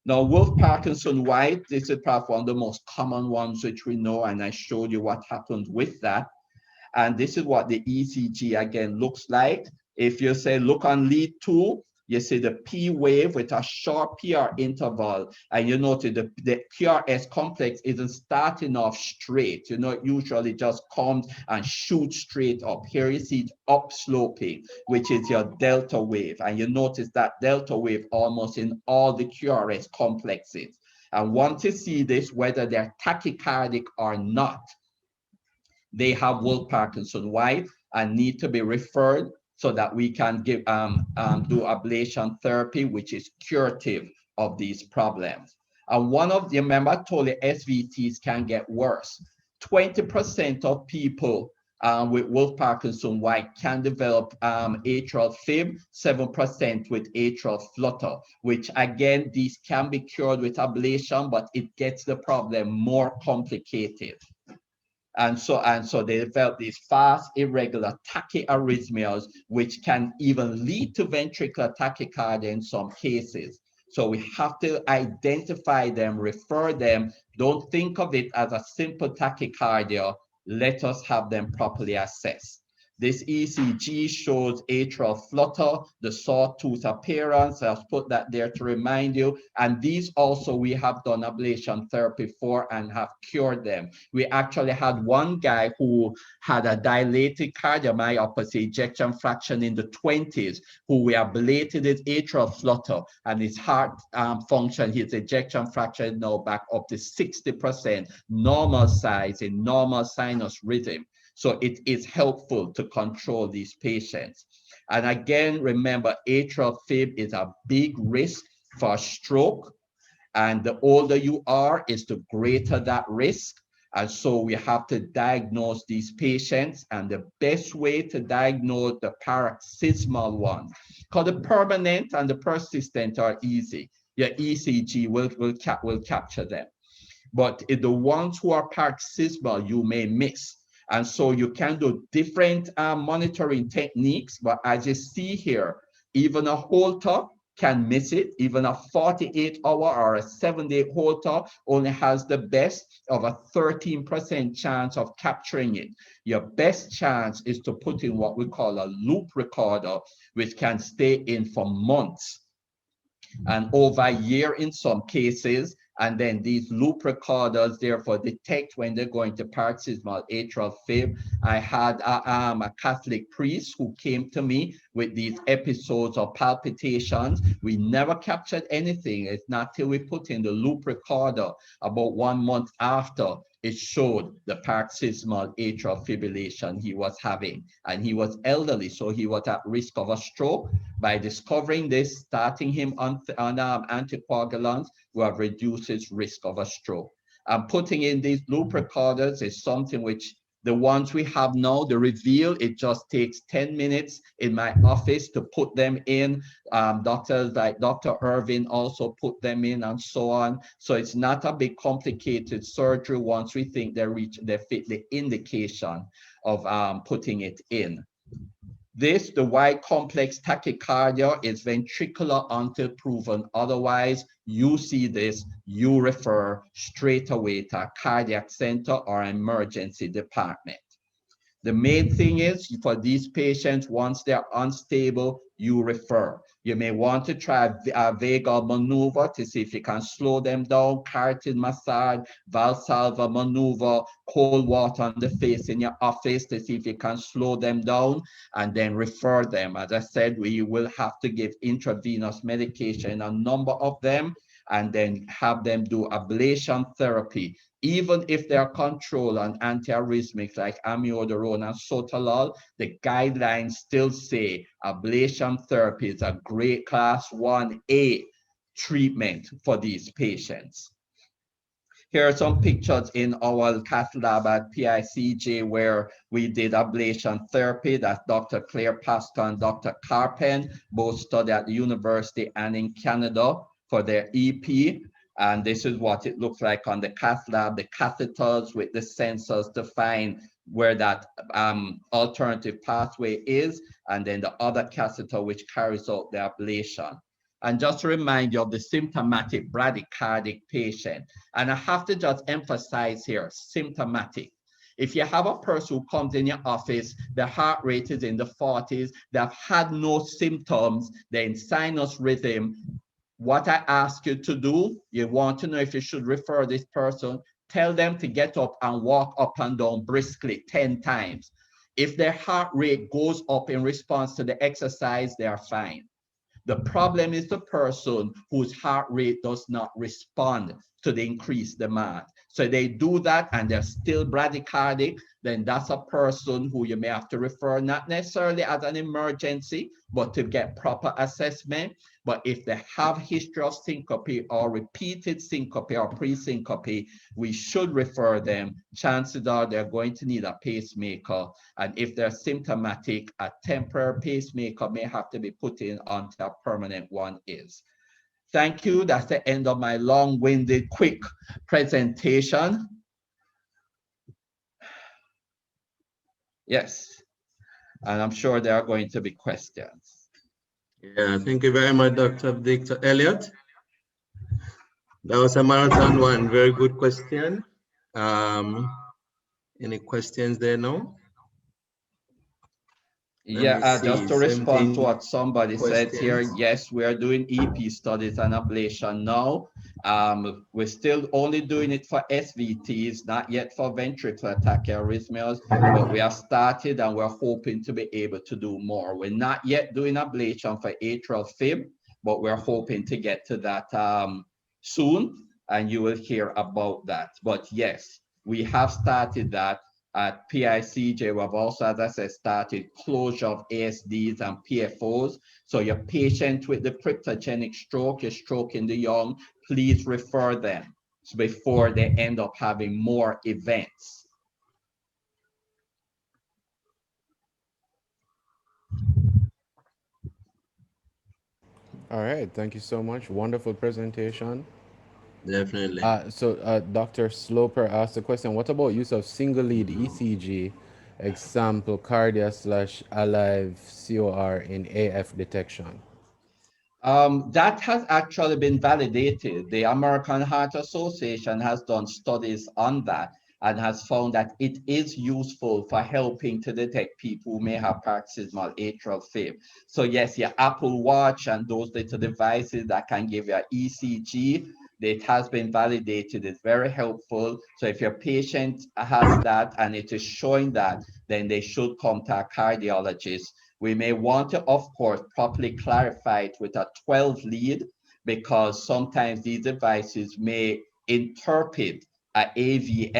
Now, Wolff-Parkinson-White, this is perhaps one of the most common ones which we know, and I showed you what happens with that. And this is what the ECG again looks like. If you say, look on lead 2, you see the P wave with a short PR interval, and you notice the QRS complex isn't starting off straight. You know, it usually just comes and shoots straight up. Here you see it upsloping, which is your delta wave. And you notice that delta wave almost in all the QRS complexes. And once you see this, whether they're tachycardic or not, they have Wolff-Parkinson-White and need to be referred so that we can give do ablation therapy, which is curative of these problems. And one of the, remember I told you SVTs can get worse. 20% of people with Wolff-Parkinson-White can develop atrial fib, 7% with atrial flutter, which again, these can be cured with ablation, but it gets the problem more complicated. And so they develop these fast, irregular tachyarrhythmias, which can even lead to ventricular tachycardia in some cases. So we have to identify them, refer them. Don't think of it as a simple tachycardia. Let us have them properly assessed. This ECG shows atrial flutter, the sawtooth appearance. I'll put that there to remind you. And these also we have done ablation therapy for and have cured them. We actually had one guy who had a dilated cardiomyopathy ejection fraction in the 20s, who we ablated his atrial flutter and his heart function, his ejection fraction now back up to 60%, normal size in normal sinus rhythm. So it is helpful to control these patients. And again, remember, atrial fib is a big risk for stroke. And the older you are, is the greater that risk. And so we have to diagnose these patients. And the best way to diagnose the paroxysmal ones, because the permanent and the persistent are easy. Your ECG will capture them. But the ones who are paroxysmal, you may miss. And so you can do different monitoring techniques, but as you see here, even a Holter can miss it. Even a 48-hour or a 7-day Holter only has the best of a 13% chance of capturing it. Your best chance is to put in what we call a loop recorder, which can stay in for months and over a year in some cases. And then these loop recorders therefore detect when they're going to paroxysmal atrial fib. I had a Catholic priest who came to me with these episodes of palpitations. We never captured anything. It's not till we put in the loop recorder about 1 month after it showed the paroxysmal atrial fibrillation he was having. And he was elderly, so he was at risk of a stroke. By discovering this, starting him on anticoagulants, we have reduced his risk of a stroke. And putting in these loop recorders is something which the ones we have now, the Reveal, it just takes 10 minutes in my office to put them in. Doctors like Dr. Irvin also put them in and so on. So it's not a big complicated surgery once we think they fit the indication of putting it in. This, the wide complex tachycardia, is ventricular until proven otherwise. You see this, you refer straight away to a cardiac center or emergency department. The main thing is for these patients, once they're unstable, you refer. You may want to try a vagal maneuver to see if you can slow them down, carotid massage, Valsalva maneuver, cold water on the face in your office to see if you can slow them down, and then refer them. As I said, we will have to give intravenous medication, a number of them. and then have them do ablation therapy. Even if they're controlled on antiarrhythmics like amiodarone and sotalol, the guidelines still say ablation therapy is a great class 1A treatment for these patients. Here are some pictures in our cath lab at PICJ where we did ablation therapy. That's Dr. Claire Pascal and Dr. Carpen, both studied at the university and in Canada for their EP. And this is what it looks like on the cath lab, the catheters with the sensors to find where that alternative pathway is, and then the other catheter which carries out the ablation. And just to remind you of the symptomatic bradycardic patient. And I have to just emphasize here, symptomatic. If you have a person who comes in your office, the heart rate is in the 40s, they've had no symptoms, they're in sinus rhythm, what I ask you to do, you want to know if you should refer this person, tell them to get up and walk up and down briskly 10 times. If their heart rate goes up in response to the exercise, they are fine. The problem is the person whose heart rate does not respond to the increased demand. So they do that and they're still bradycardic, then that's a person who you may have to refer, not necessarily as an emergency, but to get proper assessment. But if they have history of syncope or repeated syncope or pre-syncope, we should refer them. Chances are they're going to need a pacemaker. And if they're symptomatic, a temporary pacemaker may have to be put in until a permanent one is. Thank you. That's the end of my long-winded, quick presentation. Yes, and I'm sure there are going to be questions. Yeah, thank you very much, Dr. Victor Elliott. That was a marathon one. Very good question. Any questions there now? Yeah, just to respond to what somebody said here, yes, we are doing EP studies and ablation now. We're still only doing it for SVTs, not yet for ventricular tachyarrhythmias, but we have started and we're hoping to be able to do more. We're not yet doing ablation for atrial fib, but we're hoping to get to that soon, and you will hear about that. But yes, we have started that. At PICJ, we've also, as I said, started closure of ASDs and PFOs. So your patient with the cryptogenic stroke, your stroke in the young, please refer them before they end up having more events. All right, thank you so much. Wonderful presentation. Definitely. Dr. Sloper asked the question, what about use of single lead ECG, example cardia / alive COR in AF detection? That has actually been validated. The American Heart Association has done studies on that and has found that it is useful for helping to detect people who may have paroxysmal atrial fib. So yes, your Apple Watch and those little devices that can give you an ECG, it has been validated. It's very helpful. So if your patient has that and it is showing that, then they should contact a cardiologist. We may want to, of course, properly clarify it with a 12 lead, because sometimes these devices may interpret a AV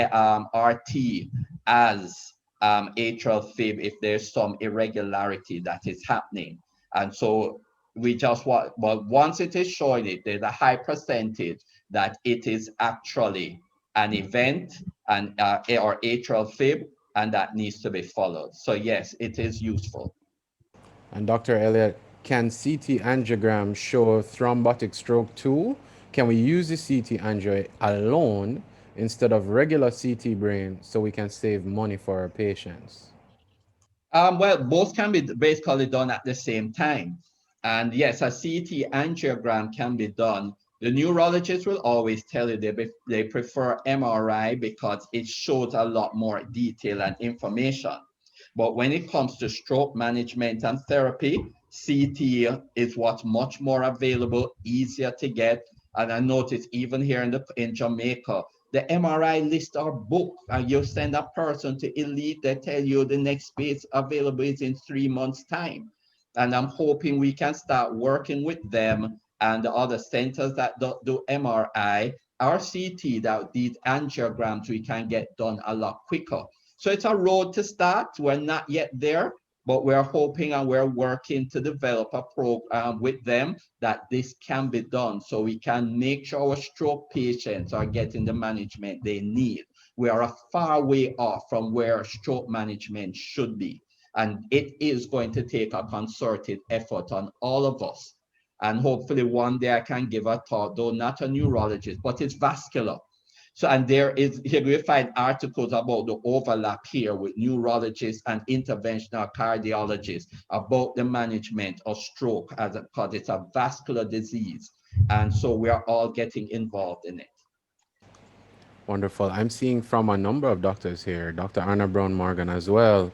RT as atrial fib if there's some irregularity that is happening. And so we just want, but once it is showing it, there's a high percentage that it is actually an event and or atrial fib, and that needs to be followed. So yes, it is useful. And Dr. Elliott, can CT angiogram show thrombotic stroke too? Can we use the CT angio alone instead of regular CT brain so we can save money for our patients? Well, both can be basically done at the same time. And yes, a CT angiogram can be done. The neurologist will always tell you they prefer MRI because it shows a lot more detail and information. But when it comes to stroke management and therapy, CT is what's much more available, easier to get. And I noticed even here in Jamaica, the MRI lists are booked, and you send a person to Elite, they tell you the next space available is in 3 months' time. And I'm hoping we can start working with them and the other centers that do MRI, RCT, that these angiograms we can get done a lot quicker. So it's a road to start. We're not yet there, but we're hoping and we're working to develop a program with them that this can be done so we can make sure our stroke patients are getting the management they need. We are a far way off from where stroke management should be. And it is going to take a concerted effort on all of us. And hopefully one day I can give a talk, though not a neurologist, but it's vascular. So, and here we find articles about the overlap here with neurologists and interventional cardiologists about the management of stroke because it's a vascular disease. And so we are all getting involved in it. Wonderful. I'm seeing from a number of doctors here, Dr. Anna Brown Morgan as well.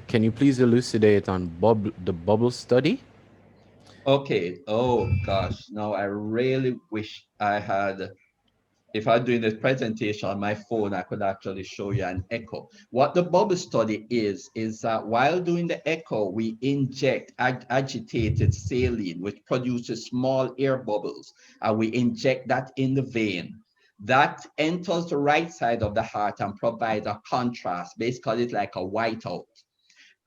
Can you please elucidate on the bubble study? Okay. Oh gosh. Now I really wish I had, if I'm doing this presentation on my phone, I could actually show you an echo. What the bubble study is that while doing the echo, we inject agitated saline, which produces small air bubbles, and we inject that in the vein. That enters the right side of the heart and provides a contrast. Basically, it's like a whiteout.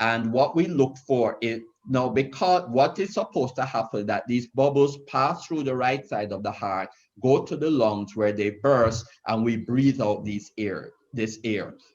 And what we look for is, now, because what is supposed to happen, that these bubbles pass through the right side of the heart, go to the lungs where they burst, and we breathe out this air.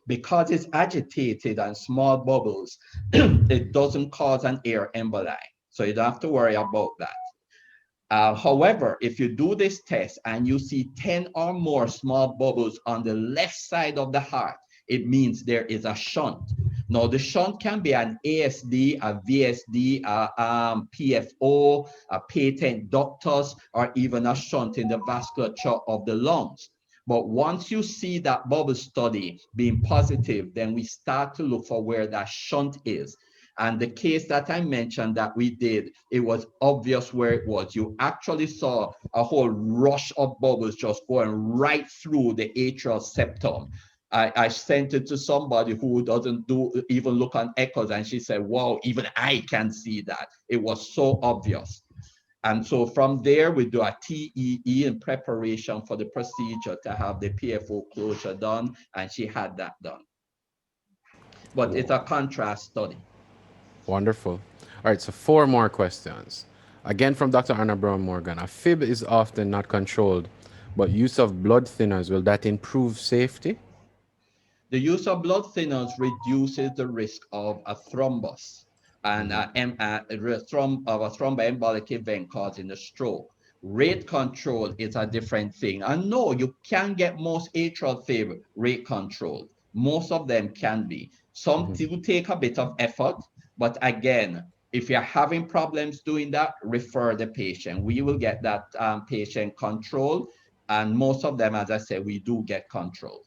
Because it's agitated and small bubbles, it doesn't cause an air emboli. So you don't have to worry about that. However, if you do this test and you see 10 or more small bubbles on the left side of the heart, it means there is a shunt. Now, the shunt can be an ASD, a VSD, a PFO, a patent ductus, or even a shunt in the vasculature of the lungs. But once you see that bubble study being positive, then we start to look for where that shunt is. And the case that I mentioned that we did, it was obvious where it was. You actually saw a whole rush of bubbles just going right through the atrial septum. I sent it to somebody who doesn't even look on echoes, and she said, wow, even I can see that. It was so obvious. And so from there, we do a TEE in preparation for the procedure to have the PFO closure done, and she had that done. But it's a contrast study. Wonderful. All right, so 4 more questions. Again from Dr. Anna Brown Morgan. A fib is often not controlled, but use of blood thinners, will that improve safety? The use of blood thinners reduces the risk of a thrombus and a thromboembolic event causing a stroke. Rate control is a different thing. And no, you can get most atrial fib rate controlled. Most of them can be. Some do take a bit of effort, but again, if you're having problems doing that, refer the patient. We will get that patient controlled, and most of them, as I said, we do get control.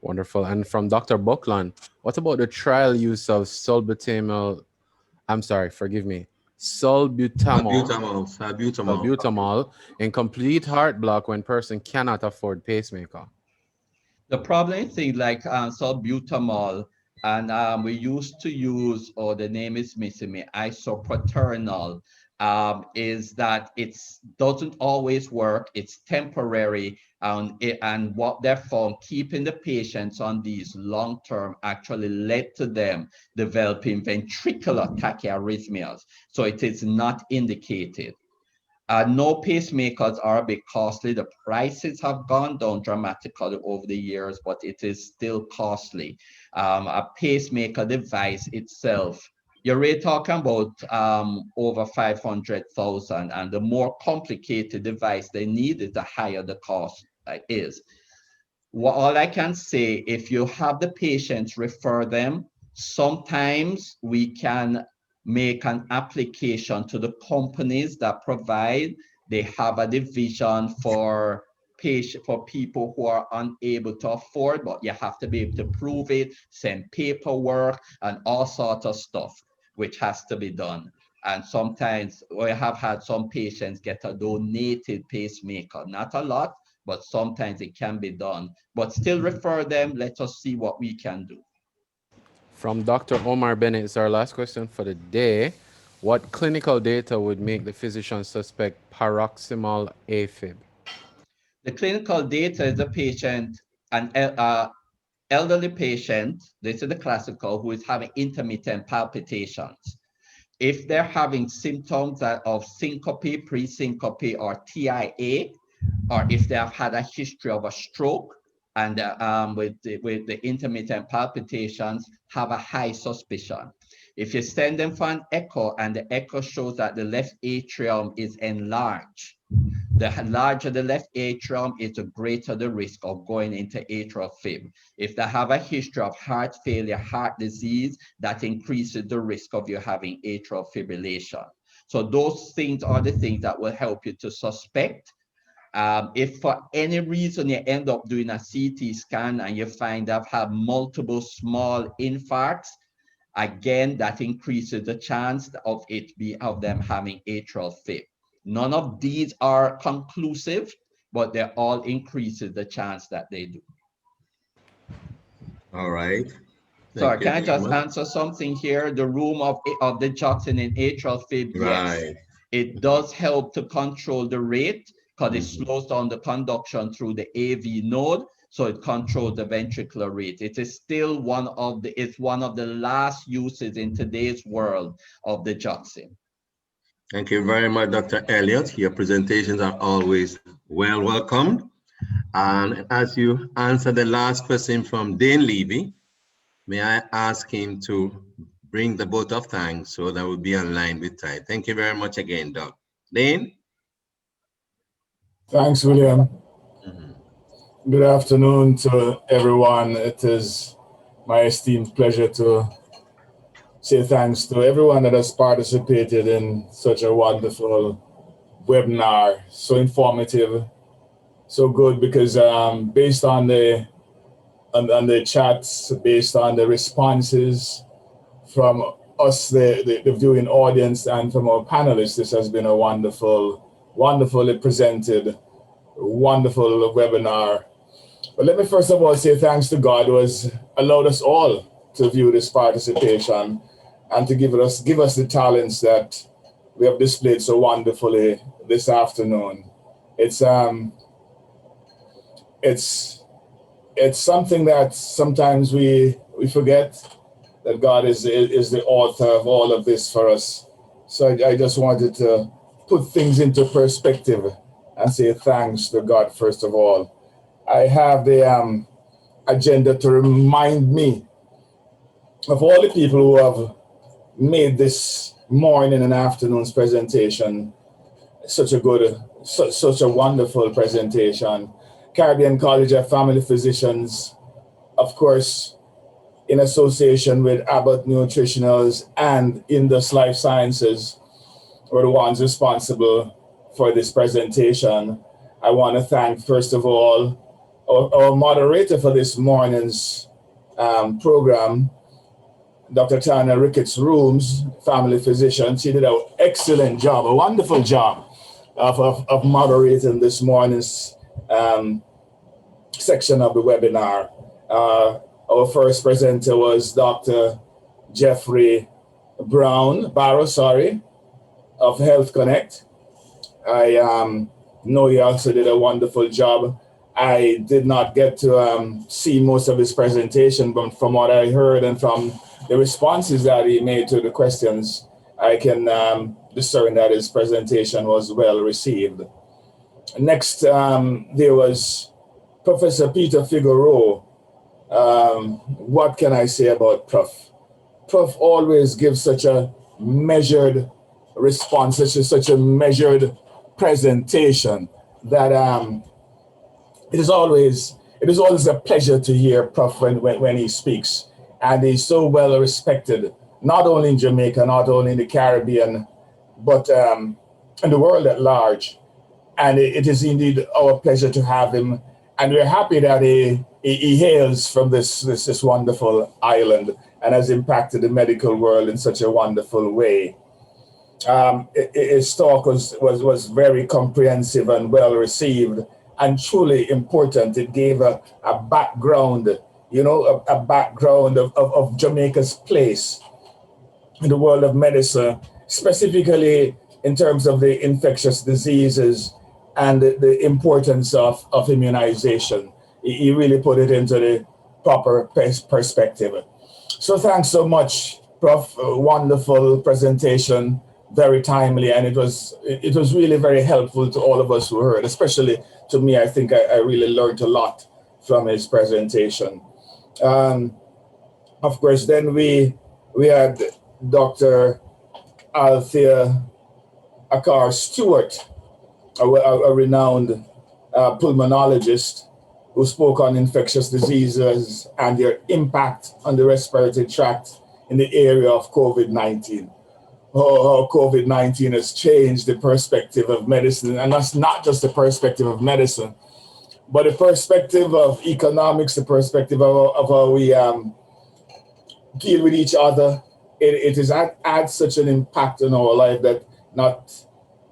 Wonderful. And from Dr. Buckland, what about the trial use of salbutamol in complete heart block when person cannot afford pacemaker? The problem is things like salbutamol, and we used to use, or the name is missing me, isoproterenol, is that it doesn't always work. It's temporary, and what they found, keeping the patients on these long-term actually led to them developing ventricular tachyarrhythmias. So it is not indicated. No pacemakers are a bit costly. The prices have gone down dramatically over the years, but it is still costly. A pacemaker device itself, you're really talking about over 500,000, and the more complicated device they need, the higher the cost is. All I can say, if you have the patients, refer them. Sometimes we can make an application to the companies that provide. They have a division for people who are unable to afford, but you have to be able to prove it, send paperwork, and all sorts of stuff, which has to be done. And sometimes we have had some patients get a donated pacemaker, not a lot, but sometimes it can be done. But still refer them. Let us see what we can do. From Dr. Omar Bennett is our last question for the day. What clinical data would make the physician suspect paroxysmal AFib? The clinical data is a patient, an elderly patient, this is the classical, who is having intermittent palpitations. If they're having symptoms of syncope, pre-syncope, or TIA, or if they have had a history of a stroke and with the intermittent palpitations, have a high suspicion. If you send them for an echo and the echo shows that the left atrium is enlarged, the larger the left atrium is, the greater the risk of going into atrial fib. If they have a history of heart failure, heart disease, that increases the risk of you having atrial fibrillation. So those things are the things that will help you to suspect. If for any reason you end up doing a CT scan and you find I've had multiple small infarcts, again, that increases the chance of them having atrial fib. None of these are conclusive, but they all increases the chance that they do. All right. Sorry, can I just answer something here? The room of the digoxin in atrial fib, yes, it does help to control the rate because it slows down the conduction through the AV node, so it controls the ventricular rate. It is still one of the last uses in today's world of the digoxin. Thank you very much, Dr. Elliott. Your presentations are always welcomed. And as you answer the last question from Dane Levy, may I ask him to bring the vote of thanks so that we'll be aligned with time. Thank you very much again, Doc. Dane? Thanks, William. Good afternoon to everyone. It is my esteemed pleasure to say thanks to everyone that has participated in such a wonderful webinar. So informative, so good, because based on the chats, based on the responses from us, the viewing audience, and from our panelists, this has been a wonderfully presented, wonderful webinar. But let me first of all say thanks to God who has allowed us all to view this participation and to give us the talents that we have displayed so wonderfully this afternoon. It's something that sometimes we forget, that God is the author of all of this for us. So I just wanted to put things into perspective and say thanks to God first of all. I have the agenda to remind me of all the people who have made this morning and afternoon's presentation such a wonderful presentation. Caribbean College of Family Physicians, of course, in association with Abbott Nutritionals and Indus Life Sciences, were the ones responsible for this presentation. I want to thank, first of all, our moderator for this morning's program, Dr. Tanya Ricketts Rooms, family physician. She did an excellent job, a wonderful job of moderating this morning's section of the webinar. Our first presenter was Dr. Jeffrey Barrow, of Health Connect. I know he also did a wonderful job. I did not get to see most of his presentation, but from what I heard and from the responses that he made to the questions, I can discern that his presentation was well received. Next, there was Professor Peter Figueroa. What can I say about Prof? Prof always gives such a measured response, such a measured presentation that it is always a pleasure to hear Prof when he speaks. And he's so well respected, not only in Jamaica, not only in the Caribbean, but in the world at large. And it is indeed our pleasure to have him. And we're happy that he hails from this wonderful island and has impacted the medical world in such a wonderful way. His talk was very comprehensive and well received and truly important. It gave a background, a background of Jamaica's place in the world of medicine specifically in terms of the infectious diseases and the importance of immunization. He really put it into the proper perspective. So thanks so much, Prof. Wonderful presentation, very timely, and it was really very helpful to all of us who heard, especially to me. I think I really learned a lot from his presentation. Of course, then we had Dr. Althea Akar Stewart, a renowned pulmonologist, who spoke on infectious diseases and their impact on the respiratory tract in the area of COVID-19. How COVID-19 has changed the perspective of medicine, and that's not just the perspective of medicine, but the perspective of economics, the perspective of how we deal with each other. It has had such an impact on our life that not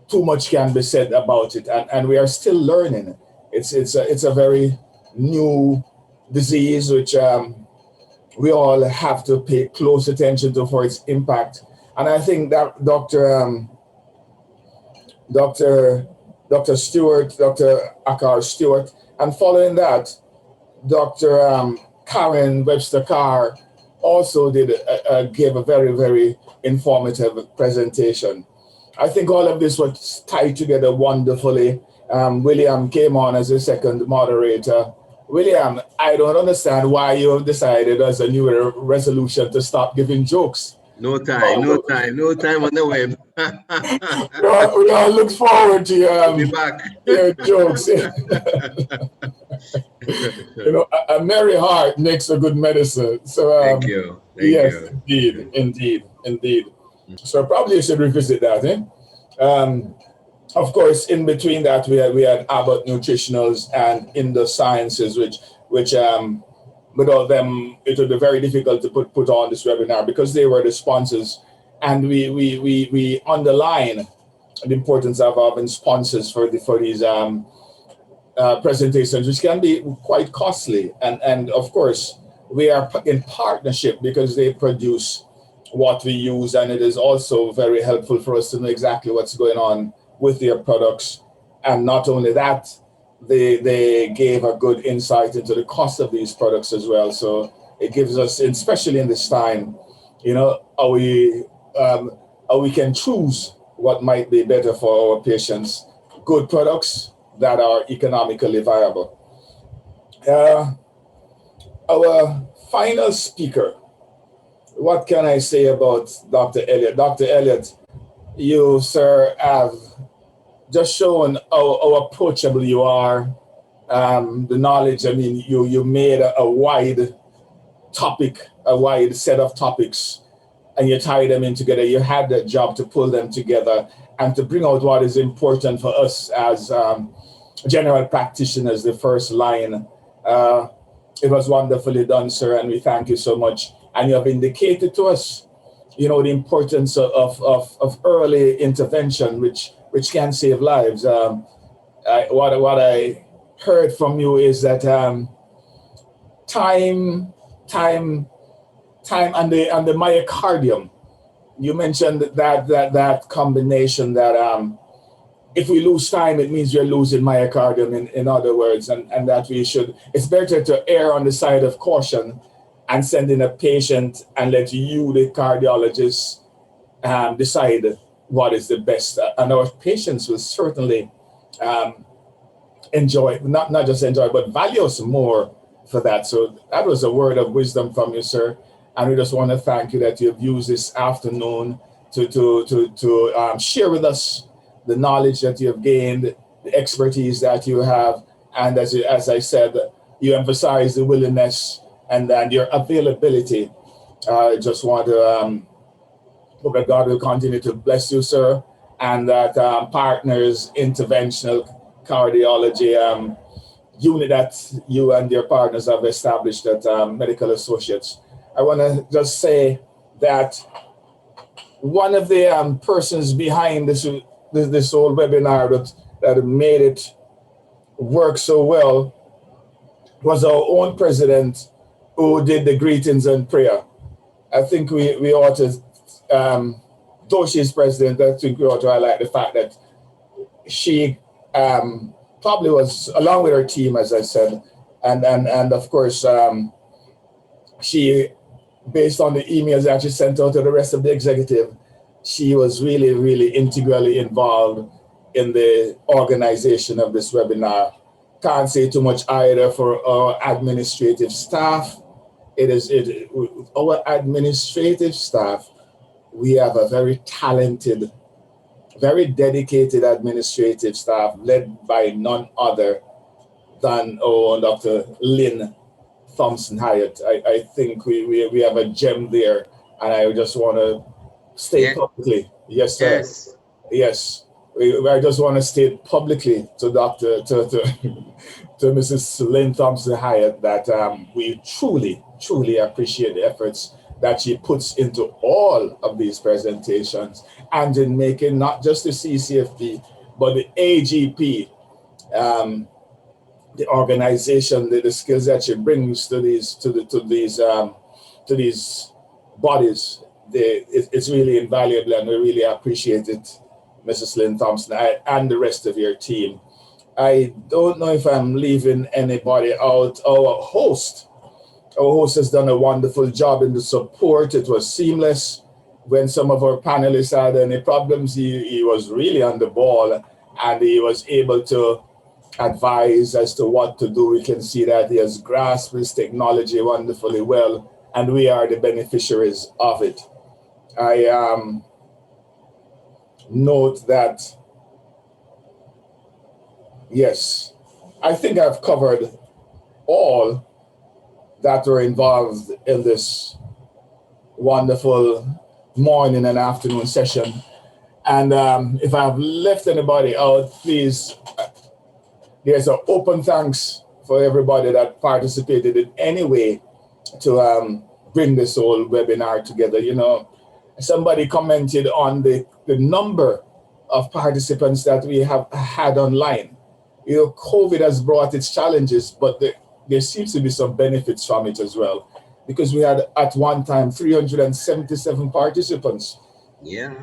too much can be said about it, and we are still learning. It's a very new disease which we all have to pay close attention to for its impact. And I think that Dr. Stewart, Dr. Akar Stewart, and following that, Dr. Karen Webster Carr also gave a very, very informative presentation. I think all of this was tied together wonderfully. William came on as a second moderator. William, I don't understand why you have decided as a new resolution to stop giving jokes. No time on the web. we all look forward to your jokes. A merry heart makes a good medicine. So thank you. Yes, indeed. So probably you should revisit that. Of course, in between that, we had Abbott Nutritionals and Indus Sciences, which without them, it would be very difficult to put on this webinar because they were the sponsors. And we underline the importance of having sponsors for these presentations, which can be quite costly. And of course, we are in partnership because they produce what we use, and it is also very helpful for us to know exactly what's going on with their products. And not only that, they gave a good insight into the cost of these products as well. So it gives us, especially in this time, how we can choose what might be better for our patients, good products that are economically viable. Our final speaker, what can I say about Dr. Elliott? Dr. Elliott, you, sir, have just shown how approachable you are. The knowledge, I mean, you made a wide topic, a wide set of topics, and you tied them in together. You had the job to pull them together and to bring out what is important for us as general practitioners, the first line. It was wonderfully done, sir, and we thank you so much. And you have indicated to us, the importance of early intervention, which can save lives. What I heard from you is that time and the myocardium. You mentioned that combination that if we lose time, it means we're losing myocardium, in other words, and that it's better to err on the side of caution and send in a patient and let you, the cardiologist, decide what is the best. And our patients will certainly enjoy, not just enjoy, but value us more for that. So that was a word of wisdom from you, sir. And we just want to thank you that you've used this afternoon to share with us the knowledge that you have gained, the expertise that you have. And as I said, you emphasize the willingness and your availability. I just want to hope that God will continue to bless you, sir, and that Partners Interventional Cardiology unit that you and your partners have established at Medical Associates. I want to just say that one of the persons behind this whole webinar that made it work so well was our own president, who did the greetings and prayer. I think we ought to though she's president, I think we ought to highlight the fact that she probably was, along with her team, as I said, and of course, she, based on the emails that she sent out to the rest of the executive, she was really, really integrally involved in the organization of this webinar. Can't say too much either for our administrative staff. Our administrative staff, we have a very talented, very dedicated administrative staff led by none other than Dr. Lynn Thompson Hyatt. I think we have a gem there, and I just want to state publicly. Yes, sir. Yes. Yes. I just want to state publicly to to Mrs. Lynn Thompson Hyatt that we truly, truly appreciate the efforts that she puts into all of these presentations and in making not just the CCFP, but the AGP, the organization, the skills that she brings to these bodies. It's really invaluable, and we really appreciate it, Mrs. Lynn Thompson, and the rest of your team. I don't know if I'm leaving anybody out. Our host has done a wonderful job in the support. It was seamless. When some of our panelists had any problems, he was really on the ball, and he was able to advise as to what to do. We can see that he has grasped this technology wonderfully well, and we are the beneficiaries of it. I note that, yes, I think I've covered all that were involved in this wonderful morning and afternoon session. And if I've left anybody out, please, there's an open thanks for everybody that participated in any way to bring this whole webinar together. You know, somebody commented on the number of participants that we have had online. You know, COVID has brought its challenges, but there seems to be some benefits from it as well, because we had at one time 377 participants. Yeah.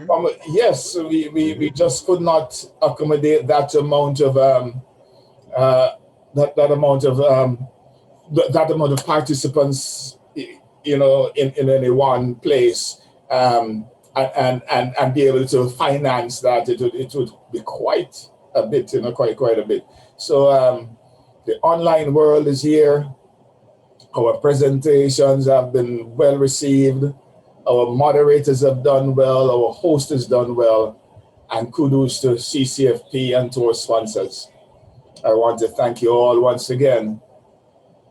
Yes, we just could not accommodate that amount of that amount of participants, you know, in any one place, and be able to finance that. It would be quite a bit, you know, quite a bit. So the online world is here. Our presentations have been well received. Our moderators have done well. Our host has done well. And kudos to CCFP and to our sponsors. I want to thank you all once again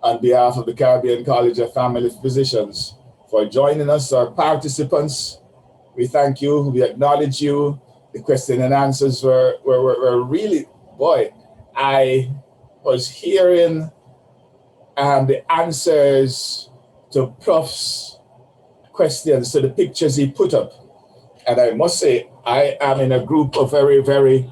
on behalf of the Caribbean College of Family Physicians for joining us, our participants. We thank you. We acknowledge you. The question and answers were really, boy, I was hearing the answers to Prof's questions, to the pictures he put up. And I must say, I am in a group of very, very,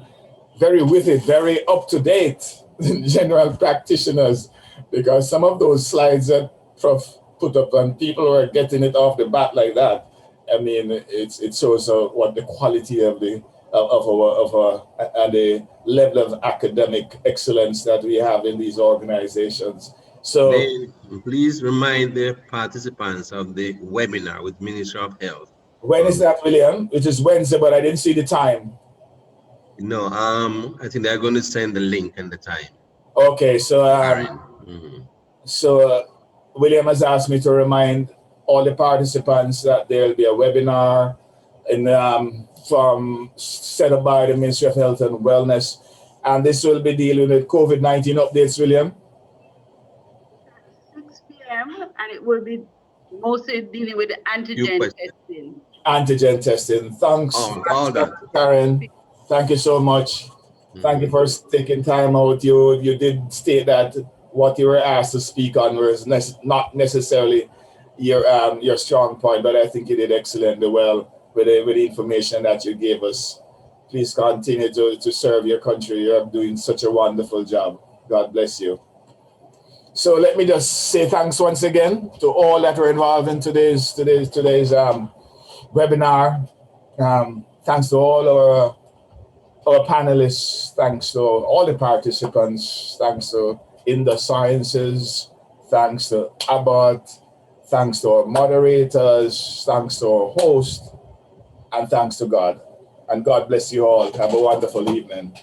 very wicked, very up-to-date general practitioners, because some of those slides that Prof put up and people were getting it off the bat like that. I mean, it shows what the quality of our and the level of academic excellence that we have in these organizations. So please remind the participants of the webinar with Ministry of Health. When is that, William? It is Wednesday, but I didn't see the time. No, I think they're going to send the link and the time. Okay, so William has asked me to remind all the participants that there will be a webinar from set up by the Ministry of Health and Wellness, and this will be dealing with COVID-19 updates, William. 6 p.m. and it will be mostly dealing with the antigen testing. Antigen testing. Thanks, Karen. Thank you so much. Thank you for taking time out. You did state that what you were asked to speak on was not necessarily your strong point, but I think you did excellently well with the information that you gave us. Please continue to serve your country. You're doing such a wonderful job. God bless you. So let me just say thanks once again to all that were involved in today's webinar. Thanks to all our panelists, thanks to all the participants, thanks to Indus Sciences, thanks to Abbott, thanks to our moderators, thanks to our host, and thanks to God. And God bless you all. Have a wonderful evening.